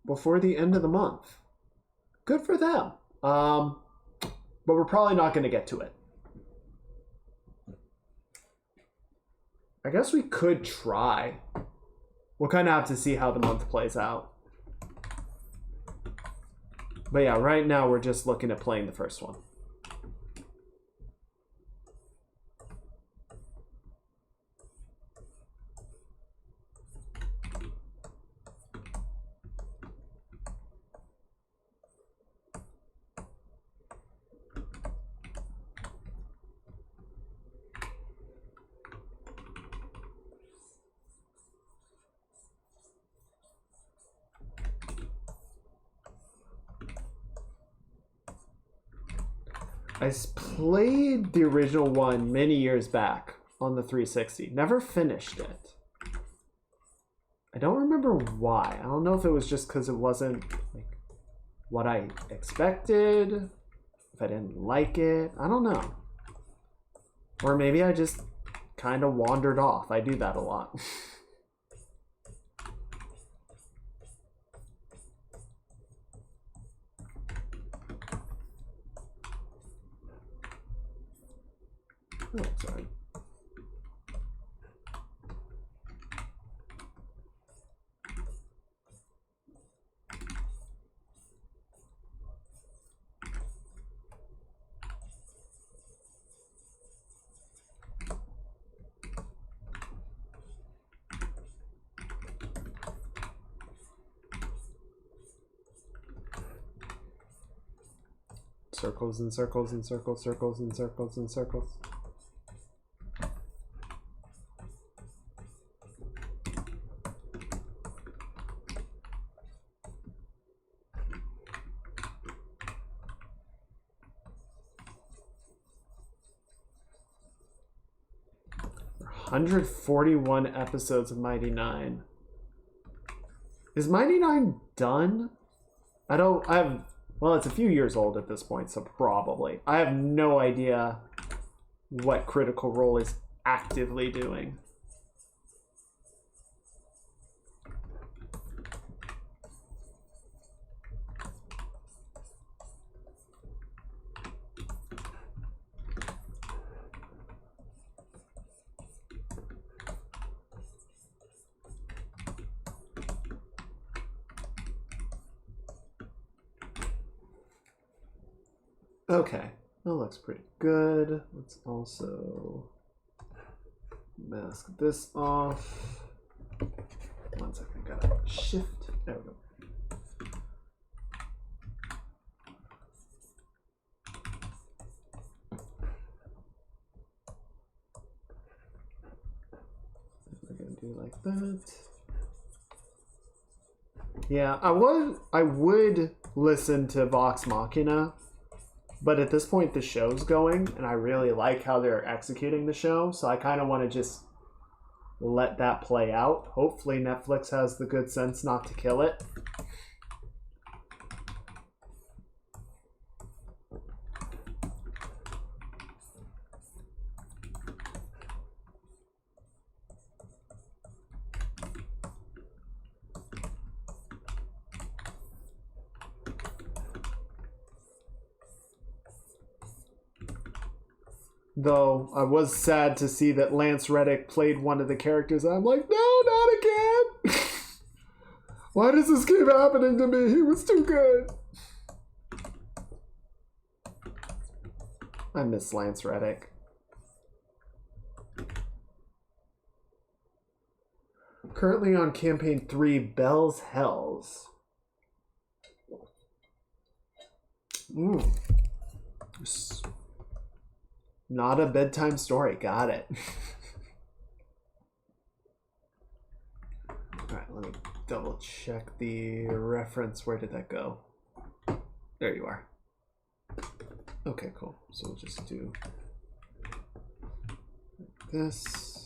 before the end of the month. Good for them. But we're probably not going to get to it. I guess we could try. We'll kind of have to see how the month plays out. But yeah, right now we're just looking at playing the first one. played the original one many years back on the 360. Never finished it. I don't remember why. I don't know if it was just because it wasn't like what I expected, if I didn't like it. I don't know. Or maybe I just kind of wandered off. I do that a lot. Oh, sorry. Circles and circles and circles, circles and circles and circles. $141 episodes of Mighty Nine. Is Mighty Nine done? Well, it's a few years old at this point, so probably. I have no idea what Critical Role is actively doing. Okay, that looks pretty good. Let's also mask this off. 1 second, gotta shift. There we go. We're gonna do like that. Yeah, I would listen to Vox Machina. But at this point, the show's going, and I really like how they're executing the show, so I kind of want to just let that play out. Hopefully Netflix has the good sense not to kill it. Though I was sad to see that Lance Reddick played one of the characters. I'm like, no, not again. Why does this keep happening to me? He was too good. I miss Lance Reddick. Currently on campaign 3, Bell's Hells. Not a bedtime story. Got it. Alright, let me double check the reference. Where did that go? There you are. Okay, cool. So we'll just do this.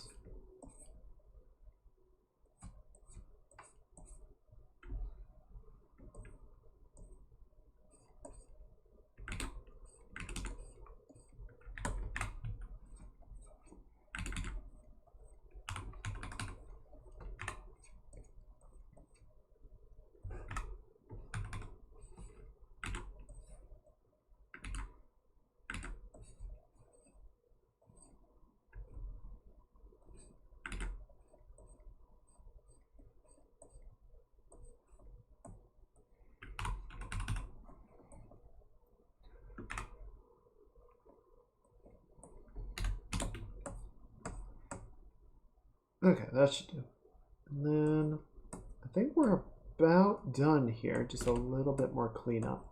Okay, that should do. And then I think we're about done here. Just a little bit more cleanup.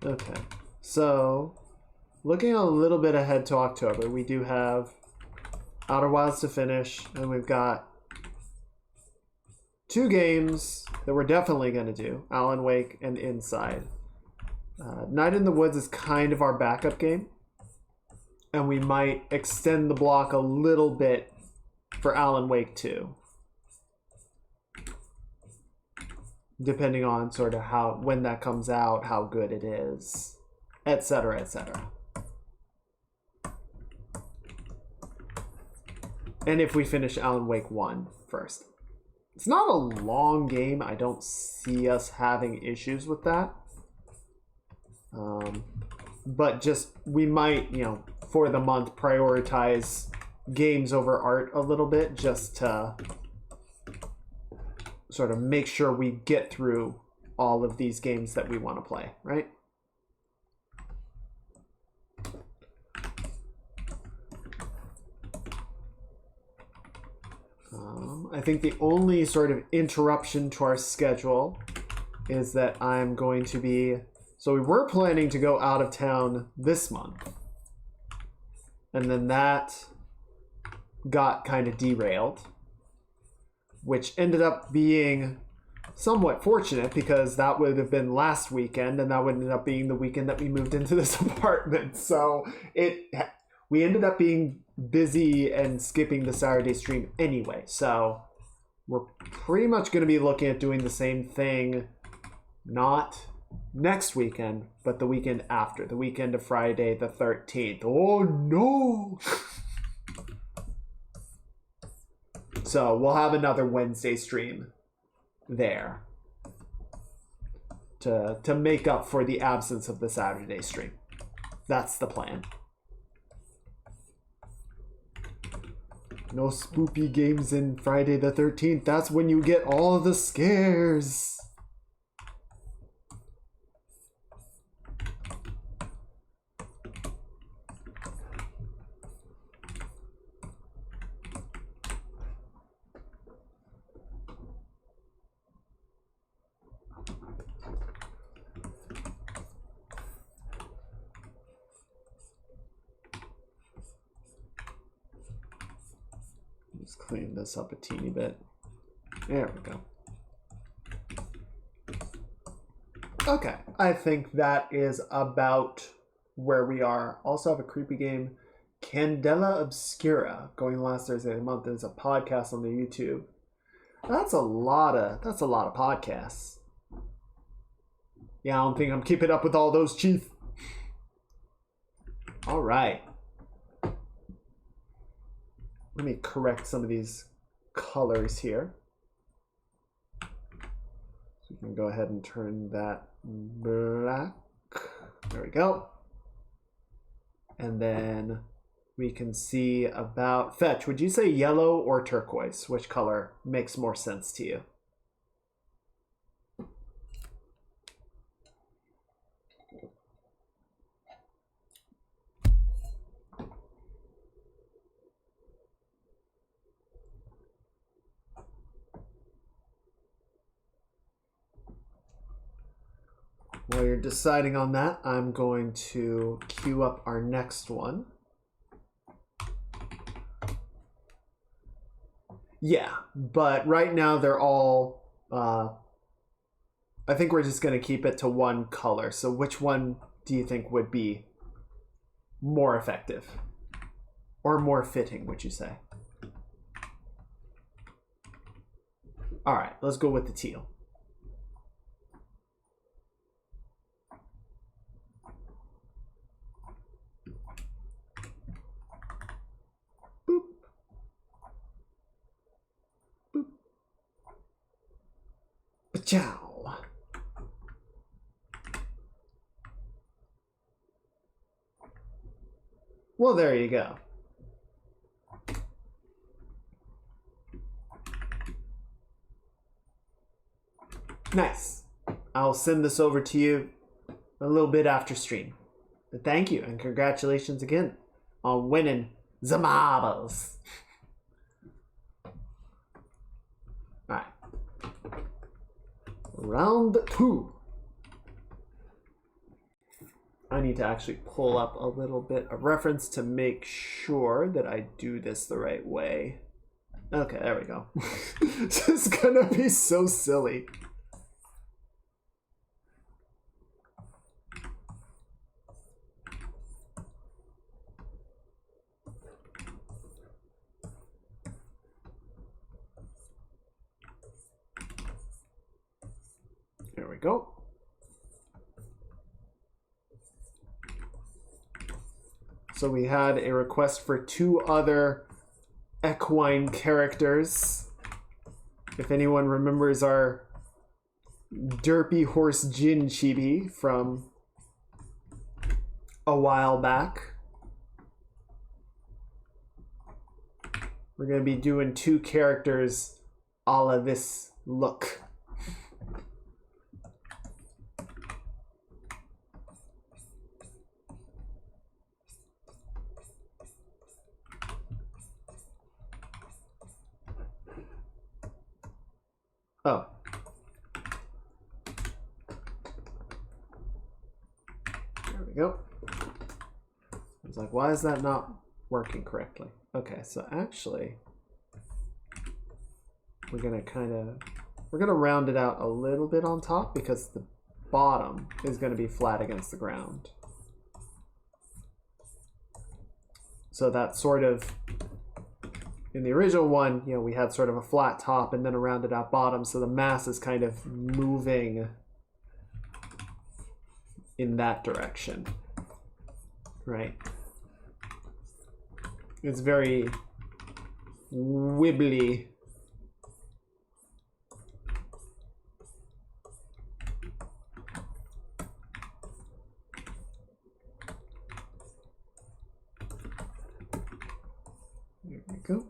Okay, so looking a little bit ahead to October, we do have Outer Wilds to finish, and we've got two games that we're definitely going to do, Alan Wake and Inside. Night in the Woods is kind of our backup game, and we might extend the block a little bit for Alan Wake 2. Depending on sort of when that comes out, how good it is, etc., etc. And if we finish Alan Wake 1 first. It's not a long game. I don't see us having issues with that. But just, we might, for the month, prioritize games over art a little bit, just to sort of make sure we get through all of these games that we want to play, right? I think the only sort of interruption to our schedule is that I'm going to be... So we were planning to go out of town this month. And then that got kind of derailed, which ended up being somewhat fortunate because that would have been last weekend, and that would end up being the weekend that we moved into this apartment. So we ended up being busy and skipping the Saturday stream anyway. So we're pretty much going to be looking at doing the same thing, not next weekend, but the weekend after, the weekend of Friday the 13th. Oh no! So we'll have another Wednesday stream there to make up for the absence of the Saturday stream. That's the plan. No spoopy games in Friday the 13th. That's when you get all the scares. Let's clean this up a teeny bit. There we go. Okay, I think that is about where we are. Also have a creepy game, Candela Obscura, going last Thursday of the month. There's a podcast on the YouTube. That's a lot of podcasts. Yeah, I don't think I'm keeping up with all those, Chief. All right. Let me correct some of these colors here. So we can go ahead and turn that black. There we go. And then we can see about Fetch. Would you say yellow or turquoise? Which color makes more sense to you? While you're deciding on that, I'm going to queue up our next one. Yeah, but right now they're all, I think we're just going to keep it to one color. So which one do you think would be more effective? Or more fitting, would you say? All right, let's go with the teal. Ciao. Well, there you go. Nice. I'll send this over to you a little bit after stream. But thank you and congratulations again on winning the marbles. All right. Round 2. I need to actually pull up a little bit of reference to make sure that I do this the right way. Okay, there we go. This is gonna be so silly. There we go. So we had a request for 2 other equine characters. If anyone remembers our derpy horse Jin chibi from a while back, we're going to be doing 2 characters a la this look. Oh. There we go. I was like, why is that not working correctly? Okay, so actually, we're gonna round it out a little bit on top because the bottom is gonna be flat against the ground. So that sort of, in the original one, you know, we had sort of a flat top and then a rounded out bottom, so the mass is kind of moving in that direction, right? It's very wibbly. There we go.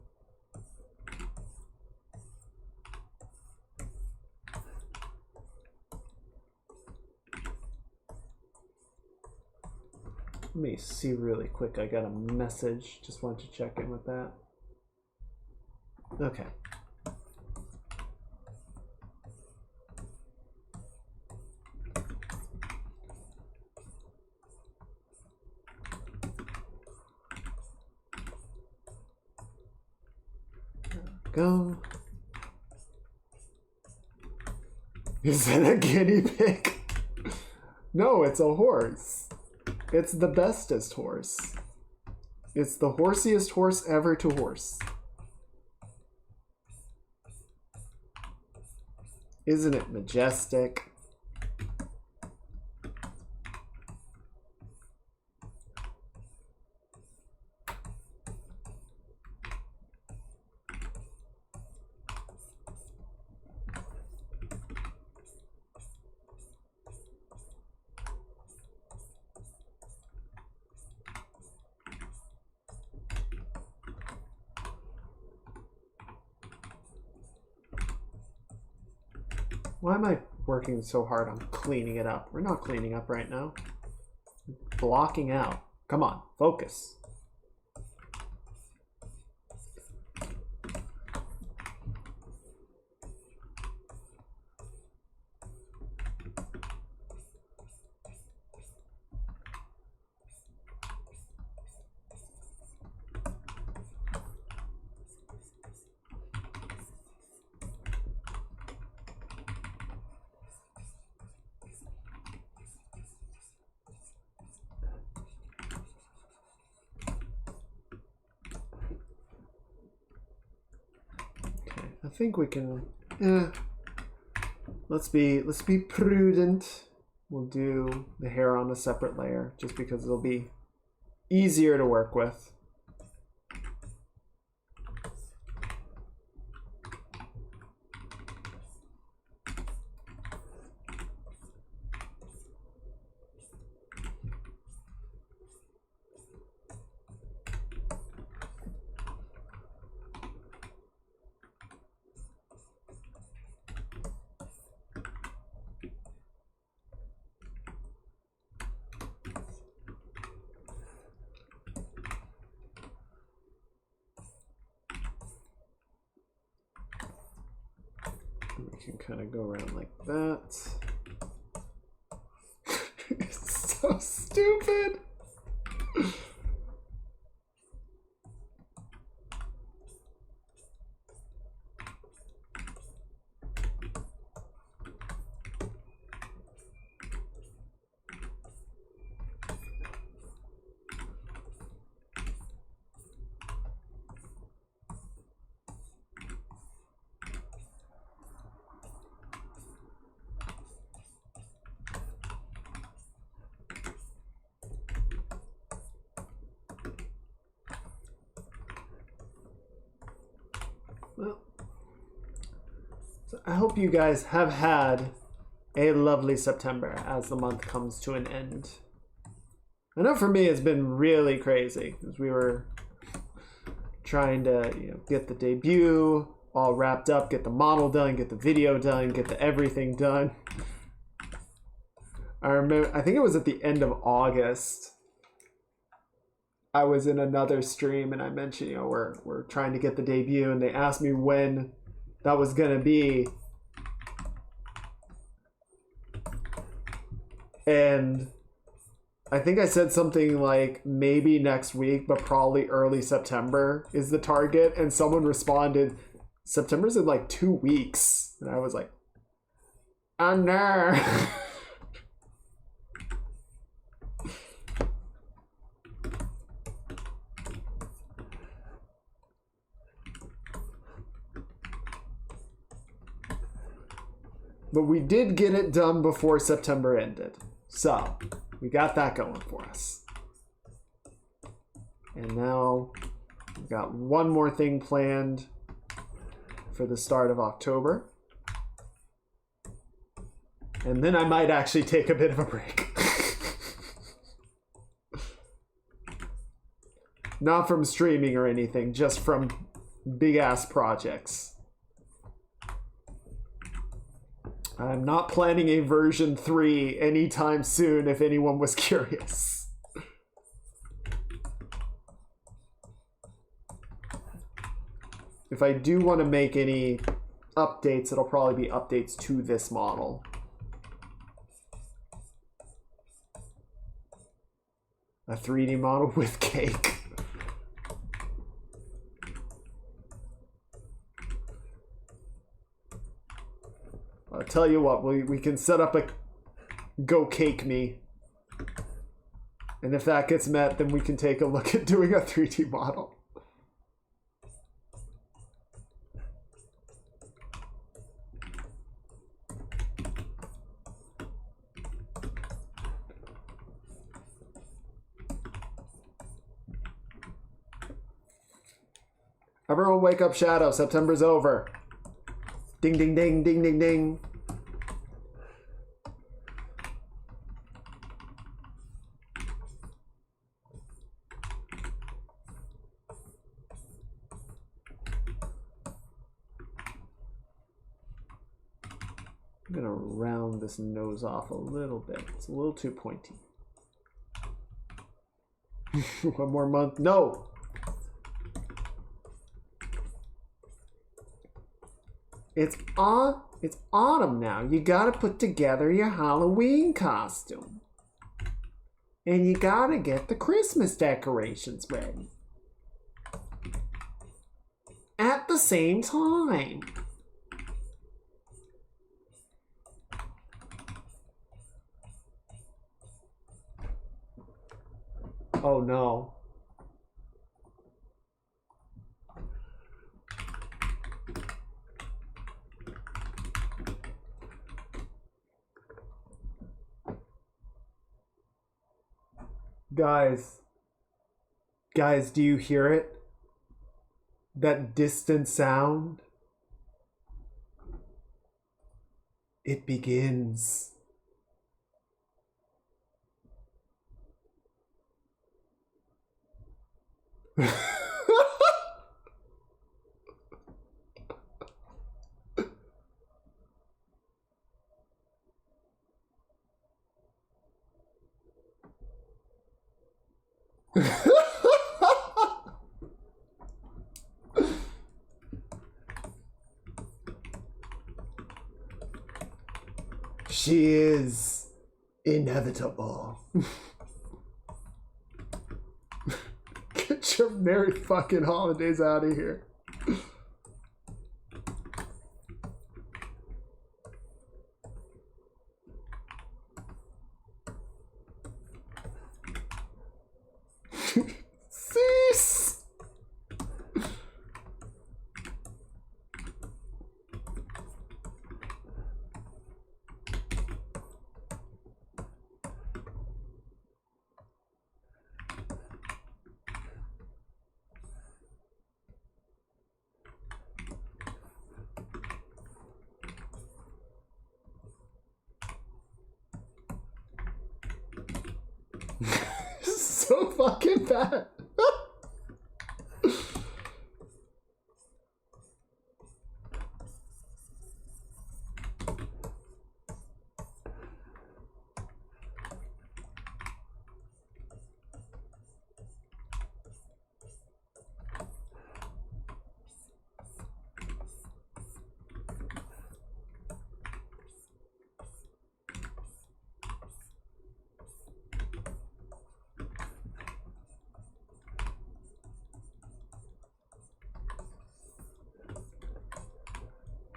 Let me see really quick. I got a message. Just wanted to check in with that. Okay. There we go. Is that a guinea pig? No, it's a horse. It's the bestest horse. It's the horsiest horse ever to horse. Isn't it majestic? Why am I working so hard on cleaning it up? We're not cleaning up right now. Blocking out. Come on, focus. I think we can. Let's be prudent. We'll do the hair on a separate layer just because it'll be easier to work with. We can kind of go around like that. It's so stupid. Well, so I hope you guys have had a lovely September as the month comes to an end. I know for me it's been really crazy as we were trying to get the debut all wrapped up, get the model done, get the video done, get the everything done. I remember, I think it was at the end of August, I was in another stream and I mentioned, we're trying to get the debut, and they asked me when that was gonna be. And I think I said something like maybe next week, but probably early September is the target. And someone responded, September's in like 2 weeks. And I was like, oh no. But we did get it done before September ended. So we got that going for us. And now we've got one more thing planned for the start of October. And then I might actually take a bit of a break. Not from streaming or anything, just from big ass projects. I'm not planning a version 3 anytime soon, if anyone was curious. If I do want to make any updates, it'll probably be updates to this model. A 3D model with cake. I'll tell you what, we can set up a go cake me. And if that gets met, then we can take a look at doing a 3D model. Everyone wake up, Shadow. September's over. Ding, ding, ding, ding, ding, ding. I'm gonna round this nose off a little bit. It's a little too pointy. One more month. No! It's autumn now. You gotta put together your Halloween costume. And you gotta get the Christmas decorations ready. At the same time. Oh no. Guys, do you hear it? That distant sound? It begins. She is inevitable. Get your merry fucking holidays out of here. Cease. so fucking bad.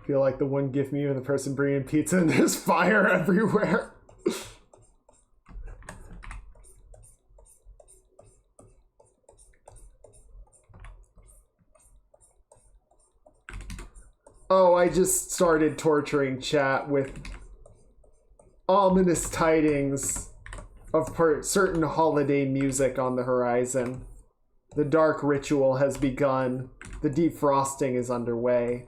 Feel like the one GIF me of the person bringing pizza and there's fire everywhere. Oh, I just started torturing chat with ominous tidings of certain holiday music on the horizon. The dark ritual has begun. The defrosting is underway.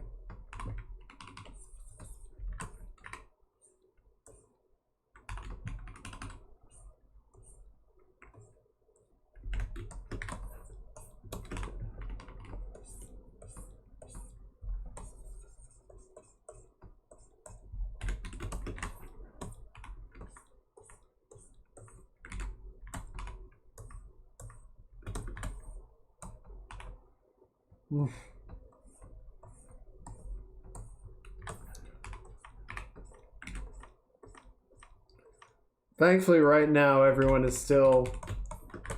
Thankfully, right now, everyone is still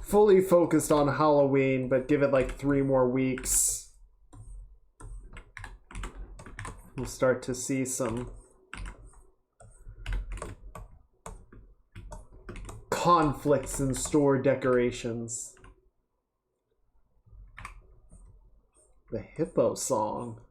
fully focused on Halloween, but give it like 3 more weeks. We'll start to see some conflicts in store decorations. The hippo song.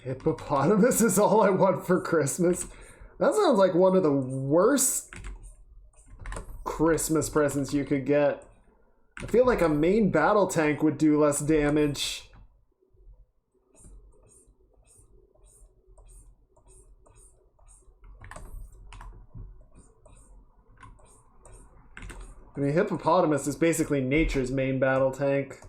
Hippopotamus is all I want for Christmas. That sounds like one of the worst Christmas presents you could get. I feel like a main battle tank would do less damage. I mean, Hippopotamus is basically nature's main battle tank.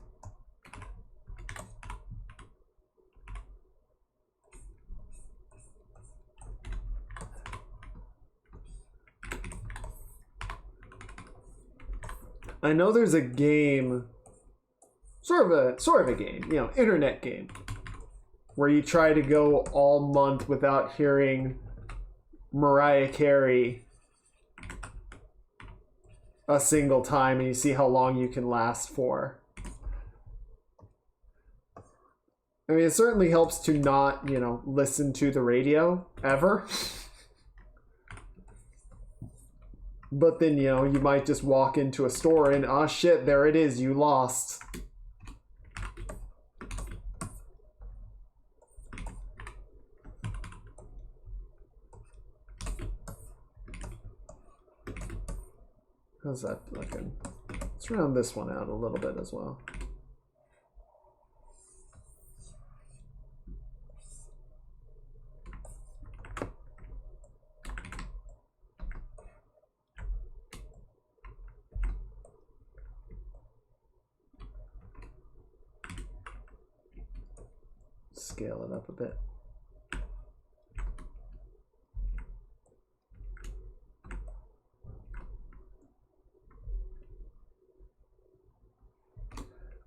I know there's a game, sort of a game, you know, internet game, where you try to go all month without hearing Mariah Carey a single time, and you see how long you can last for. I mean, it certainly helps to not, you know, listen to the radio ever. But then, you know, you might just walk into a store and, oh shit, there it is, you lost. How's that looking? Let's round this one out a little bit as well. Scale it up a bit.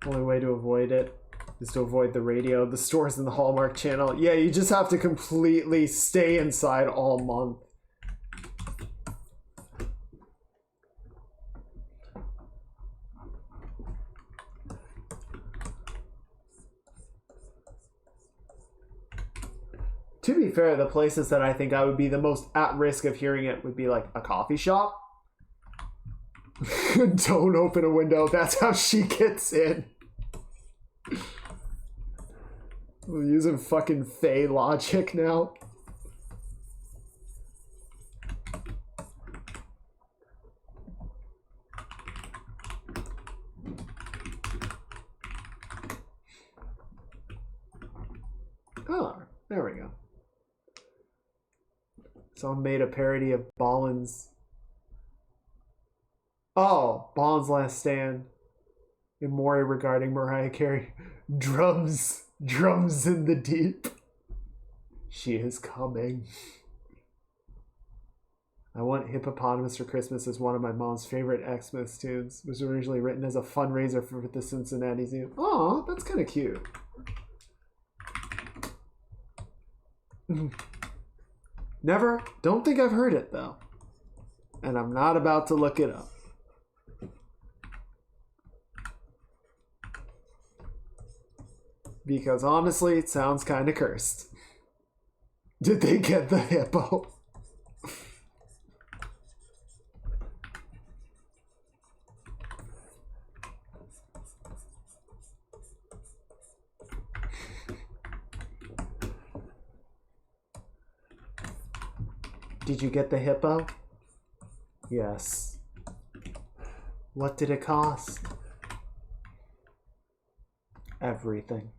Only way to avoid it is to avoid the radio, the stores, and the Hallmark Channel. Yeah, you just have to completely stay inside all month. To be fair, the places that I think I would be the most at risk of hearing it would be like a coffee shop. Don't open a window. That's how she gets in. We're using fucking Fae logic now. Oh, there we go. Someone made a parody of Ballin's. Oh, Ballin's Last Stand. In Maury regarding Mariah Carey. Drums in the deep. She is coming. I Want Hippopotamus for Christmas is one of my mom's favorite Xmas tunes. It was originally written as a fundraiser for the Cincinnati Zoo. Aw, that's kind of cute. Never. Don't think I've heard it, though. And I'm not about to look it up. Because honestly, it sounds kind of cursed. Did they get the hippo? Did you get the hippo? Yes. What did it cost? Everything.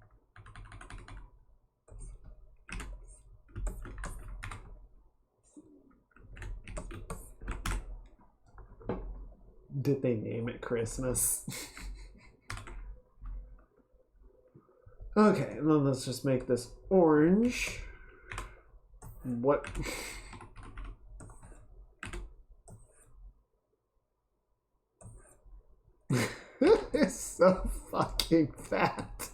Did they name it Christmas? Okay, then let's just make this orange. What? It's so fucking fat.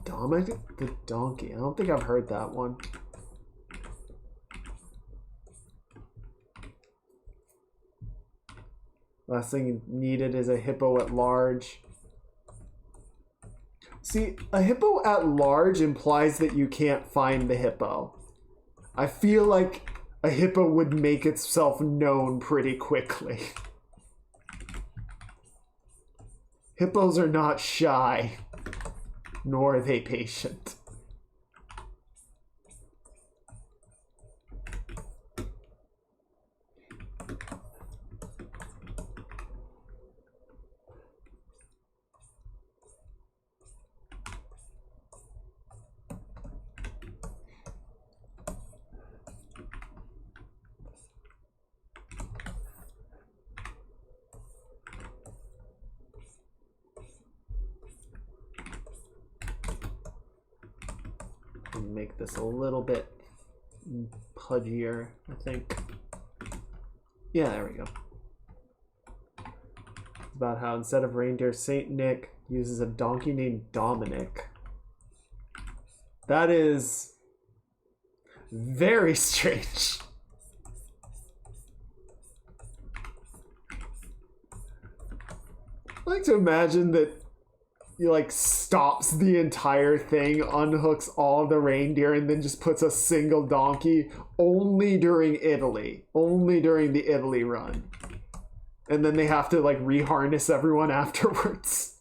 Dominic the Donkey. I don't think I've heard that one. Last thing needed is a hippo at large. See, a hippo at large implies that you can't find the hippo. I feel like a hippo would make itself known pretty quickly. Hippos are not shy, nor are they patient. Make this a little bit pudgier, I think. Yeah, there we go. It's about how instead of reindeer, Saint Nick uses a donkey named Dominic. That is very strange. I like to imagine that he like stops the entire thing, unhooks all the reindeer, and then just puts a single donkey only during Italy. Only during the Italy run. And then they have to like reharness everyone afterwards.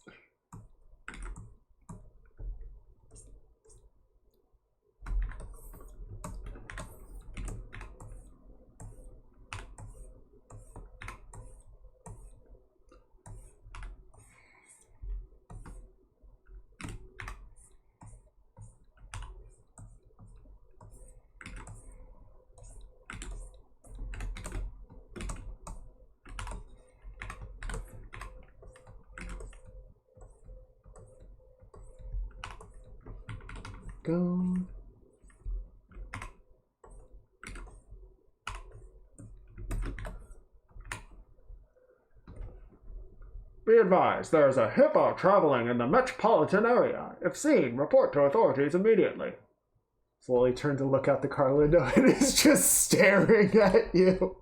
Go. Be advised, there is a hippo traveling in the metropolitan area. If seen, report to authorities immediately. Slowly turn to look out the car window and it's just staring at you.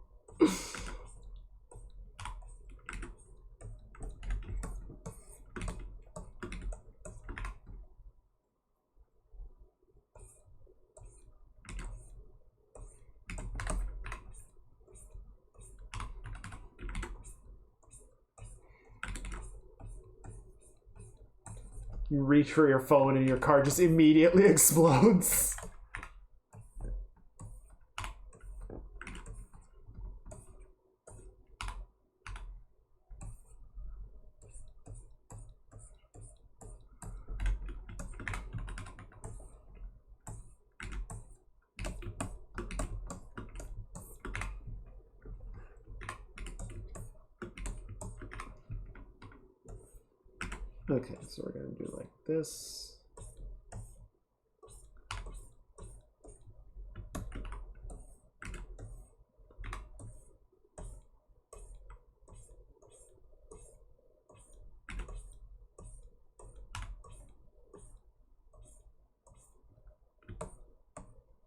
You reach for your phone and your car just immediately explodes. Okay, so we're going to do like this.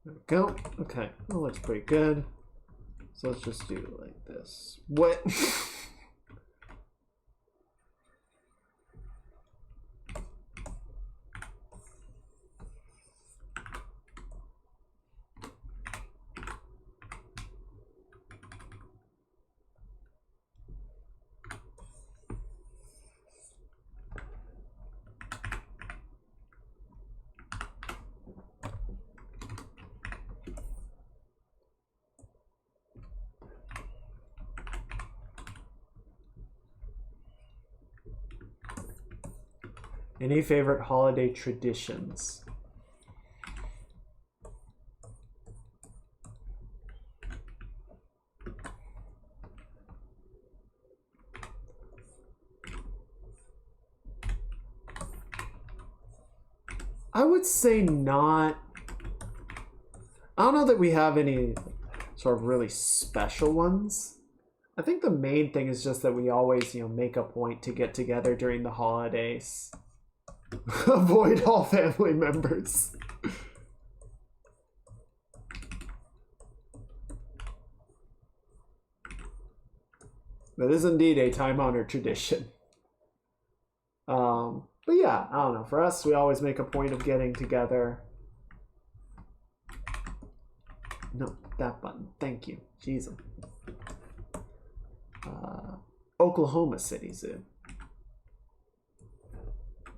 There we go. Okay, well, that's pretty good. So let's just do it like this. What? Any favorite holiday traditions? I would say not. I don't know that we have any sort of really special ones. I think the main thing is just that we always, make a point to get together during the holidays. Avoid all family members. That is indeed a time-honored tradition. But yeah, I don't know. For us, we always make a point of getting together. No, that button. Thank you. Jeez. Oklahoma City Zoo.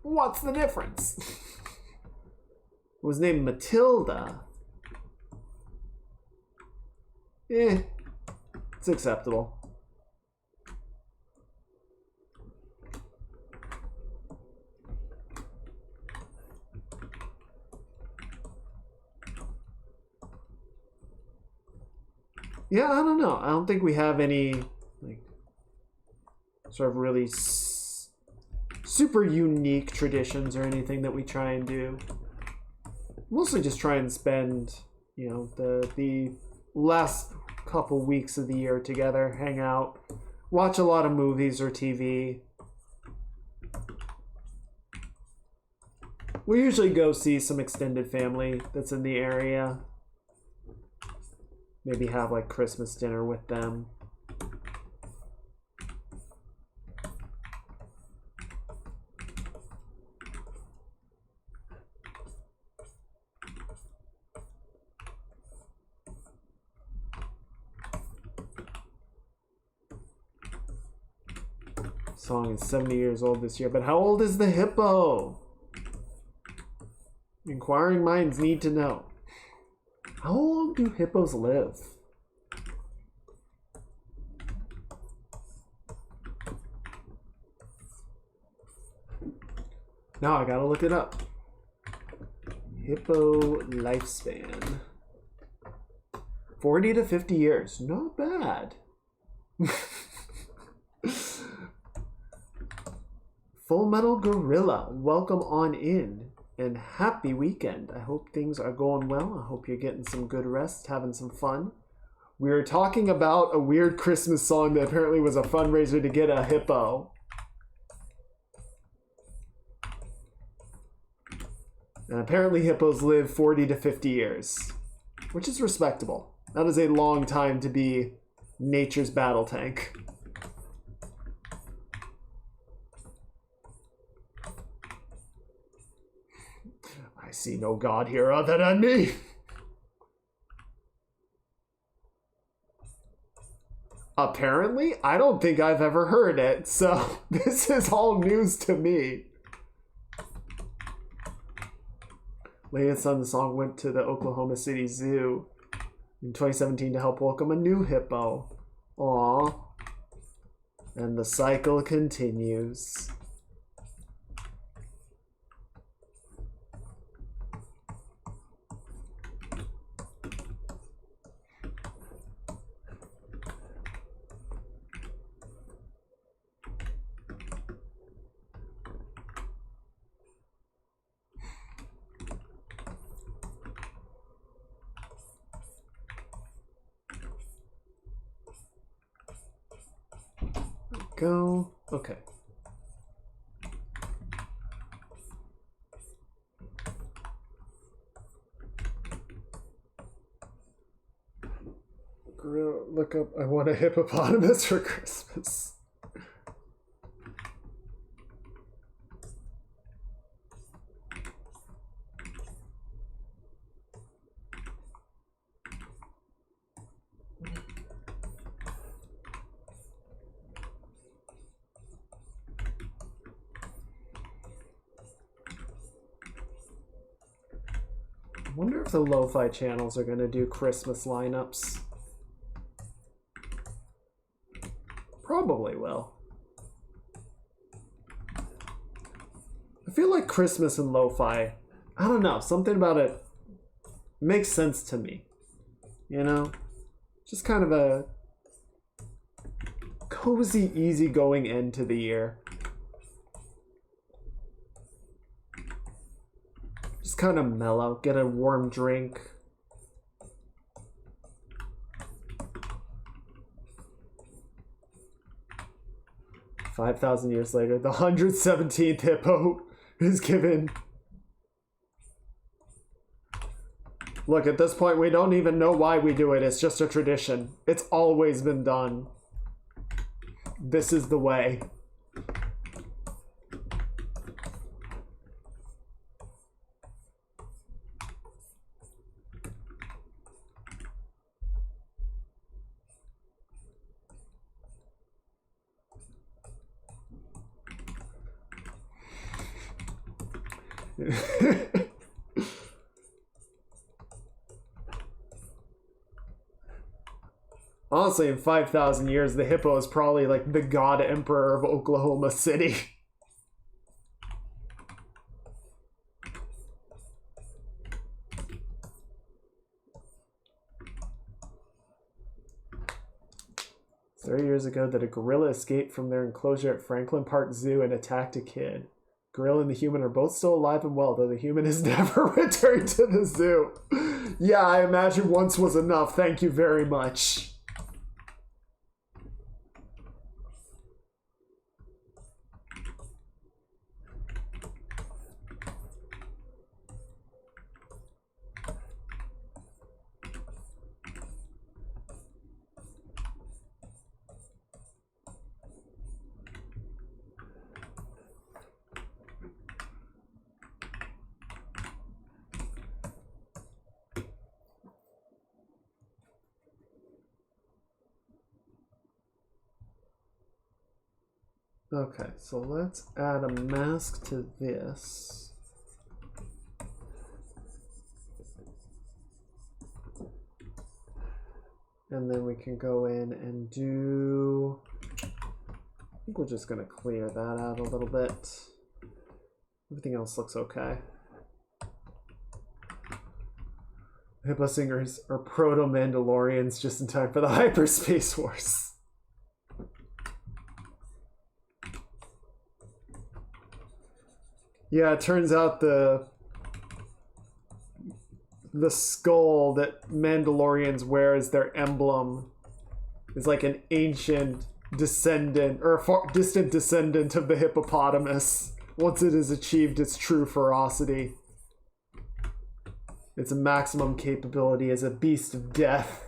What's the difference? It was named Matilda. It's acceptable. Yeah, I don't know. I don't think we have any sort of really super unique traditions or anything that we try and do. Mostly just try and spend, the last couple weeks of the year together, hang out, watch a lot of movies or TV. We usually go see some extended family that's in the area. Maybe have like Christmas dinner with them. Song is 70 years old this year, but how old is the hippo? Inquiring minds need to know. How long do hippos live? Now I gotta look it up. Hippo lifespan. 40 to 50 years. Not bad. Full Metal Gorilla, welcome on in. And happy weekend. I hope things are going well. I hope you're getting some good rest, having some fun. We were talking about a weird Christmas song that apparently was a fundraiser to get a hippo. And apparently hippos live 40 to 50 years, which is respectable. That is a long time to be nature's battle tank. I see no god here other than me. Apparently, I don't think I've ever heard it, so this is all news to me. Latest on the song went to the Oklahoma City Zoo in 2017 to help welcome a new hippo. Aww. And the cycle continues. Go. Okay. Look up, I want a hippopotamus for Christmas. I wonder if the lo-fi channels are going to do Christmas lineups. Probably will. I feel like Christmas and lo-fi, I don't know, something about it makes sense to me. You know? Just kind of a cozy, easygoing end to the year. Just kind of mellow, get a warm drink. $5,000 years later, the 117th hippo is given. Look, at this point, we don't even know why we do it. It's just a tradition. It's always been done. This is the way. Honestly, in 5,000 years, the hippo is probably like the god emperor of Oklahoma City. Years ago that a gorilla escaped from their enclosure at Franklin Park Zoo and attacked a kid. Gorilla and the human are both still alive and well, though the human has never returned to the zoo. Yeah, I imagine once was enough. Thank you very much. Okay, so let's add a mask to this. And then we can go in and do... I think we're just going to clear that out a little bit. Everything else looks okay. Hippo Singers are proto-Mandalorians just in time for the Hyperspace Wars. Yeah, it turns out the skull that Mandalorians wear as their emblem is like an ancient descendant, or a far distant descendant of the hippopotamus. Once it has achieved its true ferocity, its maximum capability as a beast of death.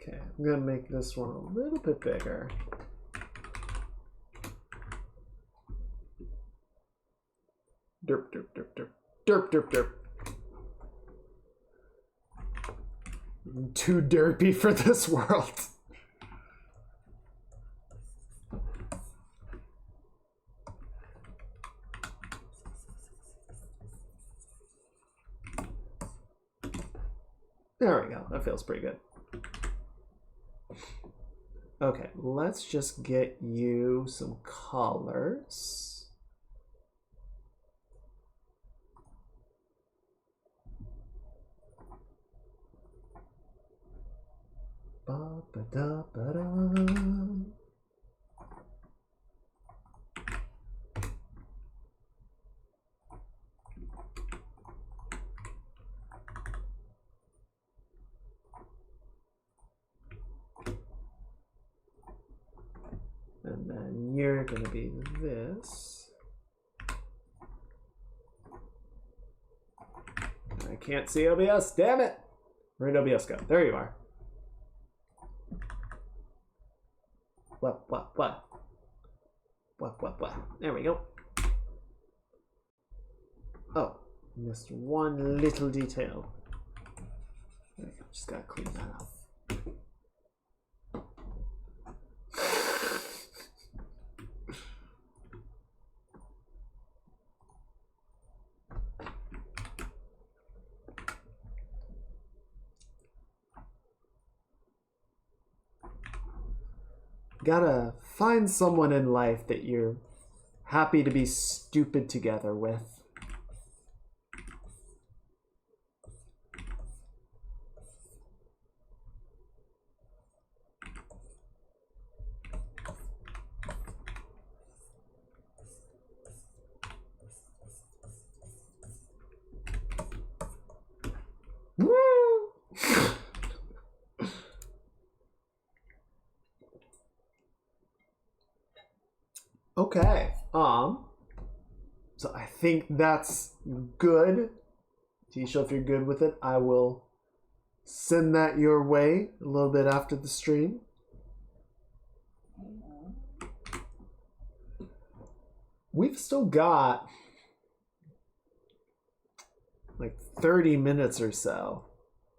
Okay, I'm gonna make this one a little bit bigger. Derp, derp, derp, derp. Derp, derp, derp. Too derpy for this world. There we go. That feels pretty good. Okay, let's just get you some colors. Ba-ba-da-ba-da. And then you're going to be this. I can't see OBS. Damn it. Where'd OBS go? There you are. What? There we go. Oh, missed one little detail. There we go. Just gotta clean that up. Gotta find someone in life that you're happy to be stupid together with. Woo! Okay, so I think that's good. Tisha, if you're good with it, I will send that your way a little bit after the stream. We've still got like 30 minutes or so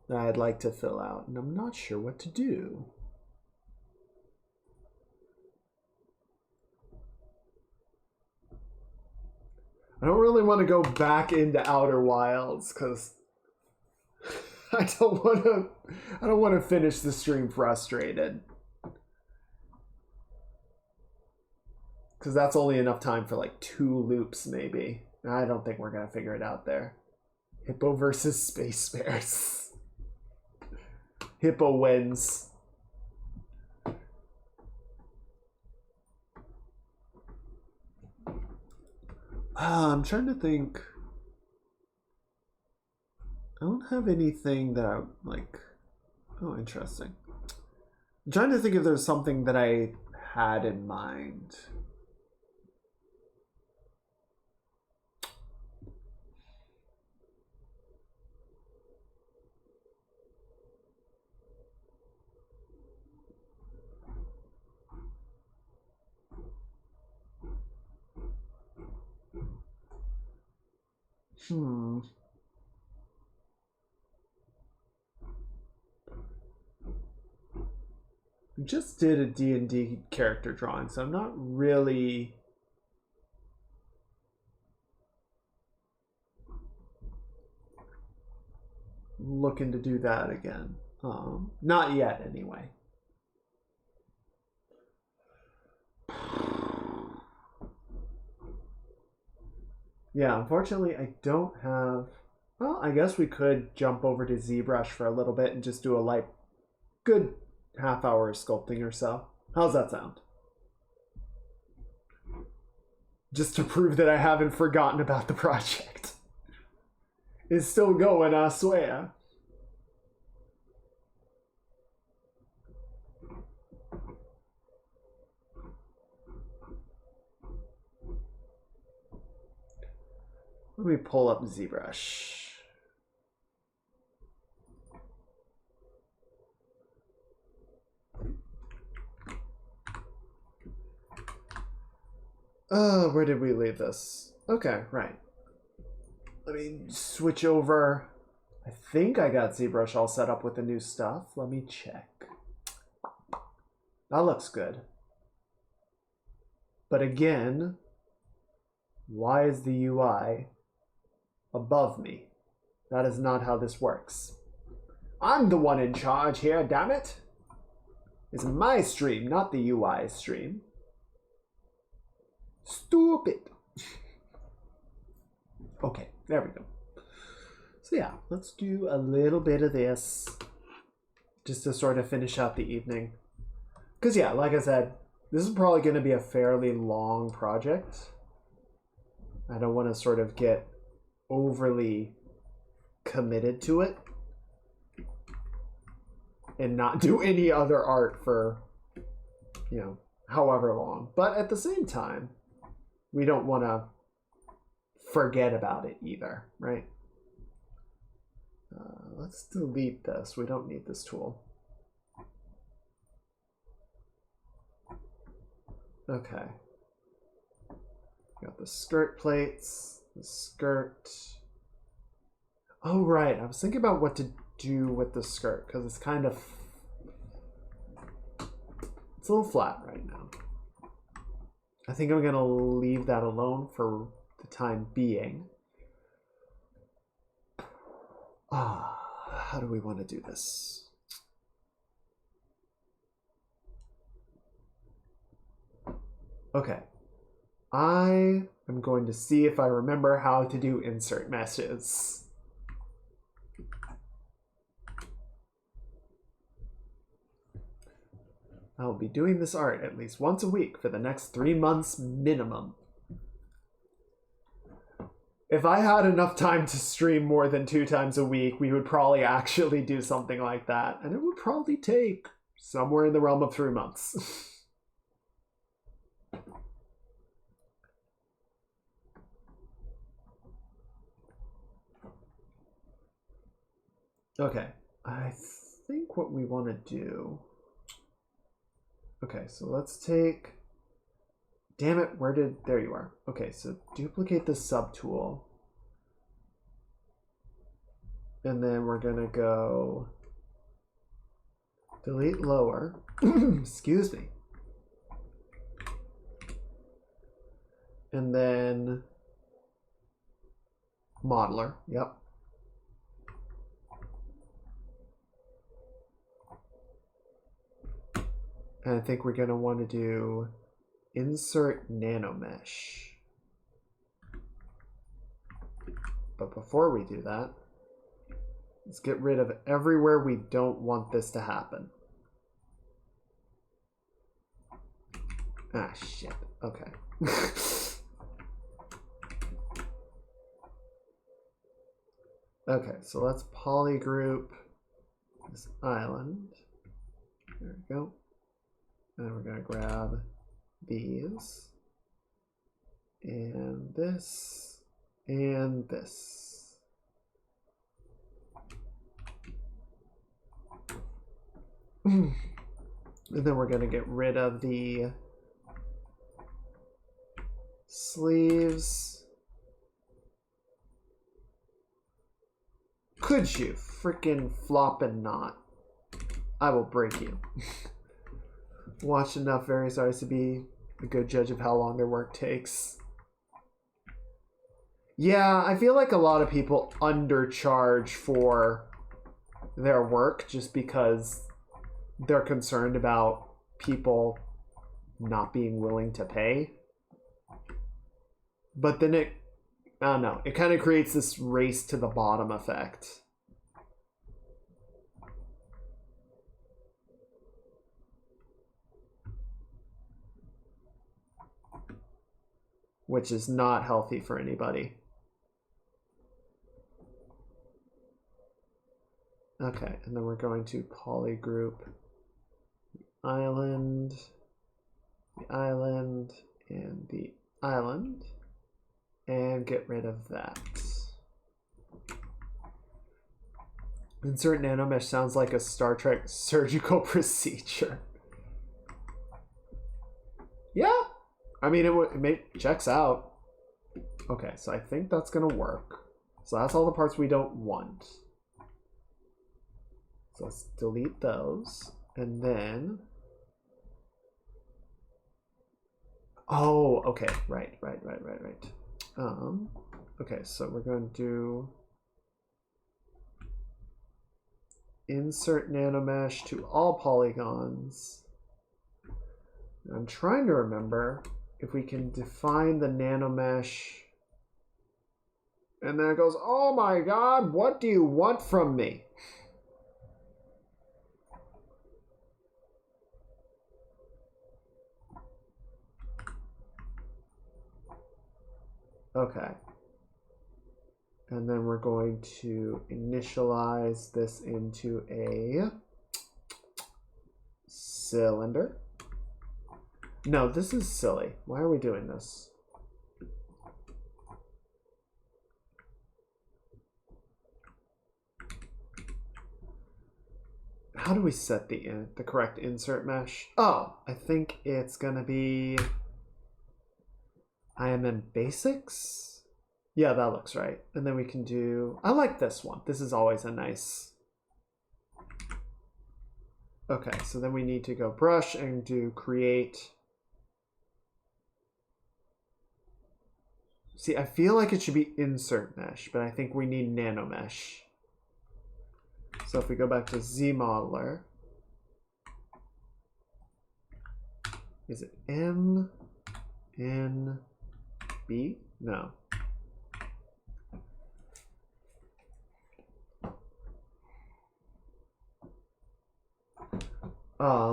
that I'd like to fill out, and I'm not sure what to do. I don't really want to go back into Outer Wilds because I don't want to finish the stream frustrated. Because that's only enough time for like 2 loops maybe. I don't think we're going to figure it out there. Hippo versus Space Bears. Hippo wins. I'm trying to think. I don't have anything that I like. Oh, interesting. I'm trying to think if there's something that I had in mind. We just did a D&D character drawing, so I'm not really looking to do that again. Not yet, anyway. Yeah, unfortunately, I don't have... Well, I guess we could jump over to ZBrush for a little bit and just do a like good half hour of sculpting or so. How's that sound? Just to prove that I haven't forgotten about the project. It's still going, I swear. Let me pull up ZBrush. Where did we leave this? Okay, right. Let me switch over. I think I got ZBrush all set up with the new stuff. Let me check. That looks good. But again, why is the UI above me? That is not how this works. I'm the one in charge here, damn it. It's my stream, not the UI stream. Stupid. Okay, there we go. So yeah, let's do a little bit of this just to sort of finish out the evening. Because yeah, like I said, this is probably going to be a fairly long project. I don't want to sort of get overly committed to it and not do any other art for, you know, however long. But at the same time, we don't want to forget about it either, right? Let's delete this. We don't need this tool. Okay. Got the skirt plates, the skirt. Oh, right. I was thinking about what to do with the skirt because it's kind of, it's a little flat right now. I think I'm going to leave that alone for the time being. How do we want to do this? Okay. I am going to see if I remember how to do insert meshes. I'll be doing this art at least once a week for the next 3 months minimum. If I had enough time to stream more than 2 times a week, we would probably actually do something like that. And it would probably take somewhere in the realm of 3 months. Okay, I think what we want to do... Okay, so let's take... Damn it, where did... There you are. Okay, so duplicate the subtool. And then we're going to go... Delete lower. Excuse me. And then... Modeler, yep. And I think we're going to want to do insert nanomesh. But before we do that, let's get rid of everywhere we don't want this to happen. Ah, shit. Okay. Okay, so let's polygroup this island. There we go. And we're going to grab these, and this, and this. And then we're going to get rid of the sleeves. Could you freaking flop and not? I will break you. Watched enough various artists to be a good judge of how long their work takes. Yeah, I feel like a lot of people undercharge for their work just because they're concerned about people not being willing to pay. But then I don't know, it kind of creates this race to the bottom effect. Which is not healthy for anybody. Okay, and then we're going to polygroup the island, and the island, and get rid of that. Insert nanomesh sounds like a Star Trek surgical procedure. Yeah. I mean, it checks out. Okay, so I think that's going to work. So that's all the parts we don't want. So let's delete those. And then... Oh, okay. Right. Okay, so we're going to do... Insert nanomesh to all polygons. I'm trying to remember if we can define the nanomesh. And then it goes, oh my god, what do you want from me? Okay. And then we're going to initialize this into a cylinder. No, this is silly. Why are we doing this? How do we set the correct insert mesh? Oh, I think it's gonna be IMM basics. Yeah, that looks right. And then we can do, I like this one. This is always a nice. Okay, so then we need to go brush and do create. See, I feel like it should be insert mesh, but I think we need nano mesh. So if we go back to Z modeler, is it M, N, B? No.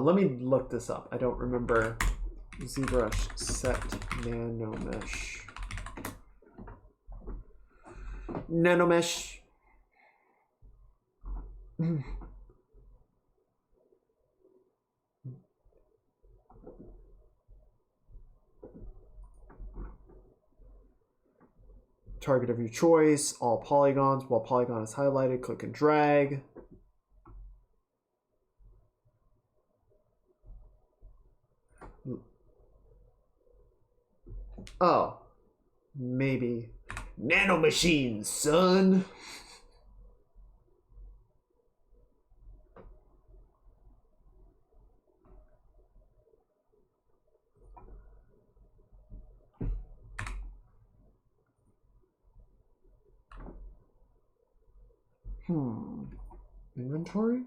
Let me look this up. I don't remember. ZBrush set nano mesh. Nano mesh. Target of your choice, all polygons. While polygon is highlighted, click and drag. Oh, maybe. Nanomachines, son. Inventory?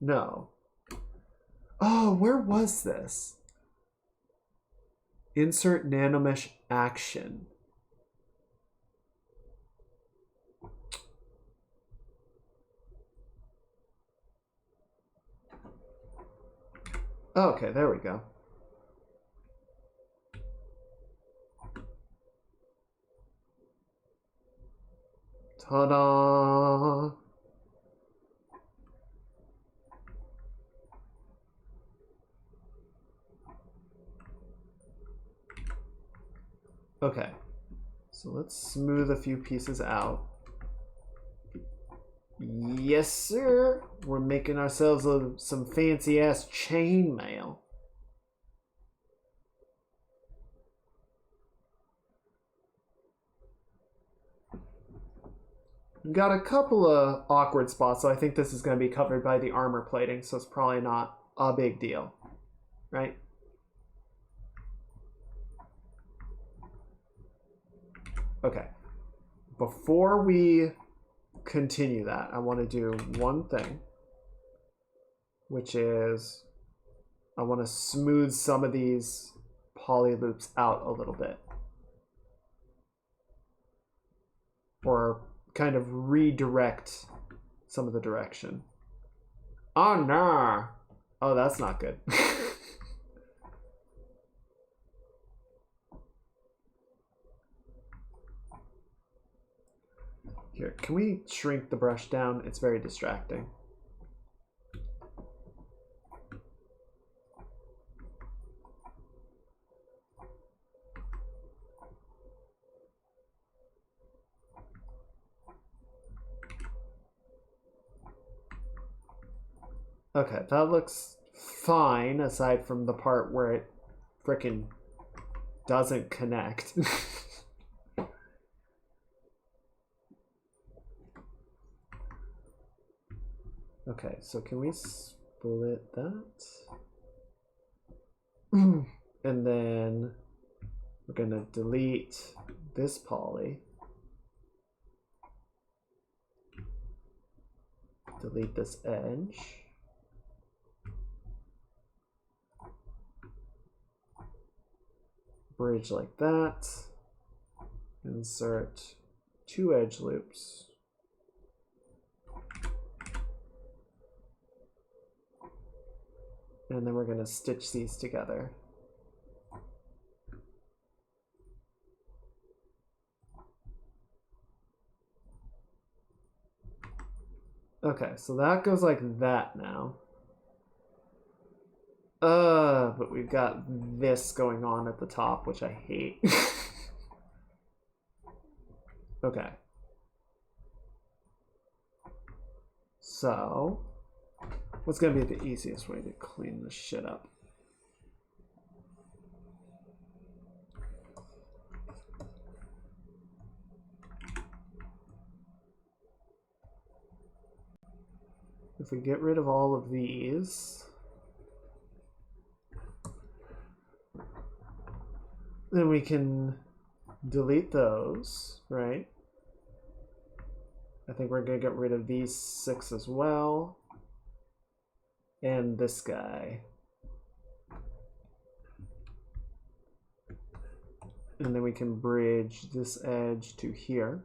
No. Oh, where was this? Insert nanomesh action. Okay, there we go. Ta-da! Okay, so let's smooth a few pieces out. Yes, sir. We're making ourselves some fancy-ass chainmail. We've got a couple of awkward spots, so I think this is going to be covered by the armor plating, so it's probably not a big deal, right? Okay, before we continue that, I want to do one thing, which is I want to smooth some of these poly loops out a little bit, or kind of redirect some of the direction. Oh no! Oh, that's not good. Here, can we shrink the brush down? It's very distracting. Okay, that looks fine, aside from the part where it frickin' doesn't connect. Okay, so can we split that? And then we're gonna delete this poly. Delete this edge. Bridge like that. Insert 2 edge loops. And then we're going to stitch these together. Okay, so that goes like that now. But we've got this going on at the top, which I hate. Okay. So, what's gonna be the easiest way to clean this shit up? If we get rid of all of these, then we can delete those, right? I think we're gonna get rid of these 6 as well. And this guy. And then we can bridge this edge to here.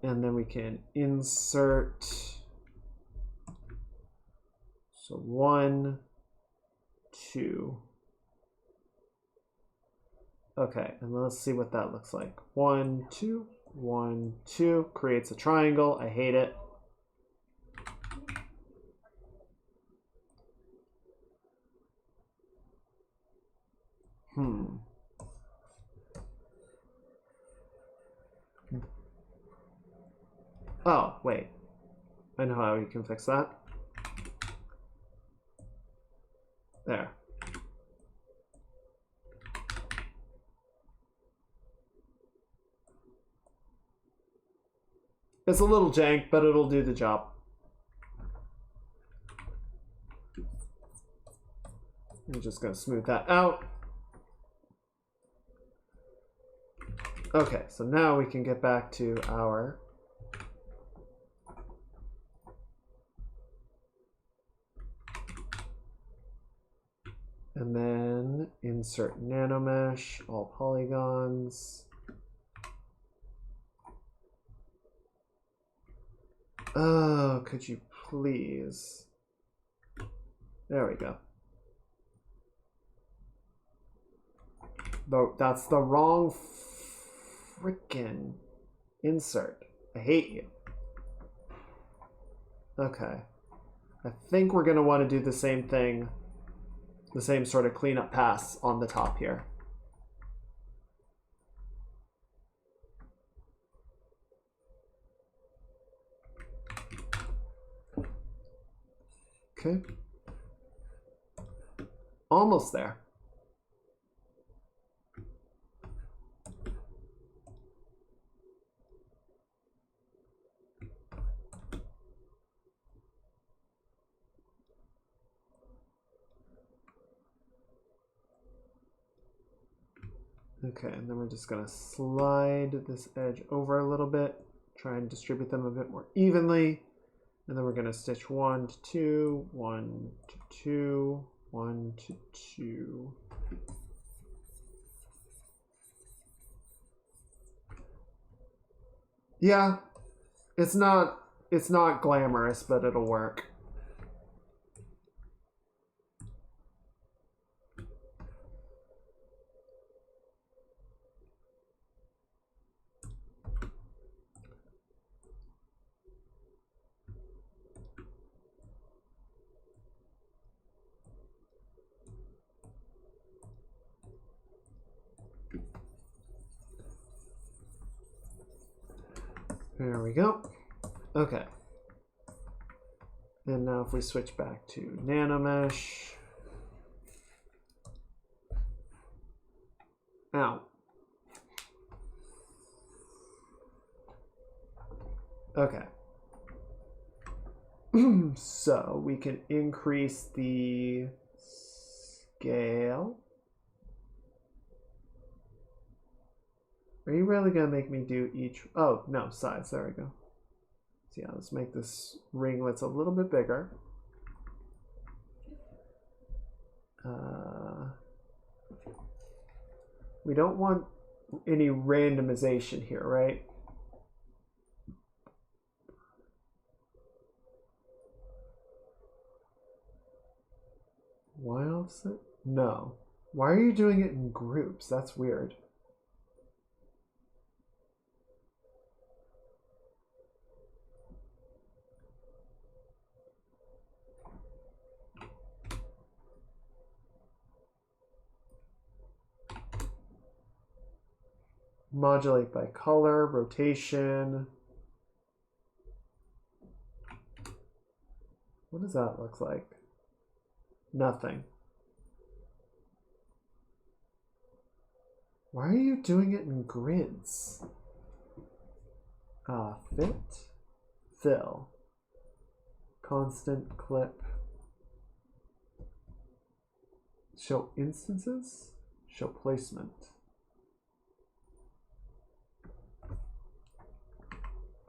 And then we can insert, so 1, 2. Okay, and let's see what that looks like. 1, 2, 1, 2, creates a triangle. I hate it. Oh, wait. I know how you can fix that. There. It's a little jank, but it'll do the job. I'm just going to smooth that out. Okay, so now we can get back to our and then insert nanomesh, all polygons. Oh, could you please? There we go. Though that's the wrong freaking insert. I hate you. Okay. I think we're gonna want to do the same thing, the same sort of cleanup pass on the top here. Okay. Almost there. Okay, and then we're just gonna slide this edge over a little bit, try and distribute them a bit more evenly. And then we're gonna stitch 1 to 2, 1 to 2, 1 to 2. Yeah, it's not glamorous, but it'll work. There we go. Okay. And now if we switch back to nanomesh. Okay. So we can increase the scale. Are you really going to make me do each? Oh, no, size. There we go. So yeah, let's make this ringlets a little bit bigger. We don't want any randomization here, right? Why offset? No. Why are you doing it in groups? That's weird. Modulate by color, rotation. What does that look like? Nothing. Why are you doing it in grids? Fit, fill, constant clip, show instances, show placement.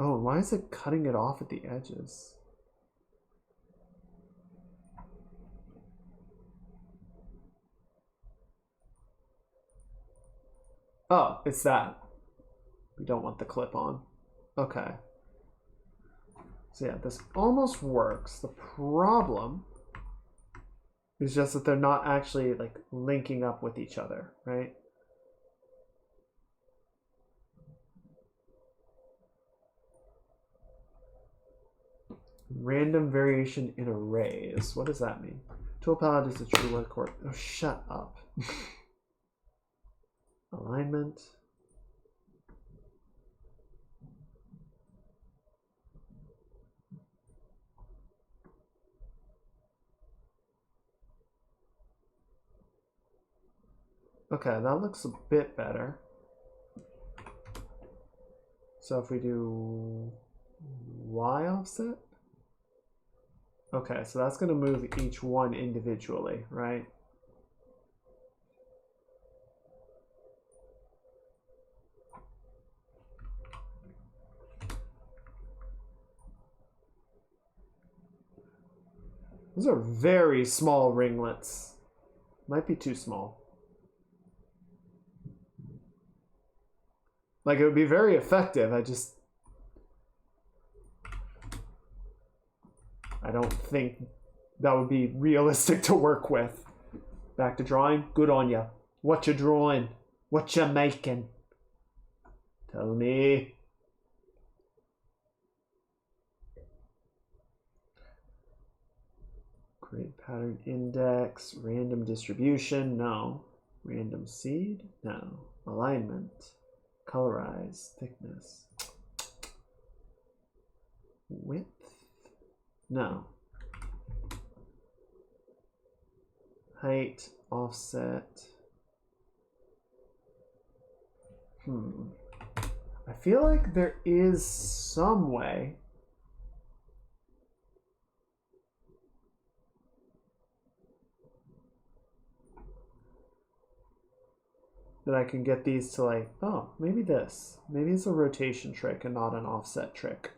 Oh, why is it cutting it off at the edges? Oh, it's that. We don't want the clip on. Okay. So yeah, this almost works. The problem is just that they're not actually like linking up with each other, right? Random variation in arrays. What does that mean? Tool palette is a true word court. Oh, shut up. Alignment. Okay, that looks a bit better. So if we do Y offset. Okay, so that's going to move each one individually, right? Those are very small ringlets. Might be too small. Like, it would be very effective. I don't think that would be realistic to work with. Back to drawing. Good on ya. What you drawing? What you making? Tell me. Create pattern index. Random distribution. No. Random seed. No. Alignment. Colorize. Thickness. Width. No. Height, offset. I feel like there is some way that I can get these to like, oh, maybe this. Maybe it's a rotation trick and not an offset trick.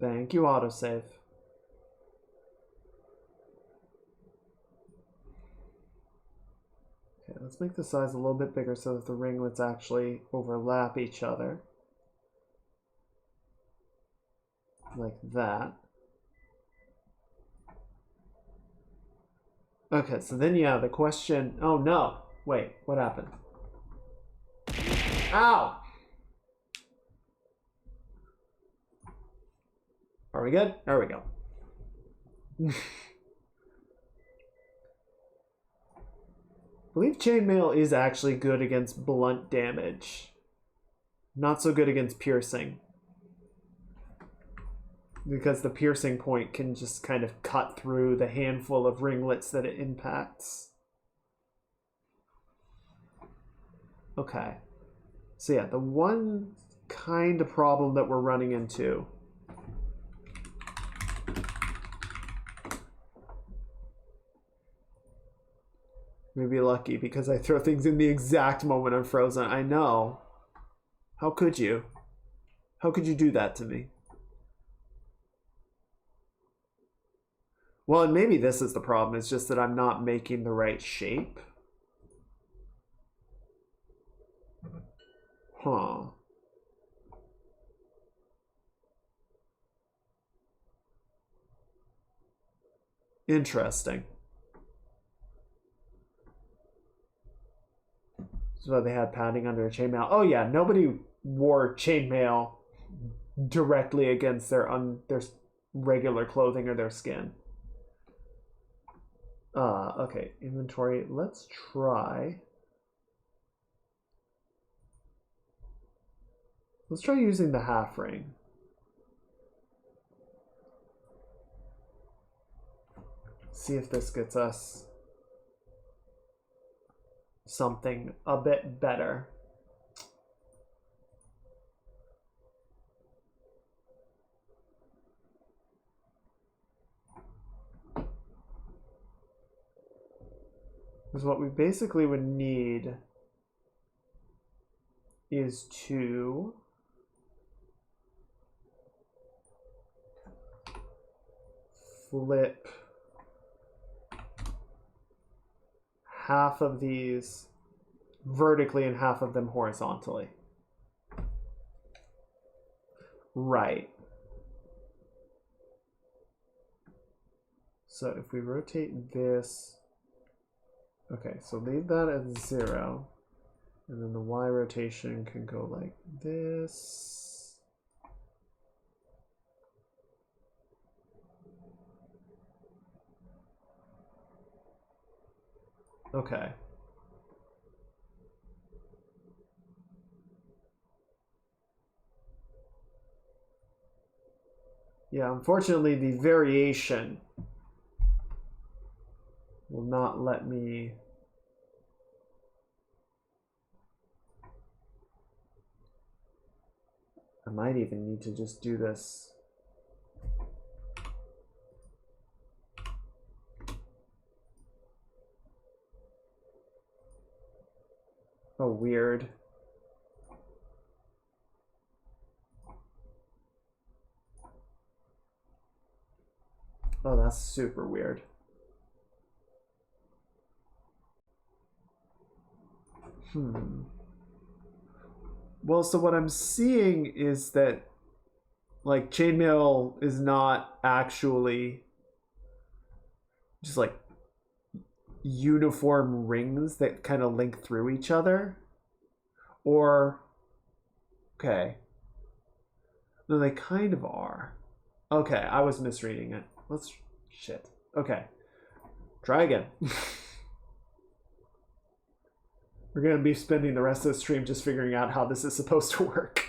Thank you, autosave. Okay, let's make the size a little bit bigger so that the ringlets actually overlap each other. Like that. Okay, so then yeah, the question, oh no, wait, what happened? Ow! Are we good? There we go. I believe chainmail is actually good against blunt damage. Not so good against piercing. Because the piercing point can just kind of cut through the handful of ringlets that it impacts. Okay. So yeah, the one kind of problem that we're running into maybe lucky because I throw things in the exact moment I'm frozen. I know. How could you? How could you do that to me? Well, and maybe this is the problem. It's just that I'm not making the right shape. Huh. Interesting. So they had padding under a chainmail. Oh yeah, nobody wore chainmail directly against their regular clothing or their skin. Okay, inventory. Let's try. Let's try using the half ring. See if this gets us something a bit better. Because what we basically would need is to flip half of these vertically and half of them horizontally. Right. So if we rotate this, okay, so leave that at 0, and then the Y rotation can go like this. Okay. Yeah, unfortunately, the variation will not let me. I might even need to just do this. Oh, weird. Oh, that's super weird. Well, so what I'm seeing is that, like, chainmail is not actually just like uniform rings that kind of link through each other. Or, okay. No, they kind of are. Okay, I was misreading it. Shit. Okay. Try again. We're going to be spending the rest of the stream just figuring out how this is supposed to work.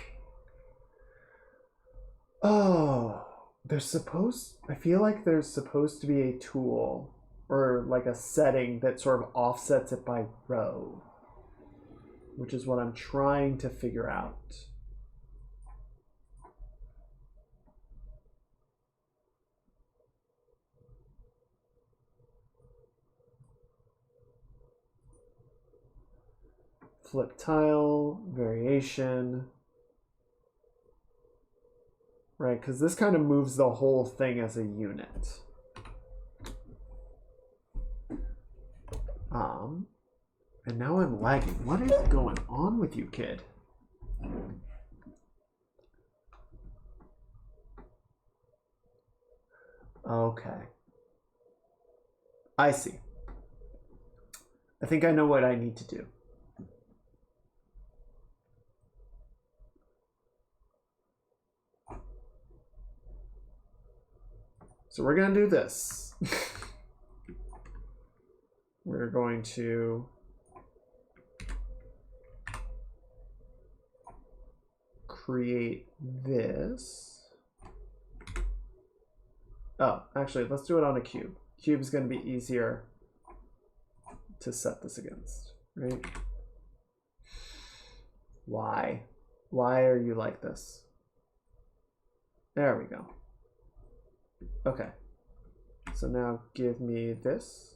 Oh, I feel like there's supposed to be a tool or like a setting that sort of offsets it by row, which is what I'm trying to figure out. Flip tile, variation. Right, because this kind of moves the whole thing as a unit. And now I'm lagging. What is going on with you, kid? Okay. I see. I think I know what I need to do. So we're going to do this. We're going to create this. Oh, actually, let's do it on a cube. Cube is going to be easier to set this against, right? Why? Why are you like this? There we go. Okay. So now give me this.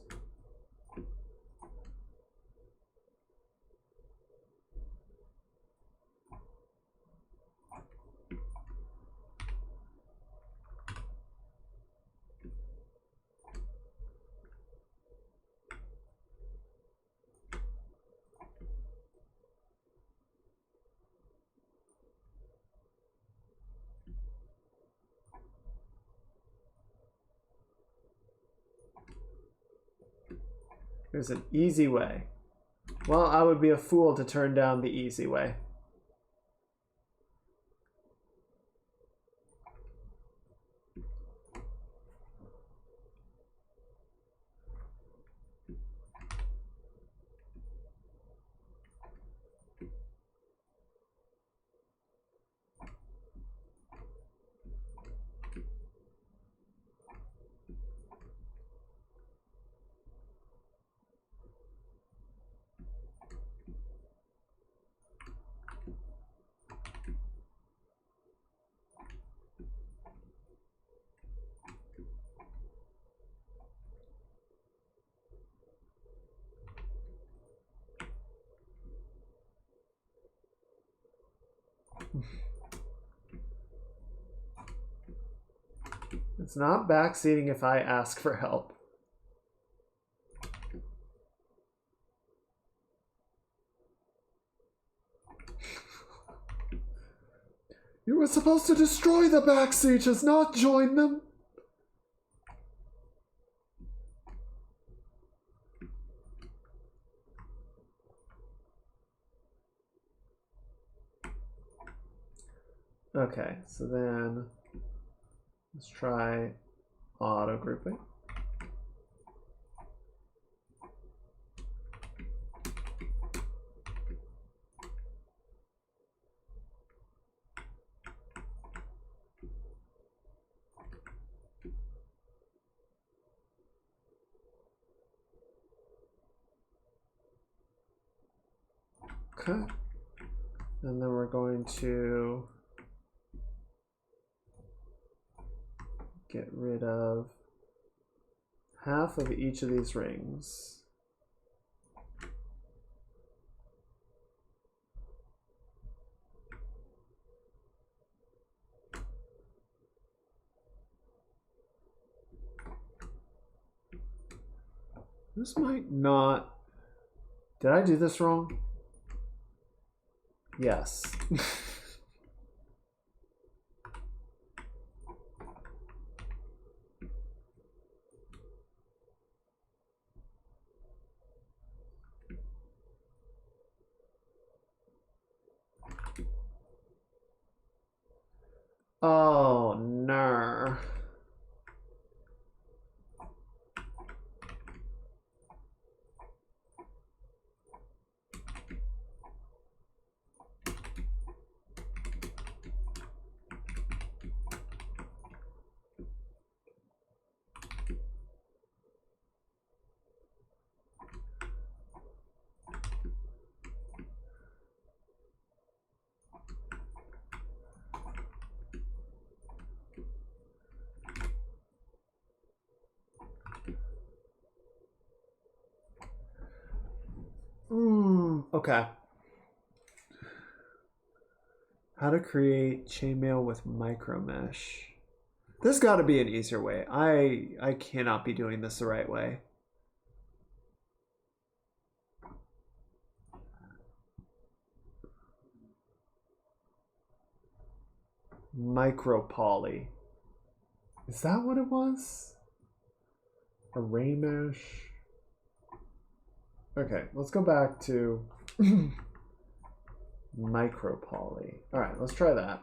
There's an easy way. Well, I would be a fool to turn down the easy way. It's not backseating if I ask for help. You were supposed to destroy the backseaters, not join them. Okay, so then let's try auto grouping. Okay. And then we're going to get rid of half of each of these rings. This might not... Did I do this wrong? Yes. Oh, no. Okay. How to create chainmail with micro mesh. There's got to be an easier way. I cannot be doing this the right way. Micro poly. Is that what it was? Array mesh. Okay, let's go back to micro poly. All right, let's try that.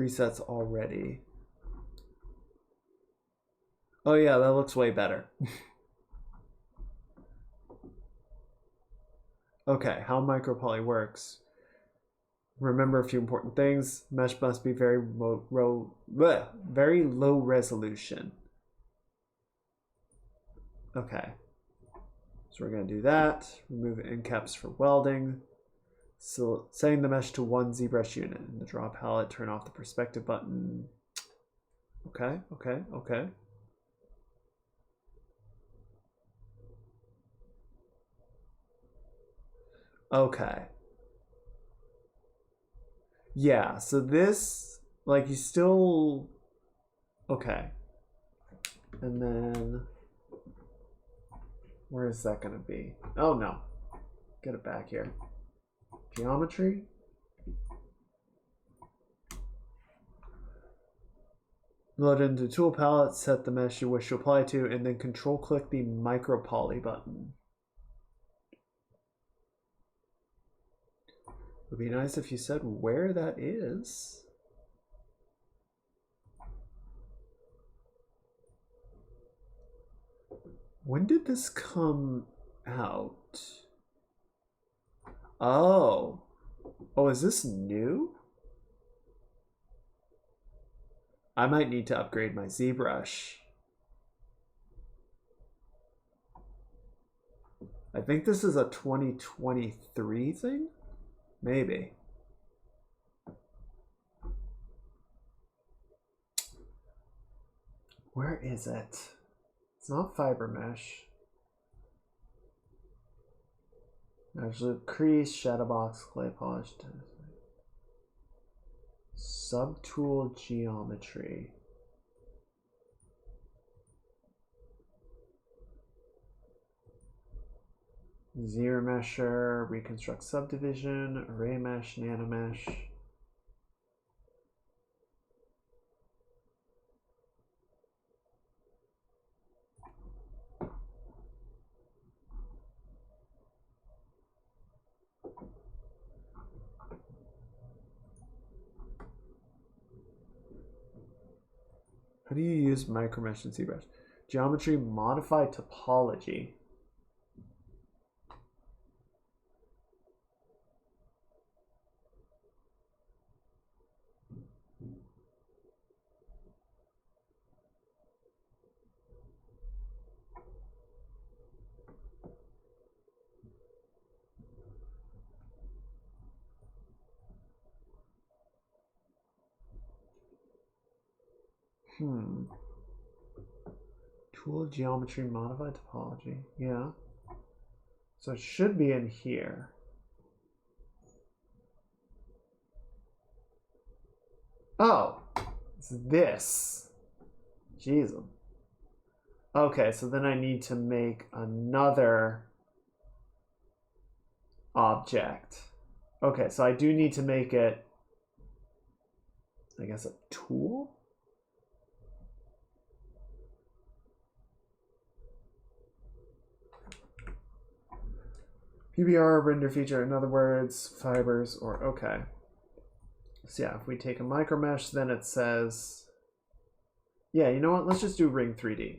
presets already. Oh yeah, that looks way better. Okay, how micropoly works. Remember a few important things. Mesh must be very low resolution. Okay. So we're going to do that. Remove end caps for welding. So setting the mesh to one ZBrush unit. In the draw palette, turn off the perspective button. Okay, okay, okay. Okay. Yeah, so this, like, you still... Okay. And then... Where is that going to be? Oh, no. Get it back here. Geometry. Load into tool palette, set the mesh you wish to apply to, and then control click the micro poly button. It would be nice if you said where that is. When did this come out? Oh. Oh, is this new? I might need to upgrade my ZBrush. I think this is a 2023 thing? Maybe. Where is it? It's not fiber mesh. Actually, crease, shadow box, clay polish, subtool geometry. Zero mesher, reconstruct subdivision, array mesh, nano mesh. How do you use micromesh in ZBrush? Geometry, modify topology. Tool geometry, modify topology. Yeah. So it should be in here. Oh, it's this. Jeez. Okay, so then I need to make another object. Okay, so I do need to make it, I guess, a tool? PBR render feature, in other words, fibers, or okay. So yeah, if we take a micro mesh, then it says, yeah, you know what? Let's just do ring 3D.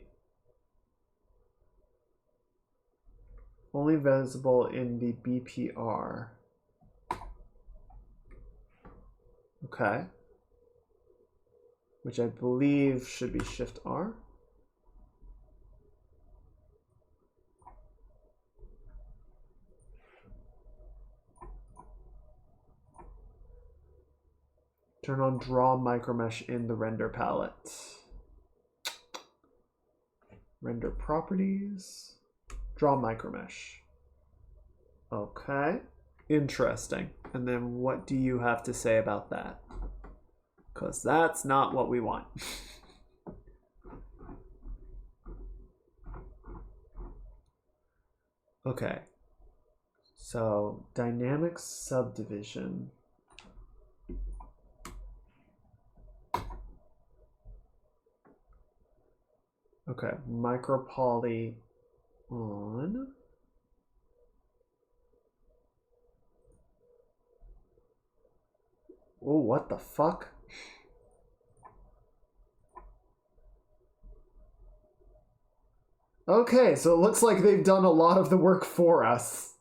Only visible in the BPR. Okay. Which I believe should be Shift R. Turn on draw micromesh in the render palette. Render properties. Draw micromesh. Okay. Interesting. And then what do you have to say about that? Because that's not what we want. Okay. So dynamic subdivision. Okay, micropoly on. Oh, what the fuck? Okay, so it looks like they've done a lot of the work for us.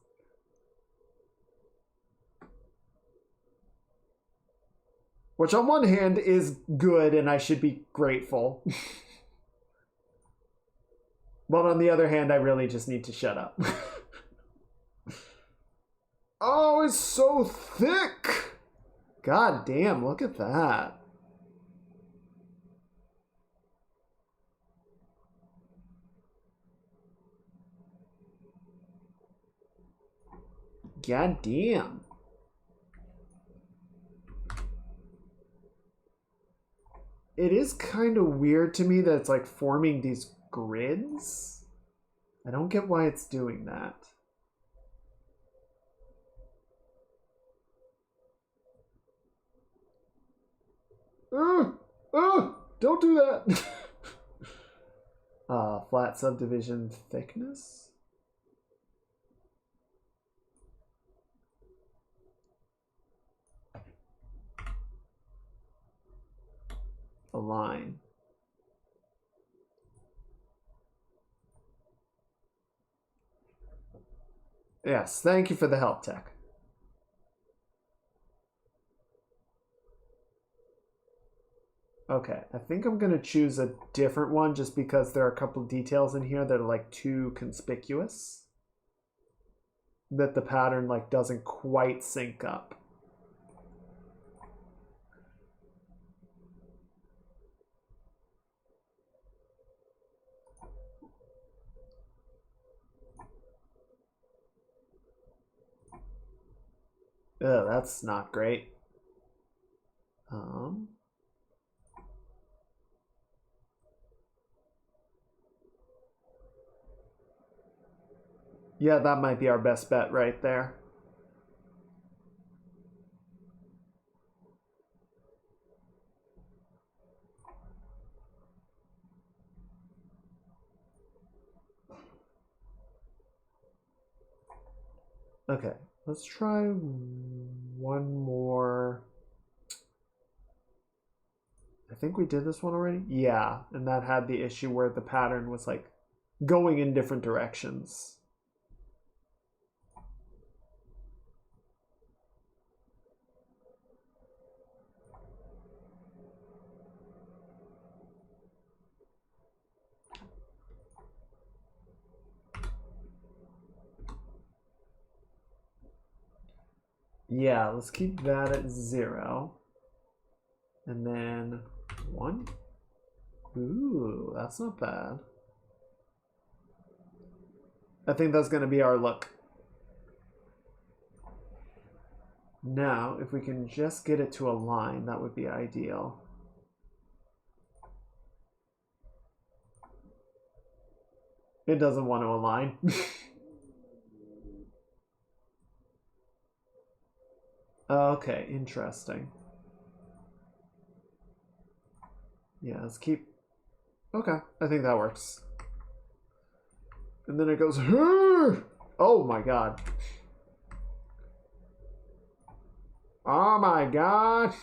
Which on one hand is good and I should be grateful. But on the other hand, I really just need to shut up. Oh, it's so thick! God damn, look at that. God damn. It is kind of weird to me that it's like forming these grids. I don't get why it's doing that. Don't do that. Flat subdivision thickness. Align. Yes, thank you for the help, Tech. Okay, I think I'm going to choose a different one just because there are a couple of details in here that are like too conspicuous. That the pattern like doesn't quite sync up. Oh, that's not great. Yeah, that might be our best bet right there. Okay, let's try one more. I think we did this one already. Yeah, and that had the issue where the pattern was like going in different directions. Yeah, let's keep that at 0. And then 1. Ooh, that's not bad. I think that's going to be our look. Now, if we can just get it to align, that would be ideal. It doesn't want to align. Okay, interesting. Yeah, let's keep... Okay, I think that works. And then it goes... Oh my god. Oh my god.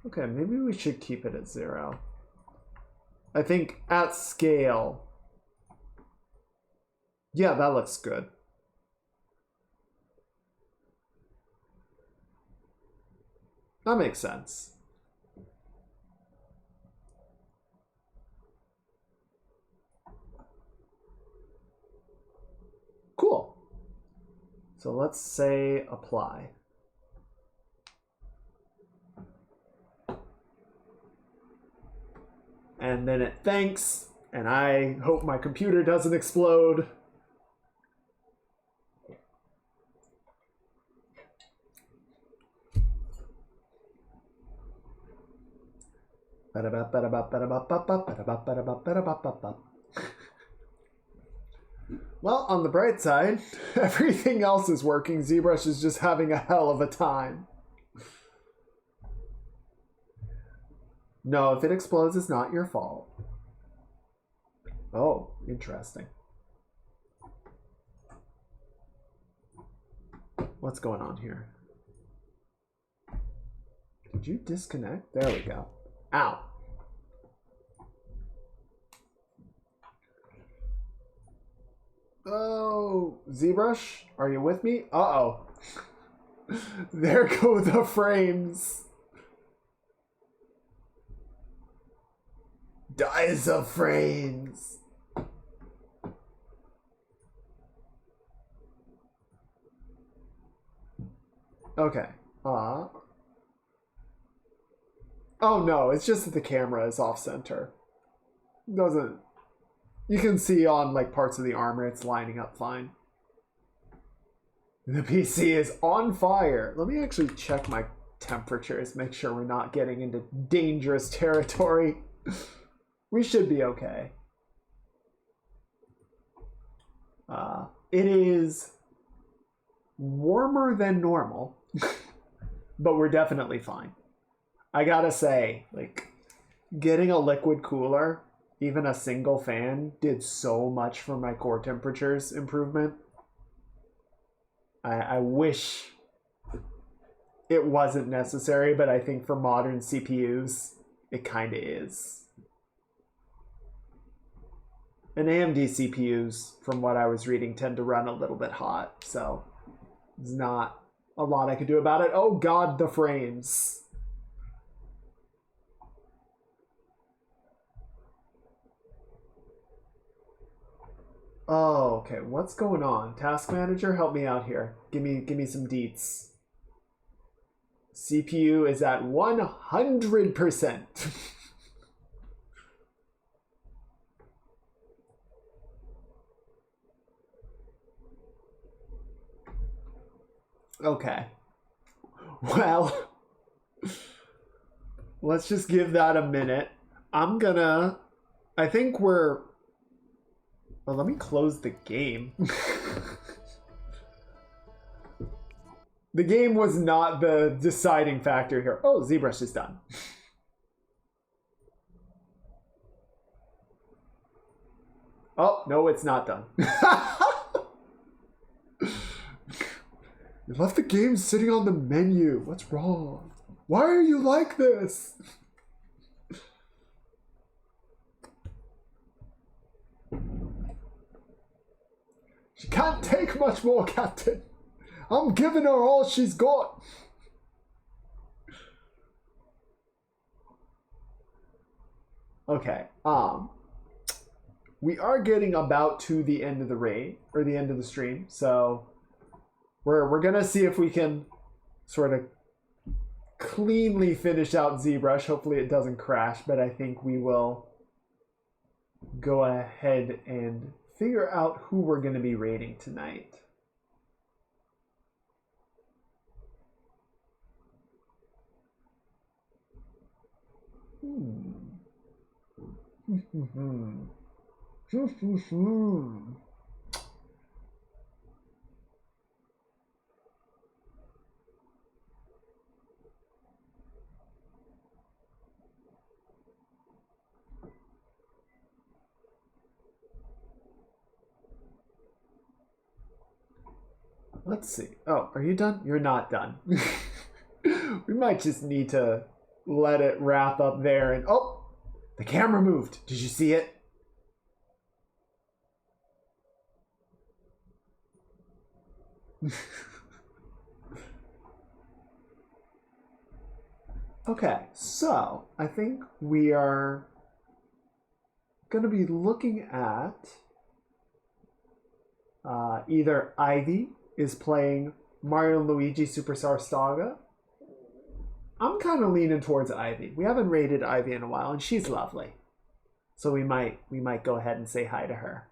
Okay, maybe we should keep it at 0. I think at scale... Yeah, that looks good. That makes sense. Cool. So let's say apply. And then it thanks, and I hope my computer doesn't explode. Well, on the bright side, everything else is working. ZBrush is just having a hell of a time. No, if it explodes, it's not your fault. Oh, interesting. What's going on here? Did you disconnect? There we go. Ow. Oh, ZBrush, are you with me? Uh-oh. There go the frames. Dies of frames. Okay. Oh no, it's just that the camera is off center. Doesn't. You can see on like parts of the armor it's lining up fine. The PC is on fire. Let me actually check my temperatures, make sure we're not getting into dangerous territory. We should be okay. It is warmer than normal, but we're definitely fine. I gotta say, like, getting a liquid cooler, even a single fan, did so much for my core temperatures improvement. I wish it wasn't necessary, but I think for modern CPUs, it kind of is. And AMD CPUs, from what I was reading, tend to run a little bit hot, so there's not a lot I could do about it. Oh god, the frames. Oh, okay. What's going on? Task manager, help me out here. Give me some deets. CPU is at 100%. Okay. Well, let's just give that a minute. I think we're... Well, let me close the game. The game was not the deciding factor here. Oh, ZBrush is done. Oh, no, it's not done. You left the game sitting on the menu. What's wrong? Why are you like this? She can't take much more, Captain. I'm giving her all she's got. Okay. We are getting about to the end of the raid, or the end of the stream, so we're gonna see if we can sort of cleanly finish out ZBrush. Hopefully it doesn't crash, but I think we will go ahead and figure out who we're going to be raiding tonight. Let's see. Oh, are you done? You're not done. We might just need to let it wrap up there. And oh, the camera moved. Did you see it? Okay, so I think we are going to be looking at either Ivy is playing Mario and Luigi Superstar Saga. I'm kind of leaning towards Ivy. We haven't raided Ivy in a while, and she's lovely. So we might go ahead and say hi to her.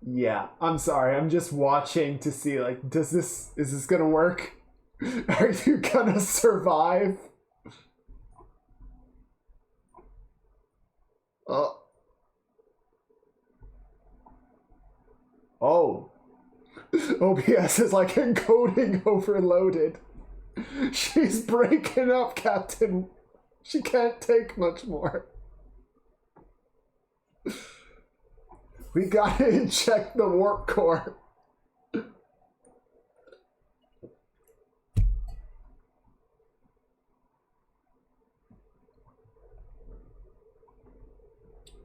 Yeah, I'm sorry. I'm just watching to see, like, is this gonna work? Are you gonna survive? Oh. OBS is like encoding overloaded. She's breaking up, Captain. She can't take much more. We gotta check the warp core.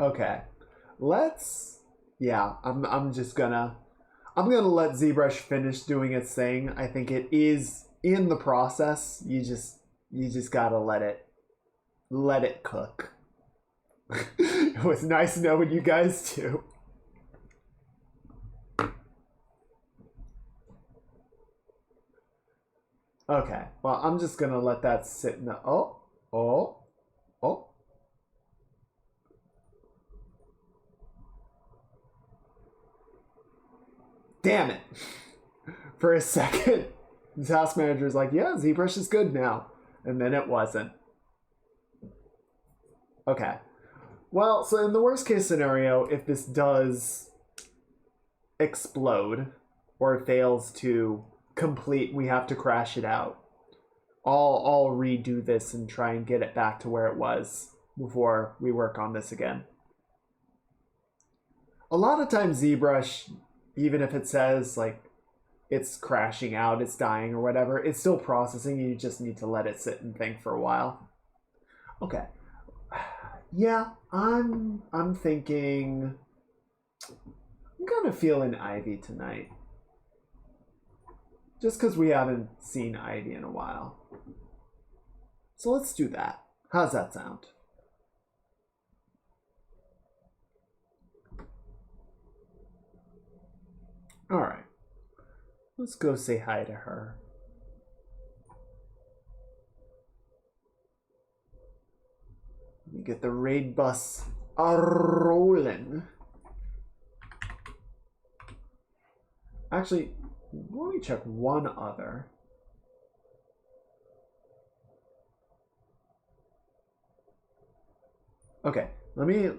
Okay, let's. Yeah, I'm gonna let ZBrush finish doing its thing. I think it is in the process. You just gotta let it cook. It was nice knowing you guys too. Okay, well, I'm just gonna let that sit in the. Oh. Damn it. For a second, the task manager is like, yeah, ZBrush is good now. And then it wasn't. Okay. Well, so in the worst case scenario, if this does explode or fails to complete, we have to crash it out. I'll redo this and try and get it back to where it was before we work on this again. A lot of times ZBrush, even if it says like it's crashing out, it's dying or whatever, it's still processing. You just need to let it sit and think for a while. Okay. Yeah, I'm thinking I'm kind of feeling Ivy tonight. Just because we haven't seen Ivy in a while. So let's do that. How's that sound? All right. Let's go say hi to her. Let me get the raid bus rolling. Actually, let me check one other. Okay, let me... You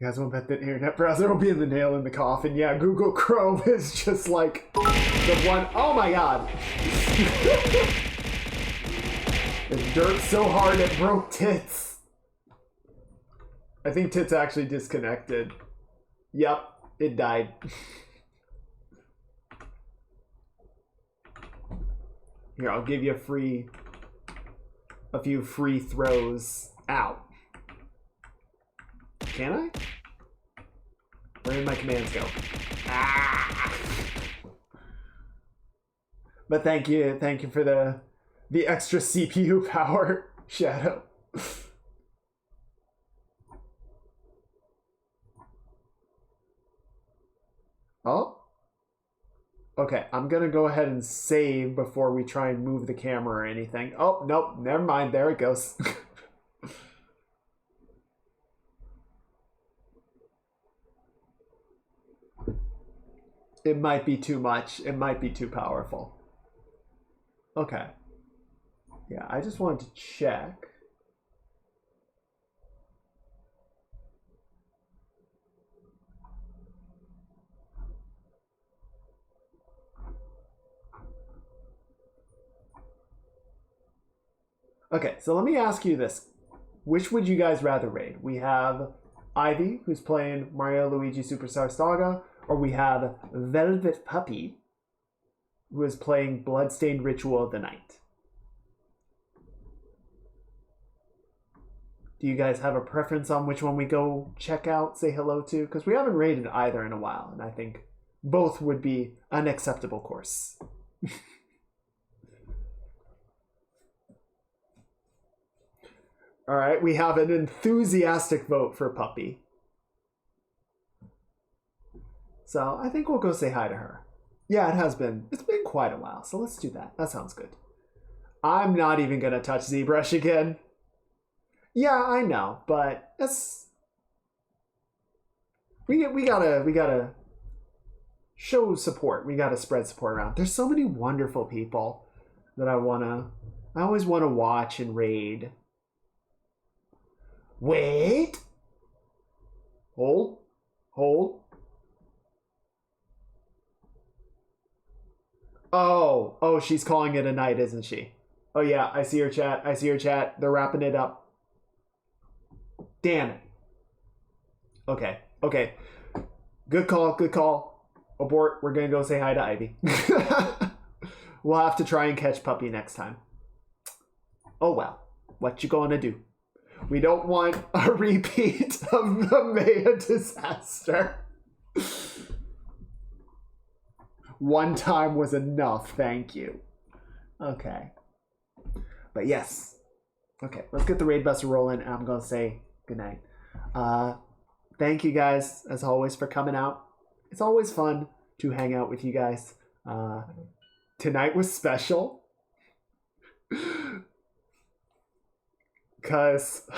guys won't bet that internet browser will be in the nail in the coffin. Yeah, Google Chrome is just like the one... Oh my god! It dirt so hard it broke Tits. I think Tits actually disconnected. Yep, it died. Here, I'll give you a few free throws out. Can I? Where did my commands go? Ah! But thank you for the extra CPU power, Shadow. Oh. Okay, I'm gonna go ahead and save before we try and move the camera or anything. Oh, nope, never mind, there it goes. It might be too much. It might be too powerful. Okay. Yeah, I just wanted to check. Okay, so let me ask you this. Which would you guys rather raid? We have Ivy, who's playing Mario Luigi Superstar Saga, or we have Velvet Puppy, who is playing Bloodstained Ritual of the Night. Do you guys have a preference on which one we go check out, say hello to? Because we haven't raided either in a while, and I think both would be an acceptable course. All right, we have an enthusiastic vote for Puppy. So I think we'll go say hi to her. Yeah, it has been. It's been quite a while, so let's do that. That sounds good. I'm not even going to touch ZBrush again. Yeah, I know, but it's... We gotta show support. We gotta spread support around. There's so many wonderful people that I always want to watch and raid. Wait. Hold. Oh, she's calling it a night, isn't she? Oh yeah, I see your chat. I see your chat. They're wrapping it up. Damn it. Okay. Okay. Good call. Good call. Abort. We're gonna go say hi to Ivy. We'll have to try and catch Puppy next time. Oh well. What you gonna do? We don't want a repeat of the Maya disaster. One time was enough, thank you. Okay. But yes. Okay, let's get the raid buster rolling, and I'm gonna say goodnight. Thank you guys, as always, for coming out. It's always fun to hang out with you guys. Tonight was special. Because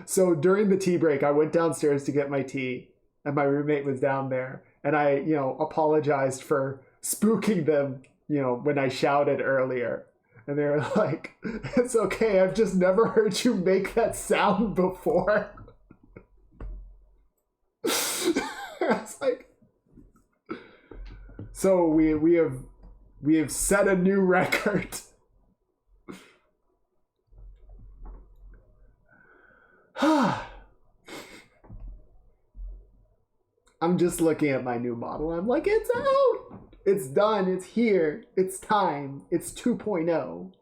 so during the tea break, I went downstairs to get my tea, and my roommate was down there, and I, apologized for spooking them, when I shouted earlier. And they were like, it's okay, I've just never heard you make that sound before. It's like, so we have set a new record. I'm just looking at my new model. I'm like, it's out. It's done. It's here. It's time. It's 2.0.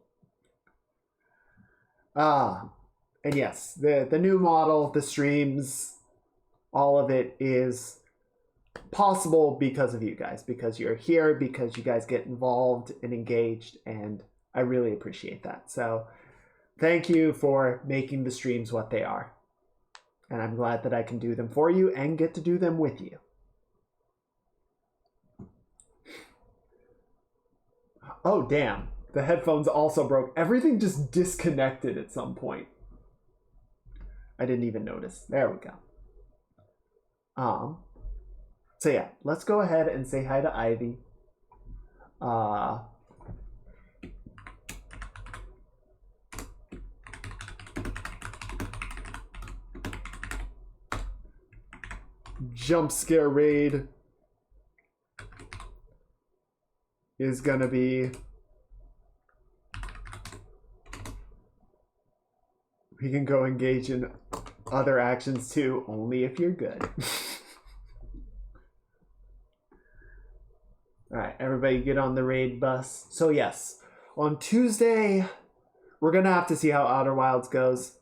And yes, the new model, the streams, all of it is possible because of you guys, because you're here, because you guys get involved and engaged, and I really appreciate that. So thank you for making the streams what they are. And I'm glad that I can do them for you and get to do them with you. Oh, damn. The headphones also broke. Everything just disconnected at some point. I didn't even notice. There we go. So yeah, let's go ahead and say hi to Ivy. Jump scare raid is gonna be, we can go engage in other actions too, only if you're good. All right, everybody get on the raid bus. So yes, on Tuesday, we're gonna have to see how Outer Wilds goes.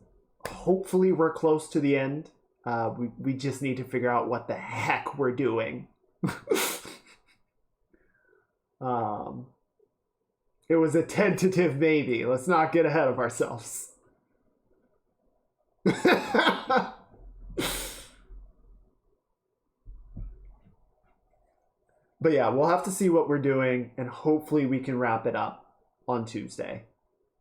Hopefully we're close to the end. We just need to figure out what the heck we're doing. It was a tentative maybe. Let's not get ahead of ourselves. But yeah, we'll have to see what we're doing, and hopefully we can wrap it up on Tuesday.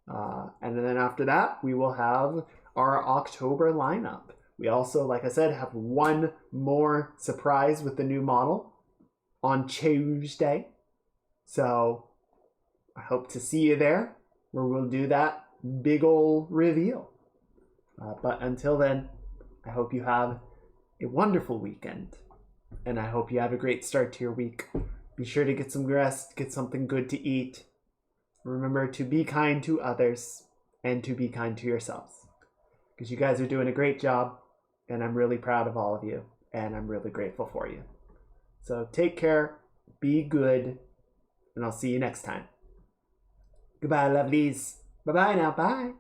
And then after that, we will have our October lineup. We also, like I said, have one more surprise with the new model on Tuesday. So I hope to see you there, where we'll do that big ol' reveal. But until then, I hope you have a wonderful weekend. And I hope you have a great start to your week. Be sure to get some rest, get something good to eat. Remember to be kind to others and to be kind to yourselves. Because you guys are doing a great job, and I'm really proud of all of you, and I'm really grateful for you. So take care, be good, and I'll see you next time. Goodbye, lovelies. Bye-bye now, bye.